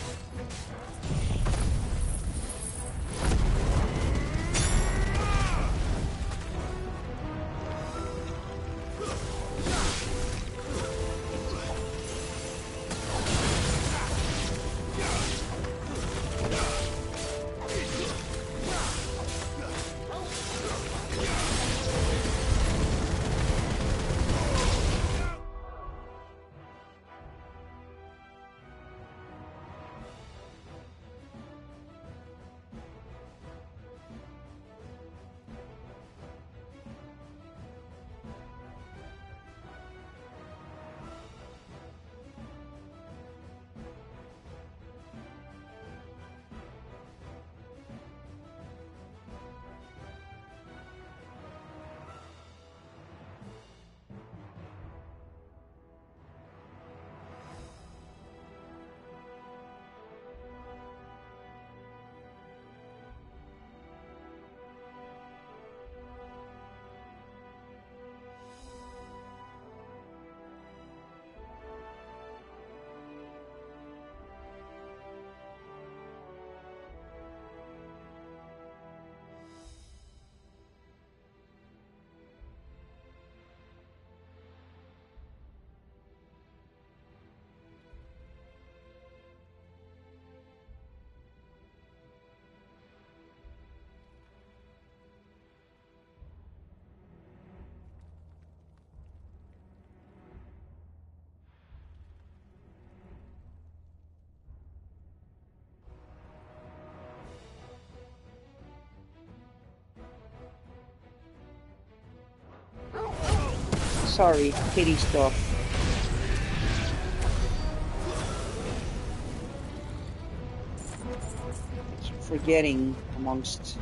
Sorry, kitty stuff. I keep forgetting amongst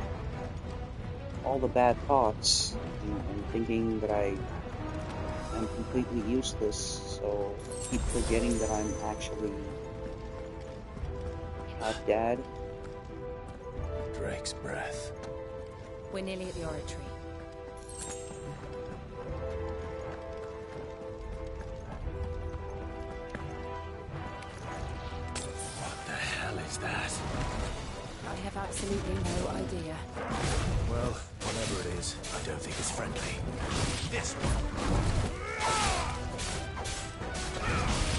all the bad thoughts and thinking that I am completely useless, so I keep forgetting that I'm actually cat dad. Drake's breath. We're nearly at the oratory. What the hell is that? I have absolutely no idea. Well, whatever it is, I don't think it's friendly. This one.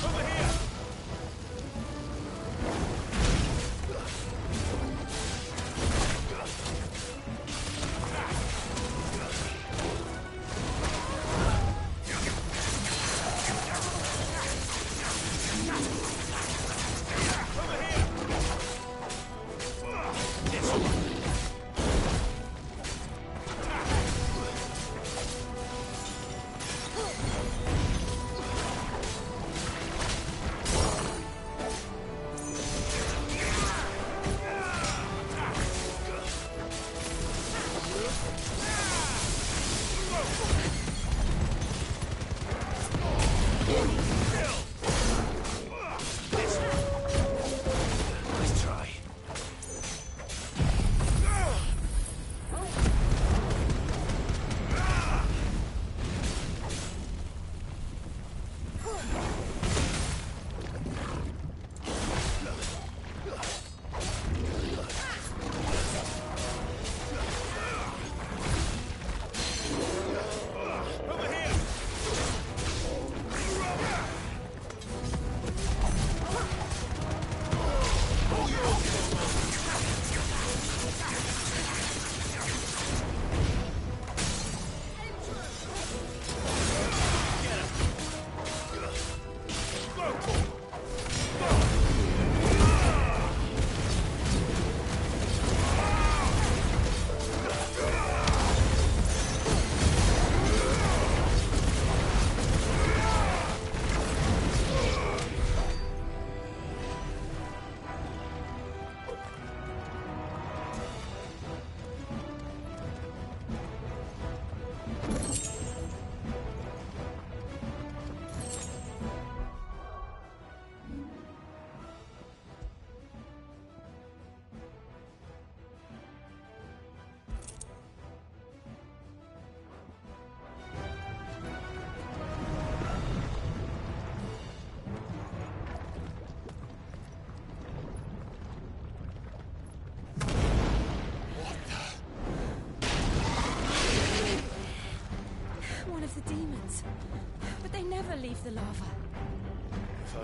Over here!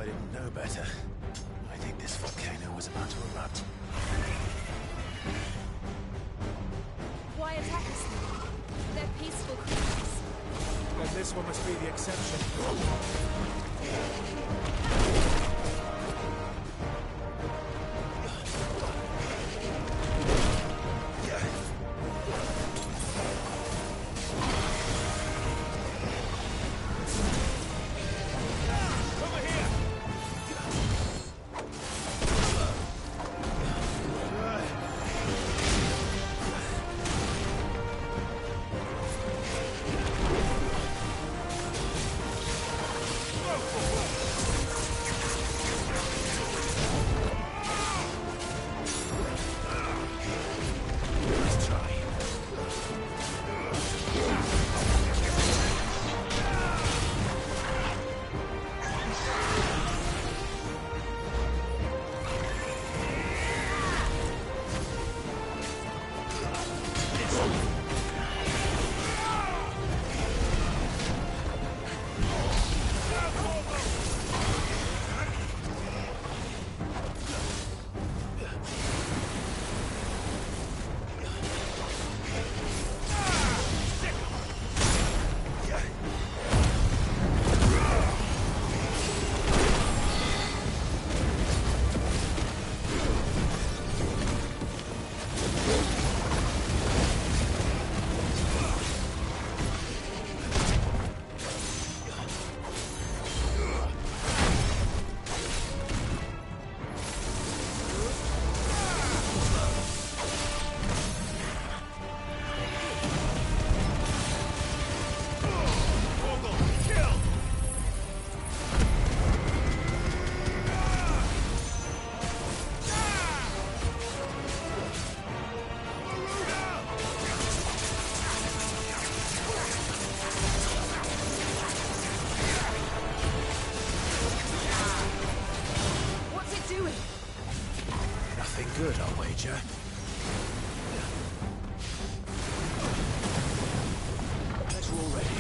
didn't know better. I think this volcano was about to erupt. Why attack us now? They're peaceful creatures. Then this one must be the exception. Good, I'll wager. Let's roll ready.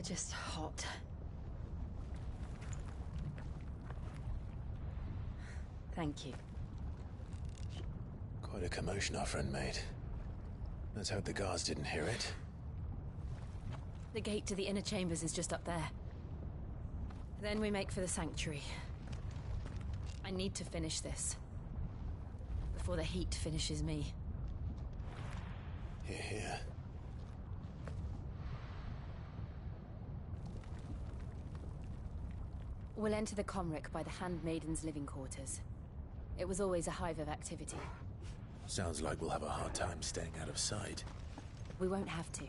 just hot. Thank you. Quite a commotion our friend made. Let's hope the guards didn't hear it. The gate to the inner chambers is just up there. Then we make for the sanctuary. I need to finish this. Before the heat finishes me. Hear, hear. We'll enter the Comric by the Handmaiden's living quarters. It was always a hive of activity. Sounds like we'll have a hard time staying out of sight. We won't have to.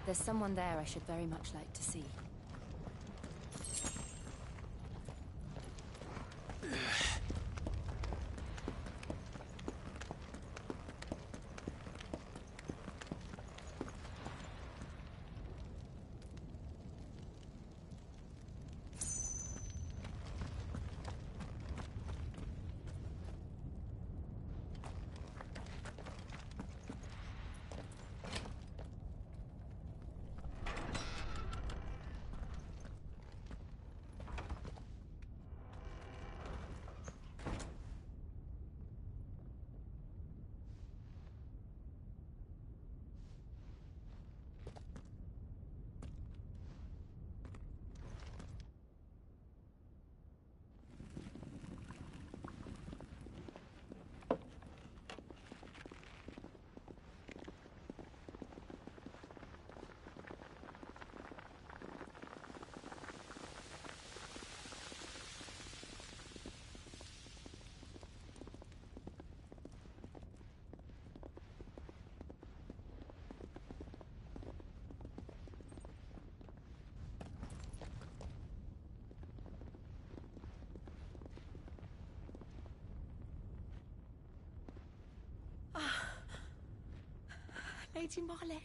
There's someone there I should very much like to see. Lady Marley.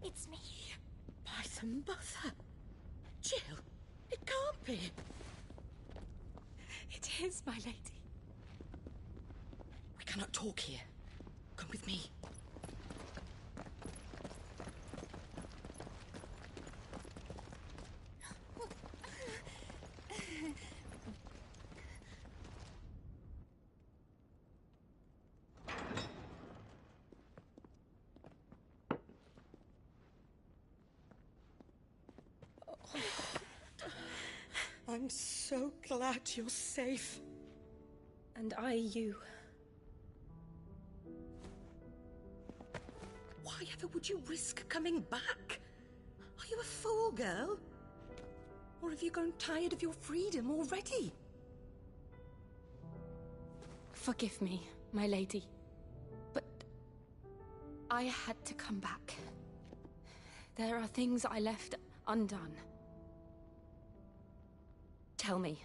It's me. By some mother. Jill, it can't be. It is, my lady. We cannot talk here. Come with me. I'm so glad you're safe. And I you. Why ever would you risk coming back? Are you a fool, girl? Or have you grown tired of your freedom already? Forgive me, my lady. But I had to come back. There are things I left undone. Tell me,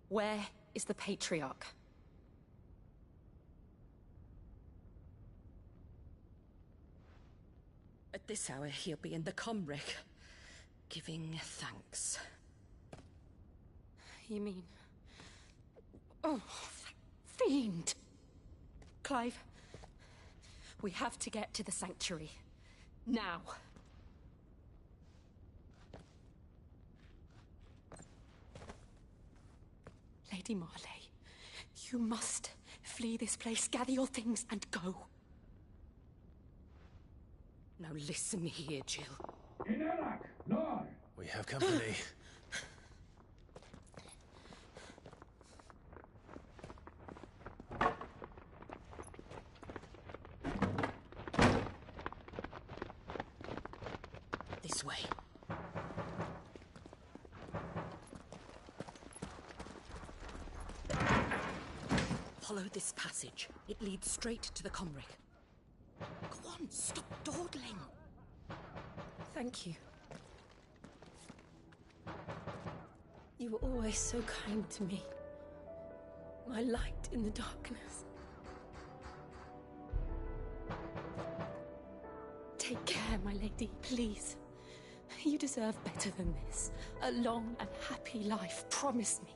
where is the Patriarch? At this hour, he'll be in the Comric, giving thanks. You mean... Oh, that fiend! Clive, we have to get to the sanctuary. Now. Lady Marley, you must flee this place, gather your things, and go. Now listen here, Jill. We have company. This way. Follow this passage. It leads straight to the Comric. Go on, stop dawdling. Thank you. You were always so kind to me. My light in the darkness. Take care, my lady, please. You deserve better than this. A long and happy life, promise me.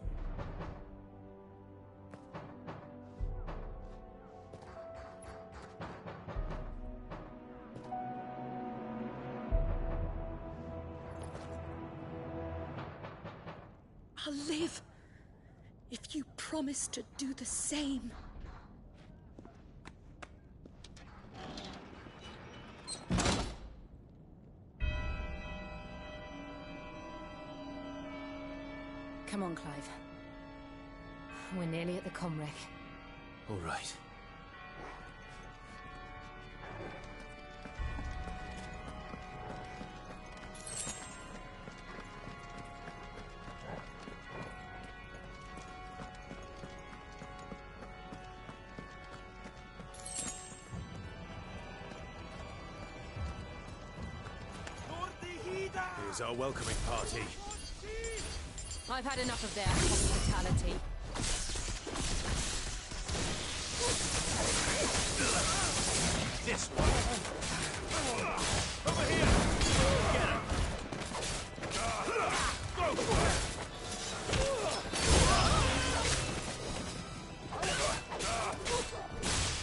I'll live if you promise to do the same. Come on, Clive. We're nearly at the comwreck. All right. Here's our welcoming party. I've had enough of their hospitality. This one. Over here. Get him. Go for it.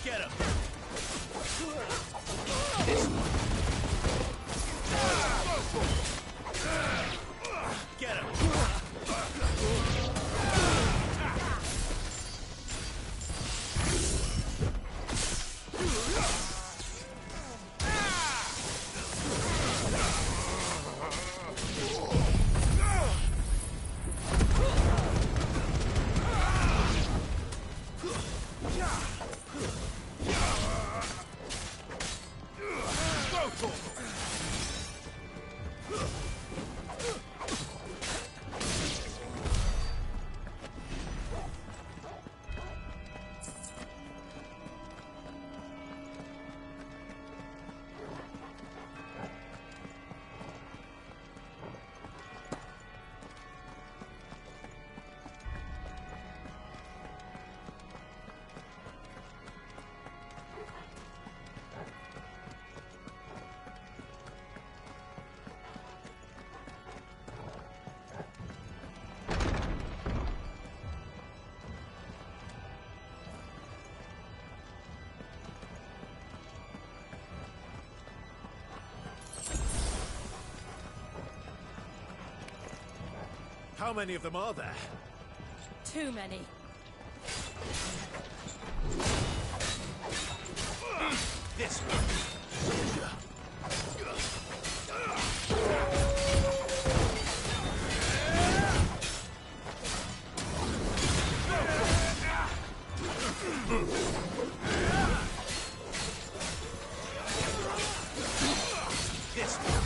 Get him. This one. Get him. How many of them are there? Too many. This one. This one.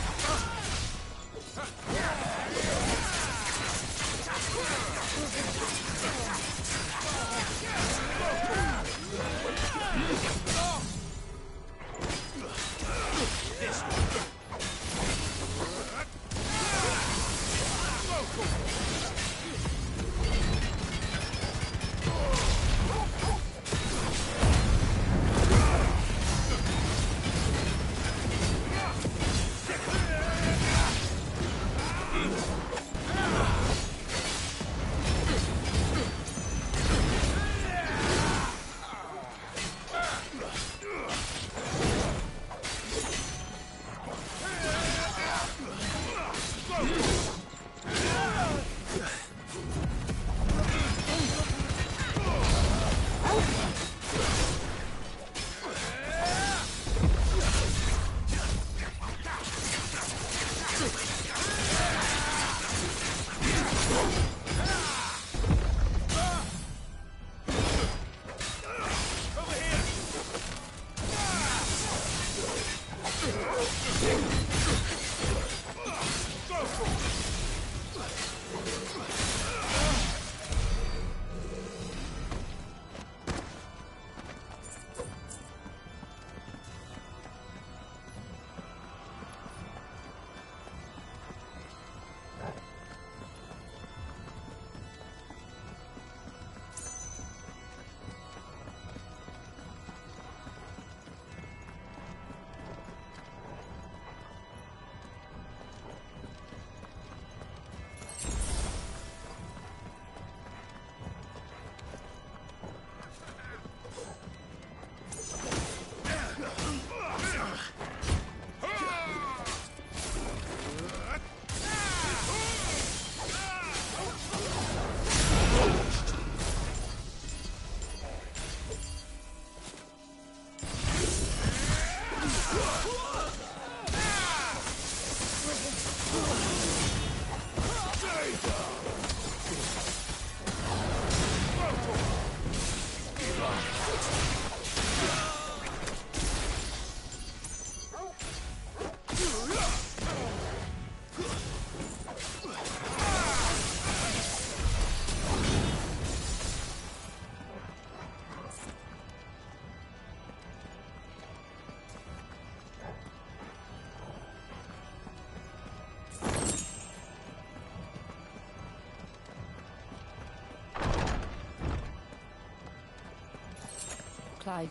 Clive,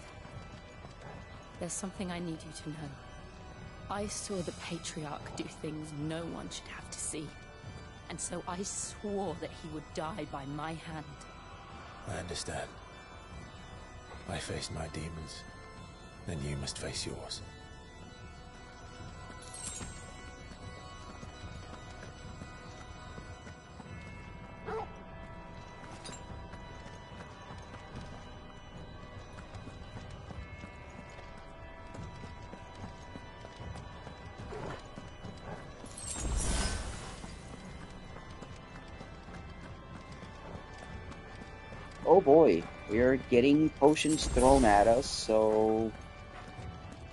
there's something I need you to know. I saw the Patriarch do things no one should have to see. And so I swore that he would die by my hand. I understand. I faced my demons. Then you must face yours. Oh boy, we're getting potions thrown at us, so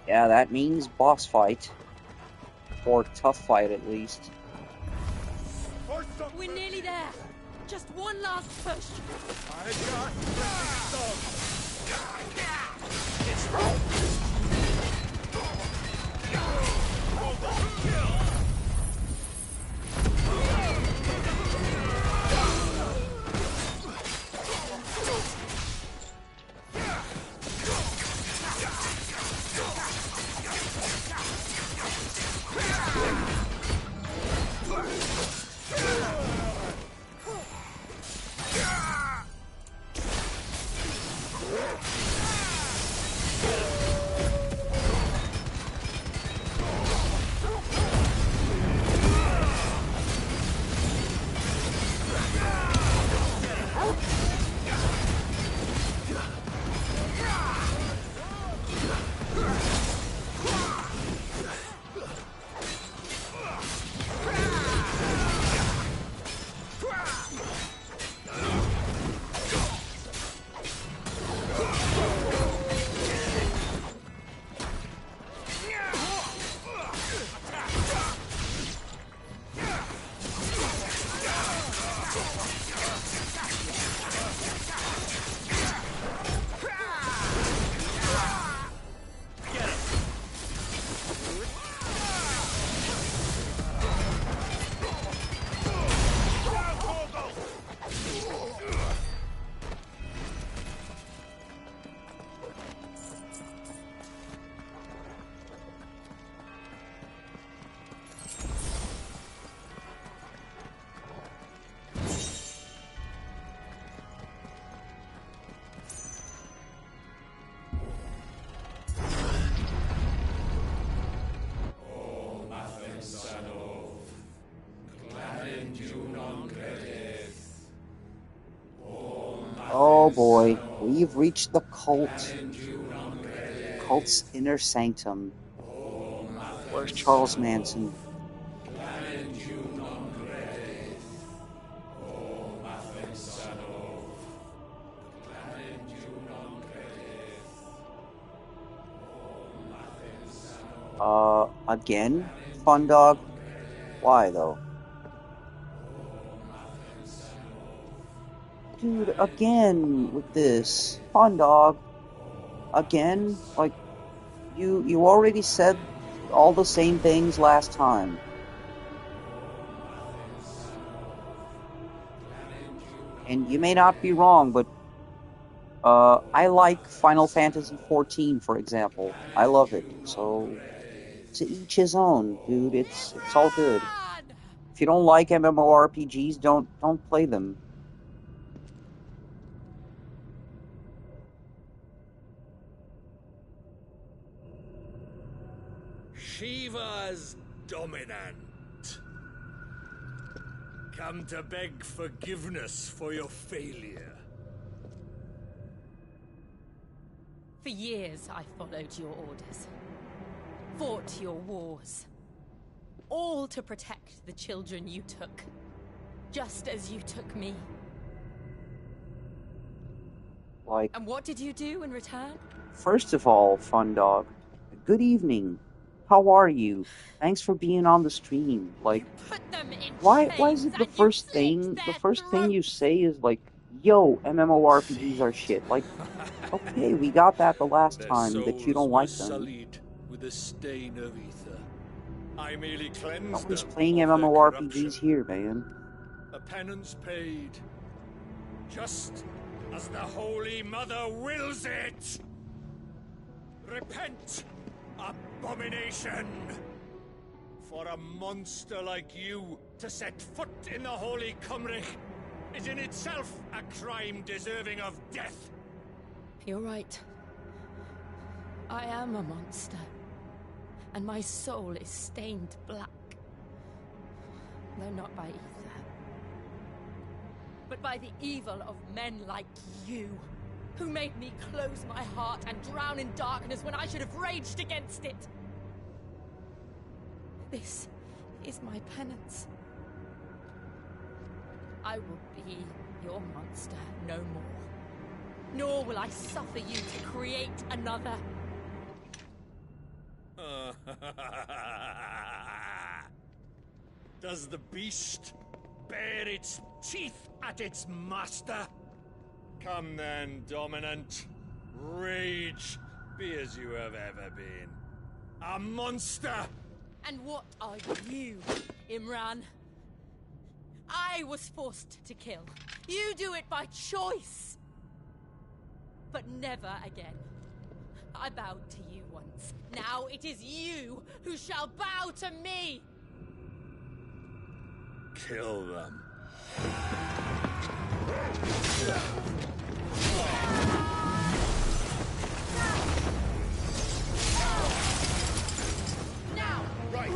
yeah, that means boss fight. Or tough fight, at least. We're nearly there. Just one last push. Oh boy, we've reached the cult's inner sanctum. Where's Charles Manson? Again? Fun dog? Why though? Dude, again with this. Fun dog. Again? Like, you already said all the same things last time. And you may not be wrong, but I like Final Fantasy XIV, for example. I love it. So to each his own, dude. It's all good. If you don't like MMORPGs, don't play them. Shiva's dominant. Come to beg forgiveness for your failure. For years, I followed your orders. Fought your wars. All to protect the children you took. Just as you took me. Like, And what did you do in return? first of all, Fun Dog, good evening. How are you? Thanks for being on the stream. Like, Put them in why chains is it and you slit the their first thing you throats. say is like, yo, MMORPGs are shit. Like, okay, we got that the last Their time that you souls don't were like them. sullied with a stain of ether. I merely No cleansed one's them playing of their corruption. MMORPGs here, man. A penance paid, just as the Holy Mother wills it. Repent, abomination! For a monster like you to set foot in the Holy Cymric is in itself a crime deserving of death. You're right. I am a monster. And my soul is stained black. Though not by ether. But by the evil of men like you, who made me close my heart and drown in darkness when I should have raged against it. This is my penance. I will be your monster no more. Nor will I suffer you to create another. Does the beast bare its teeth at its master? Come then, Dominant. Rage, be as you have ever been. A monster! And what are you, Imran? I was forced to kill. You do it by choice. But never again. I bowed to you once. Now it is you who shall bow to me! Kill them. Now! Right!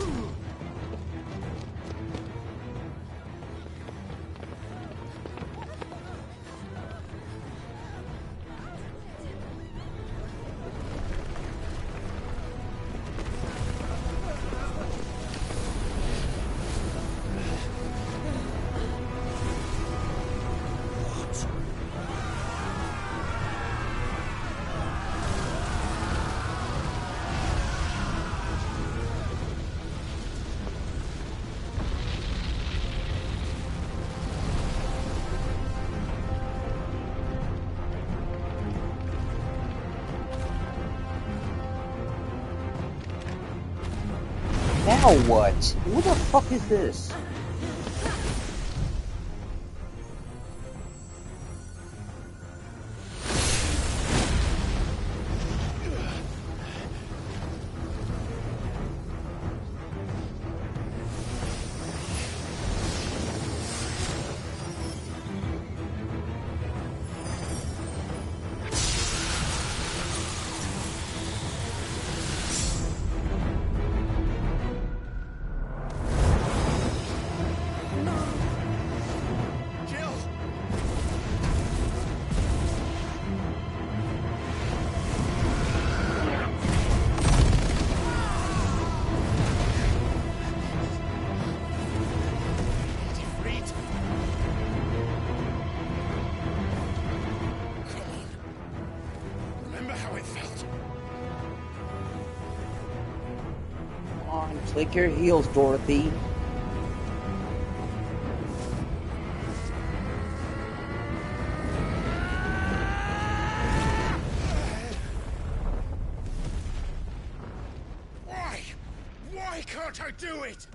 Now what? Who the fuck is this? Remember how it felt? Come on, click your heels, Dorothy. Why? Why can't I do it?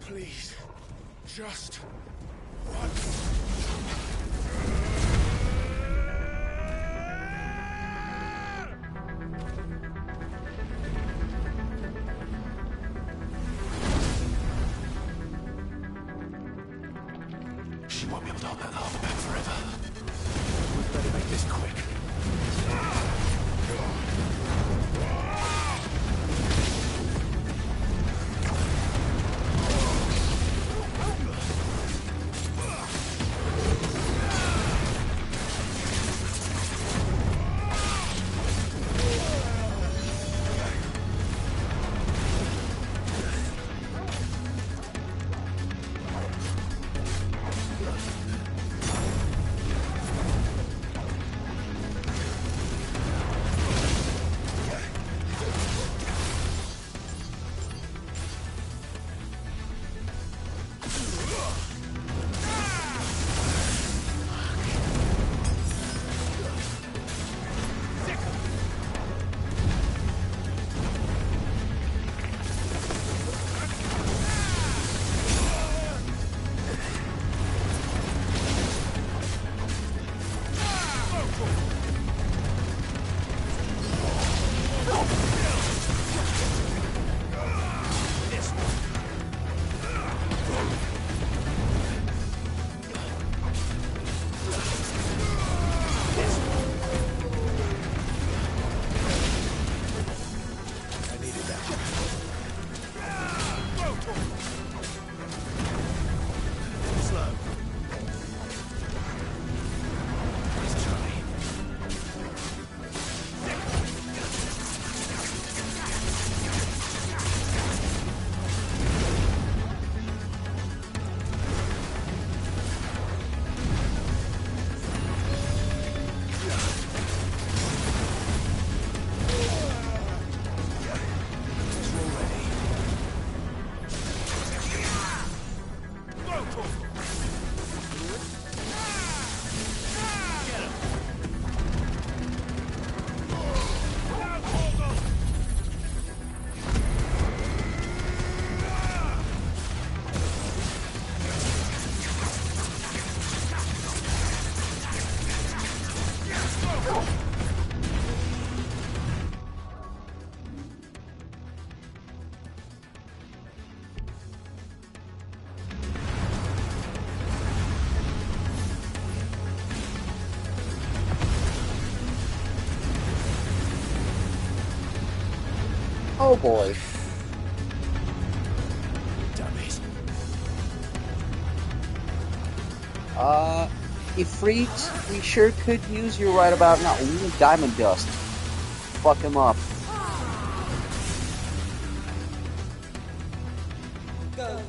Please, just once. She won't be able to hold that armor back forever. We'd better make this quick. Oh boy. Damn it. Ifrit, we sure could use you right about now. Ooh, diamond dust. Fuck him up. Go.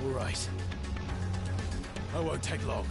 All right. I won't take long.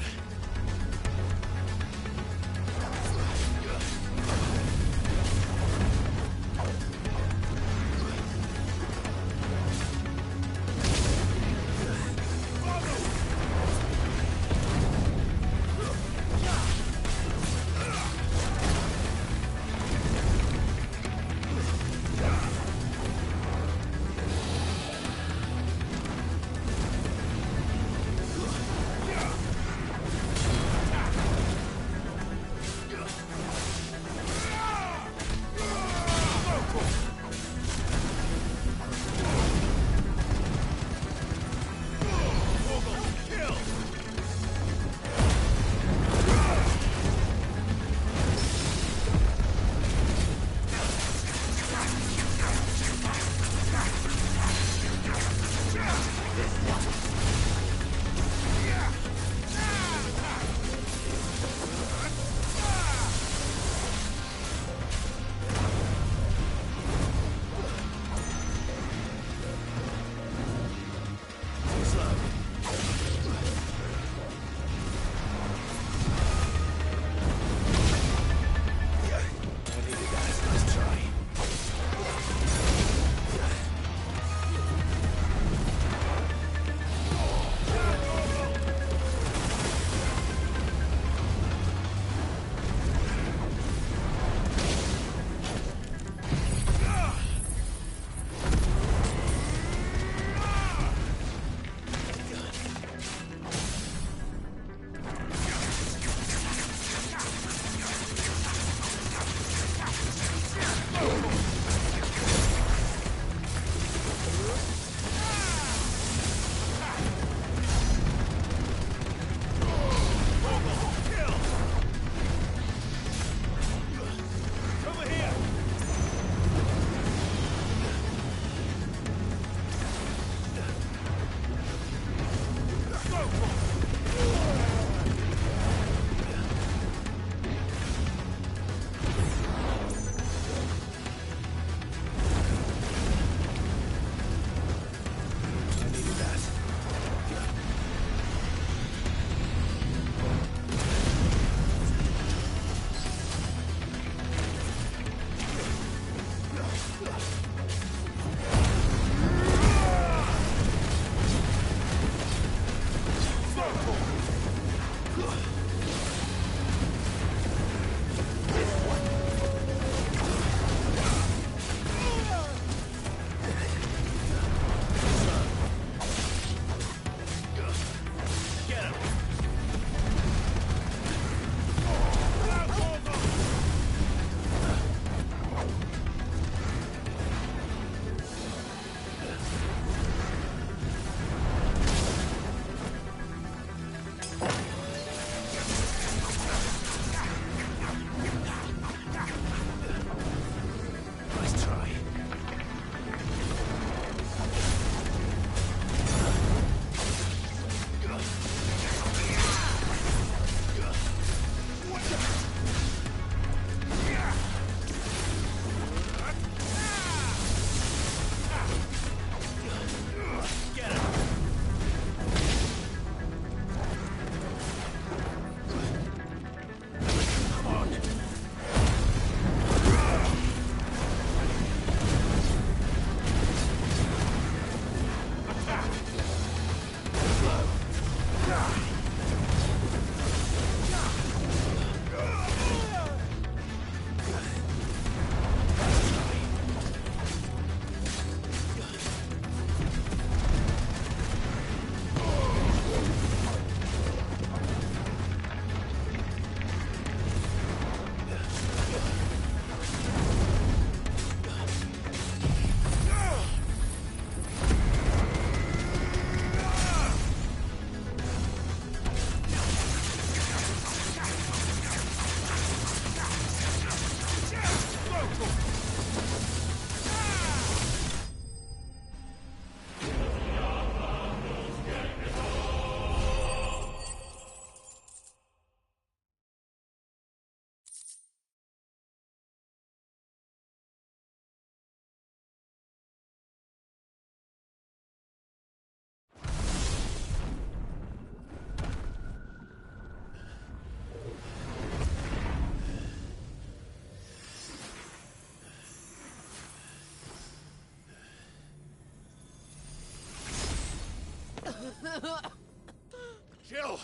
Jill!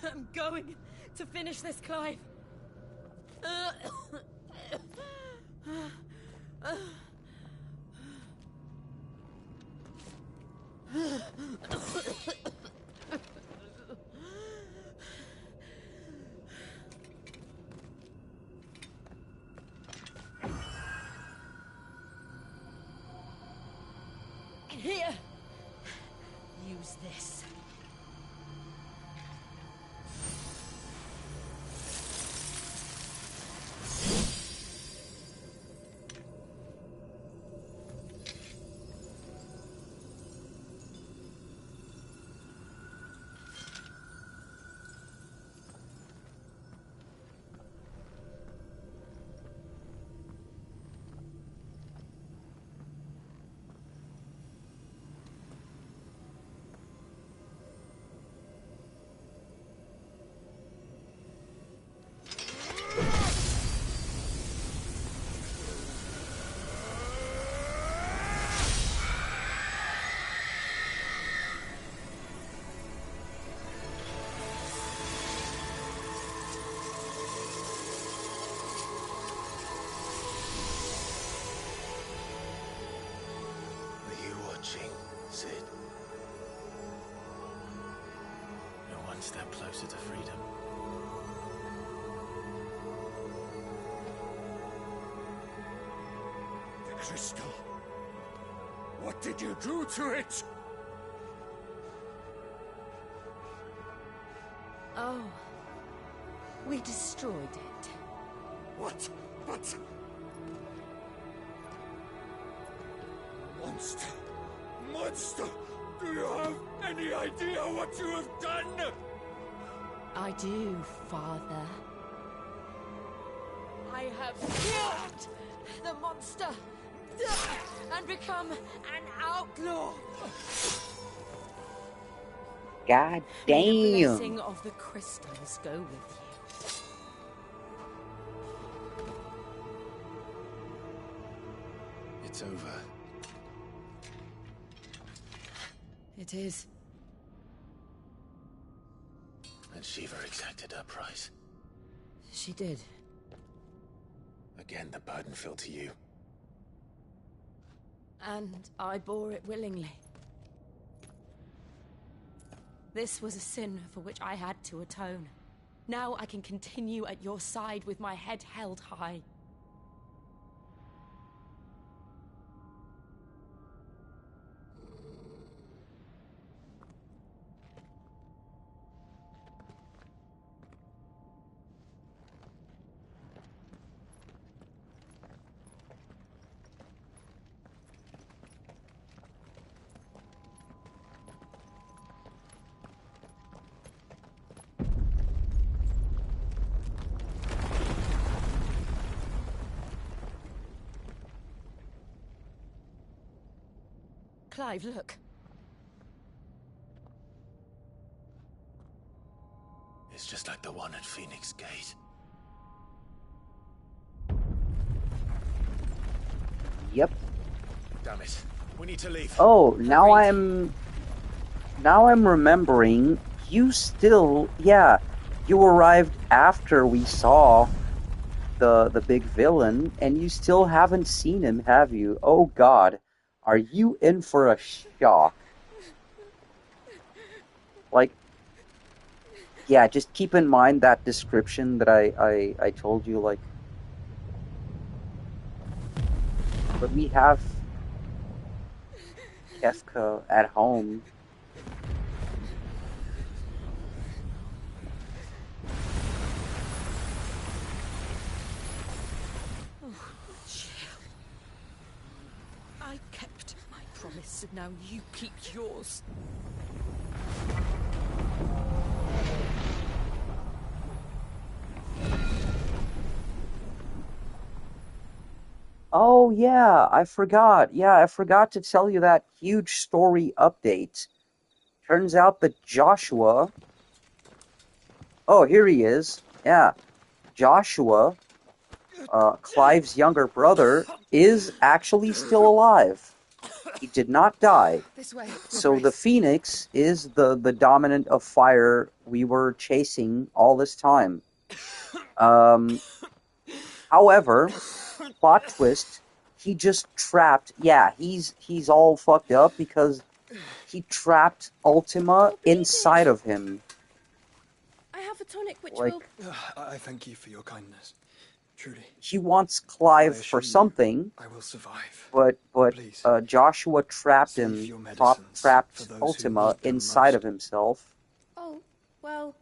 I'm going to finish this, Clive. Here. Use this. Sid. You're one step closer to freedom. The crystal. What did you do to it? Oh. We destroyed it. What? But... Monster! Monster! Do you have any idea what you have done? I do, Father. I have killed the monster and become an outlaw. God May the damn. blessing of the crystals go with you. It's over. It is. And Shiva exacted her price. She did. Again, the burden fell to you. And I bore it willingly. This was a sin for which I had to atone. Now I can continue at your side with my head held high. Clive, look. It's just like the one at Phoenix Gate. Yep. Damn it. We need to leave. Oh, now I'm remembering. You still, yeah, you arrived after we saw the big villain, and you still haven't seen him, have you? Oh God, are you in for a shock? Like, yeah, just keep in mind that description that I told you, like, but we have Kefka at home. Oh, Jill. I kept my promise, and now you keep yours. Oh, yeah, I forgot. Yeah, I forgot to tell you that huge story update. Turns out that Joshua... Oh, here he is. Yeah. Joshua, Clive's younger brother, is actually still alive. He did not die. This way. So the Phoenix is the dominant of fire we were chasing all this time. However, plot twist, he just trapped, yeah, he's all fucked up because he trapped Ultima inside of him. I have a tonic which Like, will... I thank you for your kindness. Truly. he wants Clive I for assure you, something, I will survive. but Please, Joshua trapped save him, your medicines for trapped those who Ultima need them inside most. of himself. Oh, well,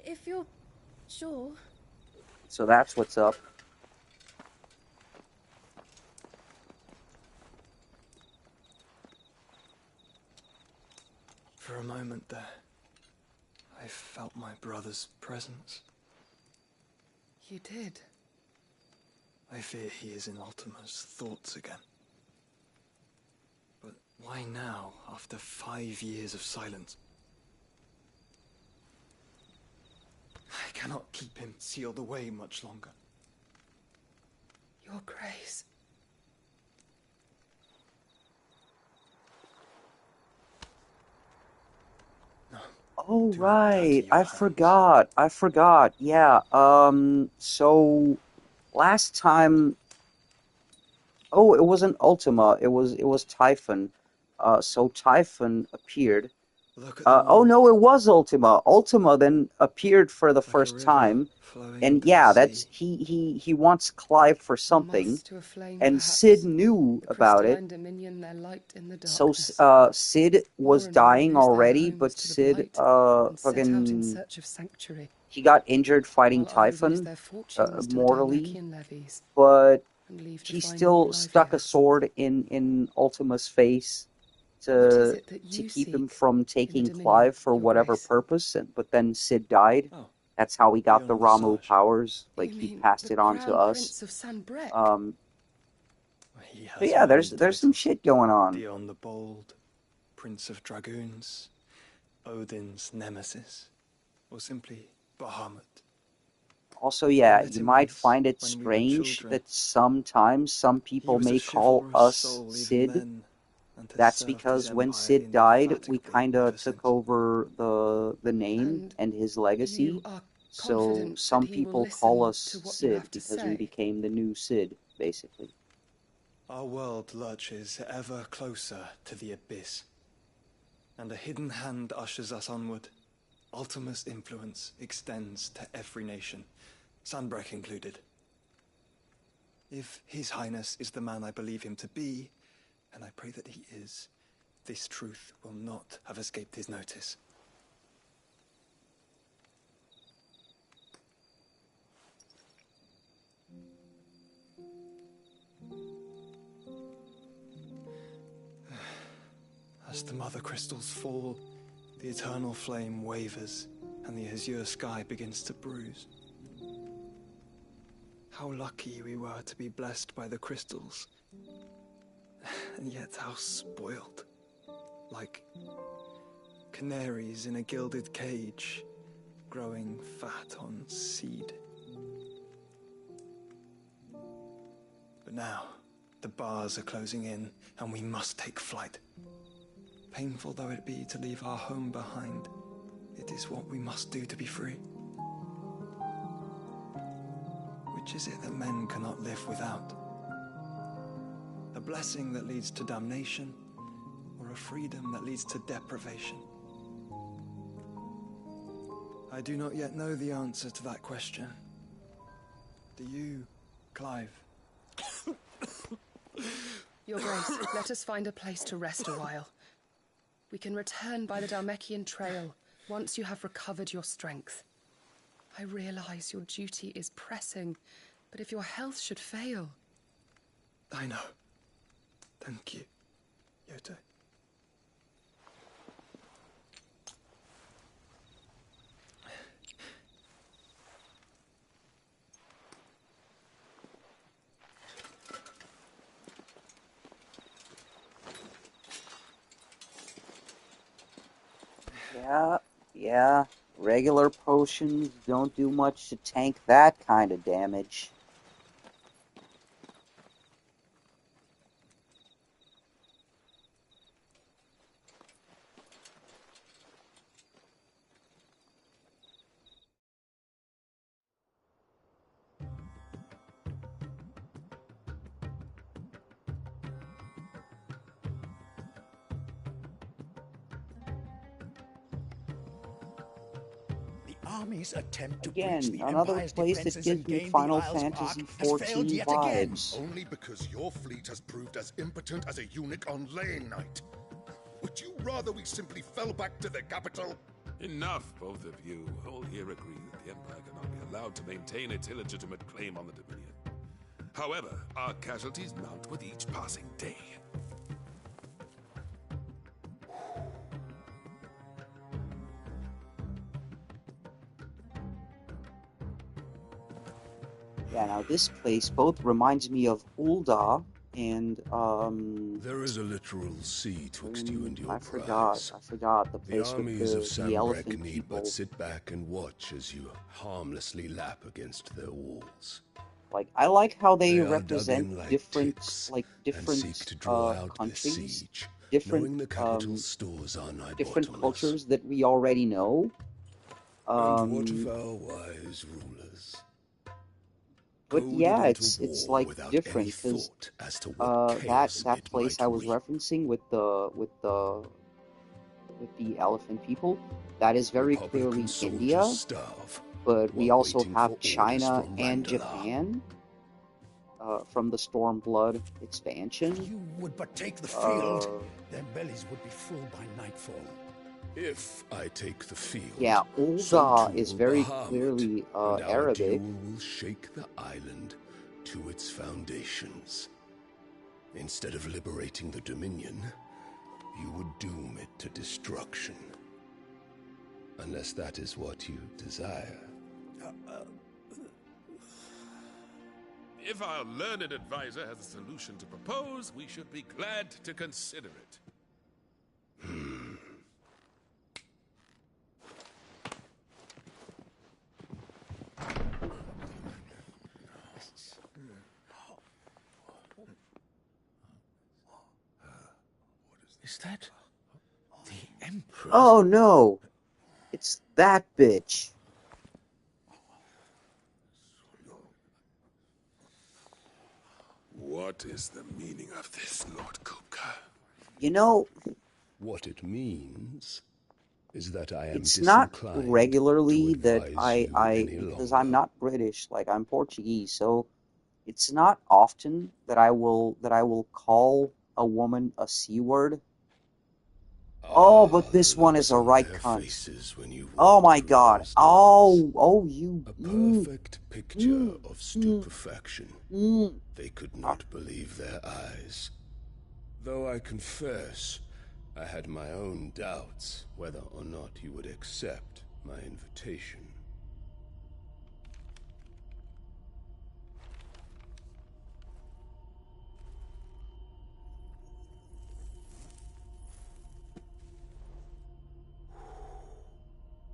if you're sure. So that's what's up. For a moment there, I felt my brother's presence. You did? I fear he is in Ultima's thoughts again. But why now, after 5 years of silence? I cannot keep him sealed away much longer. Your grace. Oh, right. I forgot. Yeah. So last time, oh, it wasn't Ultima. It was Typhon. So Typhon appeared. Oh no, it was Ultima. Ultima then appeared for the first time, and yeah, that's he wants Clive for something, To a flame, and perhaps. Sid knew The about it. crystalline dominion, their light in the So darkness. Sid was More and more dying lose their already, homes but to the Sid blight and set out in fucking search of sanctuary. he got injured fighting While others lose Typhon their fortunes to the mortally, Dalmekian levies but and leave to he find still new stuck a livelihoods. sword in Ultima's face What is to it that to you keep him seek from in the taking Dominion, Clive for Your whatever Grace? purpose. But then Sid died. Oh, That's how he got the beyond the Ramu Saj. powers. Like You he mean passed the it on to Crown us. Prince of Sanbreque? He So has yeah, many there's some titles. shit going on. Dion the Bold, Prince of Dragoons, Odin's Nemesis, or simply Bahamut. Also, yeah, met you him might once, find it when we were strange children. that sometimes some He people was a may call chivalrous us soul even Sid. then, and has That's served because his when empire Sid died, we indefatigably kind of ever took since. over the name and his legacy. You are So confident some that he will people call listen us to what you Sid have to because we say? became the new Sid, basically. Our world lurches ever closer to the abyss, and a hidden hand ushers us onward. Ultima's influence extends to every nation, Sanbreque included. If His Highness is the man I believe him to be, and I pray that he is, this truth will not have escaped his notice. As the mother crystals fall, the eternal flame wavers, and the azure sky begins to bruise. How lucky we were to be blessed by the crystals, and yet how spoiled. Like canaries in a gilded cage, growing fat on seed. But now, the bars are closing in, and we must take flight. Painful though it be to leave our home behind, it is what we must do to be free. Which is it that men cannot live without? A blessing that leads to damnation, or a freedom that leads to deprivation? I do not yet know the answer to that question. Do you, Clive? Your Grace, let us find a place to rest a while. We can return by the Dalmekian trail once you have recovered your strength. I realize your duty is pressing, but if your health should fail... I know. Thank you, Yote. Yeah. Regular potions don't do much to tank that kind of damage. Army's attempt to breach Again, the another Empire's place that defenses gives and me gain Final the Isle's Park Fantasy has failed XIV yet again. vibes. Only because your fleet has proved as impotent as a eunuch on Lane Night. Would you rather we simply fell back to the capital? Enough, both of you. All here agree that the Empire cannot be allowed to maintain its illegitimate claim on the Dominion. However, our casualties mount with each passing day. Yeah, now this place both reminds me of Ul'dah and There is a literal sea twixt you and your I prize. forgot the The place armies with of the Sambrek elephant need people. but sit back and watch as you harmlessly lap against their walls. Like, I like how they They are dug represent in like different ticks like and seek to draw out their countries, siege, different knowing the capital's stores are nigh different bottomless. cultures that we already know. And what of our wise rulers? But Goaded yeah, into it's war like without different any because thought as to what that chaos it place might I was reap. referencing with the elephant people, that is very clearly Republican India. soldiers starve, But we while also waiting have for orders China from and Mandalore. Japan from the Stormblood expansion. You would but take the field, their bellies would be full by nightfall. If I take the field, Yeah, so Ul'dah too is will very Bahamut, clearly and our Arabic. duel will shake the island to its foundations. Instead of liberating the Dominion, you would doom it to destruction. Unless that is what you desire. If our learned advisor has a solution to propose, we should be glad to consider it. Is that the Emperor? Oh no! It's that bitch. What is the meaning of this, Lord Kupka? You know, What it means is that I am it's not disinclined regularly to that advise you any because longer. I'm not British, like I'm Portuguese, so it's not often that I will call a woman a C word. Oh, but this one is a right cunt. Oh my god. Oh, you. A perfect picture of stupefaction. They could not believe their eyes. Though I confess, I had my own doubts whether or not you would accept my invitation.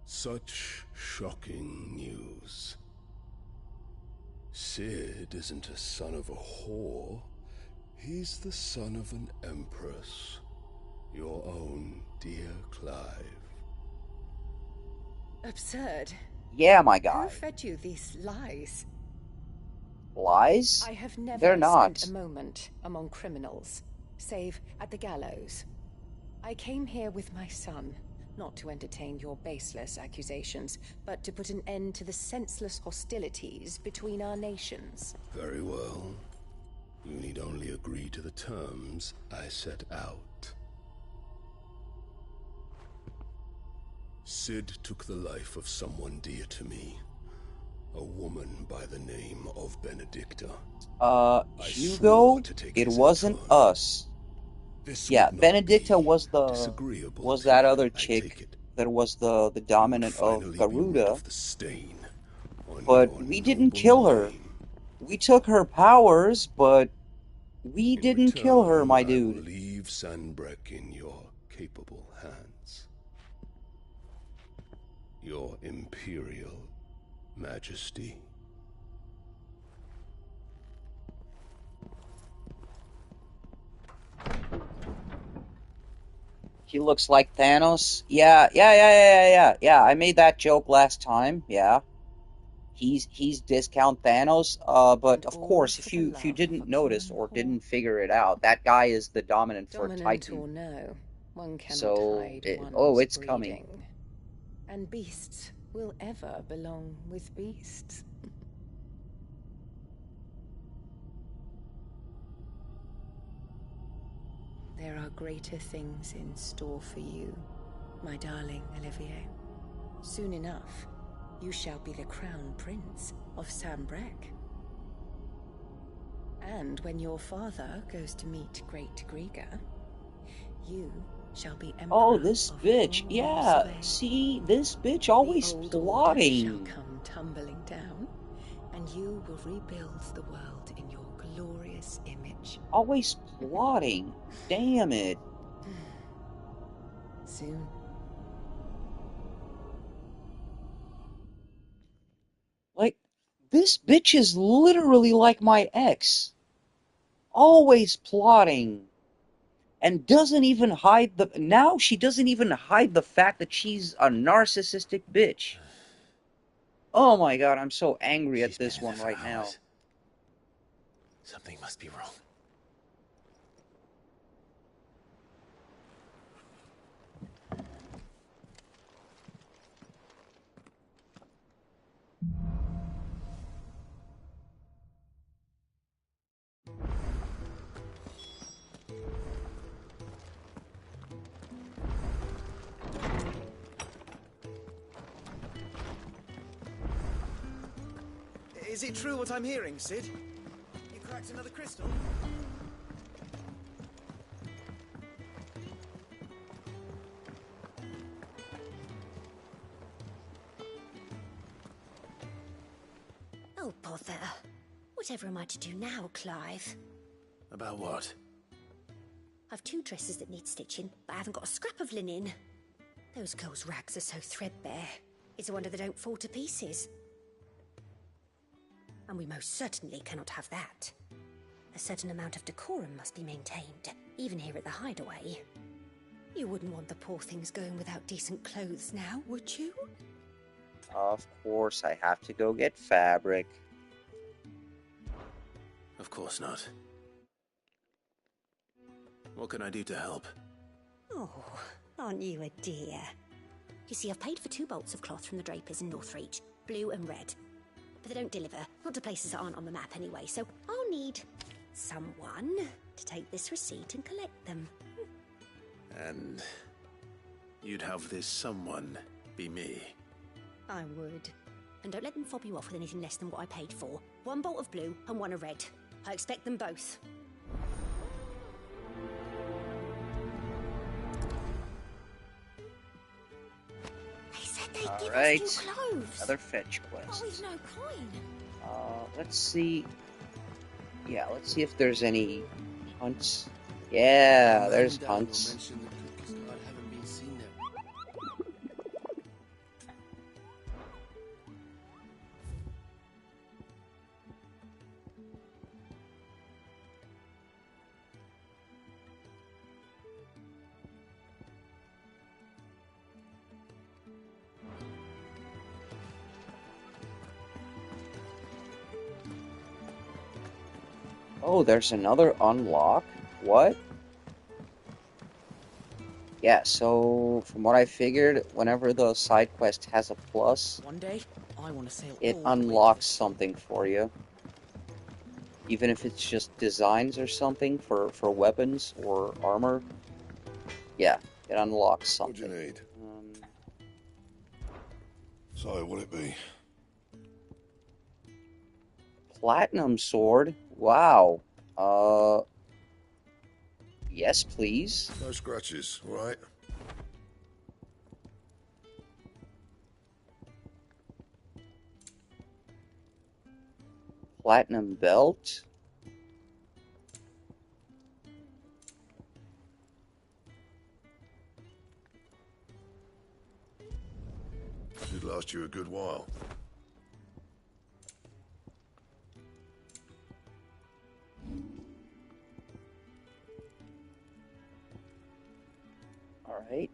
Such shocking news. Sid isn't a son of a whore. He's the son of an empress. Your own dear Clive. Absurd. Yeah, my Who guy. fed you these lies? Lies? I have never They're not. spent a moment among criminals, save at the gallows. I came here with my son, not to entertain your baseless accusations, but to put an end to the senseless hostilities between our nations. Very well. You need only agree to the terms I set out. Sid took the life of someone dear to me. A woman by the name of Benedicta. Hugo, it wasn't us. Yeah, Benedicta was that other chick that was the dominant of Garuda. But we didn't kill her. We took her powers, but we didn't kill her, my I will dude. leave Sanbrek in your capable hands. Your Imperial Majesty. He looks like Thanos. Yeah. I made that joke last time. Yeah. He's discount Thanos. But of course, if you didn't notice or didn't figure it out, that guy is the dominant for Dominant Titan. or no, one cannot So hide it's coming. breeding. And beasts will ever belong with beasts. There are greater things in store for you, my darling Olivier. Soon enough, you shall be the crown prince of Sambrec. And when your father goes to meet Great Griga, you shall be emperor. Oh, this bitch. Yeah, see, this bitch always The old plotting. order shall come tumbling down, and you will rebuild the world in your glorious image. Always plotting. Damn it. Soon. Like, this bitch is literally like my ex. Always plotting. And doesn't even hide the... Now she doesn't even hide the fact that she's a narcissistic bitch. Oh my god, I'm so angry at this one right now. Something must be wrong. Is it true what I'm hearing, Sid? You cracked another crystal? Oh, bother. Whatever am I to do now, Clive? About what? I've 2 dresses that need stitching, but I haven't got a scrap of linen. Those girls' rags are so threadbare. It's a wonder they don't fall to pieces. And we most certainly cannot have that. A certain amount of decorum must be maintained, even here at the Hideaway. You wouldn't want the poor things going without decent clothes now, would you? Of course, I have to go get fabric. Of course not. What can I do to help? Oh, aren't you a dear? You see, I've paid for 2 bolts of cloth from the drapers in Northreach, blue and red. But they don't deliver, not to places that aren't on the map anyway, so I'll need someone to take this receipt and collect them. And you'd have this someone be me. I would. And don't let them fob you off with anything less than what I paid for. 1 bolt of blue and 1 of red. I expect them both. They said they'd give us new clothes. Another fetch quest. But with no coin. Let's see. Yeah, let's see if there's any hunts. Yeah, there's hunts. Oh, there's another unlock? What? Yeah, so from what I figured, whenever the side quest has a plus, One day, I want to sail it all the way to unlocks something for you. Even if it's just designs or something for weapons or armor. Yeah, it unlocks something. What do you need? So, what'll it be? Platinum sword? Wow. Yes, please. No scratches, all right? Platinum belt? last you a good while. Alright.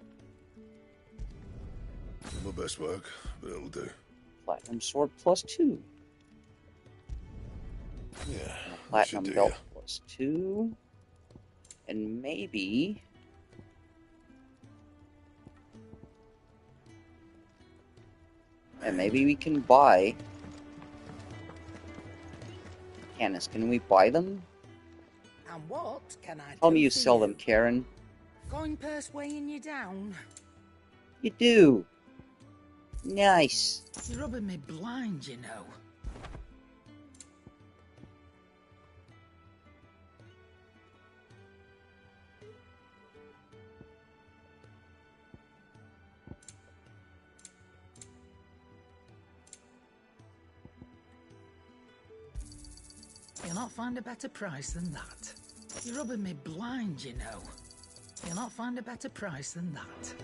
My best work, but it'll do. Platinum sword +2. Yeah, Platinum belt +2. And maybe... And maybe we can buy... Candace, can we buy them? And what can I Tell do me you for sell you? them, Karen. Coin purse weighing you down? You do. Nice. You're rubbing me blind, you know. You'll not find a better price than that. You're rubbing me blind, you know. You'll not find a better price than that.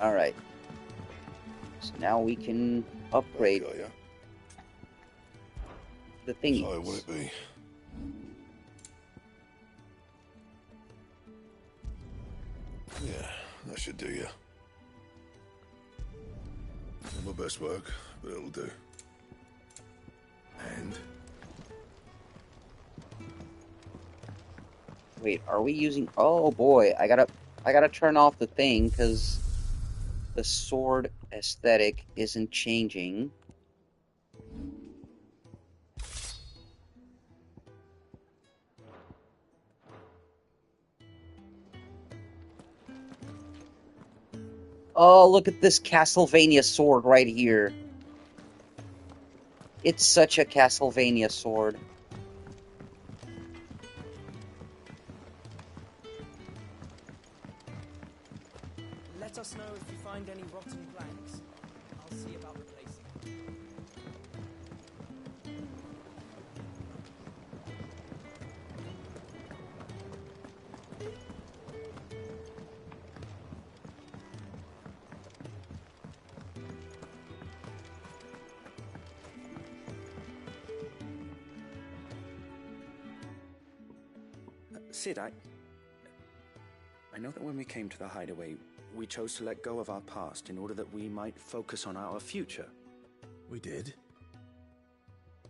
Alright. So now we can upgrade the thingies. So will it be? Yeah, that should do you. Not my best work, but it'll do. And? Wait, are we using... Oh boy, I gotta turn off the thing, because the sword aesthetic isn't changing. Oh, look at this Castlevania sword right here. It's such a Castlevania sword. Let us know if you find any rotten planks. I'll see about replacing. Sid, I know that when we came to the hideaway, we chose to let go of our past in order that we might focus on our future. We did.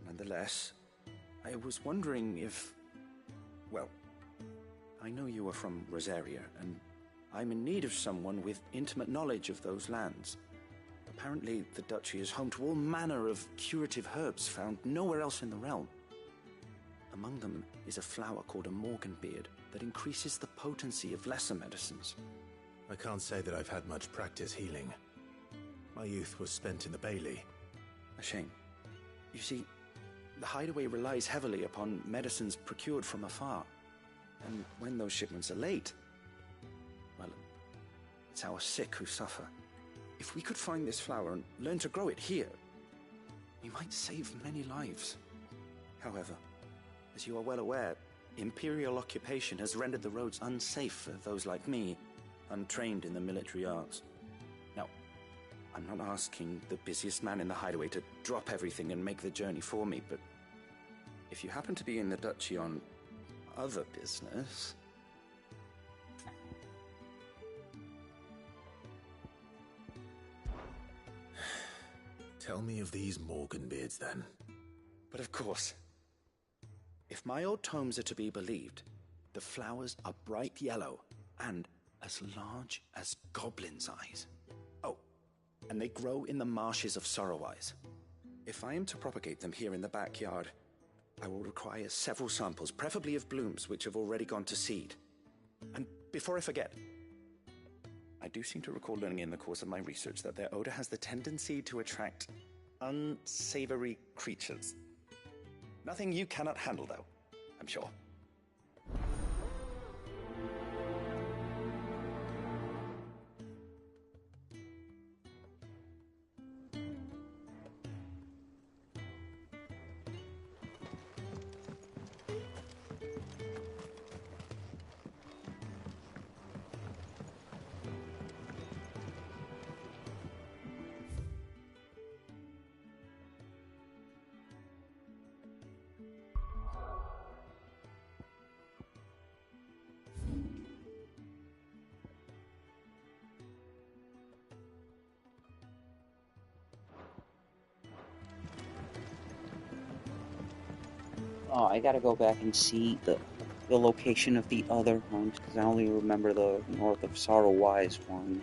Nonetheless, I was wondering if... Well, I know you are from Rosaria, and I'm in need of someone with intimate knowledge of those lands. Apparently, the duchy is home to all manner of curative herbs found nowhere else in the realm. Among them is a flower called a morganbeard that increases the potency of lesser medicines. I can't say that I've had much practice healing. My youth was spent in the Bailey. A shame. You see, the hideaway relies heavily upon medicines procured from afar. And when those shipments are late, well, it's our sick who suffer. If we could find this flower and learn to grow it here, we might save many lives. However, as you are well aware, Imperial occupation has rendered the roads unsafe for those like me, untrained in the military arts. Now, I'm not asking the busiest man in the hideaway to drop everything and make the journey for me, but if you happen to be in the duchy on other business... Tell me of these morganbeards, then. But of course. If my old tomes are to be believed, the flowers are bright yellow and as large as goblins' eyes. Oh, and they grow in the marshes of Sorrowise. If I am to propagate them here in the backyard, I will require several samples, preferably of blooms which have already gone to seed. And before I forget, I do seem to recall learning in the course of my research that their odor has the tendency to attract unsavory creatures. Nothing you cannot handle, though, I'm sure. Oh, I gotta go back and see the location of the other ones, because I only remember the North of Sorrow Wise one.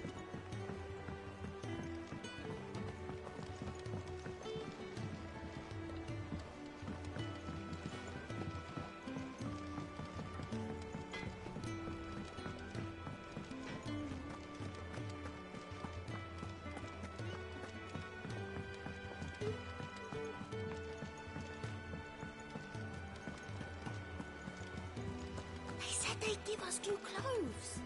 They said they'd give us new clothes.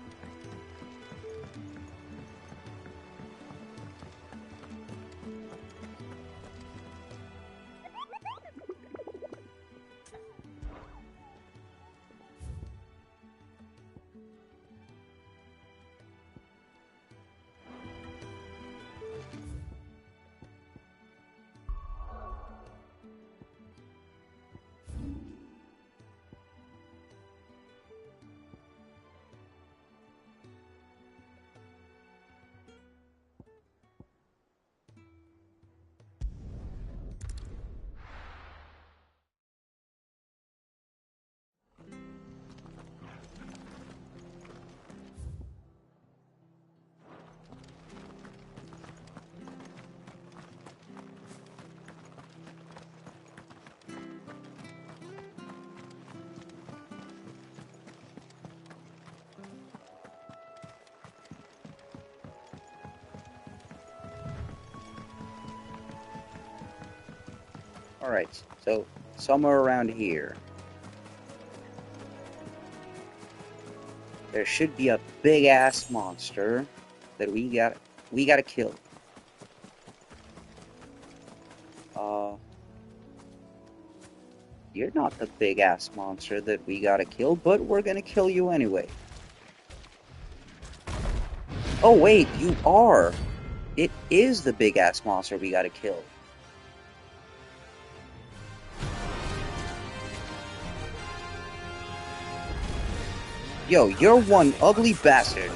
Alright, so somewhere around here, there should be a big-ass monster that we gotta kill. You're not the big-ass monster that we gotta kill, but we're gonna kill you anyway. Oh wait, you are! It is the big-ass monster we gotta kill. Yo, you're one ugly bastard.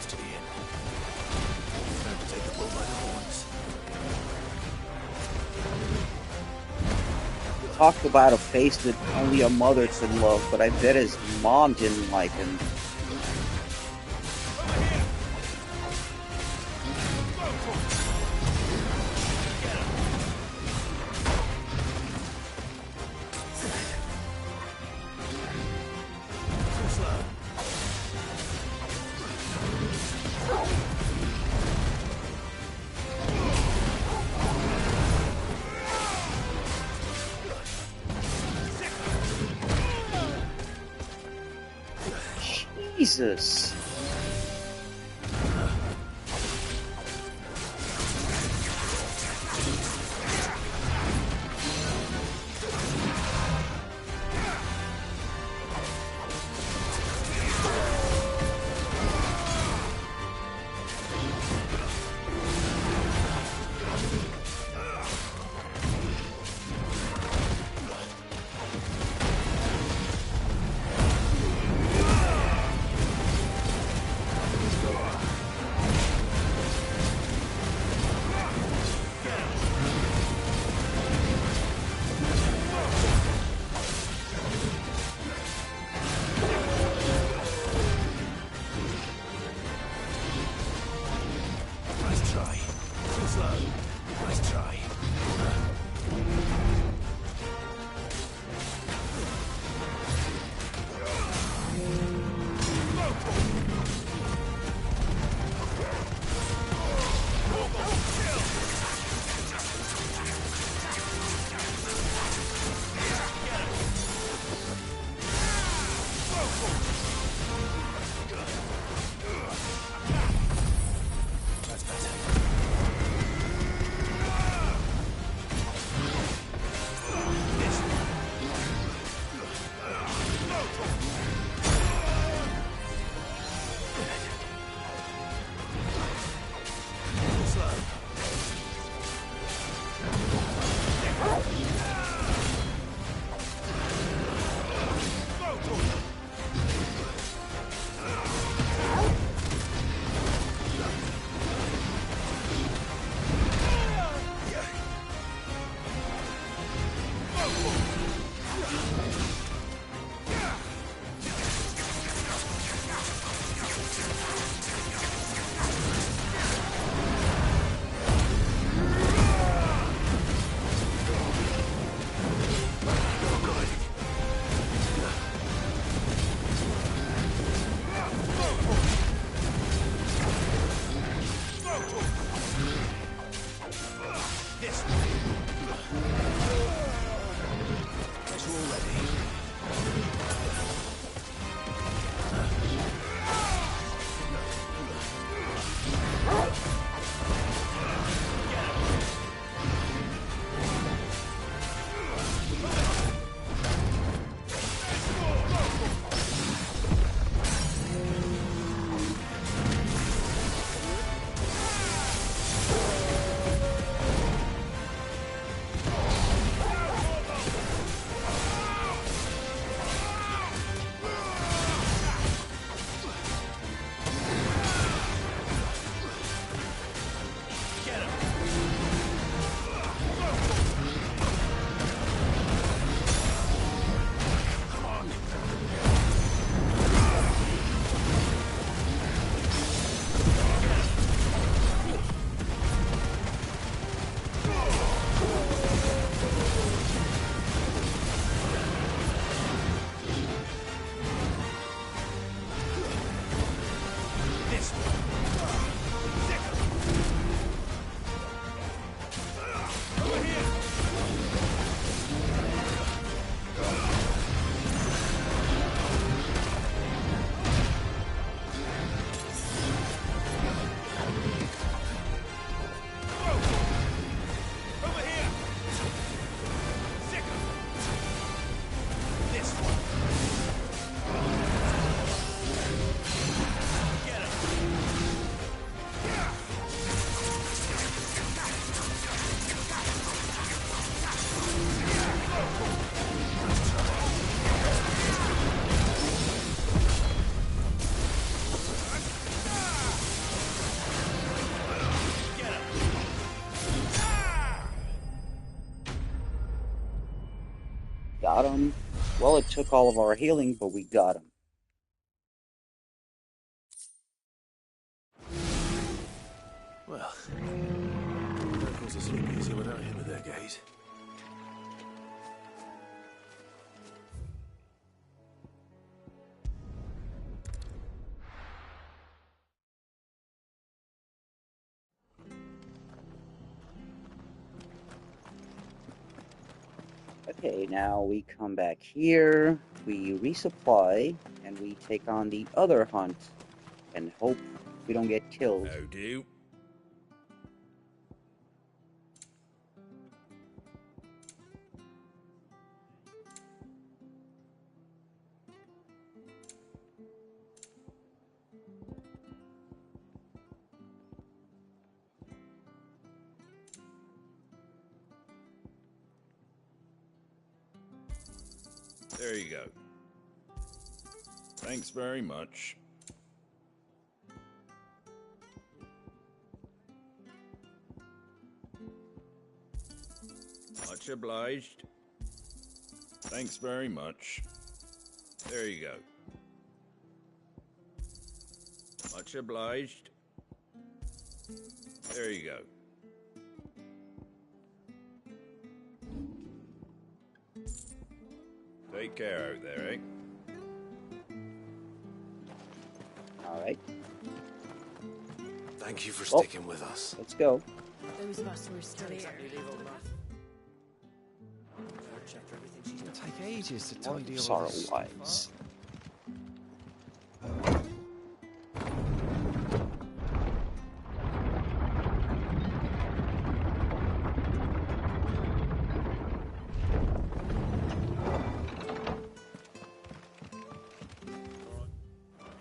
Talk about a face that only a mother could love, but I bet his mom didn't like him. Jesus. Got him. Well, it took all of our healing, but we got him. Well, locals are sleep easy without him at their gate. Okay, now we come back here, we resupply, and we take on the other hunt, and hope we don't get killed. How do? There you go. Thanks very much. Much obliged. Thanks very much. There you go. Much obliged. There you go. Take care out there, eh? Alright. Thank you for sticking with us. Let's go. Those of us who are still here. It'll take ages to What tidy all sorrow this stuff wise.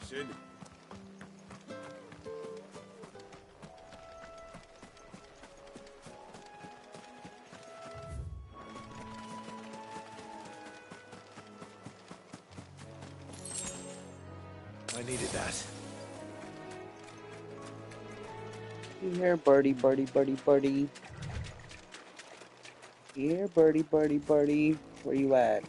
Sid. I needed that. Here, birdie, birdie, birdie, birdie. Here, birdie, birdie, birdie. Where you at?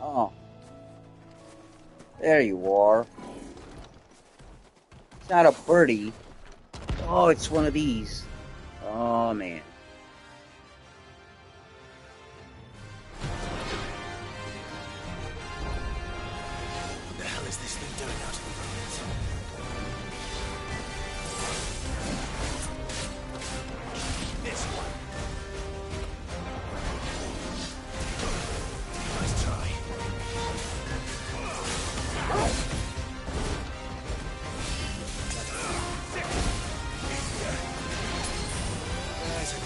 Oh. There you are. It's not a birdie. Oh, it's one of these. Oh, man. What the hell is this thing doing out in the ruins? This one. Nice try. There's a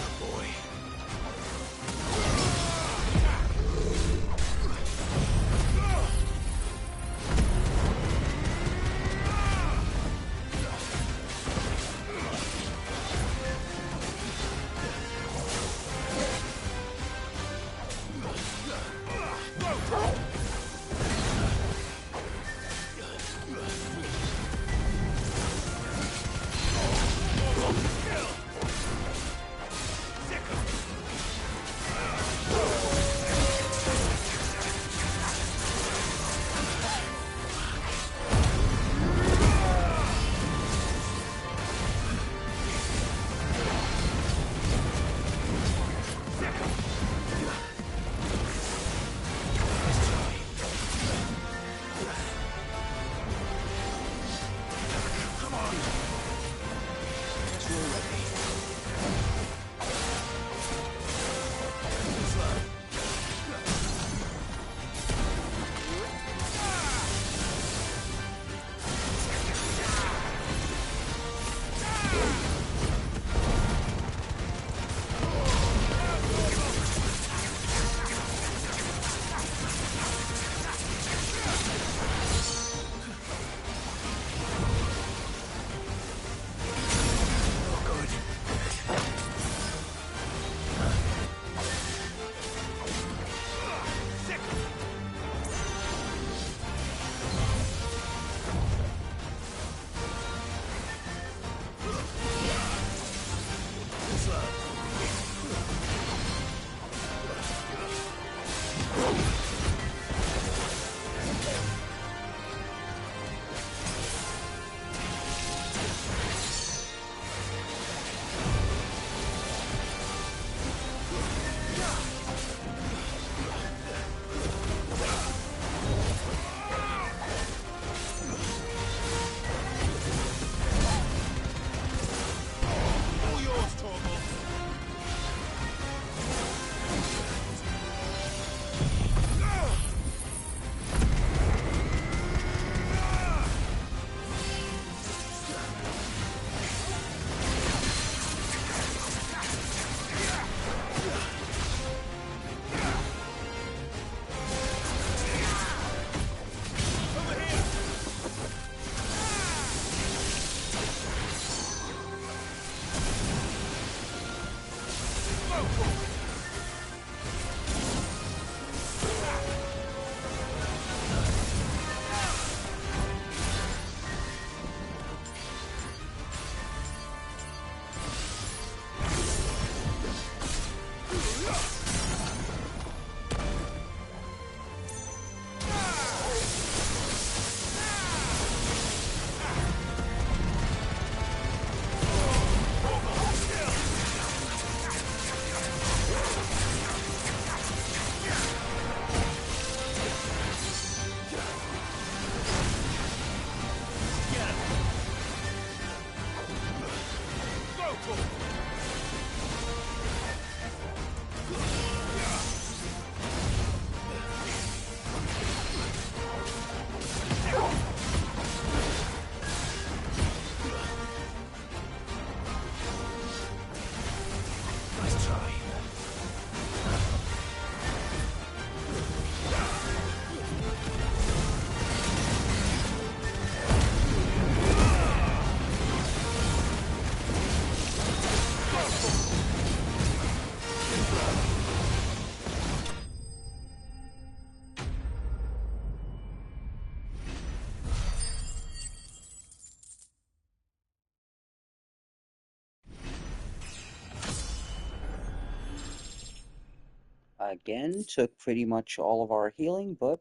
again. Took pretty much all of our healing, but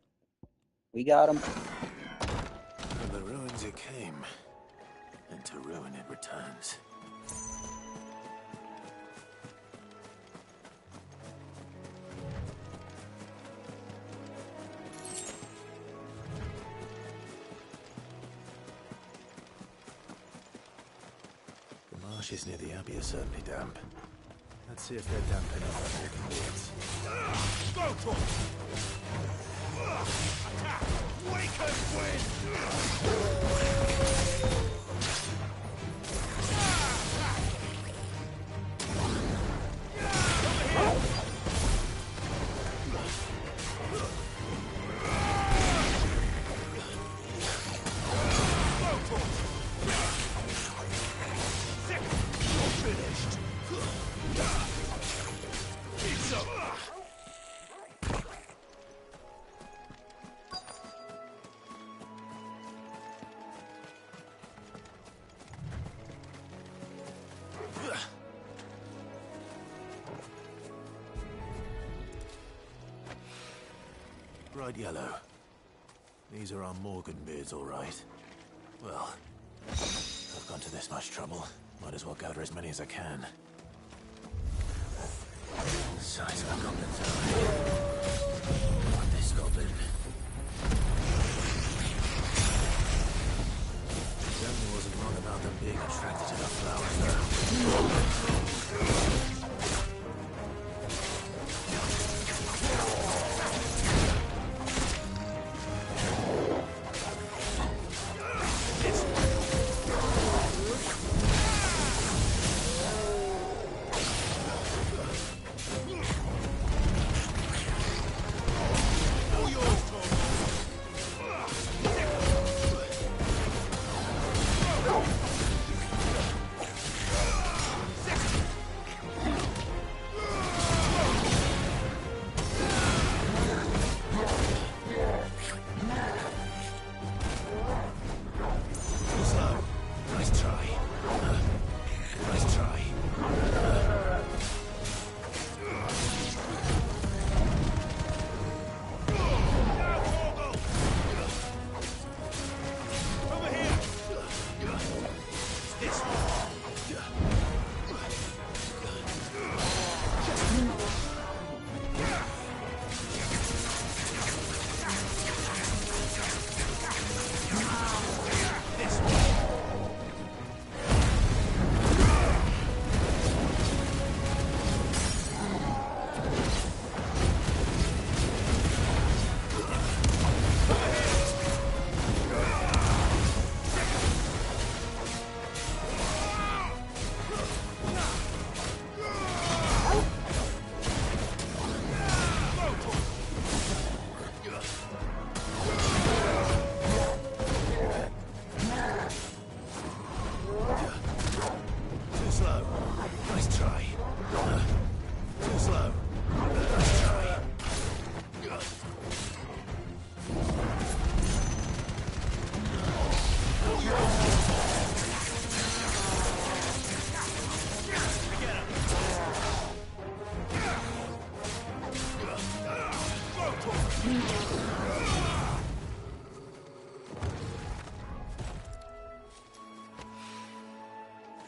we got him. From the ruins it came, and to ruin it returns. The marshes near the Abbey are certainly damp. Let's see if they're damp enough for walking woods. Go, Tom! Attack! Waken Bright yellow. These are our Morgan beards, all right. Well, I've gone to this much trouble. Might as well gather as many as I can. Size of a goblin's eye. Not this goblin. Certainly wasn't wrong about them being attracted to the flowers, though.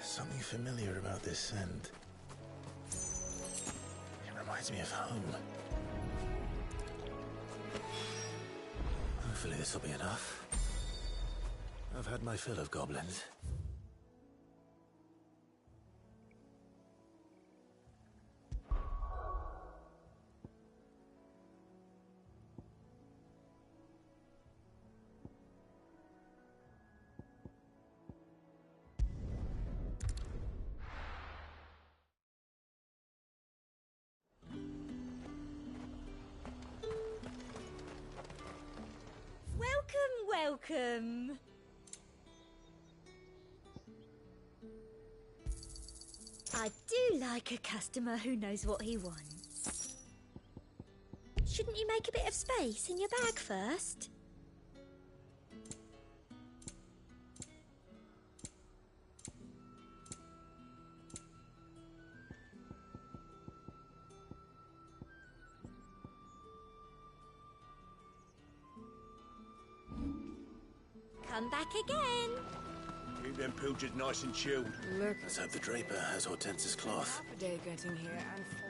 Something familiar about this scent. It reminds me of home. Hopefully this will be enough. I've had my fill of goblins. Welcome. I do like a customer who knows what he wants. Shouldn't you make a bit of space in your bag first? come back again. Keep them pilchards nice and chilled. Look. Let's hope the draper has Hortense's cloth. Half a day getting here and full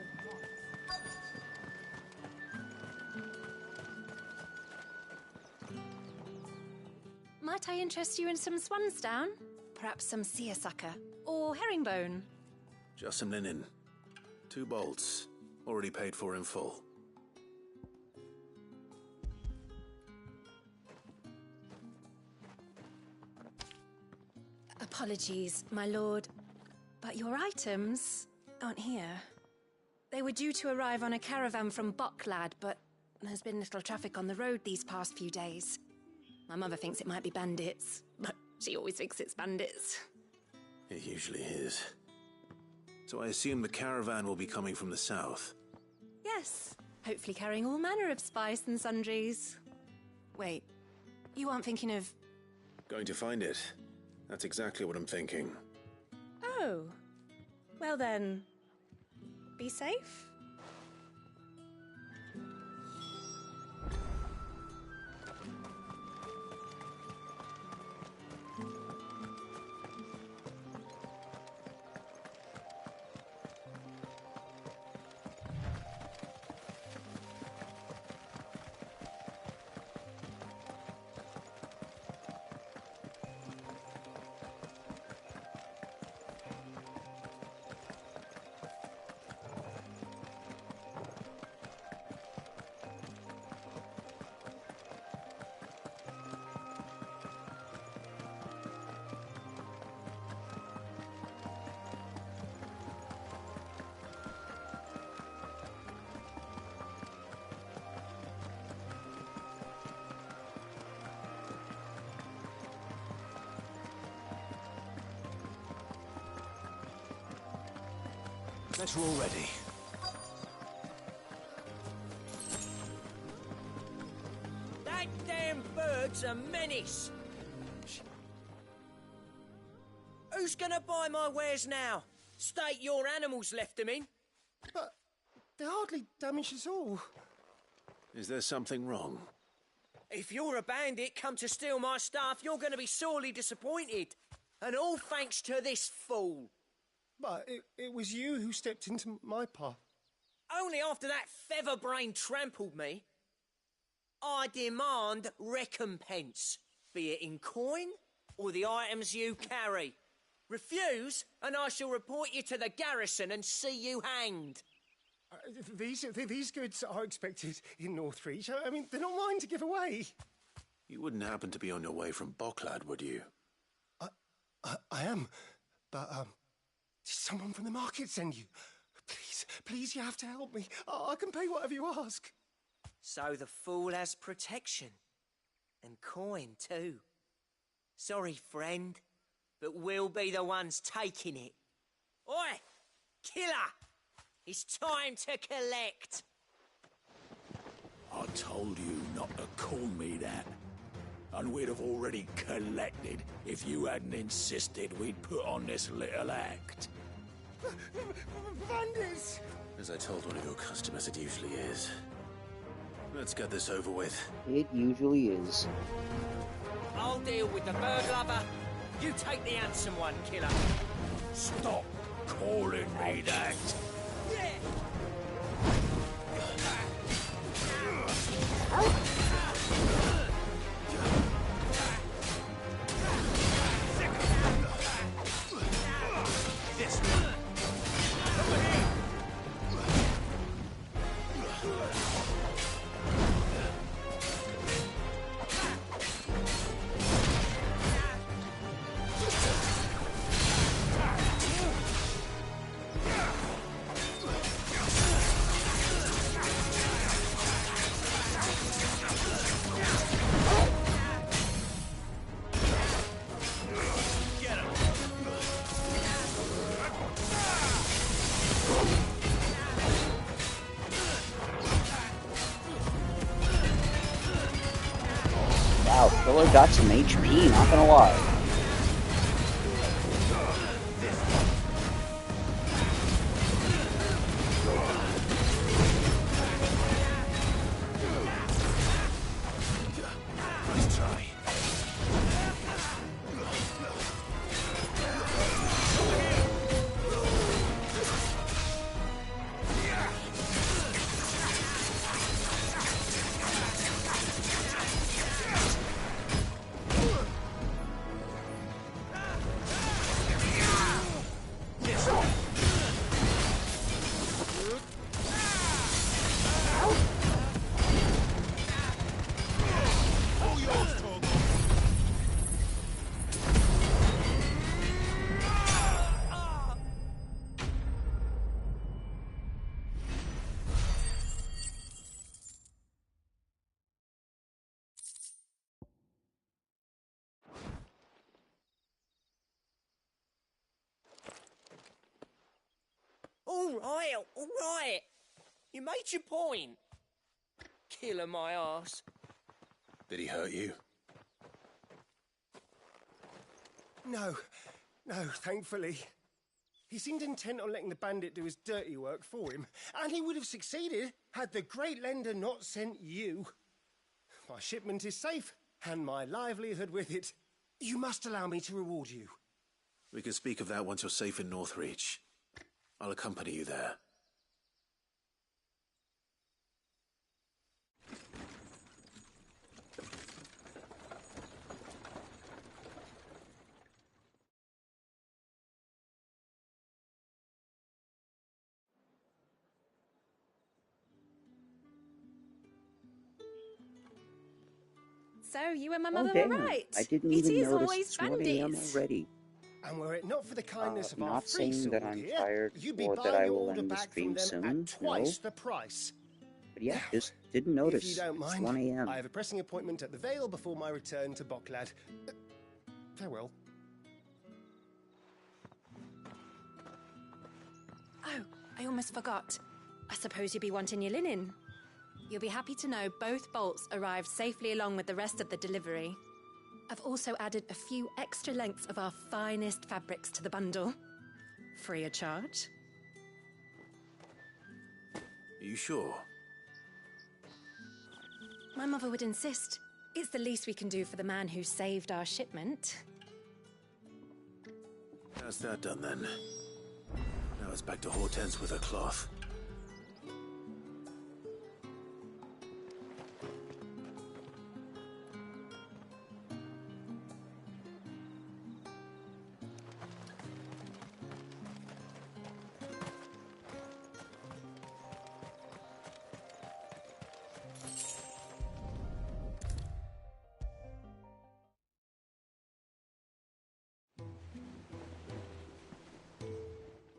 Might I interest you in some swansdown? Perhaps some seersucker or herringbone? Just some linen. 2 bolts. Already paid for in full. Apologies, my lord, but your items aren't here. They were due to arrive on a caravan from Bocklad, but there's been little traffic on the road these past few days. My mother thinks it might be bandits, but she always thinks it's bandits. It usually is. So I assume the caravan will be coming from the south. Yes, hopefully carrying all manner of spice and sundries. Wait, you aren't thinking of... Going to find it. That's exactly what I'm thinking. Oh, well then, be safe. Bet we're all ready. That damn bird's a menace. Who's gonna buy my wares now? State your animals left them in. But they hardly damaged us all. Is there something wrong? If you're a bandit come to steal my stuff, you're gonna be sorely disappointed. And all thanks to this fool. But it was you who stepped into my path. Only after that featherbrain trampled me. I demand recompense, be it in coin or the items you carry. Refuse, and I shall report you to the garrison and see you hanged. These goods are expected in Northreach. I mean, they're not mine to give away. You wouldn't happen to be on your way from Bocklad, would you? I am, but did someone from the market send you? Please, you have to help me. I can pay whatever you ask. So the fool has protection. And coin, too. Sorry, friend, but we'll be the ones taking it. Oi! Killer! It's time to collect! I told you not to call me that. And we'd have already collected if you hadn't insisted we'd put on this little act. Bandits! As I told one of your customers, it usually is. Let's get this over with. It usually is. I'll deal with the bird lover. You take the handsome one, killer. Stop calling me that. Wow, Killer got some HP, not gonna lie. Nice try. all right. You made your point. Killing my ass. Did he hurt you? No, thankfully. He seemed intent on letting the bandit do his dirty work for him, and he would have succeeded had the Great Lender not sent you. My shipment is safe, and my livelihood with it. You must allow me to reward you. We can speak of that once you're safe in Northreach. I'll accompany you there. So, you and my mother damn. were right. I didn't It even is notice always it's 1 a.m. bandits. already. And were it not for the kindness of our Not free saying that sword I'm here, tired you'd be or that buying I your will order end the back from stream them soon. at twice No. the price. But yeah, just didn't notice. If you don't It's mind, 1 a.m. I have a pressing appointment at the Vale before my return to Bocklad. Farewell. Oh, I almost forgot. I suppose you'll be wanting your linen. You'll be happy to know both bolts arrived safely along with the rest of the delivery. I've also added a few extra lengths of our finest fabrics to the bundle. Free of charge. Are you sure? My mother would insist. It's the least we can do for the man who saved our shipment. That's that done then. Now it's back to Hortense with her cloth.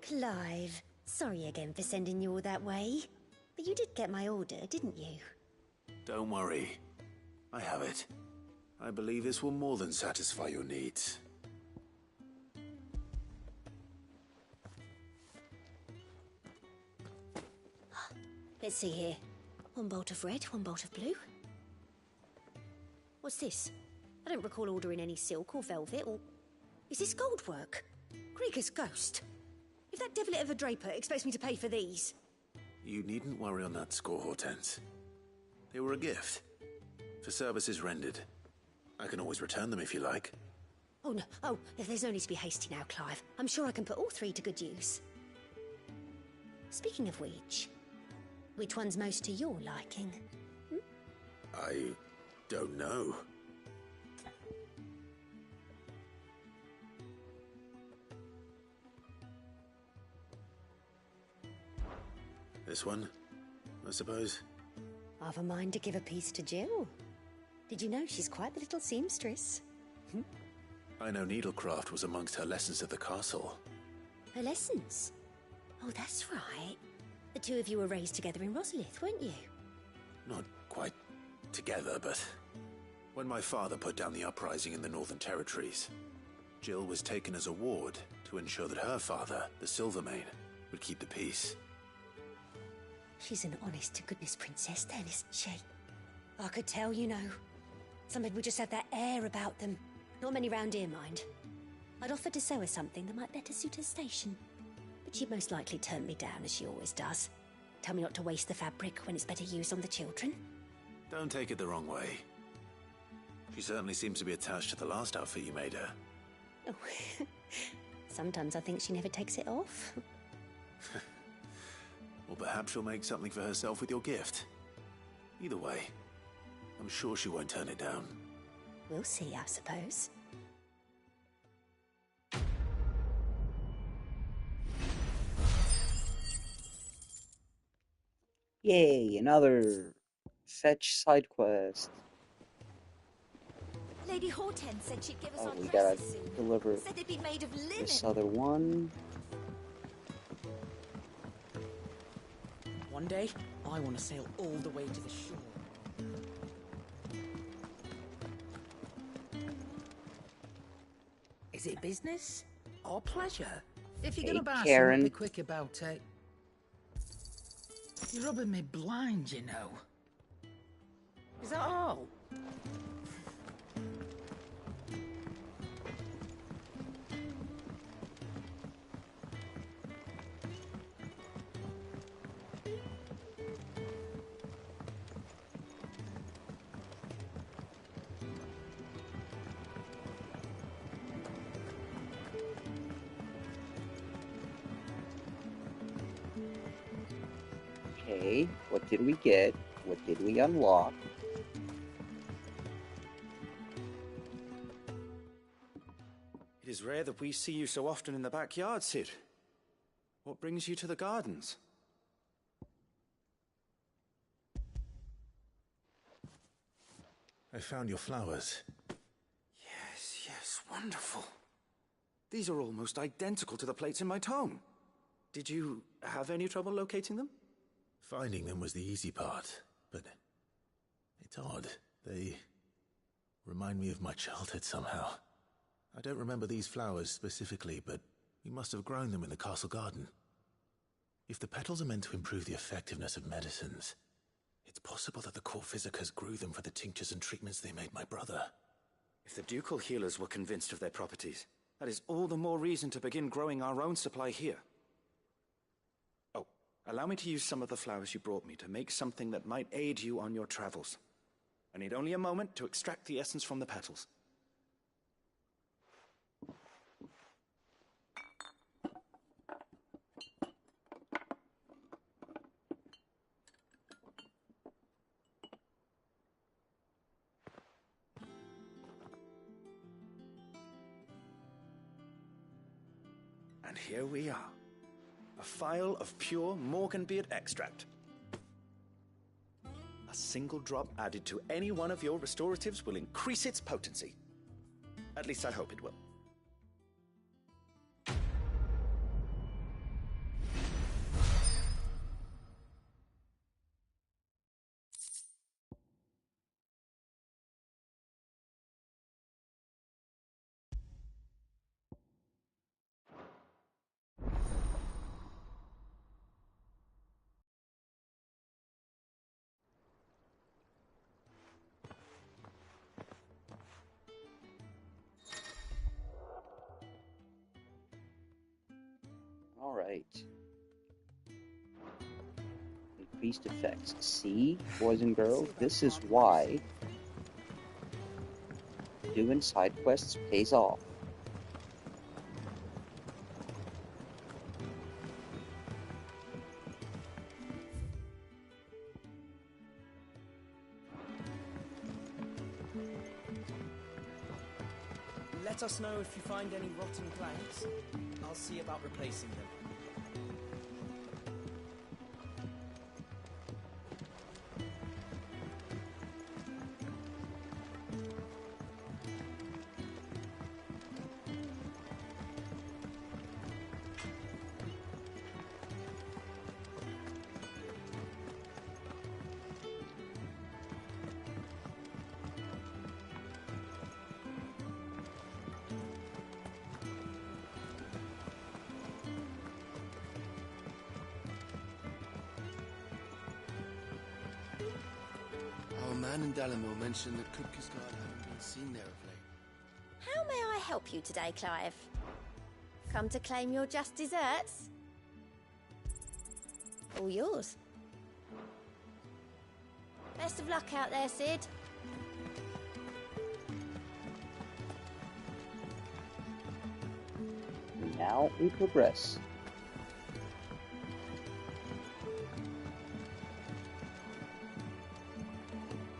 Clive, sorry again for sending you all that way. But you did get my order, didn't you? Don't worry. I have it. I believe this will more than satisfy your needs. Let's see here. One bolt of red, one bolt of blue. What's this? I don't recall ordering any silk or velvet or... Is this gold work? Krieger's ghost. If that devilet of a draper expects me to pay for these... You needn't worry on that score, Hortense. They were a gift. For services rendered. I can always return them if you like. Oh, no. Oh, there's no need to be hasty now, Clive. I'm sure I can put all three to good use. Speaking of which one's most to your liking? I don't know. This one, I suppose. I've a mind to give a piece to Jill. Did you know she's quite the little seamstress? I know needlecraft was amongst her lessons at the castle. Her lessons? Oh, that's right. The two of you were raised together in Rosalith, weren't you? Not quite together, but... When my father put down the uprising in the Northern Territories, Jill was taken as a ward to ensure that her father, the Silvermane, would keep the peace. She's an honest-to-goodness princess then, isn't she? I could tell, you know. Some people just have that air about them. Not many round here, mind. I'd offered to sew her something that might better suit her station. But she'd most likely turn me down, as she always does. Tell me not to waste the fabric when it's better used on the children. Don't take it the wrong way. She certainly seems to be attached to the last outfit you made her. Oh, sometimes I think she never takes it off. Or perhaps she'll make something for herself with your gift. Either way, I'm sure she won't turn it down. We'll see, I suppose. Yay, another fetch side quest. Lady Hortense said she'd give us Oh, our we gotta dresses soon. deliver Said they'd be made of linen. this other one. One day, I want to sail all the way to the shore. Is it business or pleasure? If you're Hey, gonna buy Karen. something, be quick about it. You're rubbing me blind, you know. Is that all? Okay, what did we get? What did we unlock? It is rare that we see you so often in the backyard, Cid. What brings you to the gardens? I found your flowers. Yes, wonderful. These are almost identical to the plates in my tome. Did you have any trouble locating them? Finding them was the easy part, but it's odd. They remind me of my childhood somehow. I don't remember these flowers specifically, but we must have grown them in the castle garden. If the petals are meant to improve the effectiveness of medicines, it's possible that the court physicers grew them for the tinctures and treatments they made my brother. If the ducal healers were convinced of their properties, that is all the more reason to begin growing our own supply here. Oh, allow me to use some of the flowers you brought me to make something that might aid you on your travels. I need only a moment to extract the essence from the petals. And here we are. A phial of pure Morganbeard extract. A single drop added to any one of your restoratives will increase its potency. At least I hope it will. All right. Increased effects. See, boys and girls, this is why doing side quests pays off. Let us know if you find any rotten planks. I'll see about replacing them. Our man in Dalamore mentioned that Kupka's guard haven't been seen there of late. How may I help you today, Clive? Come to claim your just desserts? All yours. Best of luck out there, Cid. Now we progress.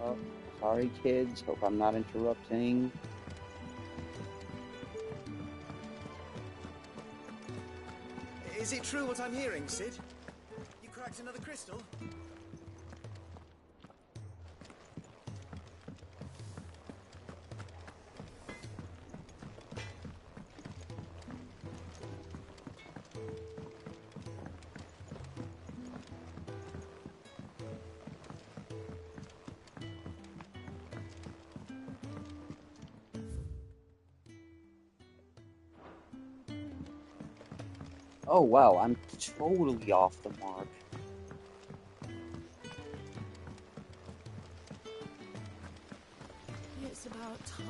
Oh, sorry kids, hope I'm not interrupting. Is it true what I'm hearing, Cid? You cracked another crystal? Oh wow, I'm totally off the mark. about time.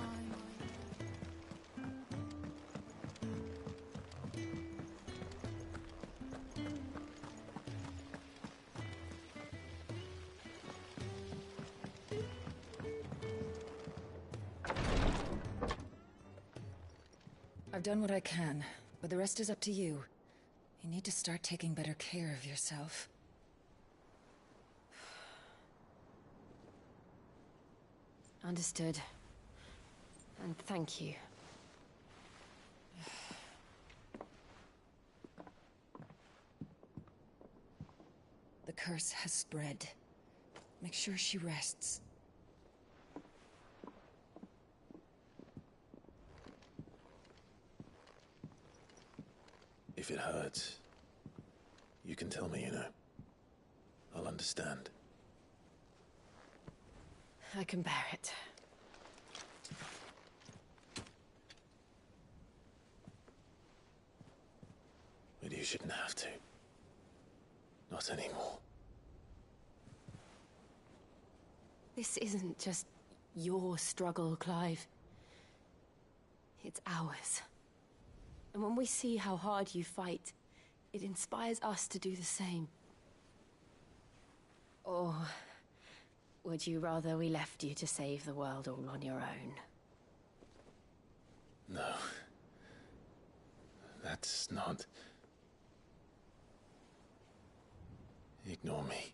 I've done what I can, but the rest is up to you. You need to start taking better care of yourself. Understood. And thank you. The curse has spread. Make sure she rests. If it hurts, you can tell me, you know. I'll understand. I can bear it. But you shouldn't have to. Not anymore. This isn't just your struggle, Clive. It's ours. And when we see how hard you fight, it inspires us to do the same. Or would you rather we left you to save the world all on your own? No. That's not... Ignore me.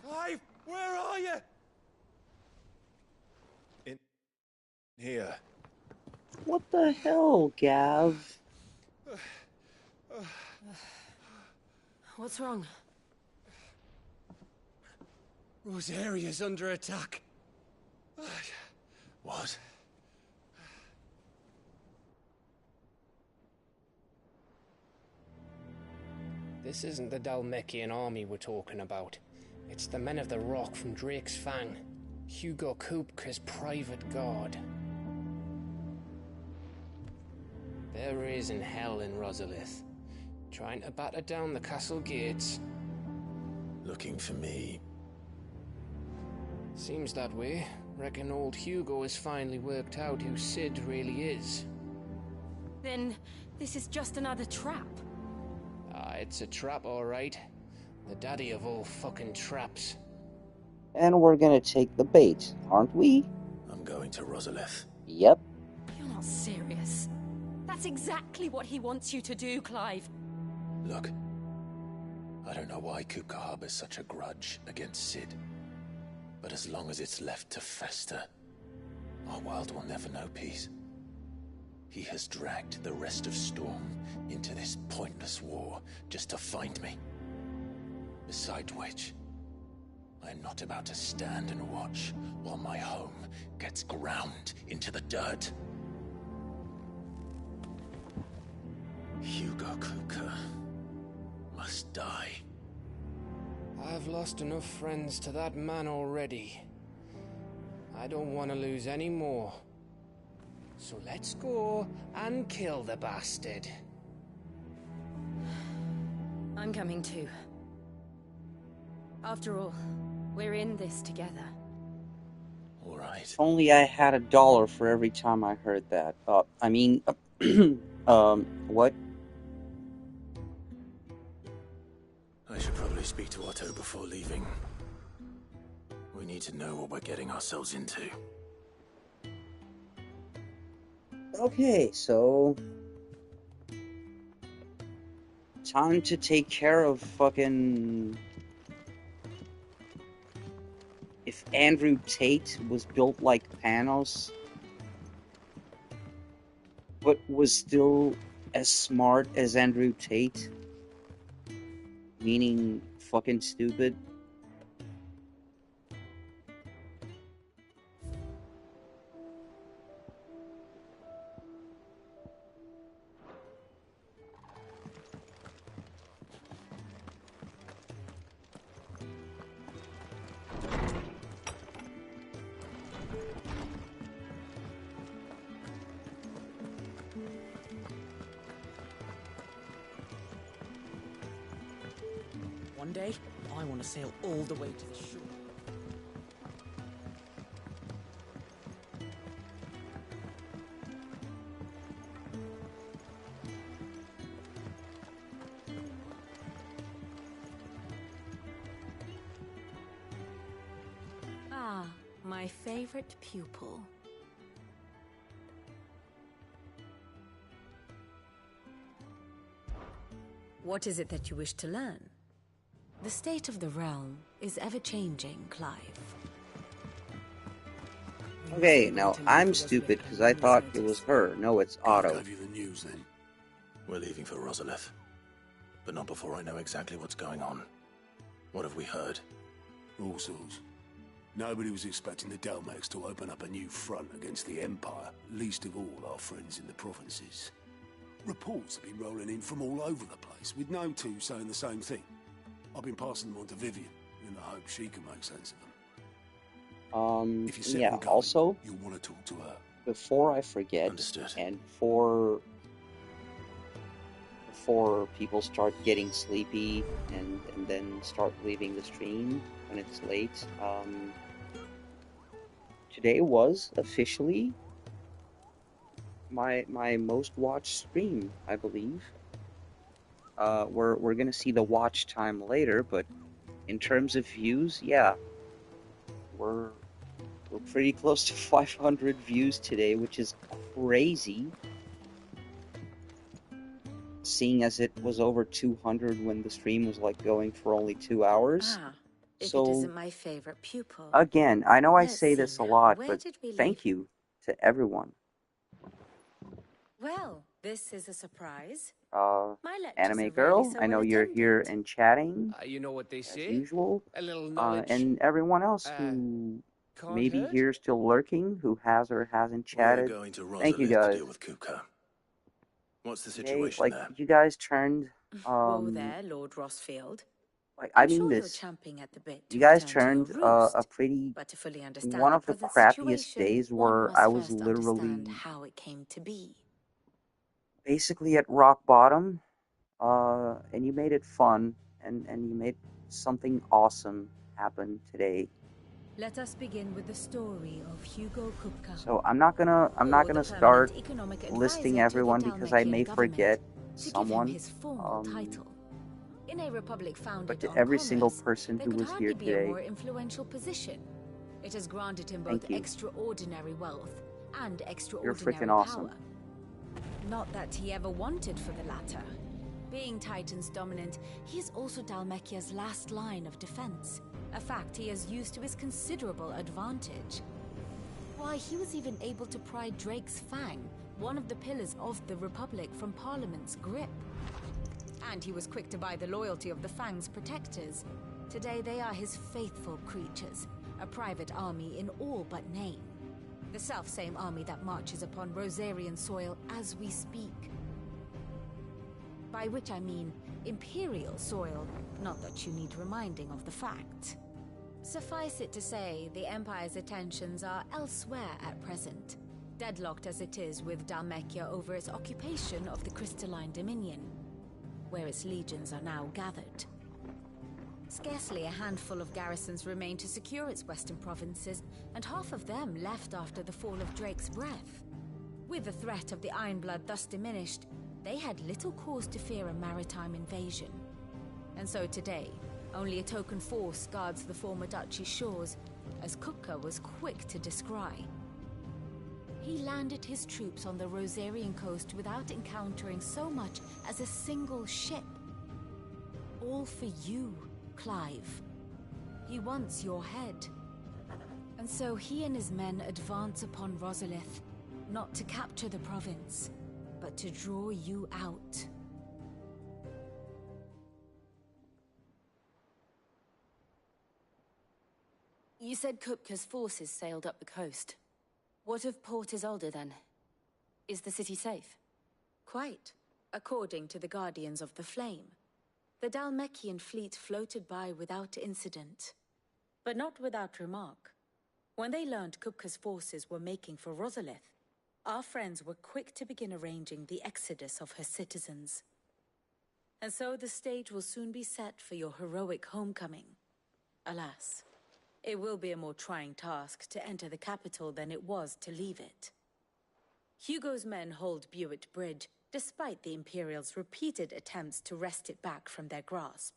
Clive, where are you? In here. What the hell, Gav? What's wrong? Rosaria's under attack. What? This isn't the Dalmekian army we're talking about. It's the men of the Rock from Drake's Fang. Hugo Kupka's private guard. They're raising hell in Rosalith, trying to batter down the castle gates. Looking for me. Seems that way. Reckon old Hugo has finally worked out who Sid really is. Then this is just another trap. It's a trap, all right. The daddy of all fucking traps. And we're gonna take the bait, aren't we? I'm going to Rosalith. Yep. You're not serious. That's exactly what he wants you to do, Clive. Look, I don't know why Kupka harbors such a grudge against Sid. But as long as it's left to fester, our world will never know peace. He has dragged the rest of Storm into this pointless war just to find me. Besides which, I'm not about to stand and watch while my home gets ground into the dirt. Hugo Kupka must die. I've lost enough friends to that man already. I don't want to lose any more. So let's go and kill the bastard. I'm coming too. After all, we're in this together. All right. If only I had $1 for every time I heard that. What? I should probably speak to Otto before leaving. We need to know what we're getting ourselves into. Okay, so... time to take care of fucking... If Andrew Tate was built like Panos, but was still as smart as Andrew Tate, meaning fucking stupid. One day, I want to sail all the way to the shore. Ah, my favorite pupil. What is it that you wish to learn? The state of the realm is ever-changing, Clive. Okay, now I'm stupid because I thought it was her. No, it's Otto. Gave you the news then. We're leaving for Rosalith, but not before I know exactly what's going on. What have we heard? All sorts. Nobody was expecting the Dalmex to open up a new front against the Empire, least of all our friends in the provinces. Reports have been rolling in from all over the place, with no two saying the same thing. I've been passing them on to Vivian, in the hope she can make sense of them. If you set Yeah, them going, also, you'll want to talk to her. before I forget, Understood. and before people start getting sleepy and then start leaving the stream when it's late, today was officially my most watched stream, I believe. We're gonna see the watch time later, but in terms of views, yeah, we're pretty close to 500 views today, which is crazy. Seeing as it was over 200 when the stream was like going for only 2 hours. Ah, if So, it isn't my favorite pupil. again, I know I Let's say see this a now. lot, Where but did we thank you to everyone. Well, this is a surprise. Uh, My lectures Anime are Girl, rarely so I know well you're here attended. and chatting You know what they as say? usual. A little knowledge. And everyone else who can't maybe hurt. here still lurking, who has or hasn't We're chatted. going to Thank you Rosalith to guys. deal with Kupka. What's the Hey, situation like there? you guys turned Whoa there, Lord Rossfield. like I I'm mean sure you're this. champing at the bit You to guys return to turned your roost. a pretty But to fully understand one the of the present crappiest situation, days one where must I was first literally understand how it came to be. basically at rock bottom. And you made it fun, and you made something awesome happen today. Let us begin with the story of Hugo Kupka. So I'm not gonna start listing everyone because I may forget someone. His formal title. In a republic founded But to on every commerce, single person there who could was hardly here be a today, more influential position. It has granted him Thank both you. extraordinary wealth and You're extraordinary freaking awesome. power. Not that he ever wanted for the latter. Being Titan's dominant, he is also Dalmekia's last line of defense, a fact he has used to his considerable advantage. Why, he was even able to pry Drake's Fang, one of the pillars of the Republic, from Parliament's grip. And he was quick to buy the loyalty of the Fang's protectors. Today they are his faithful creatures, a private army in all but name. The self-same army that marches upon Rosarian soil as we speak. By which I mean Imperial soil, not that you need reminding of the fact. Suffice it to say, the Empire's attentions are elsewhere at present, deadlocked as it is with Dalmekia over its occupation of the Crystalline Dominion, where its legions are now gathered. Scarcely a handful of garrisons remain to secure its western provinces, and half of them left after the fall of Drake's Breath. With the threat of the Ironblood thus diminished, they had little cause to fear a maritime invasion. And so today, only a token force guards the former duchy's shores, as Kupka was quick to descry. He landed his troops on the Rosarian coast without encountering so much as a single ship. All for you, Clive. He wants your head. And so he and his men advance upon Rosalith, not to capture the province, but to draw you out. You said Kupka's forces sailed up the coast. What of Port Isolde, then? Is the city safe? Quite, according to the Guardians of the Flame. The Dalmekian fleet floated by without incident. But not without remark. When they learned Kupka's forces were making for Rosalith, our friends were quick to begin arranging the exodus of her citizens. And so the stage will soon be set for your heroic homecoming. Alas, it will be a more trying task to enter the capital than it was to leave it. Hugo's men hold Buett Bridge, despite the Imperials' repeated attempts to wrest it back from their grasp.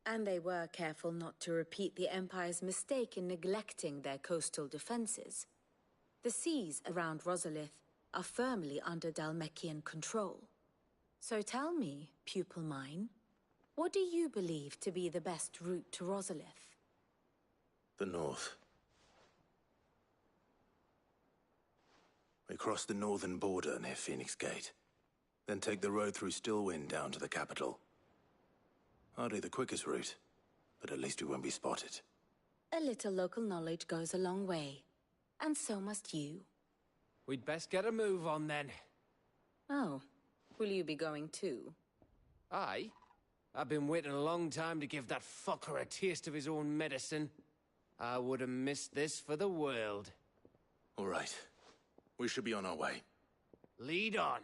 And they were careful not to repeat the Empire's mistake in neglecting their coastal defenses. The seas around Rosalith are firmly under Dhalmekian control. So tell me, pupil mine, what do you believe to be the best route to Rosalith? The north. We cross the northern border near Phoenix Gate, then take the road through Stillwind down to the capital. Hardly the quickest route, but at least we won't be spotted. A little local knowledge goes a long way, and so must you. We'd best get a move on then. Oh, will you be going too? Aye. I've been waiting a long time to give that fucker a taste of his own medicine. I would have missed this for the world. All right. We should be on our way. Lead on.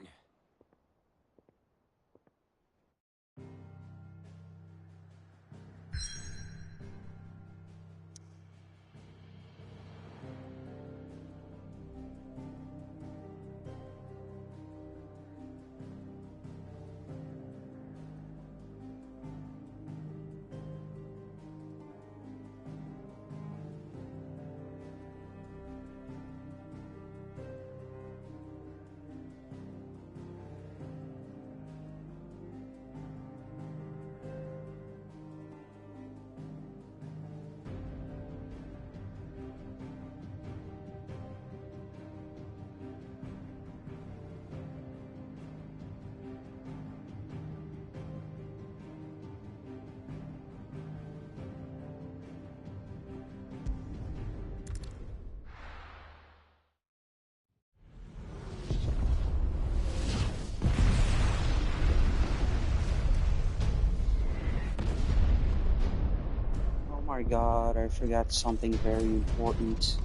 Oh my god, I forgot something very important.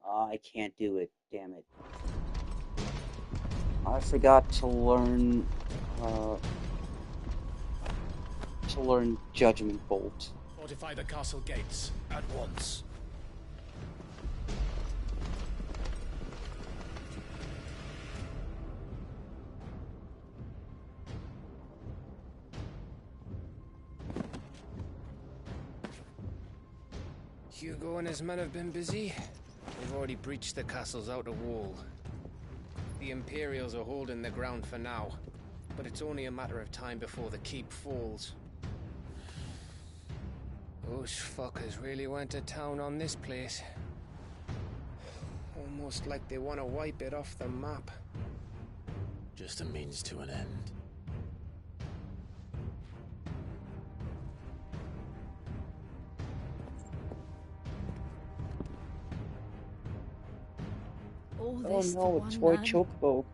I can't do it, damn it. I forgot to learn Judgment Bolt. Fortify the castle gates at once. Hugo and his men have been busy. They've already breached the castle's outer wall. The Imperials are holding the ground for now, but it's only a matter of time before the keep falls. Those fuckers really went to town on this place. Almost like they want to wipe it off the map. Just a means to an end. All Oh this no, for a one toy man? chocobo.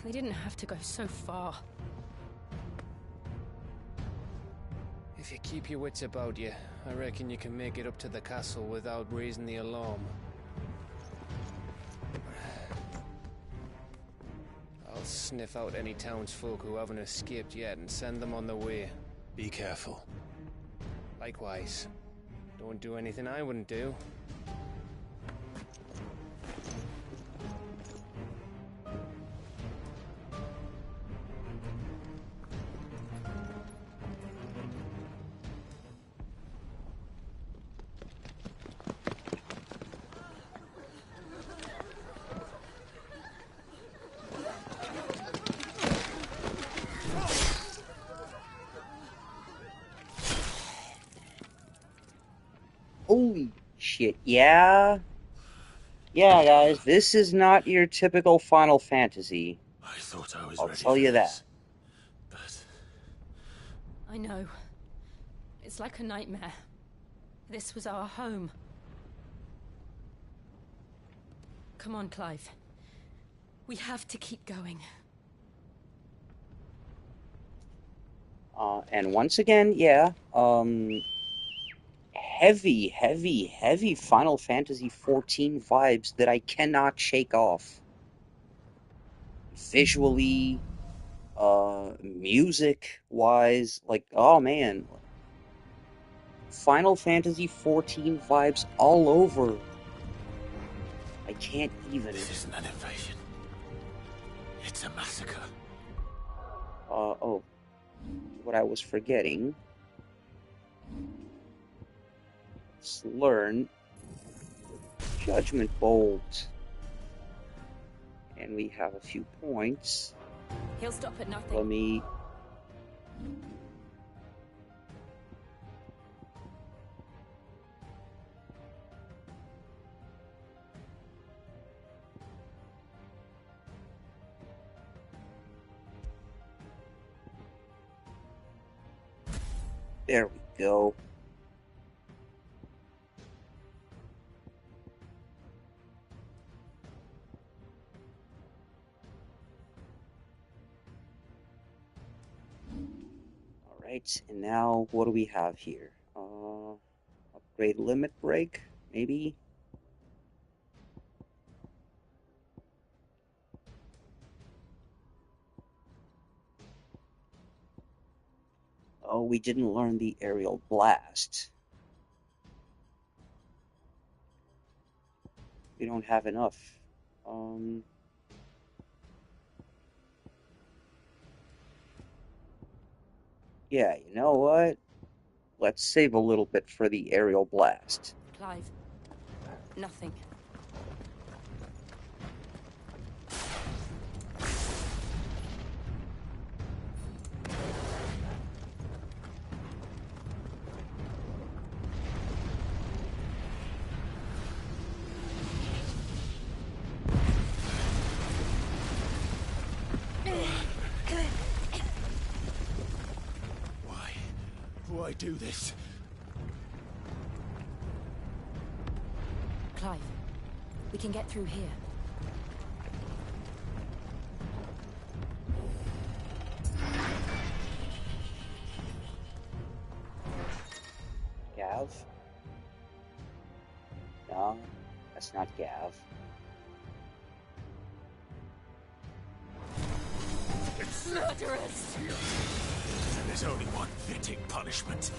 They didn't have to go so far. If you keep your wits about you, I reckon you can make it up to the castle without raising the alarm. I'll sniff out any townsfolk who haven't escaped yet and send them on their way. Be careful. Likewise. Don't do anything I wouldn't do. Holy shit, yeah? Yeah, guys, this is not your typical Final Fantasy. I thought I was I'll ready tell for you this, that. But I know. It's like a nightmare. This was our home. Come on, Clive. We have to keep going. And once again, yeah, heavy Final Fantasy XIV vibes that I cannot shake off. Visually, music-wise, like, oh man, Final Fantasy XIV vibes all over. I can't even. This isn't an invasion. It's a massacre. Oh, what I was forgetting. Let's learn Judgment Bolt. And we have a few points. He'll stop at nothing. Let me... There we go. Alright, and now what do we have here? Upgrade limit break, maybe? Oh, we didn't learn the aerial blast. We don't have enough. Yeah, you know what? Let's save a little bit for the aerial blast. Clive, nothing. Why do this? Clive, we can get through here. Gav? No, that's not Gav. Murderers! There's only one fitting punishment.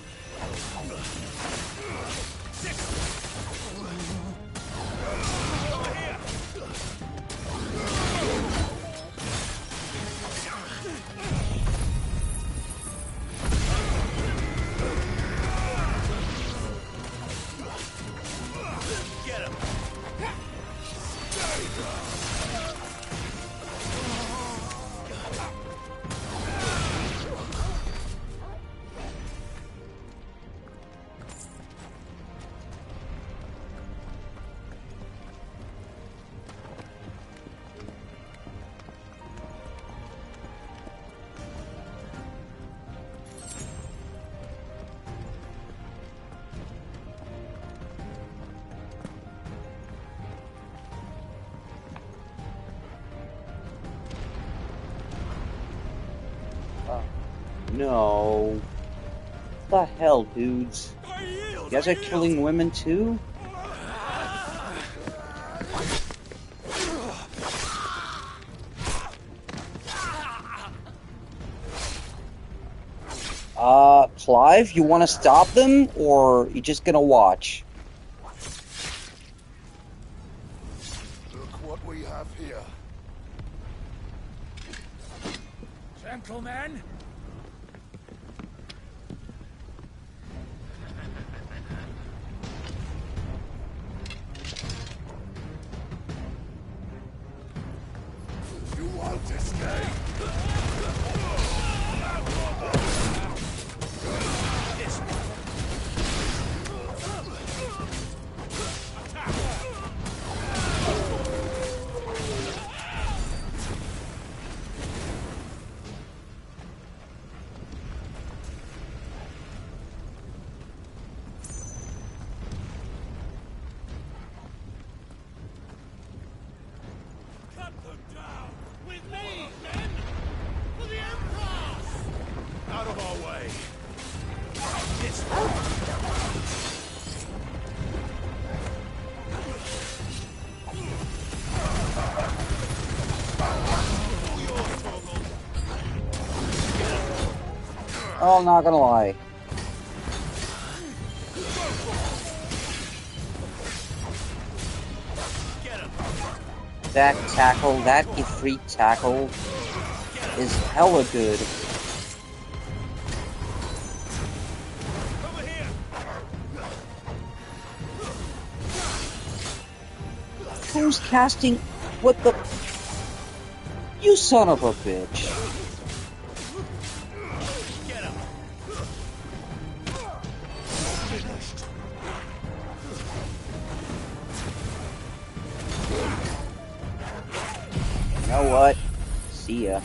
Get him! No. What the hell, dudes? You guys are killing women too? Clive, you want to stop them, or you just gonna watch? Look what we have here. Gentlemen! You won't escape! Oh, I'm not gonna lie. That tackle, that Ifrit tackle, is hella good. Who's casting? What the? You son of a bitch. You know what? See ya.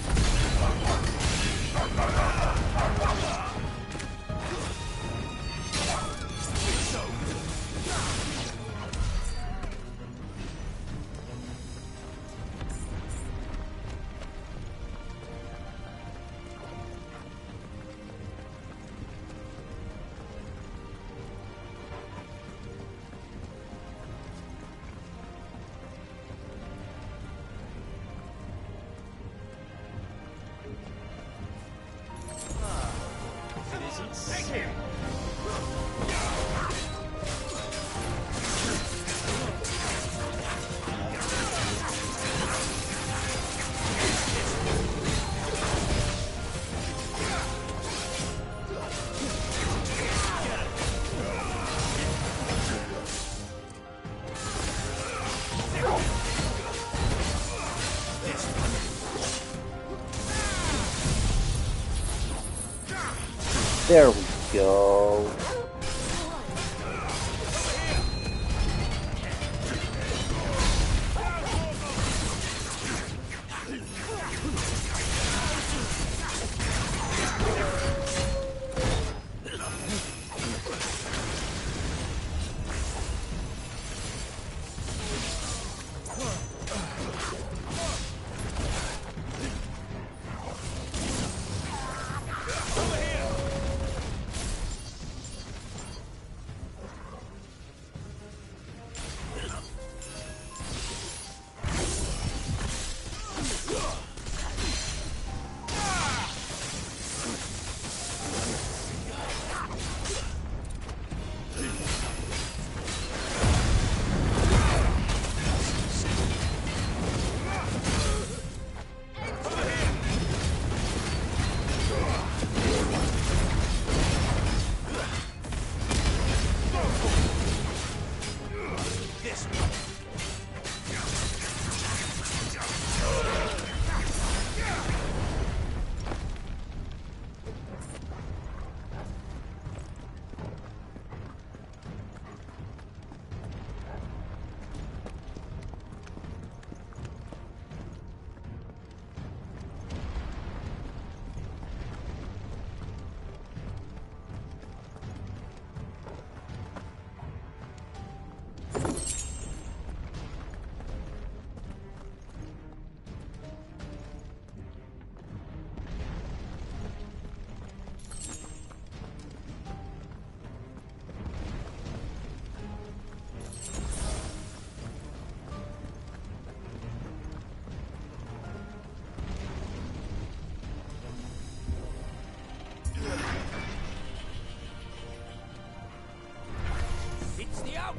There we go.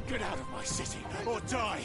Get out of my city, or die!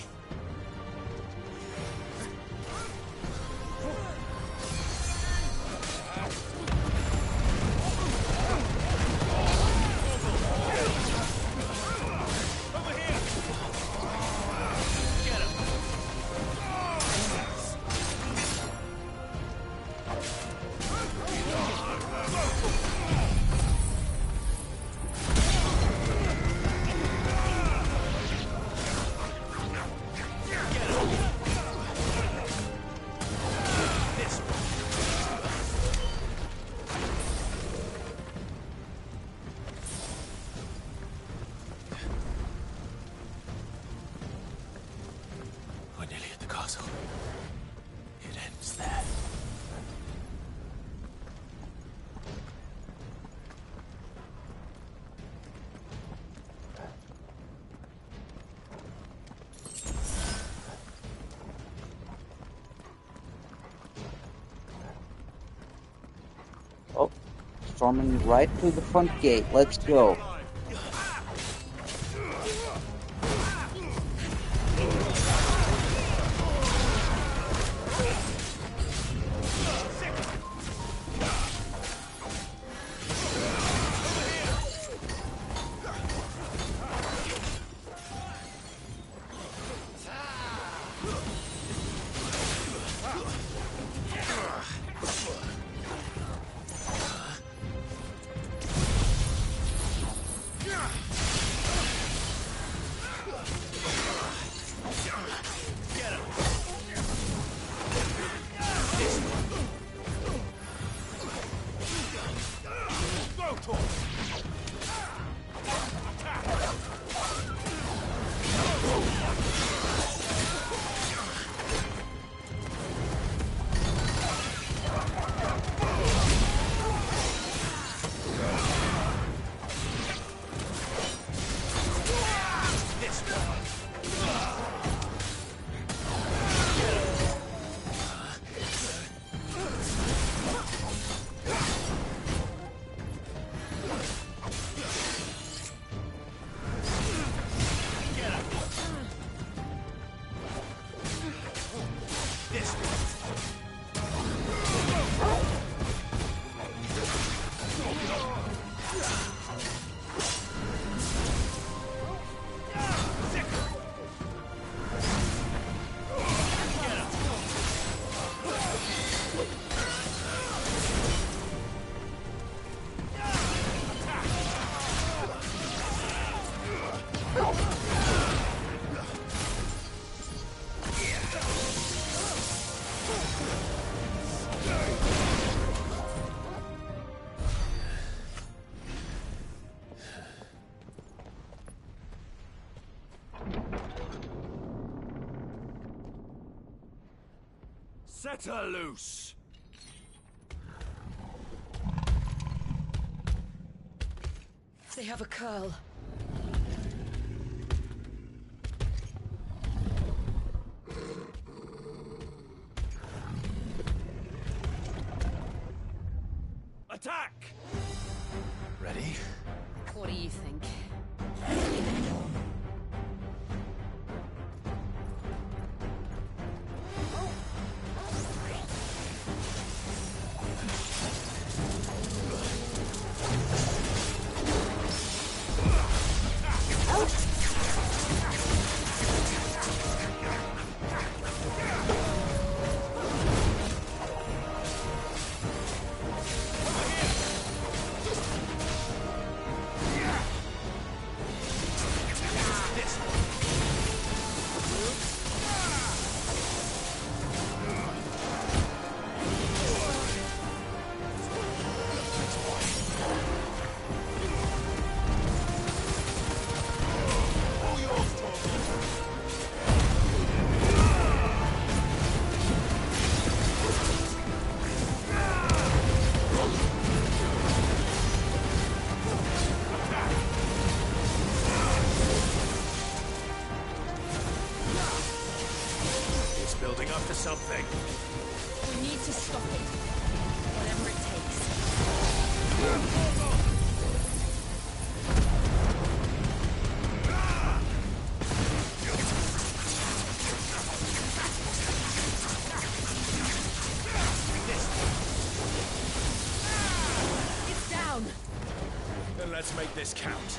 storming right through the front gate. Let's go. Set her loose! They have a curl. Attack! Ready? What do you think? Building up to something. We need to stop it. Whatever it takes. It's down. Then let's make this count.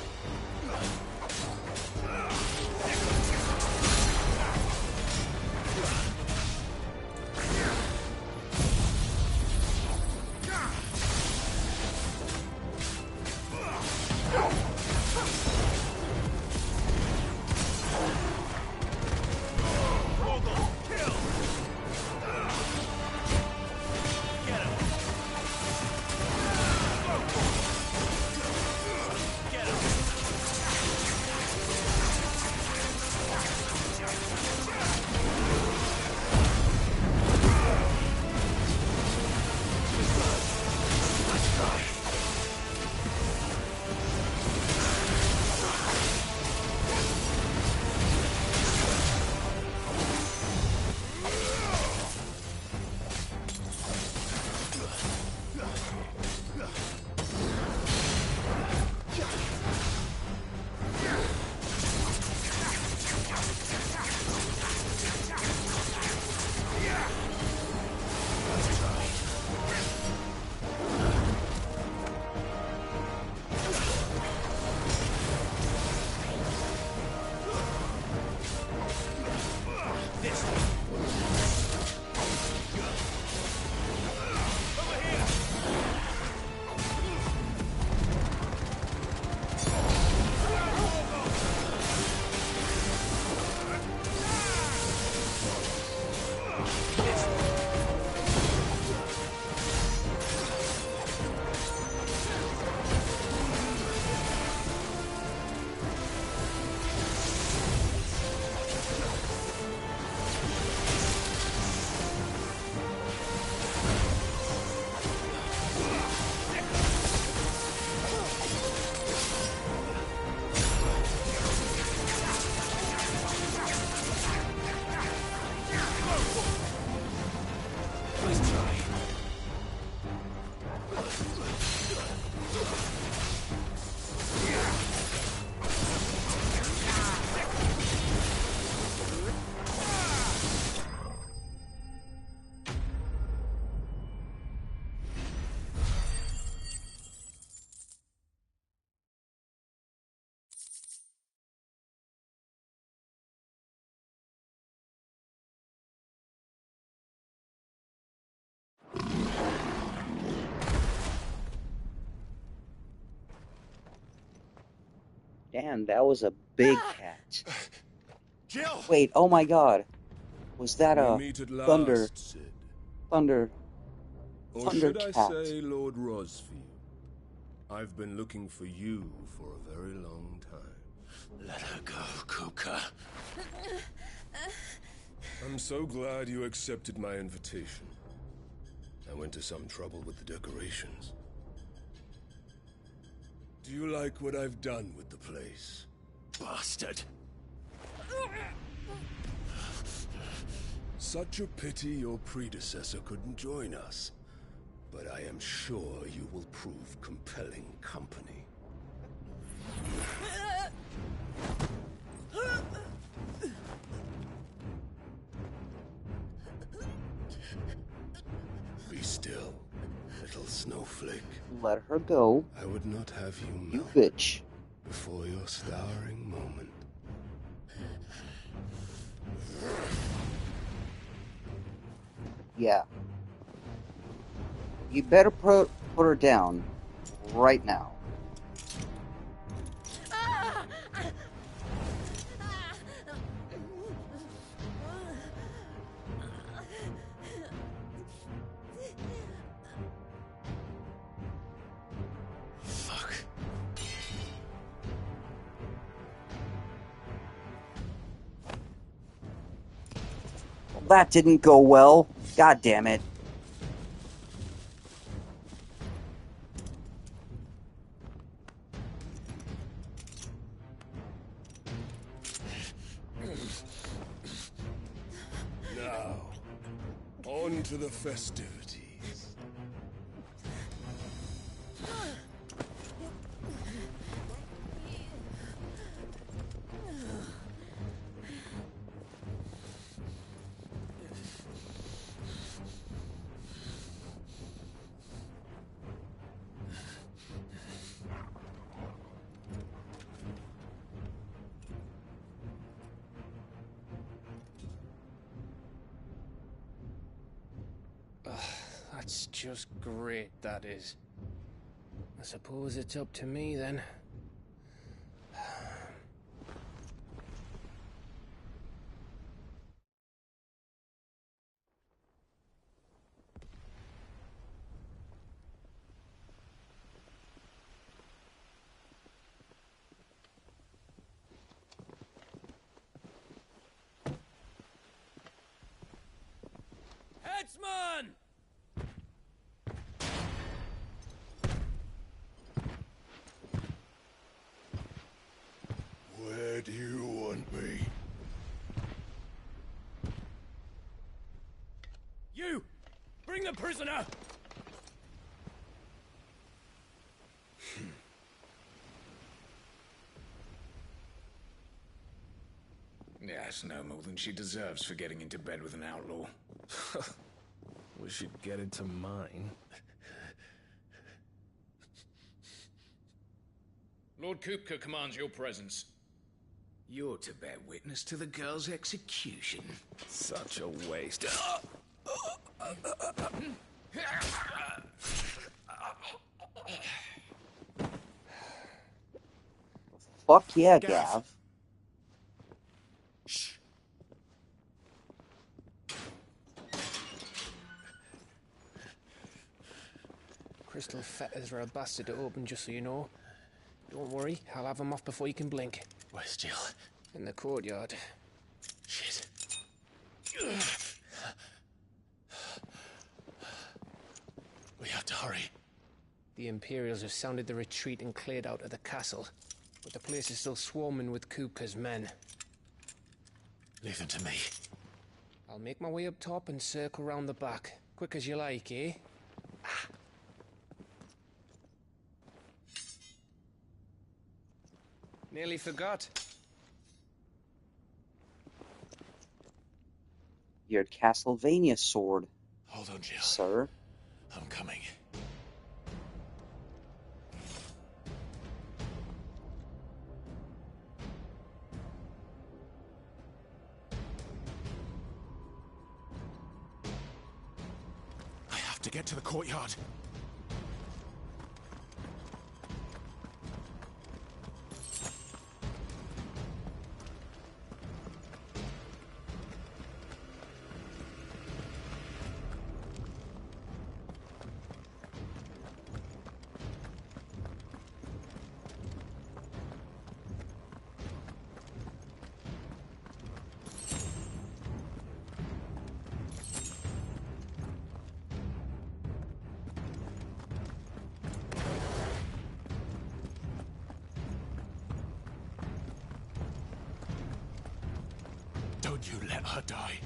Get him! Damn, that was a big cat. Jill! Wait, oh my god. Was that We a meet at thunder... last, Sid. Thunder... Or thunder should I cat? say Lord Rosfield? I've been looking for you for a very long time. Let her go, Kuka. I'm so glad you accepted my invitation. I went to some trouble with the decorations. Do you like what I've done with the place? Bastard! Such a pity your predecessor couldn't join us. But I am sure you will prove compelling company. Be still, little snowflake. Let her go. I would not have you You melt bitch. before your starring moment. Yeah. You better put her down. Right now. Fuck. Well, that didn't go well. God damn it. Now, on to the festivities. That's just great, that is. I suppose it's up to me then. Headsman! Where do you want me? You! Bring the prisoner! Yes, no more than she deserves for getting into bed with an outlaw. We should get into mine. Lord Kupka commands your presence. You're to bear witness to the girl's execution. Such a waste. Fuck yeah, Gav. Shh. Crystal fetters are a bastard to open, just so you know. Don't worry, I'll have them off before you can blink. Where's Jill? In the courtyard. Shit. We have to hurry. The Imperials have sounded the retreat and cleared out of the castle, but the place is still swarming with Kupka's men. Leave them to me. I'll make my way up top and circle round the back. Quick as you like, eh? Nearly forgot. Your Castlevania sword. Hold on, Jill. Sir? I'm coming. I have to get to the courtyard. Don't you let her die.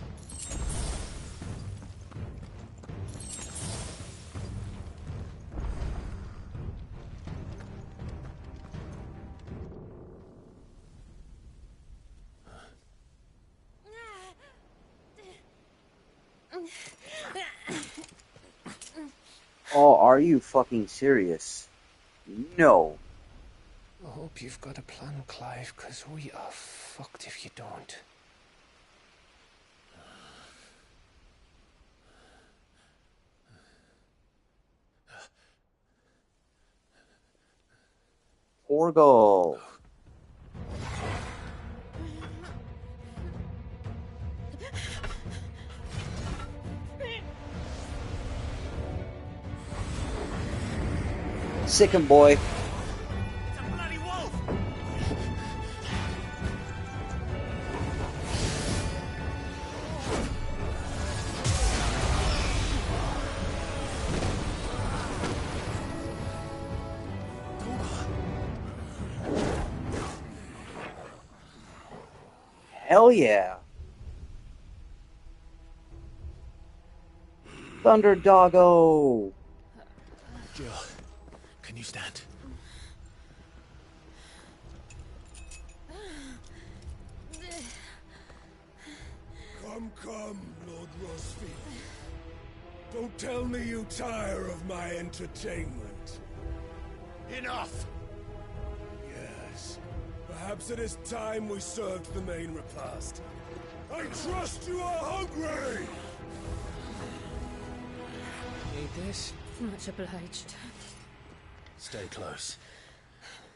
Oh, are you fucking serious? No. I hope you've got a plan, Clive, because we are fucked if you don't. Porgal. Sick 'em, boy. Hell yeah. Thunder Doggo. Jill, can you stand? Come, Lord Rosfield. Don't tell me you tire of my entertainment. Enough! Yes. Perhaps it is time we served the main repast. I trust you are hungry! Need this? Much obliged. Stay close.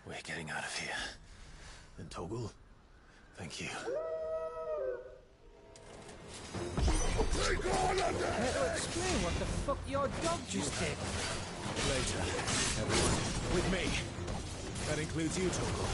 We're getting out of here. And Toggle, thank you. Take on Care to explain what the fuck your dog just did? Later, everyone. With me. That includes you, Toggle.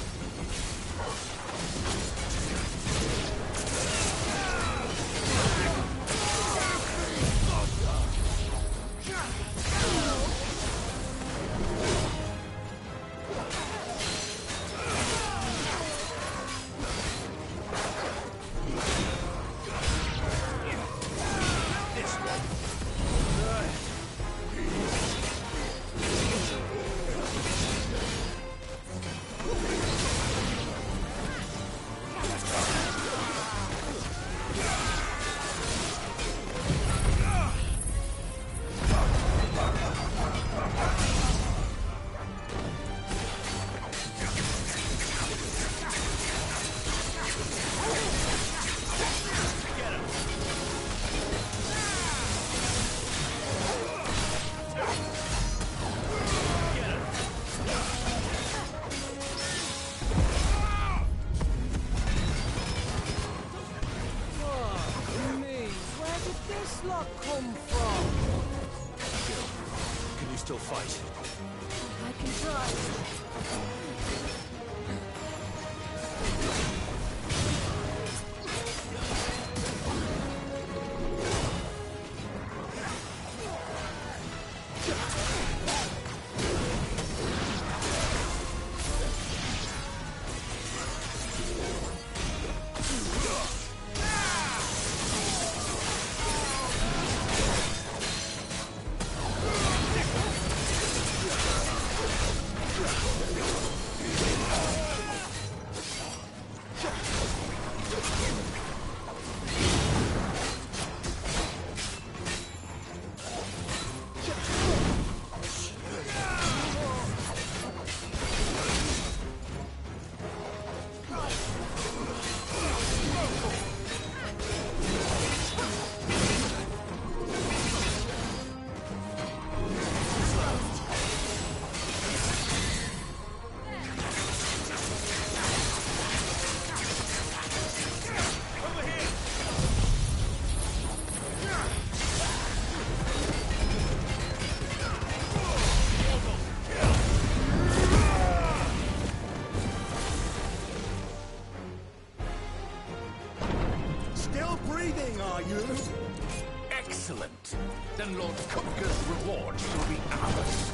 Still fight. I can try. Excellent. Then Lord Kupka's reward shall be ours.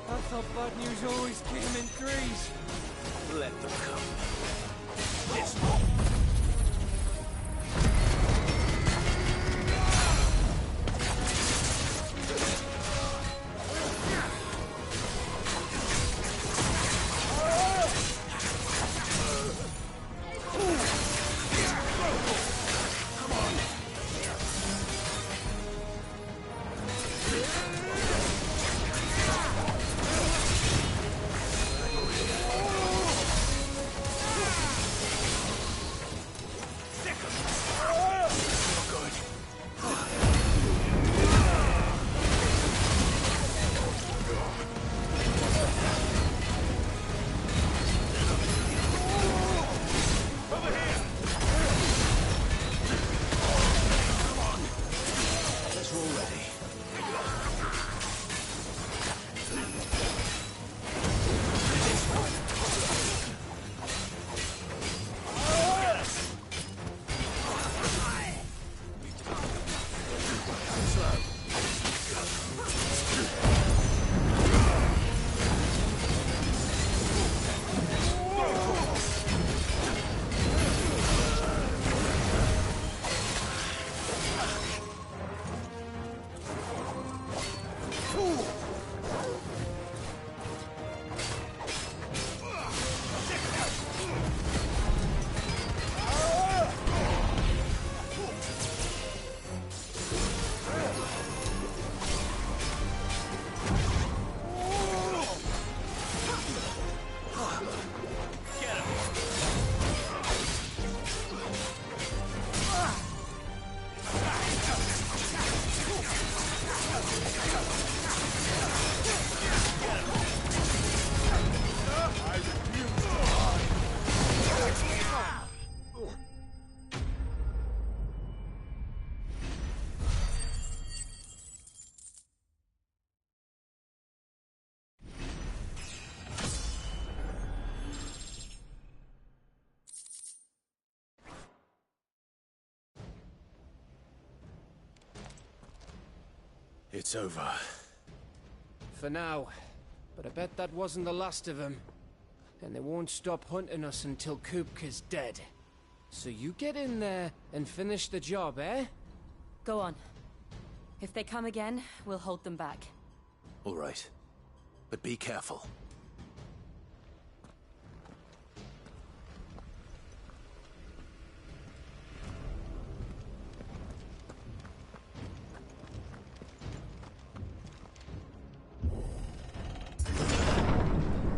I thought bad news always came in threes. Let them come. It's over. For now. But I bet that wasn't the last of them. And they won't stop hunting us until Kupka's dead. So you get in there and finish the job, eh? Go on. If they come again, we'll hold them back. All right. But be careful.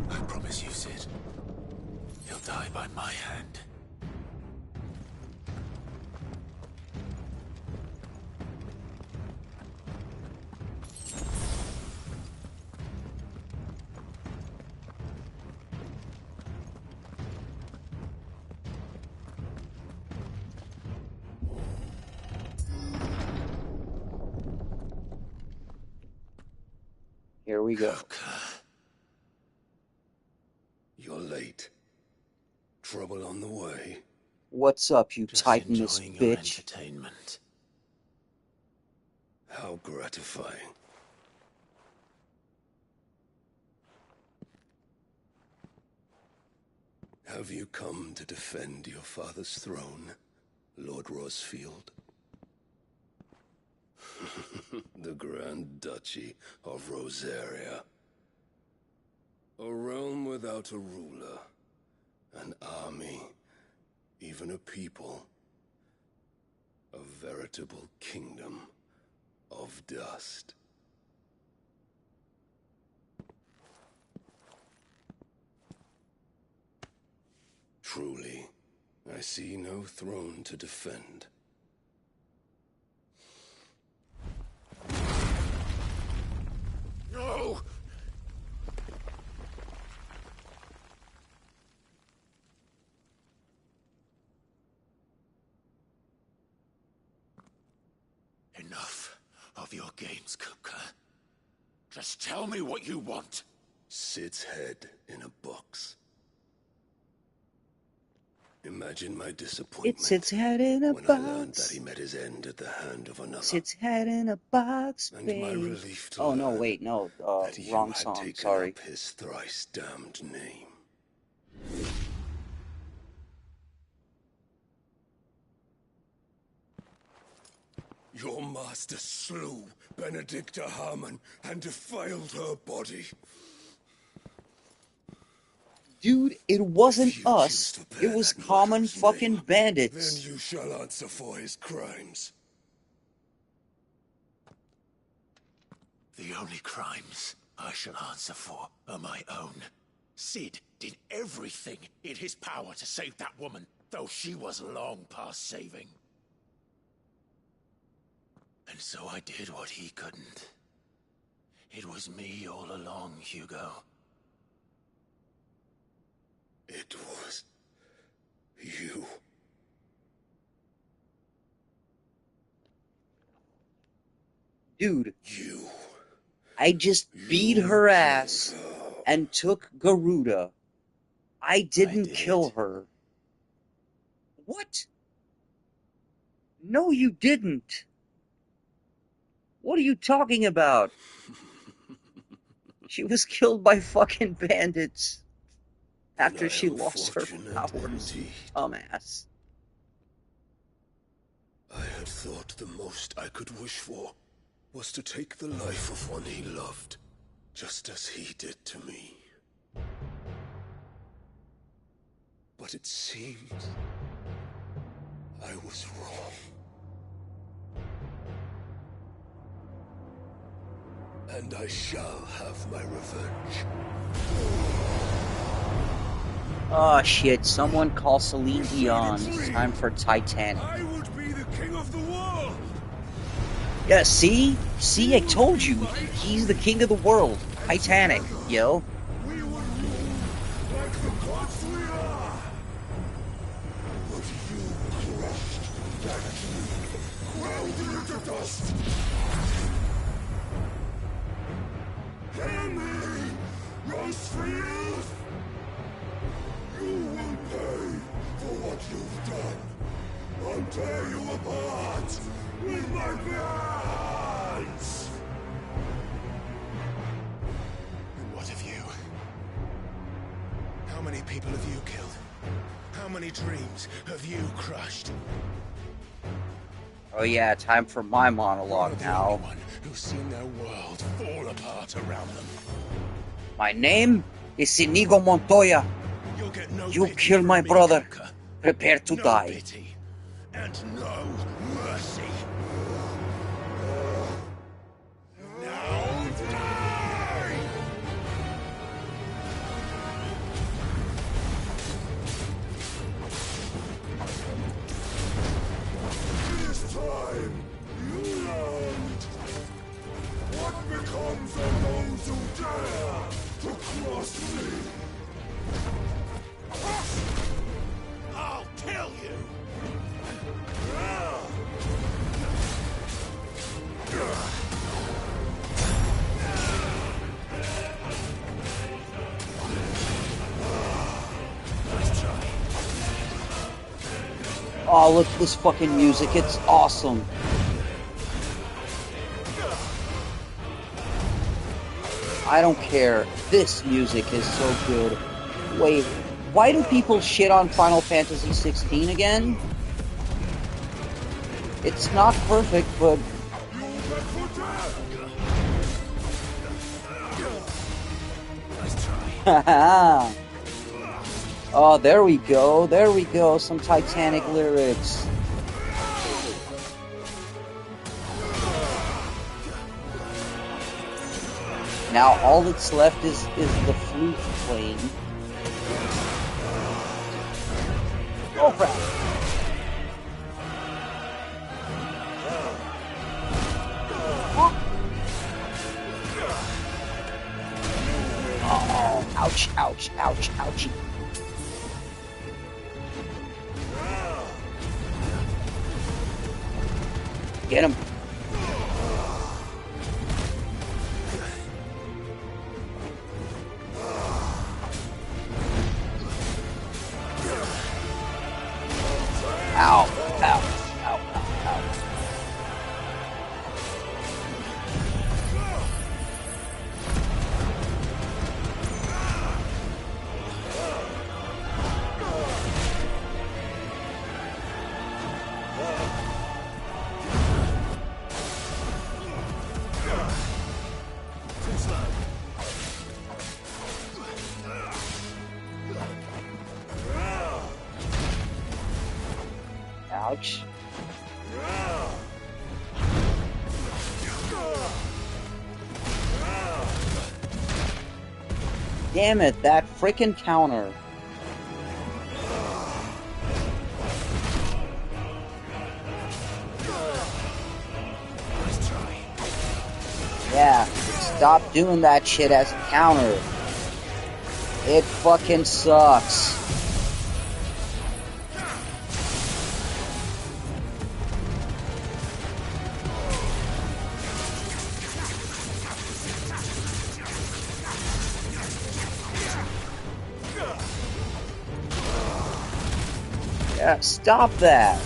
I promise you, Sid. He'll die by my hand. Here we go. You're late. Trouble on the way. What's up, you Just titanous enjoying your bitch? entertainment. How gratifying. Have you come to defend your father's throne, Lord Rosfield? The Grand Duchy of Rosaria. A realm without a ruler, an army, even a people. A veritable kingdom of dust. Truly, I see no throne to defend. No! Enough of your games, Kupka. Just tell me what you want. Sid's head in a box. Imagine my disappointment It's its head in a when box. I learned that he met his end at the hand of another. It's its head in a box, And babe. my relief to Oh no, learn wait, no, that you wrong had song. taken Sorry. up his thrice damned name. Your master slew Benedicta Harmon and defiled her body. Dude, it wasn't us. It was common fucking bandits. Then you shall answer for his crimes. The only crimes I shall answer for are my own. Sid did everything in his power to save that woman, though she was long past saving. And so I did what he couldn't. It was me all along, Hugo. It was you. Dude, You. I just beat her ass and took Garuda. I didn't kill her. What? No, you didn't. What are you talking about? She was killed by fucking bandits after she lost her powers. Dumbass. I had thought the most I could wish for was to take the life of one he loved, just as he did to me. But it seems I was wrong. And I shall have my revenge. Oh shit, someone call Celine Dion. It's time for Titanic. I would be the king of the world. Yeah, see? See, I told you. He's the king of the world. Titanic, yo. We would rule like the gods we are. But you crushed that dream, ground it into dust. Hear me, Rosefield! You will pay for what you've done. I'll tear you apart with my hands! people have you killed? How many dreams have you crushed? Oh yeah, time for my monologue now. You're the only one who's seen their world fall apart around them. My name is Inigo Montoya. You killed my brother. Prepare to die. Pity and no mercy. Now die! This time, you learned. What becomes of those who dare to cross me? I'll kill you! Oh, look at this fucking music. It's awesome. I don't care. This music is so good. Wait, why do people shit on Final Fantasy XVI again? It's not perfect, but... Haha. Oh, there we go. There we go. Some Titanic lyrics. Now all that's left is the flute playing. Oh crap! Oh, ouch, ouch, ouch, ouchie. Get him. Ow, ow, ow, ow, ow. Ouch. Damn it, that frickin' counter. Yeah, stop doing that shit as a counter. It fucking sucks. Yeah, stop that.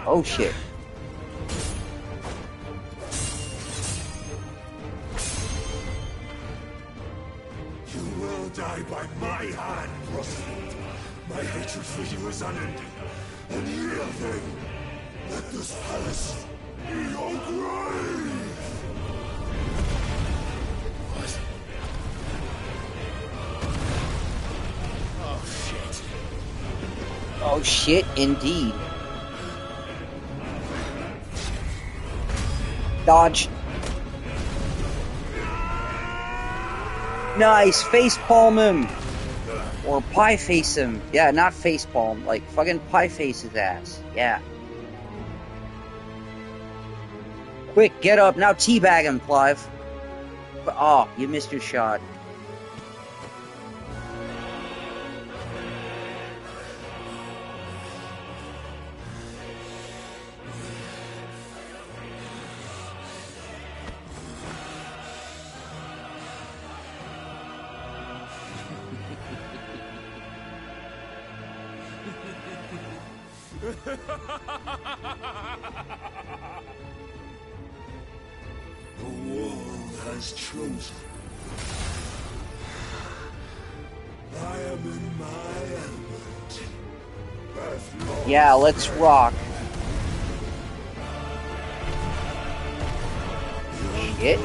Oh shit. You will die by my hand, Rosalind. My hatred for you is unending. And hear then, let this palace be your grave! What? Oh shit. Oh shit, indeed. Dodge. Nice, facepalm him. Or pie face him. Yeah, not facepalm, like fucking pie face his ass. Yeah. Quick, get up, now teabag him, Clive. Oh, you missed your shot. The world has chosen. I am in my element. Yeah, let's rock. Shit.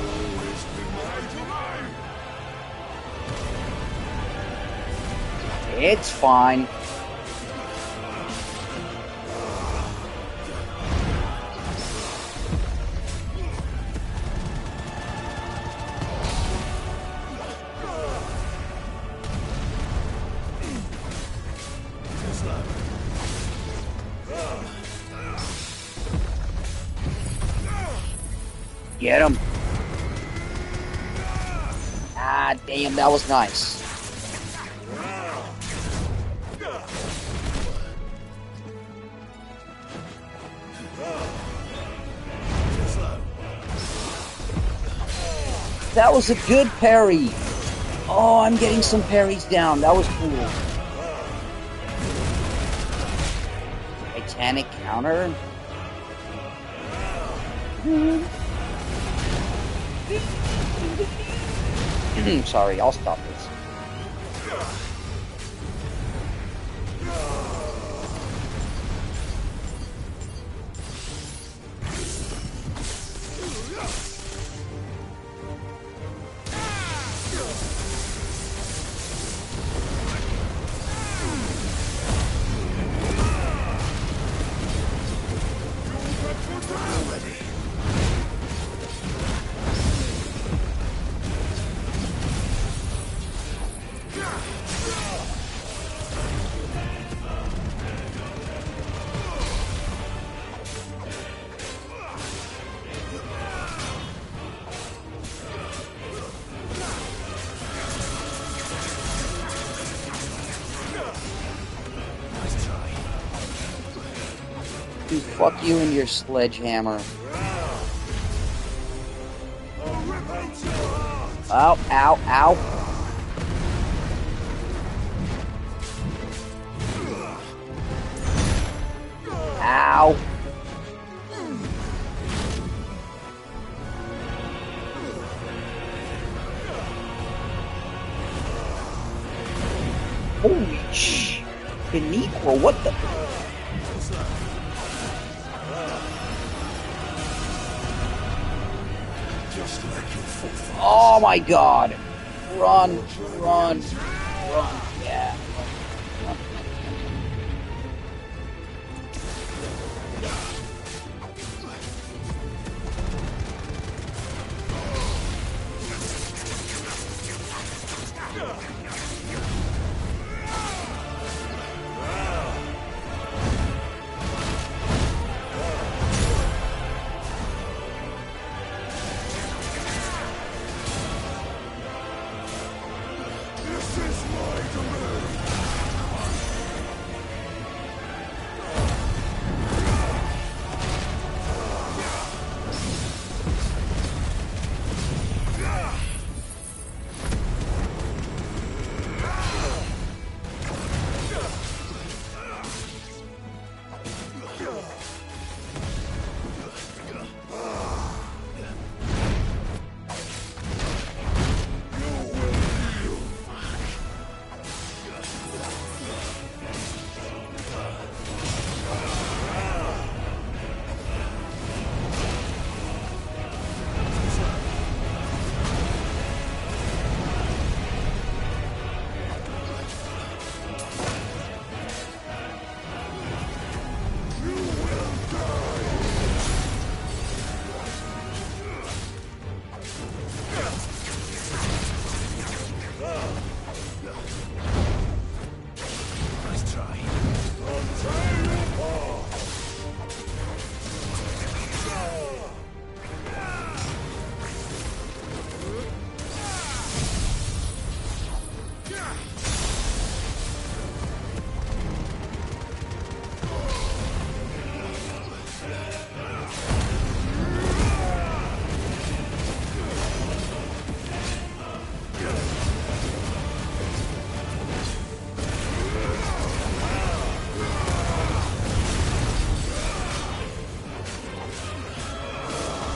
It's fine. Get him. Ah, damn, that was nice. That was a good parry. Oh, I'm getting some parries down. That was cool. Titanic counter. Sorry, I'll stop this. Dude, fuck you and your sledgehammer. Ow, ow, ow. Ow. Holy sh! Beniqua, what the? Oh my god! Run, run, run, yeah. Run.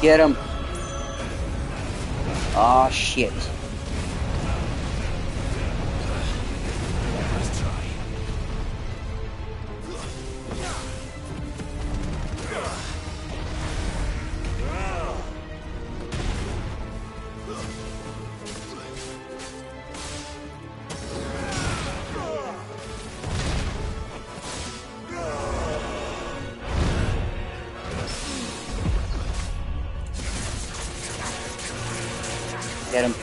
Get him. Ah, shit. Get him.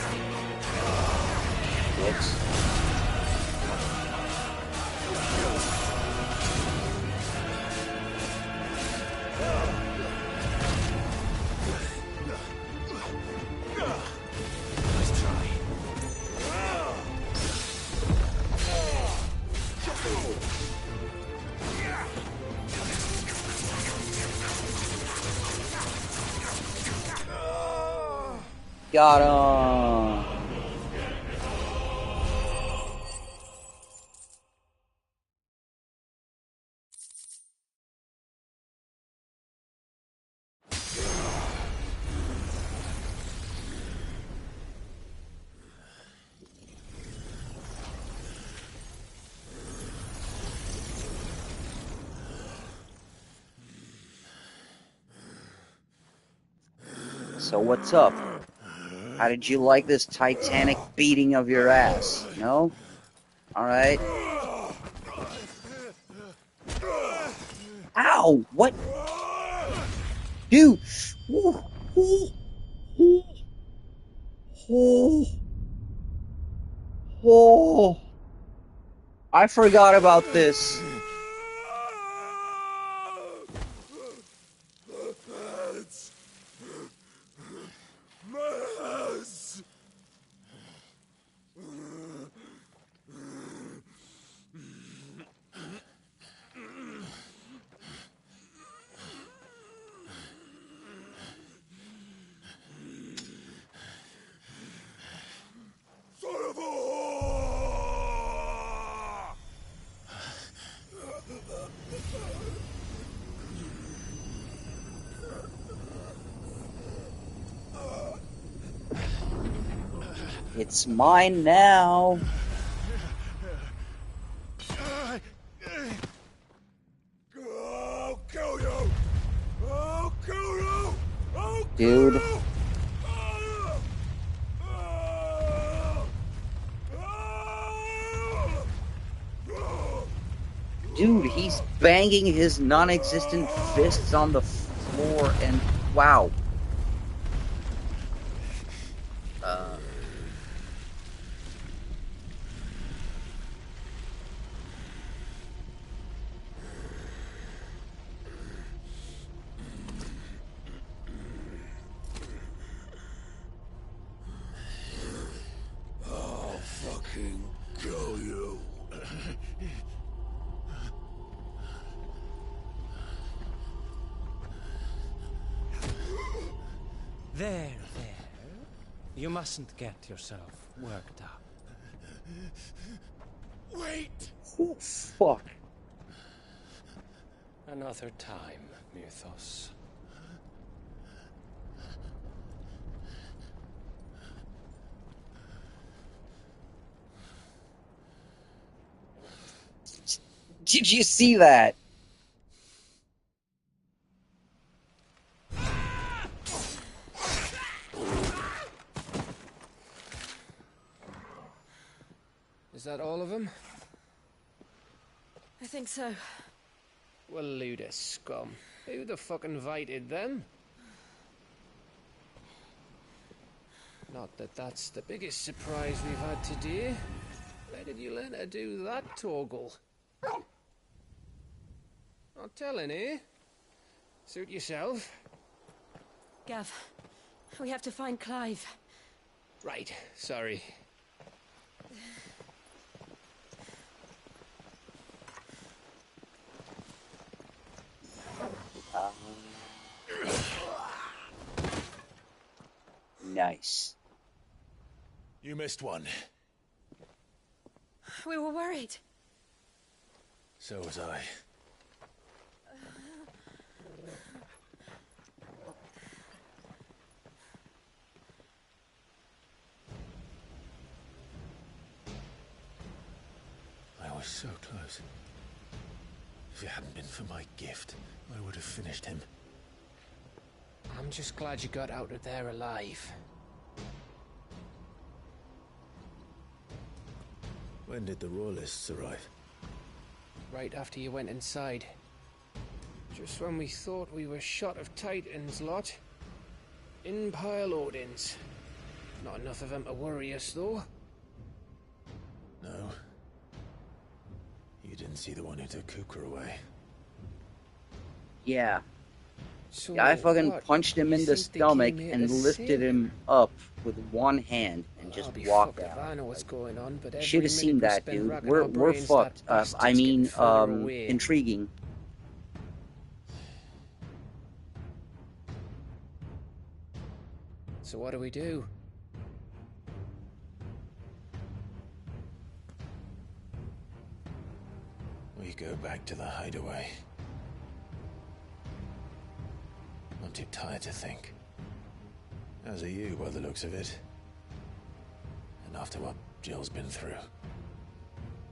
Yes. Let's try. Got him. So what's up? How did you like this titanic beating of your ass? No? Alright. Ow! What? Dude! Ooh, ooh, ooh, ooh, ooh. I forgot about this. It's mine now. I'll kill you! I'll kill you! Dude. Dude, he's banging his non-existent fists on the floor and wow. I'll fucking kill you. There. You mustn't get yourself worked up. Wait! Oh, fuck. Another time, Mythos. Did you see that? Is that all of them? I think so. Well, Luda scum. Who the fuck invited them? Not that that's the biggest surprise we've had today. Where did you learn to do that, Torgal? Not telling, eh? Suit yourself. Gav, we have to find Clive. Right, sorry. Nice. You missed one. We were worried. So was I. was so close. If it hadn't been for my gift, I would have finished him. I'm just glad you got out of there alive. When did the Royalists arrive? Right after you went inside. Just when we thought we were shot of Titans, lot. In pile Odins. Not enough of them to worry us, though. No. You didn't see the one who took Kuka away. Yeah. So Yeah, I fucking what? punched him You in the think they stomach came here and to lifted save him up with one hand and I'll just be walked fucked if out. I know what's going on, but You every should have seen minute we that, spend dude. racking We're our brains, that fucked. I bastard's mean, getting further away. intriguing. So what do we do? We go back to the hideaway. I'm too tired to think. As are you, by the looks of it. And after what Jill's been through.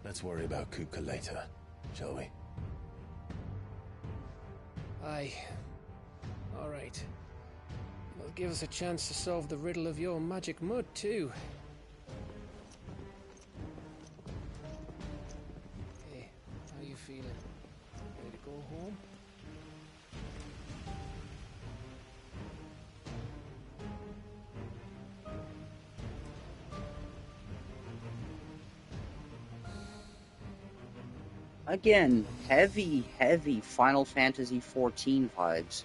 Let's worry about Kuka later, shall we? Aye. All right. It'll give us a chance to solve the riddle of your magic mud, too. Hey, how you feeling? Ready to go home? Again, heavy Final Fantasy XIV vibes.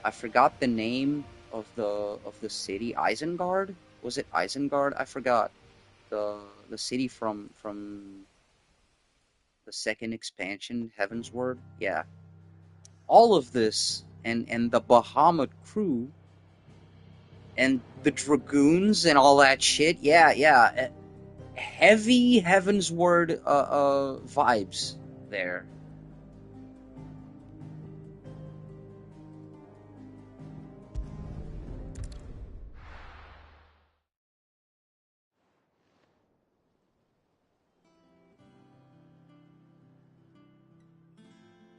I forgot the name of the city. Isengard? Was it Isengard? I forgot. The city from the second expansion, Heavensward. Yeah. All of this and the Bahamut crew and the dragoons and all that shit. Yeah. Heavy Heavensward vibes there.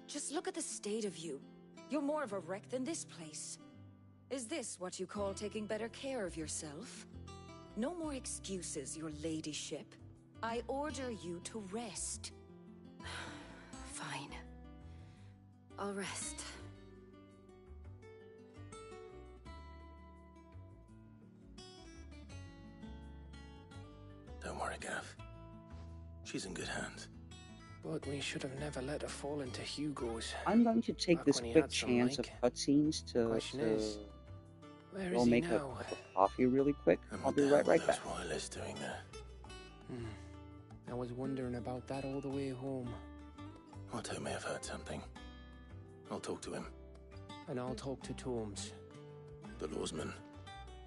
Just look at the state of you. You're more of a wreck than this place. Is this what you call taking better care of yourself? No more excuses, your ladyship. I order you to rest. Fine. I'll rest. Don't worry, Gav. She's in good hands. But we should have never let her fall into Hugo's. I'm going to take Back this when he quick had some chance of like. cutscenes to Question is, where go is he make a now? cup of coffee really quick. And I'll what be the hell right were back. those royalists doing there? I was wondering about that all the way home. Otto may have heard something. I'll talk to him. And I'll talk to Torms. The lawsman.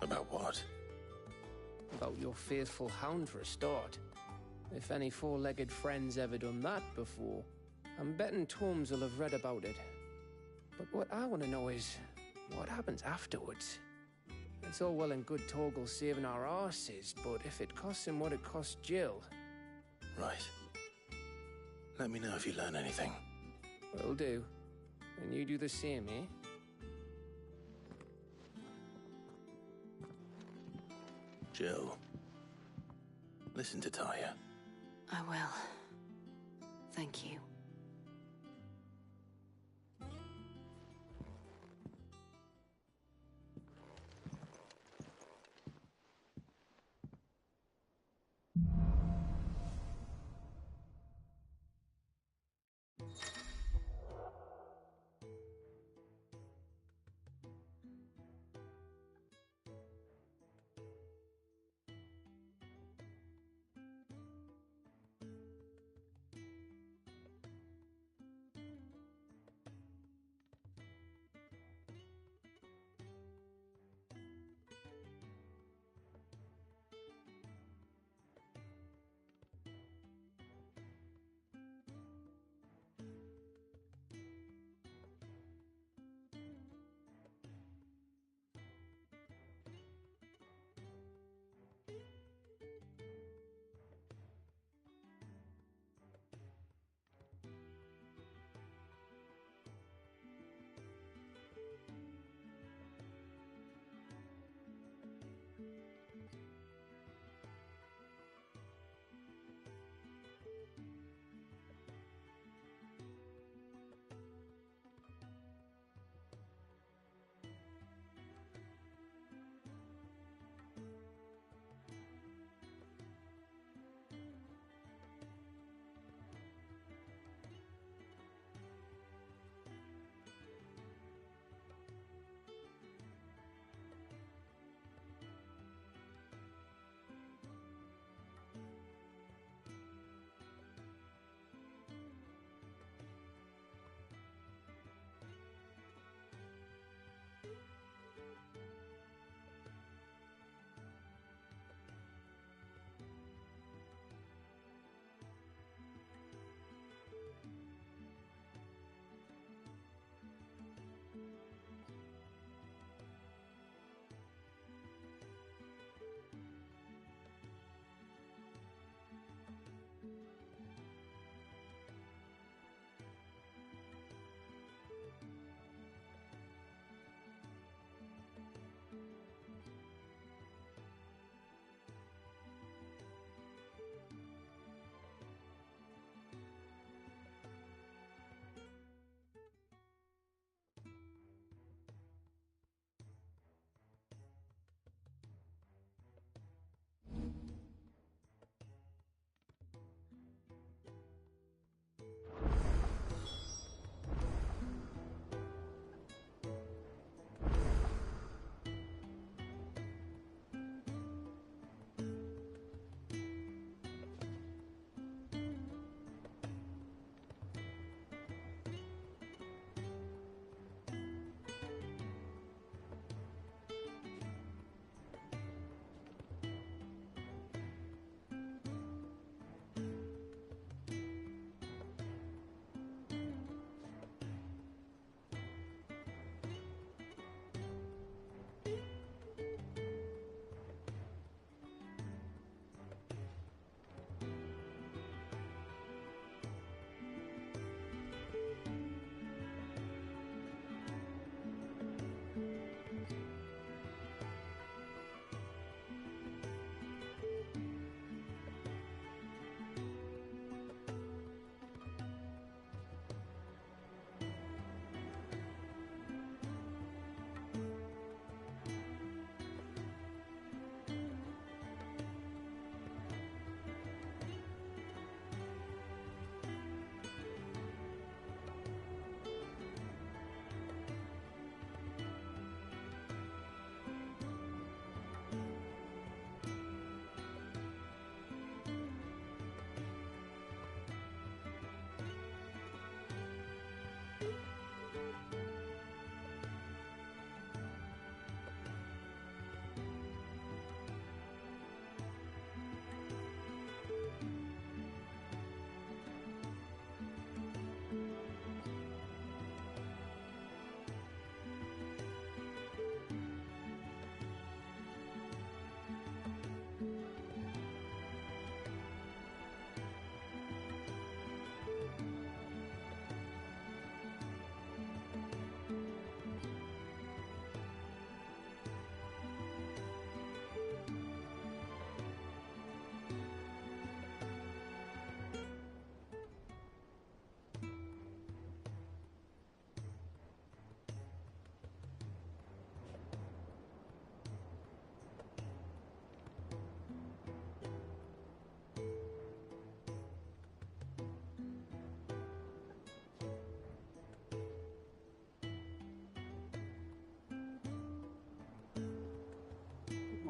About what? About your faithful hound for a start. If any four-legged friend's ever done that before, I'm betting Torms will have read about it. But what I want to know is, what happens afterwards? It's all well and good Torgal saving our arses, but if it costs him what it cost Jill... Right. Let me know if you learn anything. Will do. And you do the same, eh? Jill. Listen to Taya. I will. Thank you.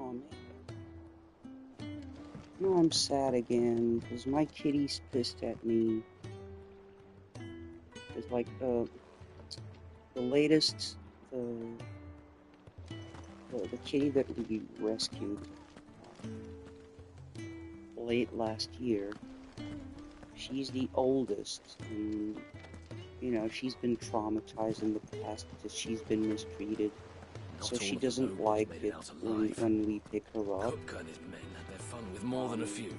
Oh man. No, I'm sad again because my kitty's pissed at me. It's like the latest the kitty that we rescued late last year. She's the oldest, and you know she's been traumatized in the past because she's been mistreated. So she doesn't like it when we pick her up. Kupka and his men had their fun with more than a few.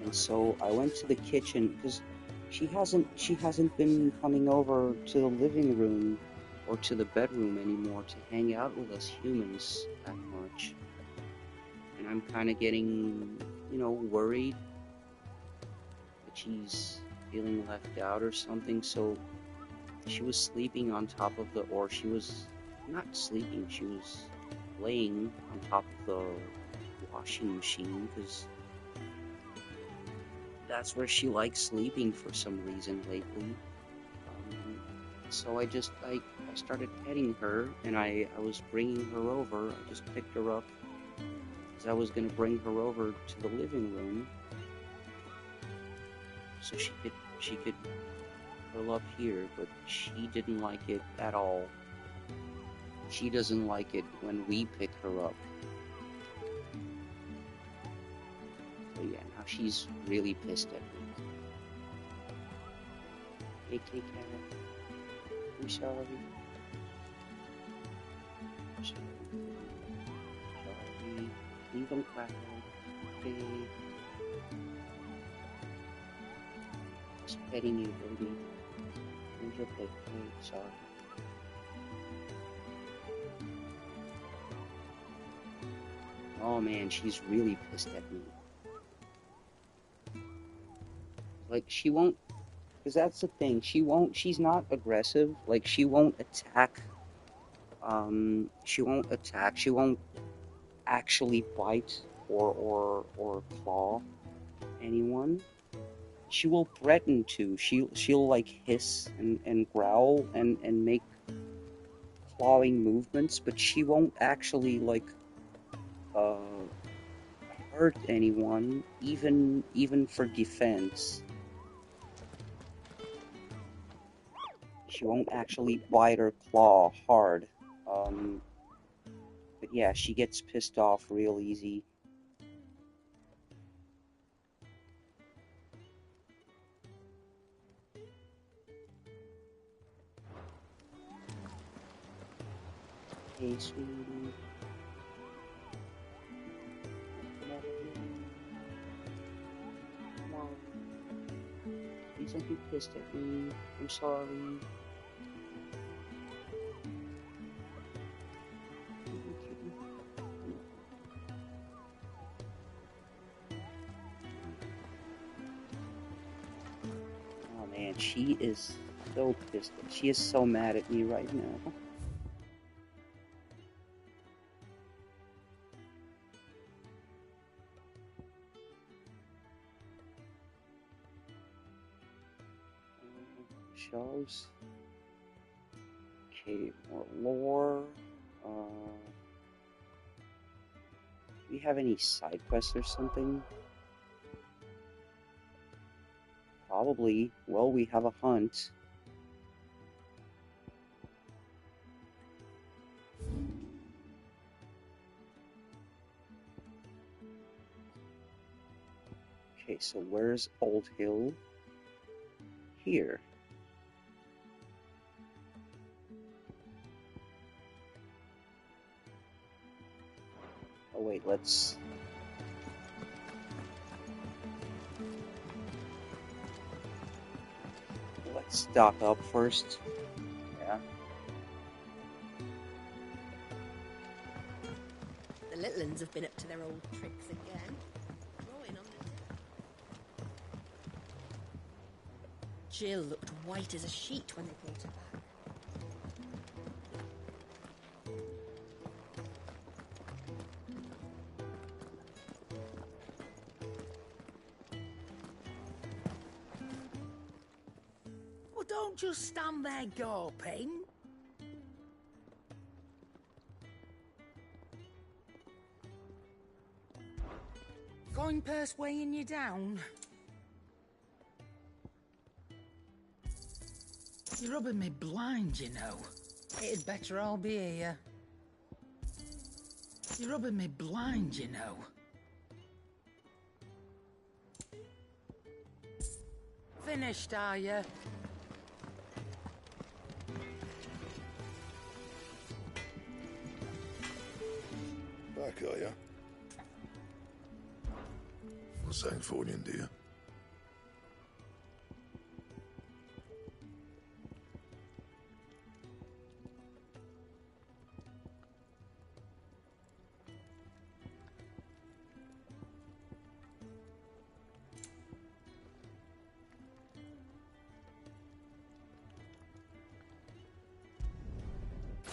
And so I went to the kitchen because she hasn't been coming over to the living room or to the bedroom anymore to hang out with us humans that much. And I'm kind of getting, you know, worried that she's feeling left out or something. So she was sleeping on top of or she was not sleeping, she was laying on top of the washing machine because that's where she likes sleeping for some reason lately. So I started petting her, and I was bringing her over. I just picked her up because I was going to bring her over to the living room so she could curl up here, but she didn't like it at all. She doesn't like it when we pick her up. So yeah, now she's really pissed at me. Hey, kitty cat. I'm sorry. I'm sorry. Sorry. Please don't cry. Okay. Just petting you, baby. It's okay. I'm sorry. Oh man, she's really pissed at me. Like, she won't, because that's the thing, she's not aggressive, like, she won't attack, she won't actually bite or claw anyone. She will threaten to, she'll like hiss and growl and make clawing movements, but she won't actually, like, hurt anyone, even for defense. She won't actually bite or claw hard. But yeah, she gets pissed off real easy. Hey, sweetie. Come on. Please don't be pissed at me. I'm sorry. Oh man, she is so pissed. She is so mad at me right now. Shows. Okay, more lore. Do we have any side quests or something? Probably. Well, we have a hunt. Okay, so where's Old Hill? Here. Oh wait, let's stock up first. Yeah. The little uns have been up to their old tricks again. Drawing on the... Jill looked white as a sheet when they brought her back. Well, don't just stand there gawping. coin purse weighing you down? You're rubbing me blind, you know. It'd better all be here. You're rubbing me blind, you know. Finished, are you? Back, are you? Sancthornian, dear.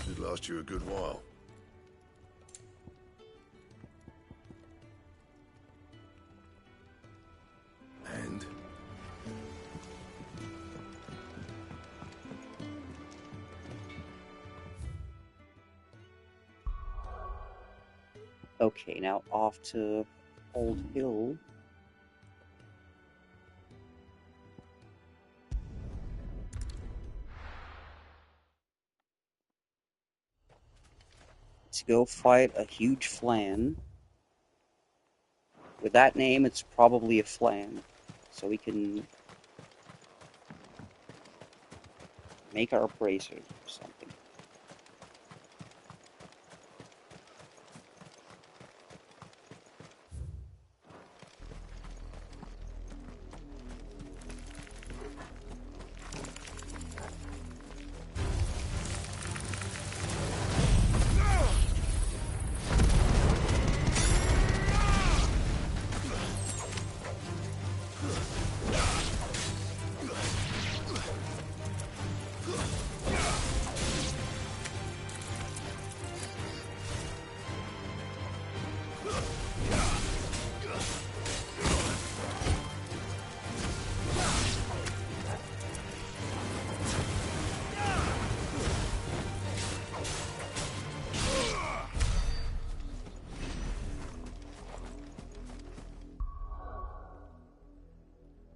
Should last you a good while. And? Okay, now off to Old Hill. To go fight a huge flan. With that name, it's probably a flan. So we can make our bracers or something.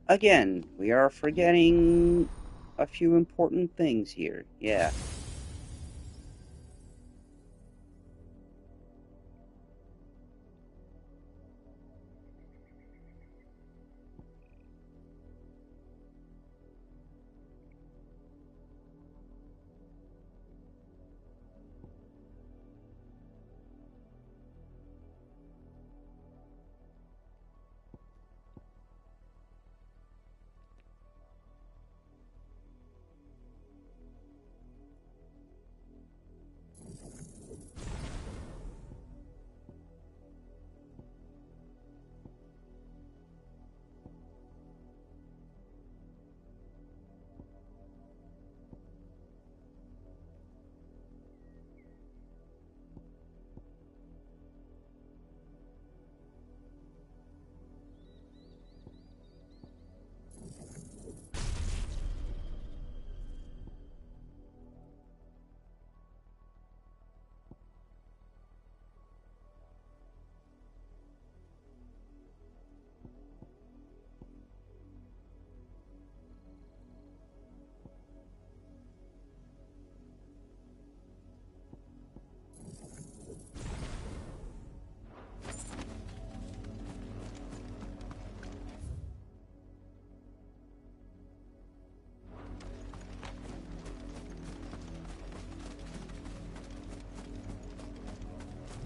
Again, we are forgetting a few important things here. Yeah.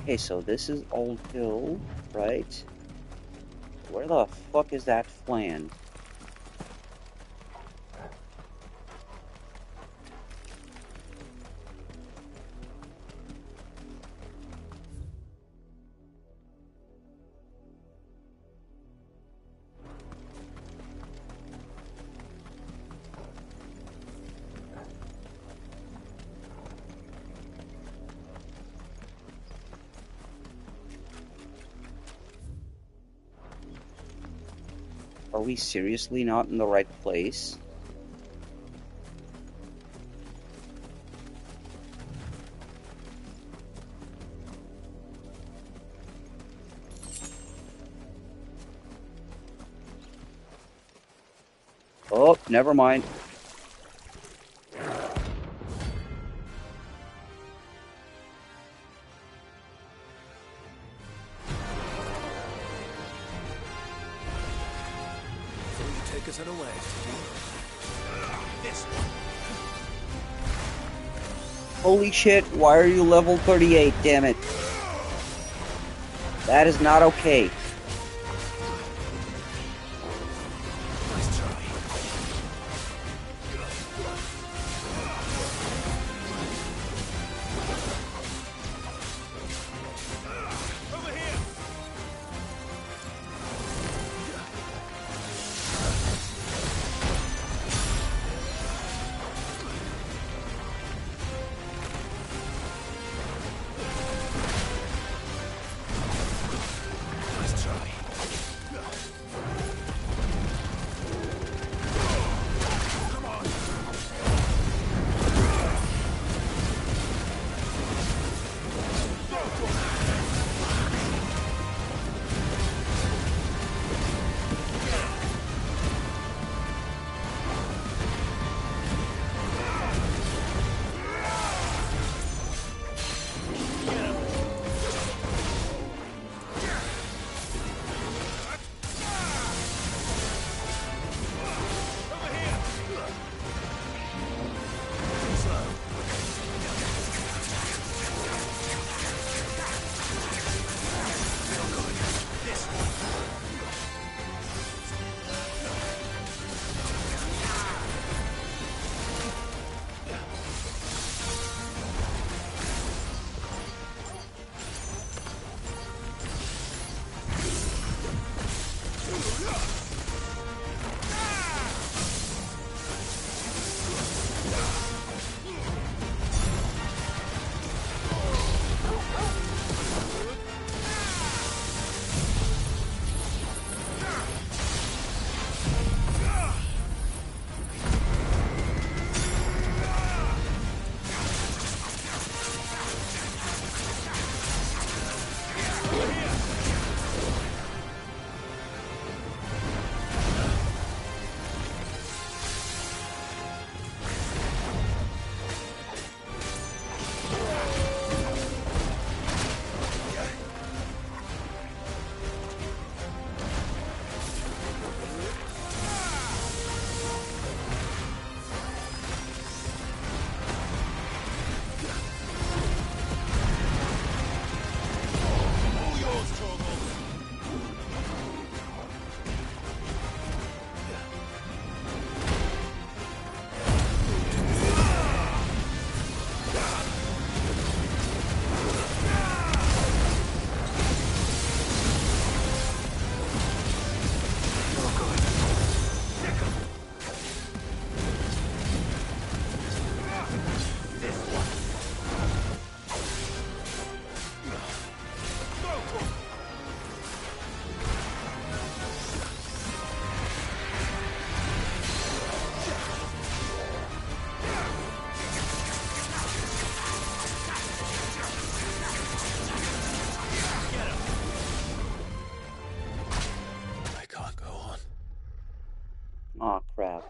Okay, so this is Old Hill, right? Where the fuck is that flan? Are we seriously not in the right place? Oh, never mind. So you take us unawares, this one. Holy shit, why are you level 38, damn it? That is not okay. Nice try. Over here. Nice try. Come on. Aw, crap.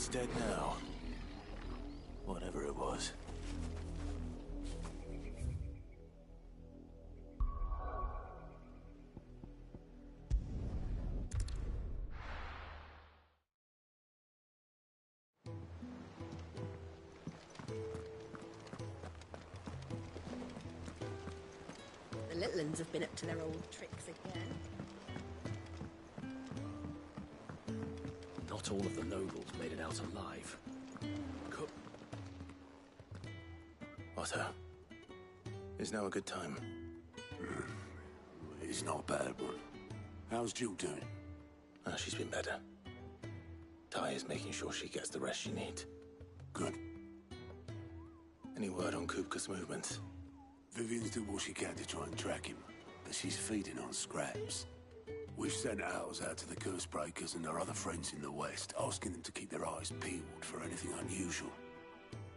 It's dead now. Whatever it was. The little uns have been up to their old tricks again. Not all of the nobles made it out alive. Otto, is now a good time? It's not a bad one. How's Jill doing? She's been better. Ty is making sure she gets the rest she needs. Good. Any word on Kupka's movements? Vivian's did what she can to try and track him, but she's feeding on scraps. We've sent ours out to the Cursebreakers and our other friends in the West, asking them to keep their eyes peeled for anything unusual.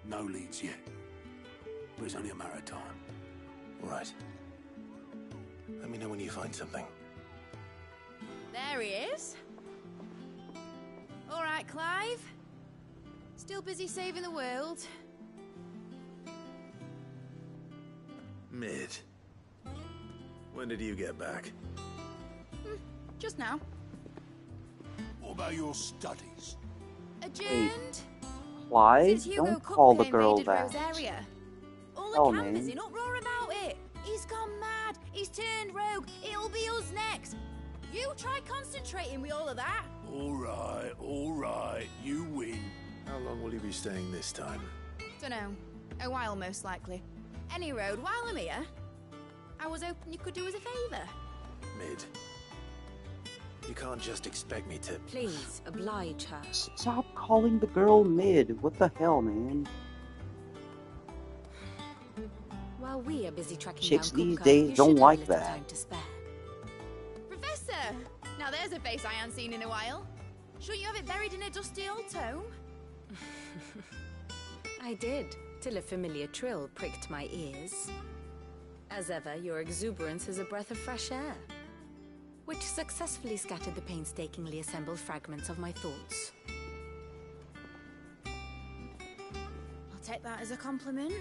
No leads yet, but it's only a matter of time. All right. Let me know when you find something. There he is. All right, Clive. Still busy saving the world. Mid. When did you get back? Just now. What about your studies? Adjourned. Clive, Since Hugo don't call the Cupcake girl invaded that. Rosaria. All Oh, the campers man. in uproar about it. He's gone mad. He's turned rogue. It'll be us next. You try concentrating with all of that. All right, you win. How long will you be staying this time? Dunno. A while, most likely. Any road, while I'm here, I was hoping you could do us a favour. Mid. You can't just expect me to... Please, oblige her. Stop calling the girl Mid. What the hell, man? While we are busy tracking Chicks down these Kupka, days you don't should like have a little that. time to spare. Professor! Now there's a face I haven't seen in a while. Shouldn't you have it buried in a dusty old tome? I did, till a familiar trill pricked my ears. As ever, your exuberance is a breath of fresh air, which successfully scattered the painstakingly assembled fragments of my thoughts. I'll take that as a compliment.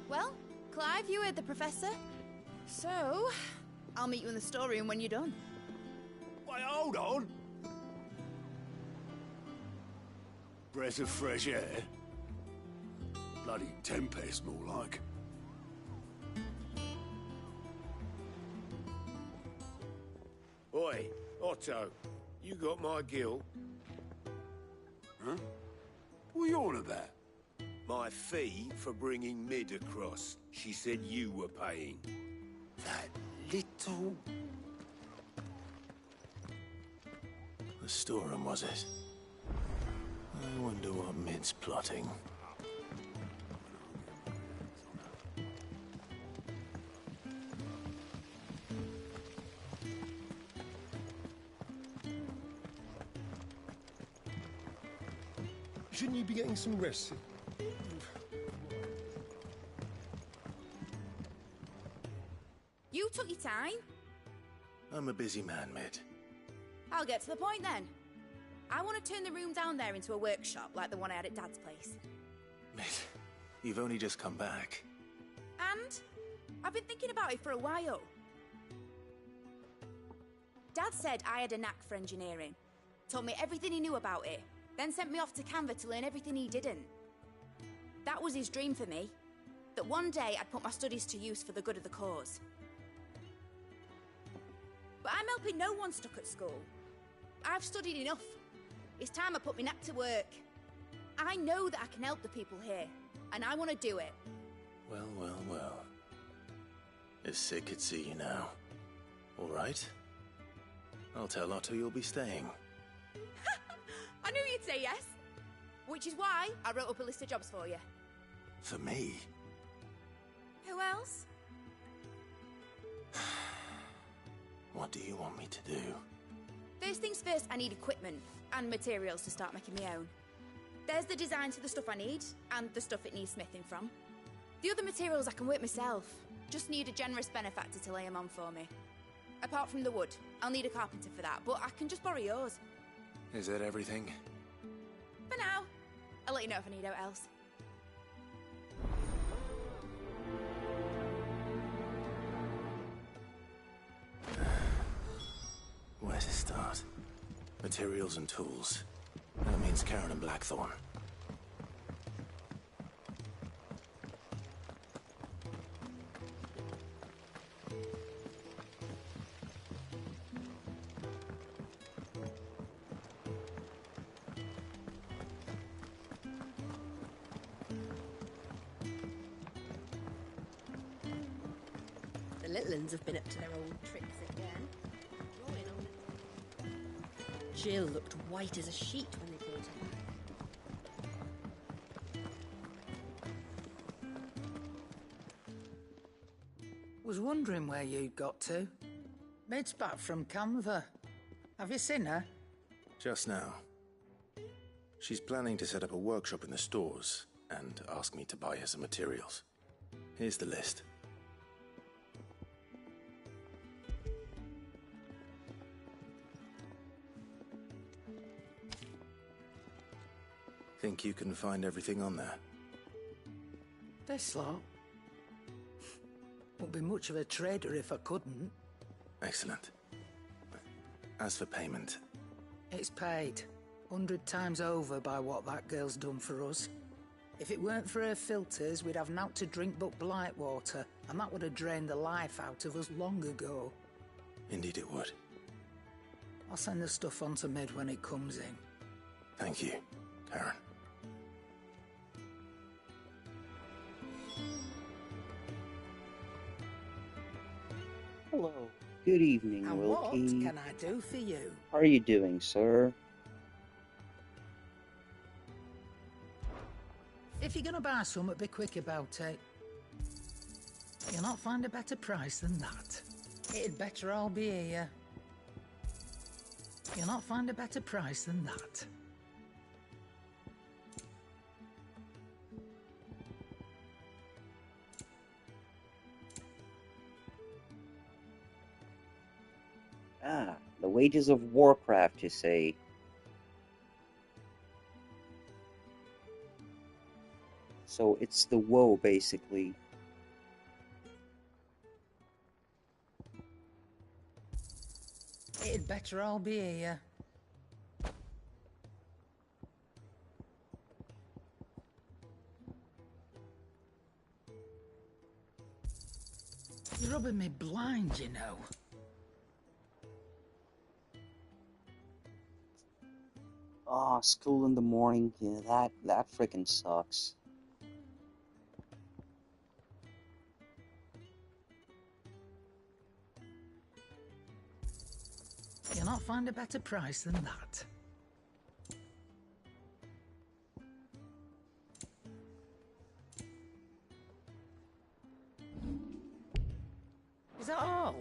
Well, Clive, you heard the professor. So, I'll meet you in the storeroom when you're done. Wait, hold on. Breath of fresh air? Bloody tempest, more like. Oi, Otto, you got my gill? Huh? What are you on about? My fee for bringing Mid across. She said you were paying. That little... The storeroom, was it? I wonder what Mid's plotting. Shouldn't you be getting some rest? You took your time. I'm a busy man, Mid. I'll get to the point then. I want to turn the room down there into a workshop like the one I had at Dad's place. Mid, you've only just come back. And I've been thinking about it for a while. Dad said I had a knack for engineering. Told me everything he knew about it. Then sent me off to Canva to learn everything he didn't. That was his dream for me. That one day I'd put my studies to use for the good of the cause. But I'm helping no one stuck at school. I've studied enough. It's time I put my knack to work. I know that I can help the people here, and I want to do it. Well, well, well. If Sid could see you now. All right. I'll tell Otto you'll be staying. I knew you'd say yes. Which is why I wrote up a list of jobs for you. For me? Who else? What do you want me to do? First things first, I need equipment and materials to start making my own. There's the designs for the stuff I need, and the stuff it needs smithing from. The other materials I can work myself. Just need a generous benefactor to lay them on for me. Apart from the wood, I'll need a carpenter for that, but I can just borrow yours. Is that everything? For now. I'll let you know if I need out else. Where to start? Materials and tools. That means Karen and Blackthorn. The little uns have been up to their old tricks again. Drawing on it. Jill looked white as a sheet when they brought her back. Was wondering where you got to. Mid's back from Canva. Have you seen her? Just now. She's planning to set up a workshop in the stores and ask me to buy her some materials. Here's the list. Think you can find everything on there? This lot. Wouldn't be much of a trader if I couldn't. Excellent. As for payment... It's paid. 100 times over by what that girl's done for us. If it weren't for her filters, we'd have naught to drink but blight water, and that would have drained the life out of us long ago. Indeed it would. I'll send the stuff on to Mid when it comes in. Thank you, Karen. Hello. Good evening, And Wilkie. what can I do for you? How are you doing, sir? If you're gonna buy something, be quick about it. You'll not find a better price than that. It'd better all be here. You'll not find a better price than that. Ah, the wages of Warcraft, you say. So it's the WoW, basically. It'd better all be here. You're rubbing me blind, you know. Oh, school in the morning. Yeah, that frickin' sucks. You'll not find a better price than that. Is that all?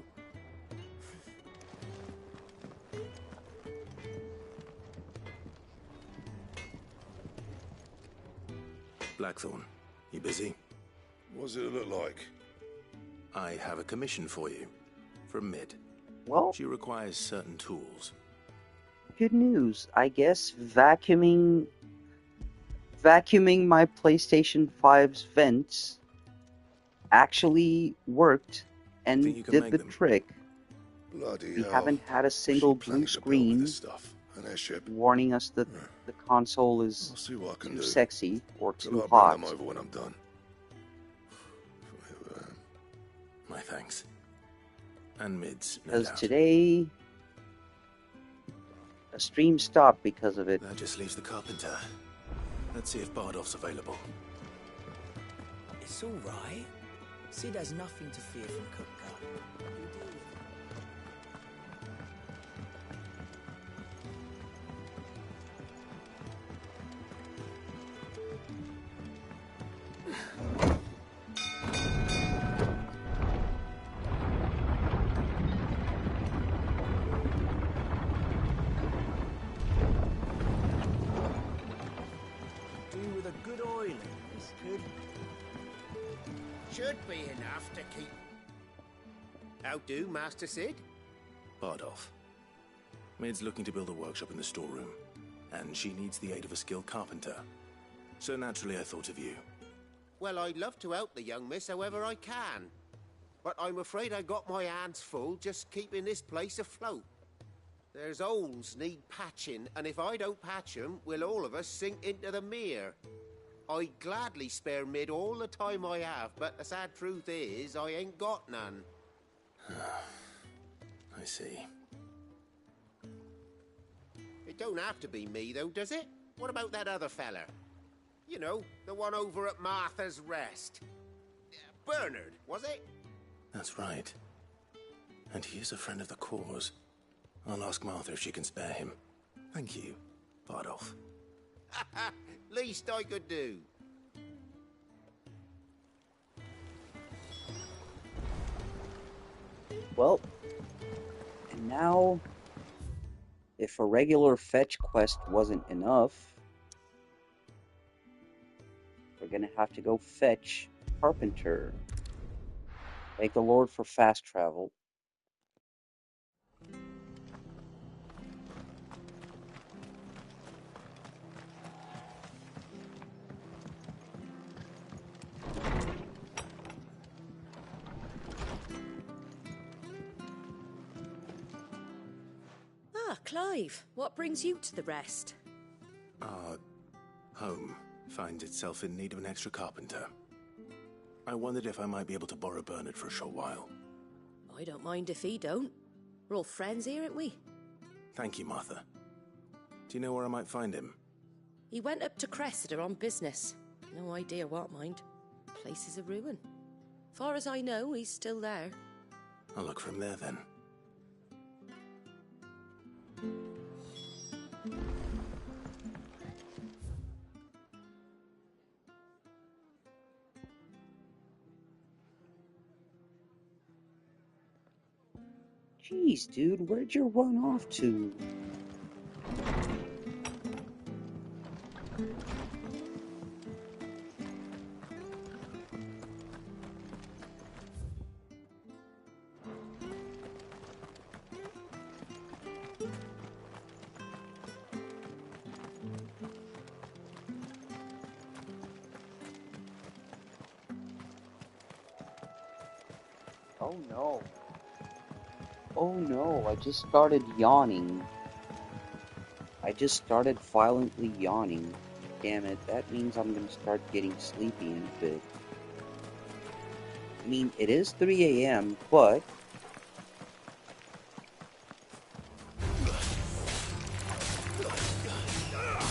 Blackthorn, you busy? What's it look like? I have a commission for you. From Mid. Well, she requires certain tools. Good news. I guess vacuuming my PlayStation 5's vents actually worked and did the trick. Bloody we hell. haven't had a single blue screen warning us that the console is too sexy or too hot. I'll bring them over when I'm done. My thanks. And Mid's, no Because doubt. today, a stream stopped because of it. That just leaves the carpenter. Let's see if Bardolph's available. It's all right. Sid has nothing to fear from Cooker. Should be enough to keep... How do, Master Sid? Bardolph. Mid's looking to build a workshop in the storeroom. and she needs the aid of a skilled carpenter. So naturally I thought of you. Well, I'd love to help the young miss however I can. But I'm afraid I got my hands full just keeping this place afloat. There's holes need patching, and if I don't patch them, we'll all of us sink into the mere. I'd gladly spare Mid all the time I have, but the sad truth is, I ain't got none. I see. It don't have to be me, though, does it? What about that other fella? You know, the one over at Martha's Rest. Bernard, was it? That's right. And he is a friend of the cause. I'll ask Martha if she can spare him. Thank you, Bardolph. Least I could do. Well, and now, if a regular fetch quest wasn't enough, we're gonna have to go fetch Carpenter. Thank the Lord for fast travel. Ah, Clive, what brings you to the Rest? Our home finds itself in need of an extra carpenter. I wondered if I might be able to borrow Bernard for a short while. I don't mind if he don't. We're all friends here, aren't we? Thank you, Martha. Do you know where I might find him? He went up to Cressida on business. No idea what, mind. Place is a ruin. Far as I know, he's still there. I'll look for him there, then. Jeez, dude, where'd you run off to? Oh no. Oh no, I just started yawning. I just started violently yawning. Damn it, that means I'm gonna start getting sleepy in a bit. I mean, it is 3 a.m., but...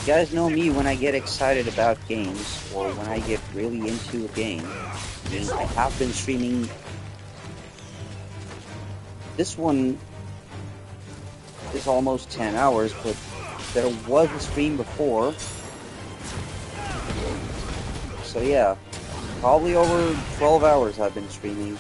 You guys know me when I get excited about games, or when I get really into a game. I mean, I have been streaming... This one is almost 10 hours, but there was a stream before. So yeah, probably over 12 hours I've been streaming.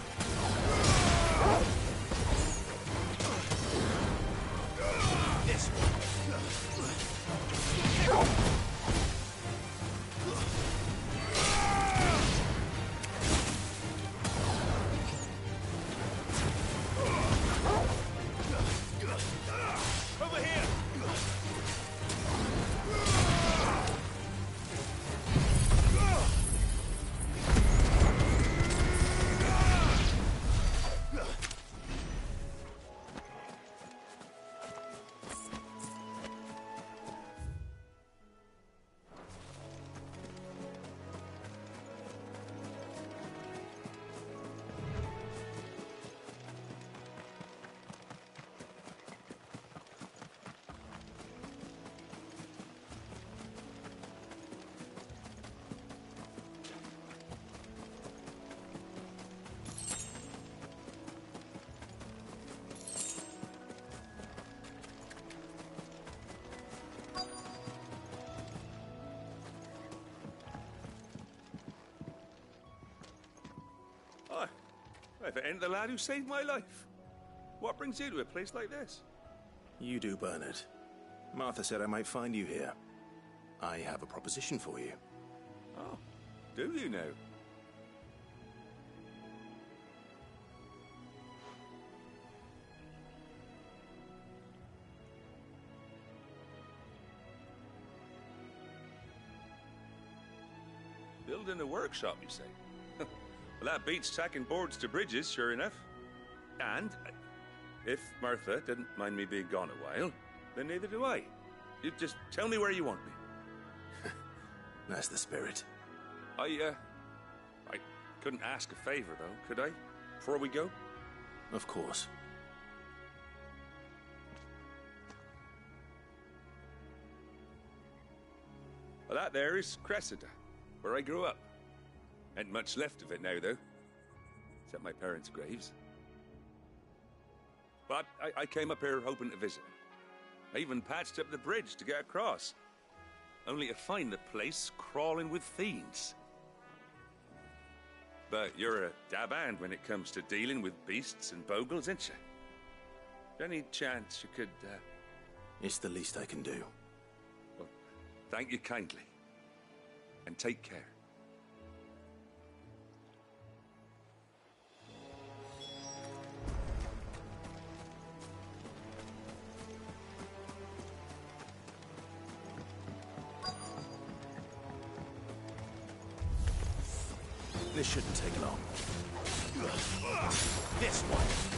If it ain't the lad who saved my life. What brings you to a place like this? You do, Bernard. Martha said I might find you here. I have a proposition for you. Oh, do you know? Building a workshop, you say? Well, that beats tacking boards to bridges, sure enough. And if Martha didn't mind me being gone a while, then neither do I. You just tell me where you want me. That's the spirit. I couldn't ask a favor, though, could I? Before we go? Of course. Well, that there is Cressida, where I grew up. Ain't much left of it now, though. Except my parents' graves. But I came up here hoping to visit. I even patched up the bridge to get across. Only to find the place crawling with fiends. But you're a dab hand when it comes to dealing with beasts and bogles, ain't you? Any chance you could, It's the least I can do. Well, thank you kindly. And take care. This shouldn't take long. This one.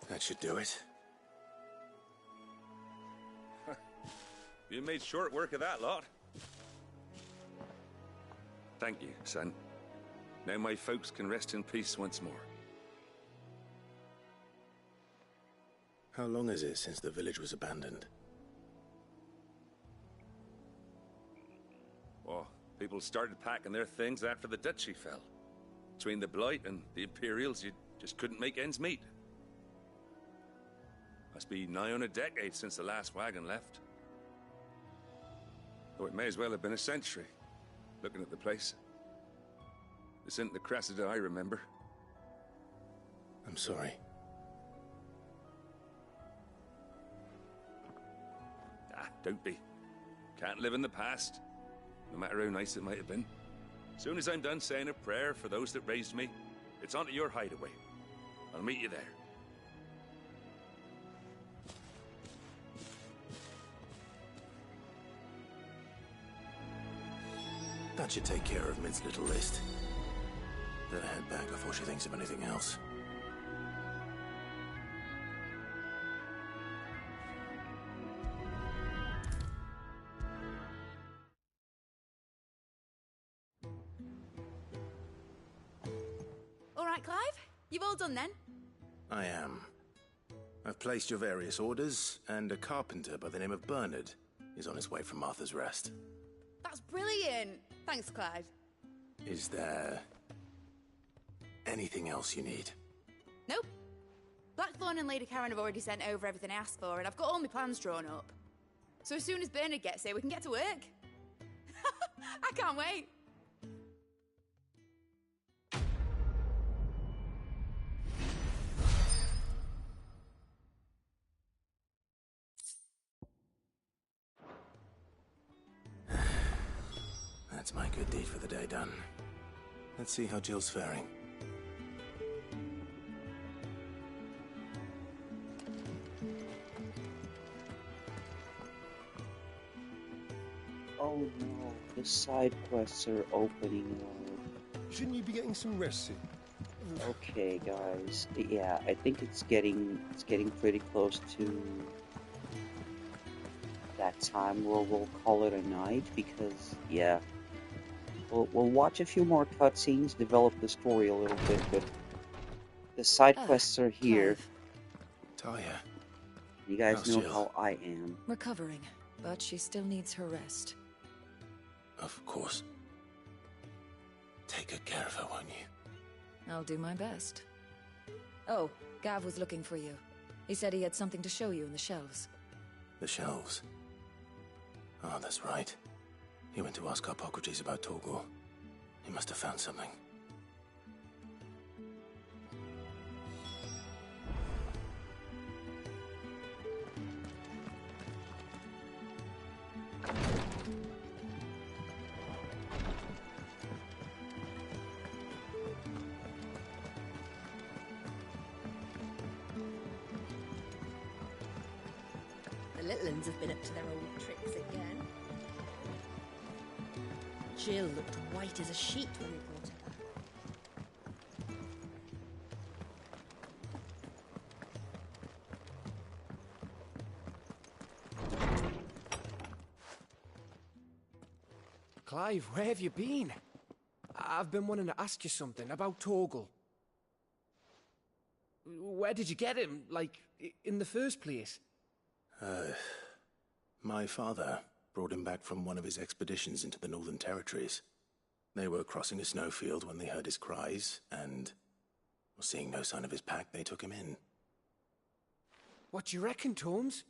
That should do it. You made short work of that lot. Thank you, son. Now my folks can rest in peace once more. How long is it since the village was abandoned? Well, people started packing their things after the duchy fell. Between the Blight and the Imperials, you just couldn't make ends meet. Must be nigh on a decade since the last wagon left. Though it may as well have been a century, looking at the place. This isn't the Cressida I remember. I'm sorry. Ah, don't be. Can't live in the past, no matter how nice it might have been. Soon as I'm done saying a prayer for those that raised me, it's on to your hideaway. I'll meet you there. That should take care of Mid's little list. Better head back before she thinks of anything else. All right, Clive? You've all done then? I am. I've placed your various orders, and a carpenter by the name of Bernard is on his way from Martha's Rest. That's brilliant. Thanks, Clive. Is there anything else you need? Nope. Blackthorn and Lady Karen have already sent over everything I asked for, and I've got all my plans drawn up. So as soon as Bernard gets here, we can get to work. I can't wait. That's my good deed for the day done. Let's see how Jill's faring. Oh no, the side quests are opening up. Shouldn't you be getting some rest soon? Okay, guys. Yeah, I think it's getting pretty close to that time where we'll call it a night because, yeah. We'll watch a few more cutscenes, develop the story a little bit, but the side quests are here. Talia. You guys How's know Jill? how I am. Recovering, but she still needs her rest. Of course. Take good care of her, won't you? I'll do my best. Oh, Gav was looking for you. He said he had something to show you in the shelves. The shelves. Oh, that's right. He went to ask Harpocrates about Torgor. He must have found something. The little uns have been up to their old tricks again. Jill looked white as a sheet when we brought her back. Clive, where have you been? I've been wanting to ask you something about Torgal. Where did you get him, like, in the first place? My father brought him back from one of his expeditions into the Northern Territories. They were crossing a snowfield when they heard his cries, and, seeing no sign of his pack, they took him in. What do you reckon, Torms?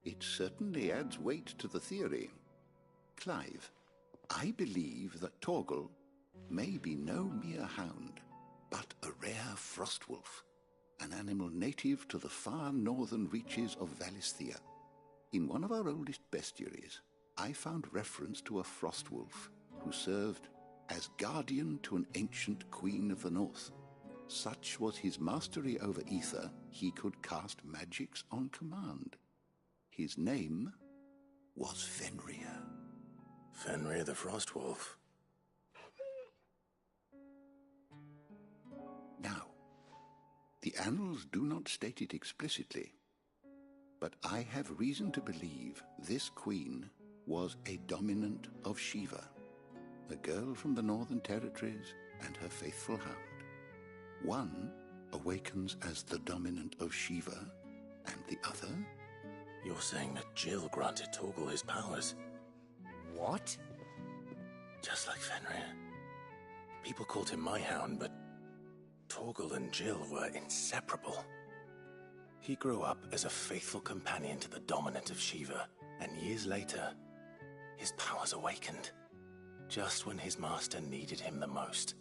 It certainly adds weight to the theory. Clive, I believe that Torgal may be no mere hound, but a rare frostwolf, an animal native to the far northern reaches of Valisthea. In one of our oldest bestiaries, I found reference to a frostwolf who served as guardian to an ancient queen of the north. Such was his mastery over ether, he could cast magics on command. His name was Fenrir. Fenrir the Frostwolf. Now, the annals do not state it explicitly, but I have reason to believe this queen was a dominant of Shiva, a girl from the Northern Territories and her faithful hound. One awakens as the dominant of Shiva, And the other? You're saying that Jill granted Torgal his powers? What? Just like Fenrir. People called him my hound, but Torgal and Jill were inseparable. He grew up as a faithful companion to the dominant of Shiva, and years later, his powers awakened, just when his master needed him the most.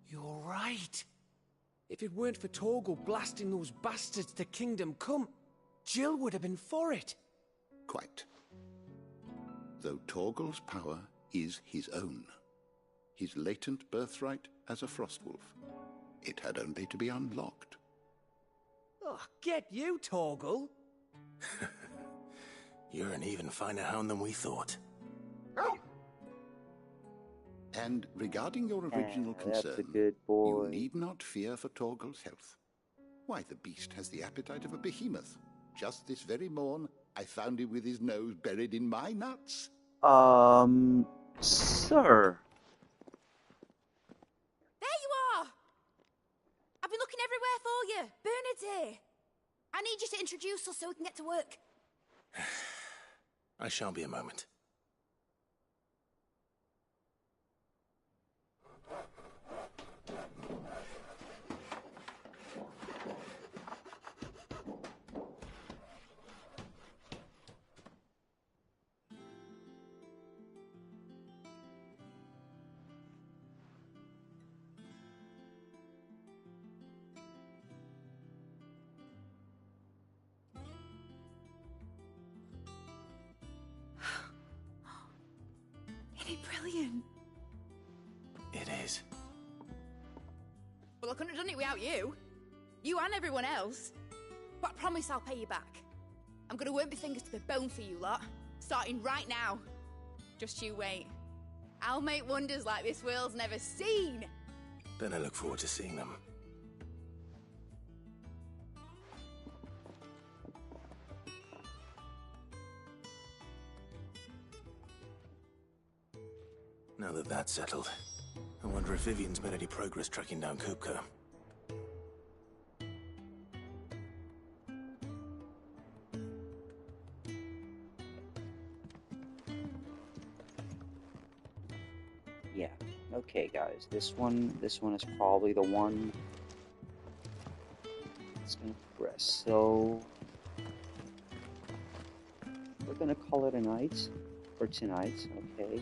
You're right. If it weren't for Torgal blasting those bastards to Kingdom Come, Jill would have been for it. Quite. Though Torgal's power is his own, his latent birthright as a Frostwolf, it had only to be unlocked. Oh, get you, Torgal. You're an even finer hound than we thought. And regarding your original That's concern, a good boy. you need not fear for Torgal's health. Why, the beast has the appetite of a behemoth. Just this very morn, I found him with his nose buried in my nuts. Sir. There you are! I've been looking everywhere for you. Bernard's here. I need you to introduce us so we can get to work. I shall be a moment. Isn't it brilliant? It is. Well, I couldn't have done it without you. You and everyone else. But I promise I'll pay you back. I'm gonna work my fingers to the bone for you lot, starting right now. Just you wait. I'll make wonders like this world's never seen. Then I look forward to seeing them. Now that that's settled, I wonder if Vivian's made any progress tracking down Kupka. Yeah. Okay, guys. This one is probably the one that's gonna progress. So we're gonna call it a night for tonight. Okay.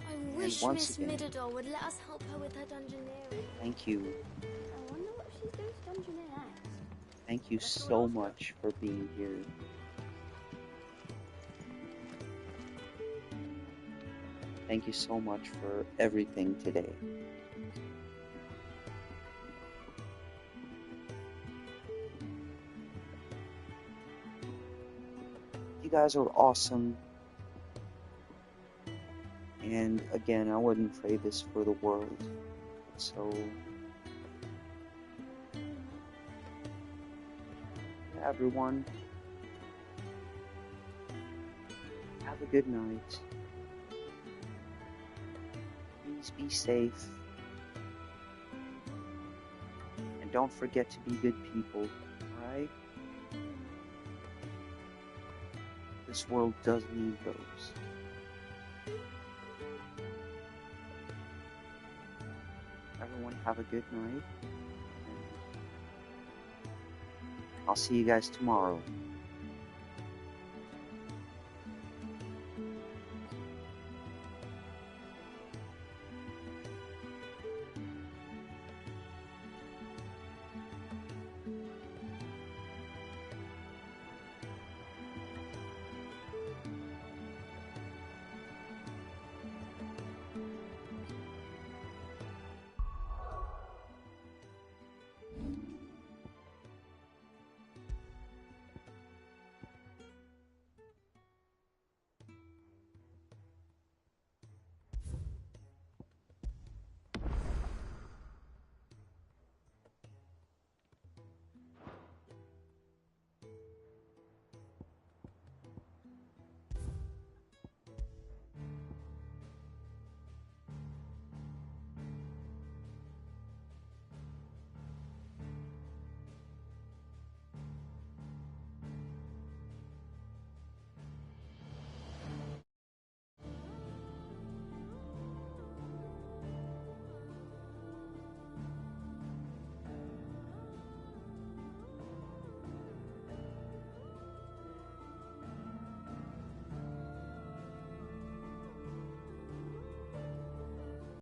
I wish once Miss again- Midador would let us help her with her dungeoneering. Thank you. I wonder what she's going to dungeoneer next. Thank you so much for being here. Thank you so much for everything today. You guys are awesome. And again, I wouldn't trade this for the world. So, everyone, have a good night. Please be safe. And don't forget to be good people, alright? This world does need those. Everyone have a good night. I'll see you guys tomorrow.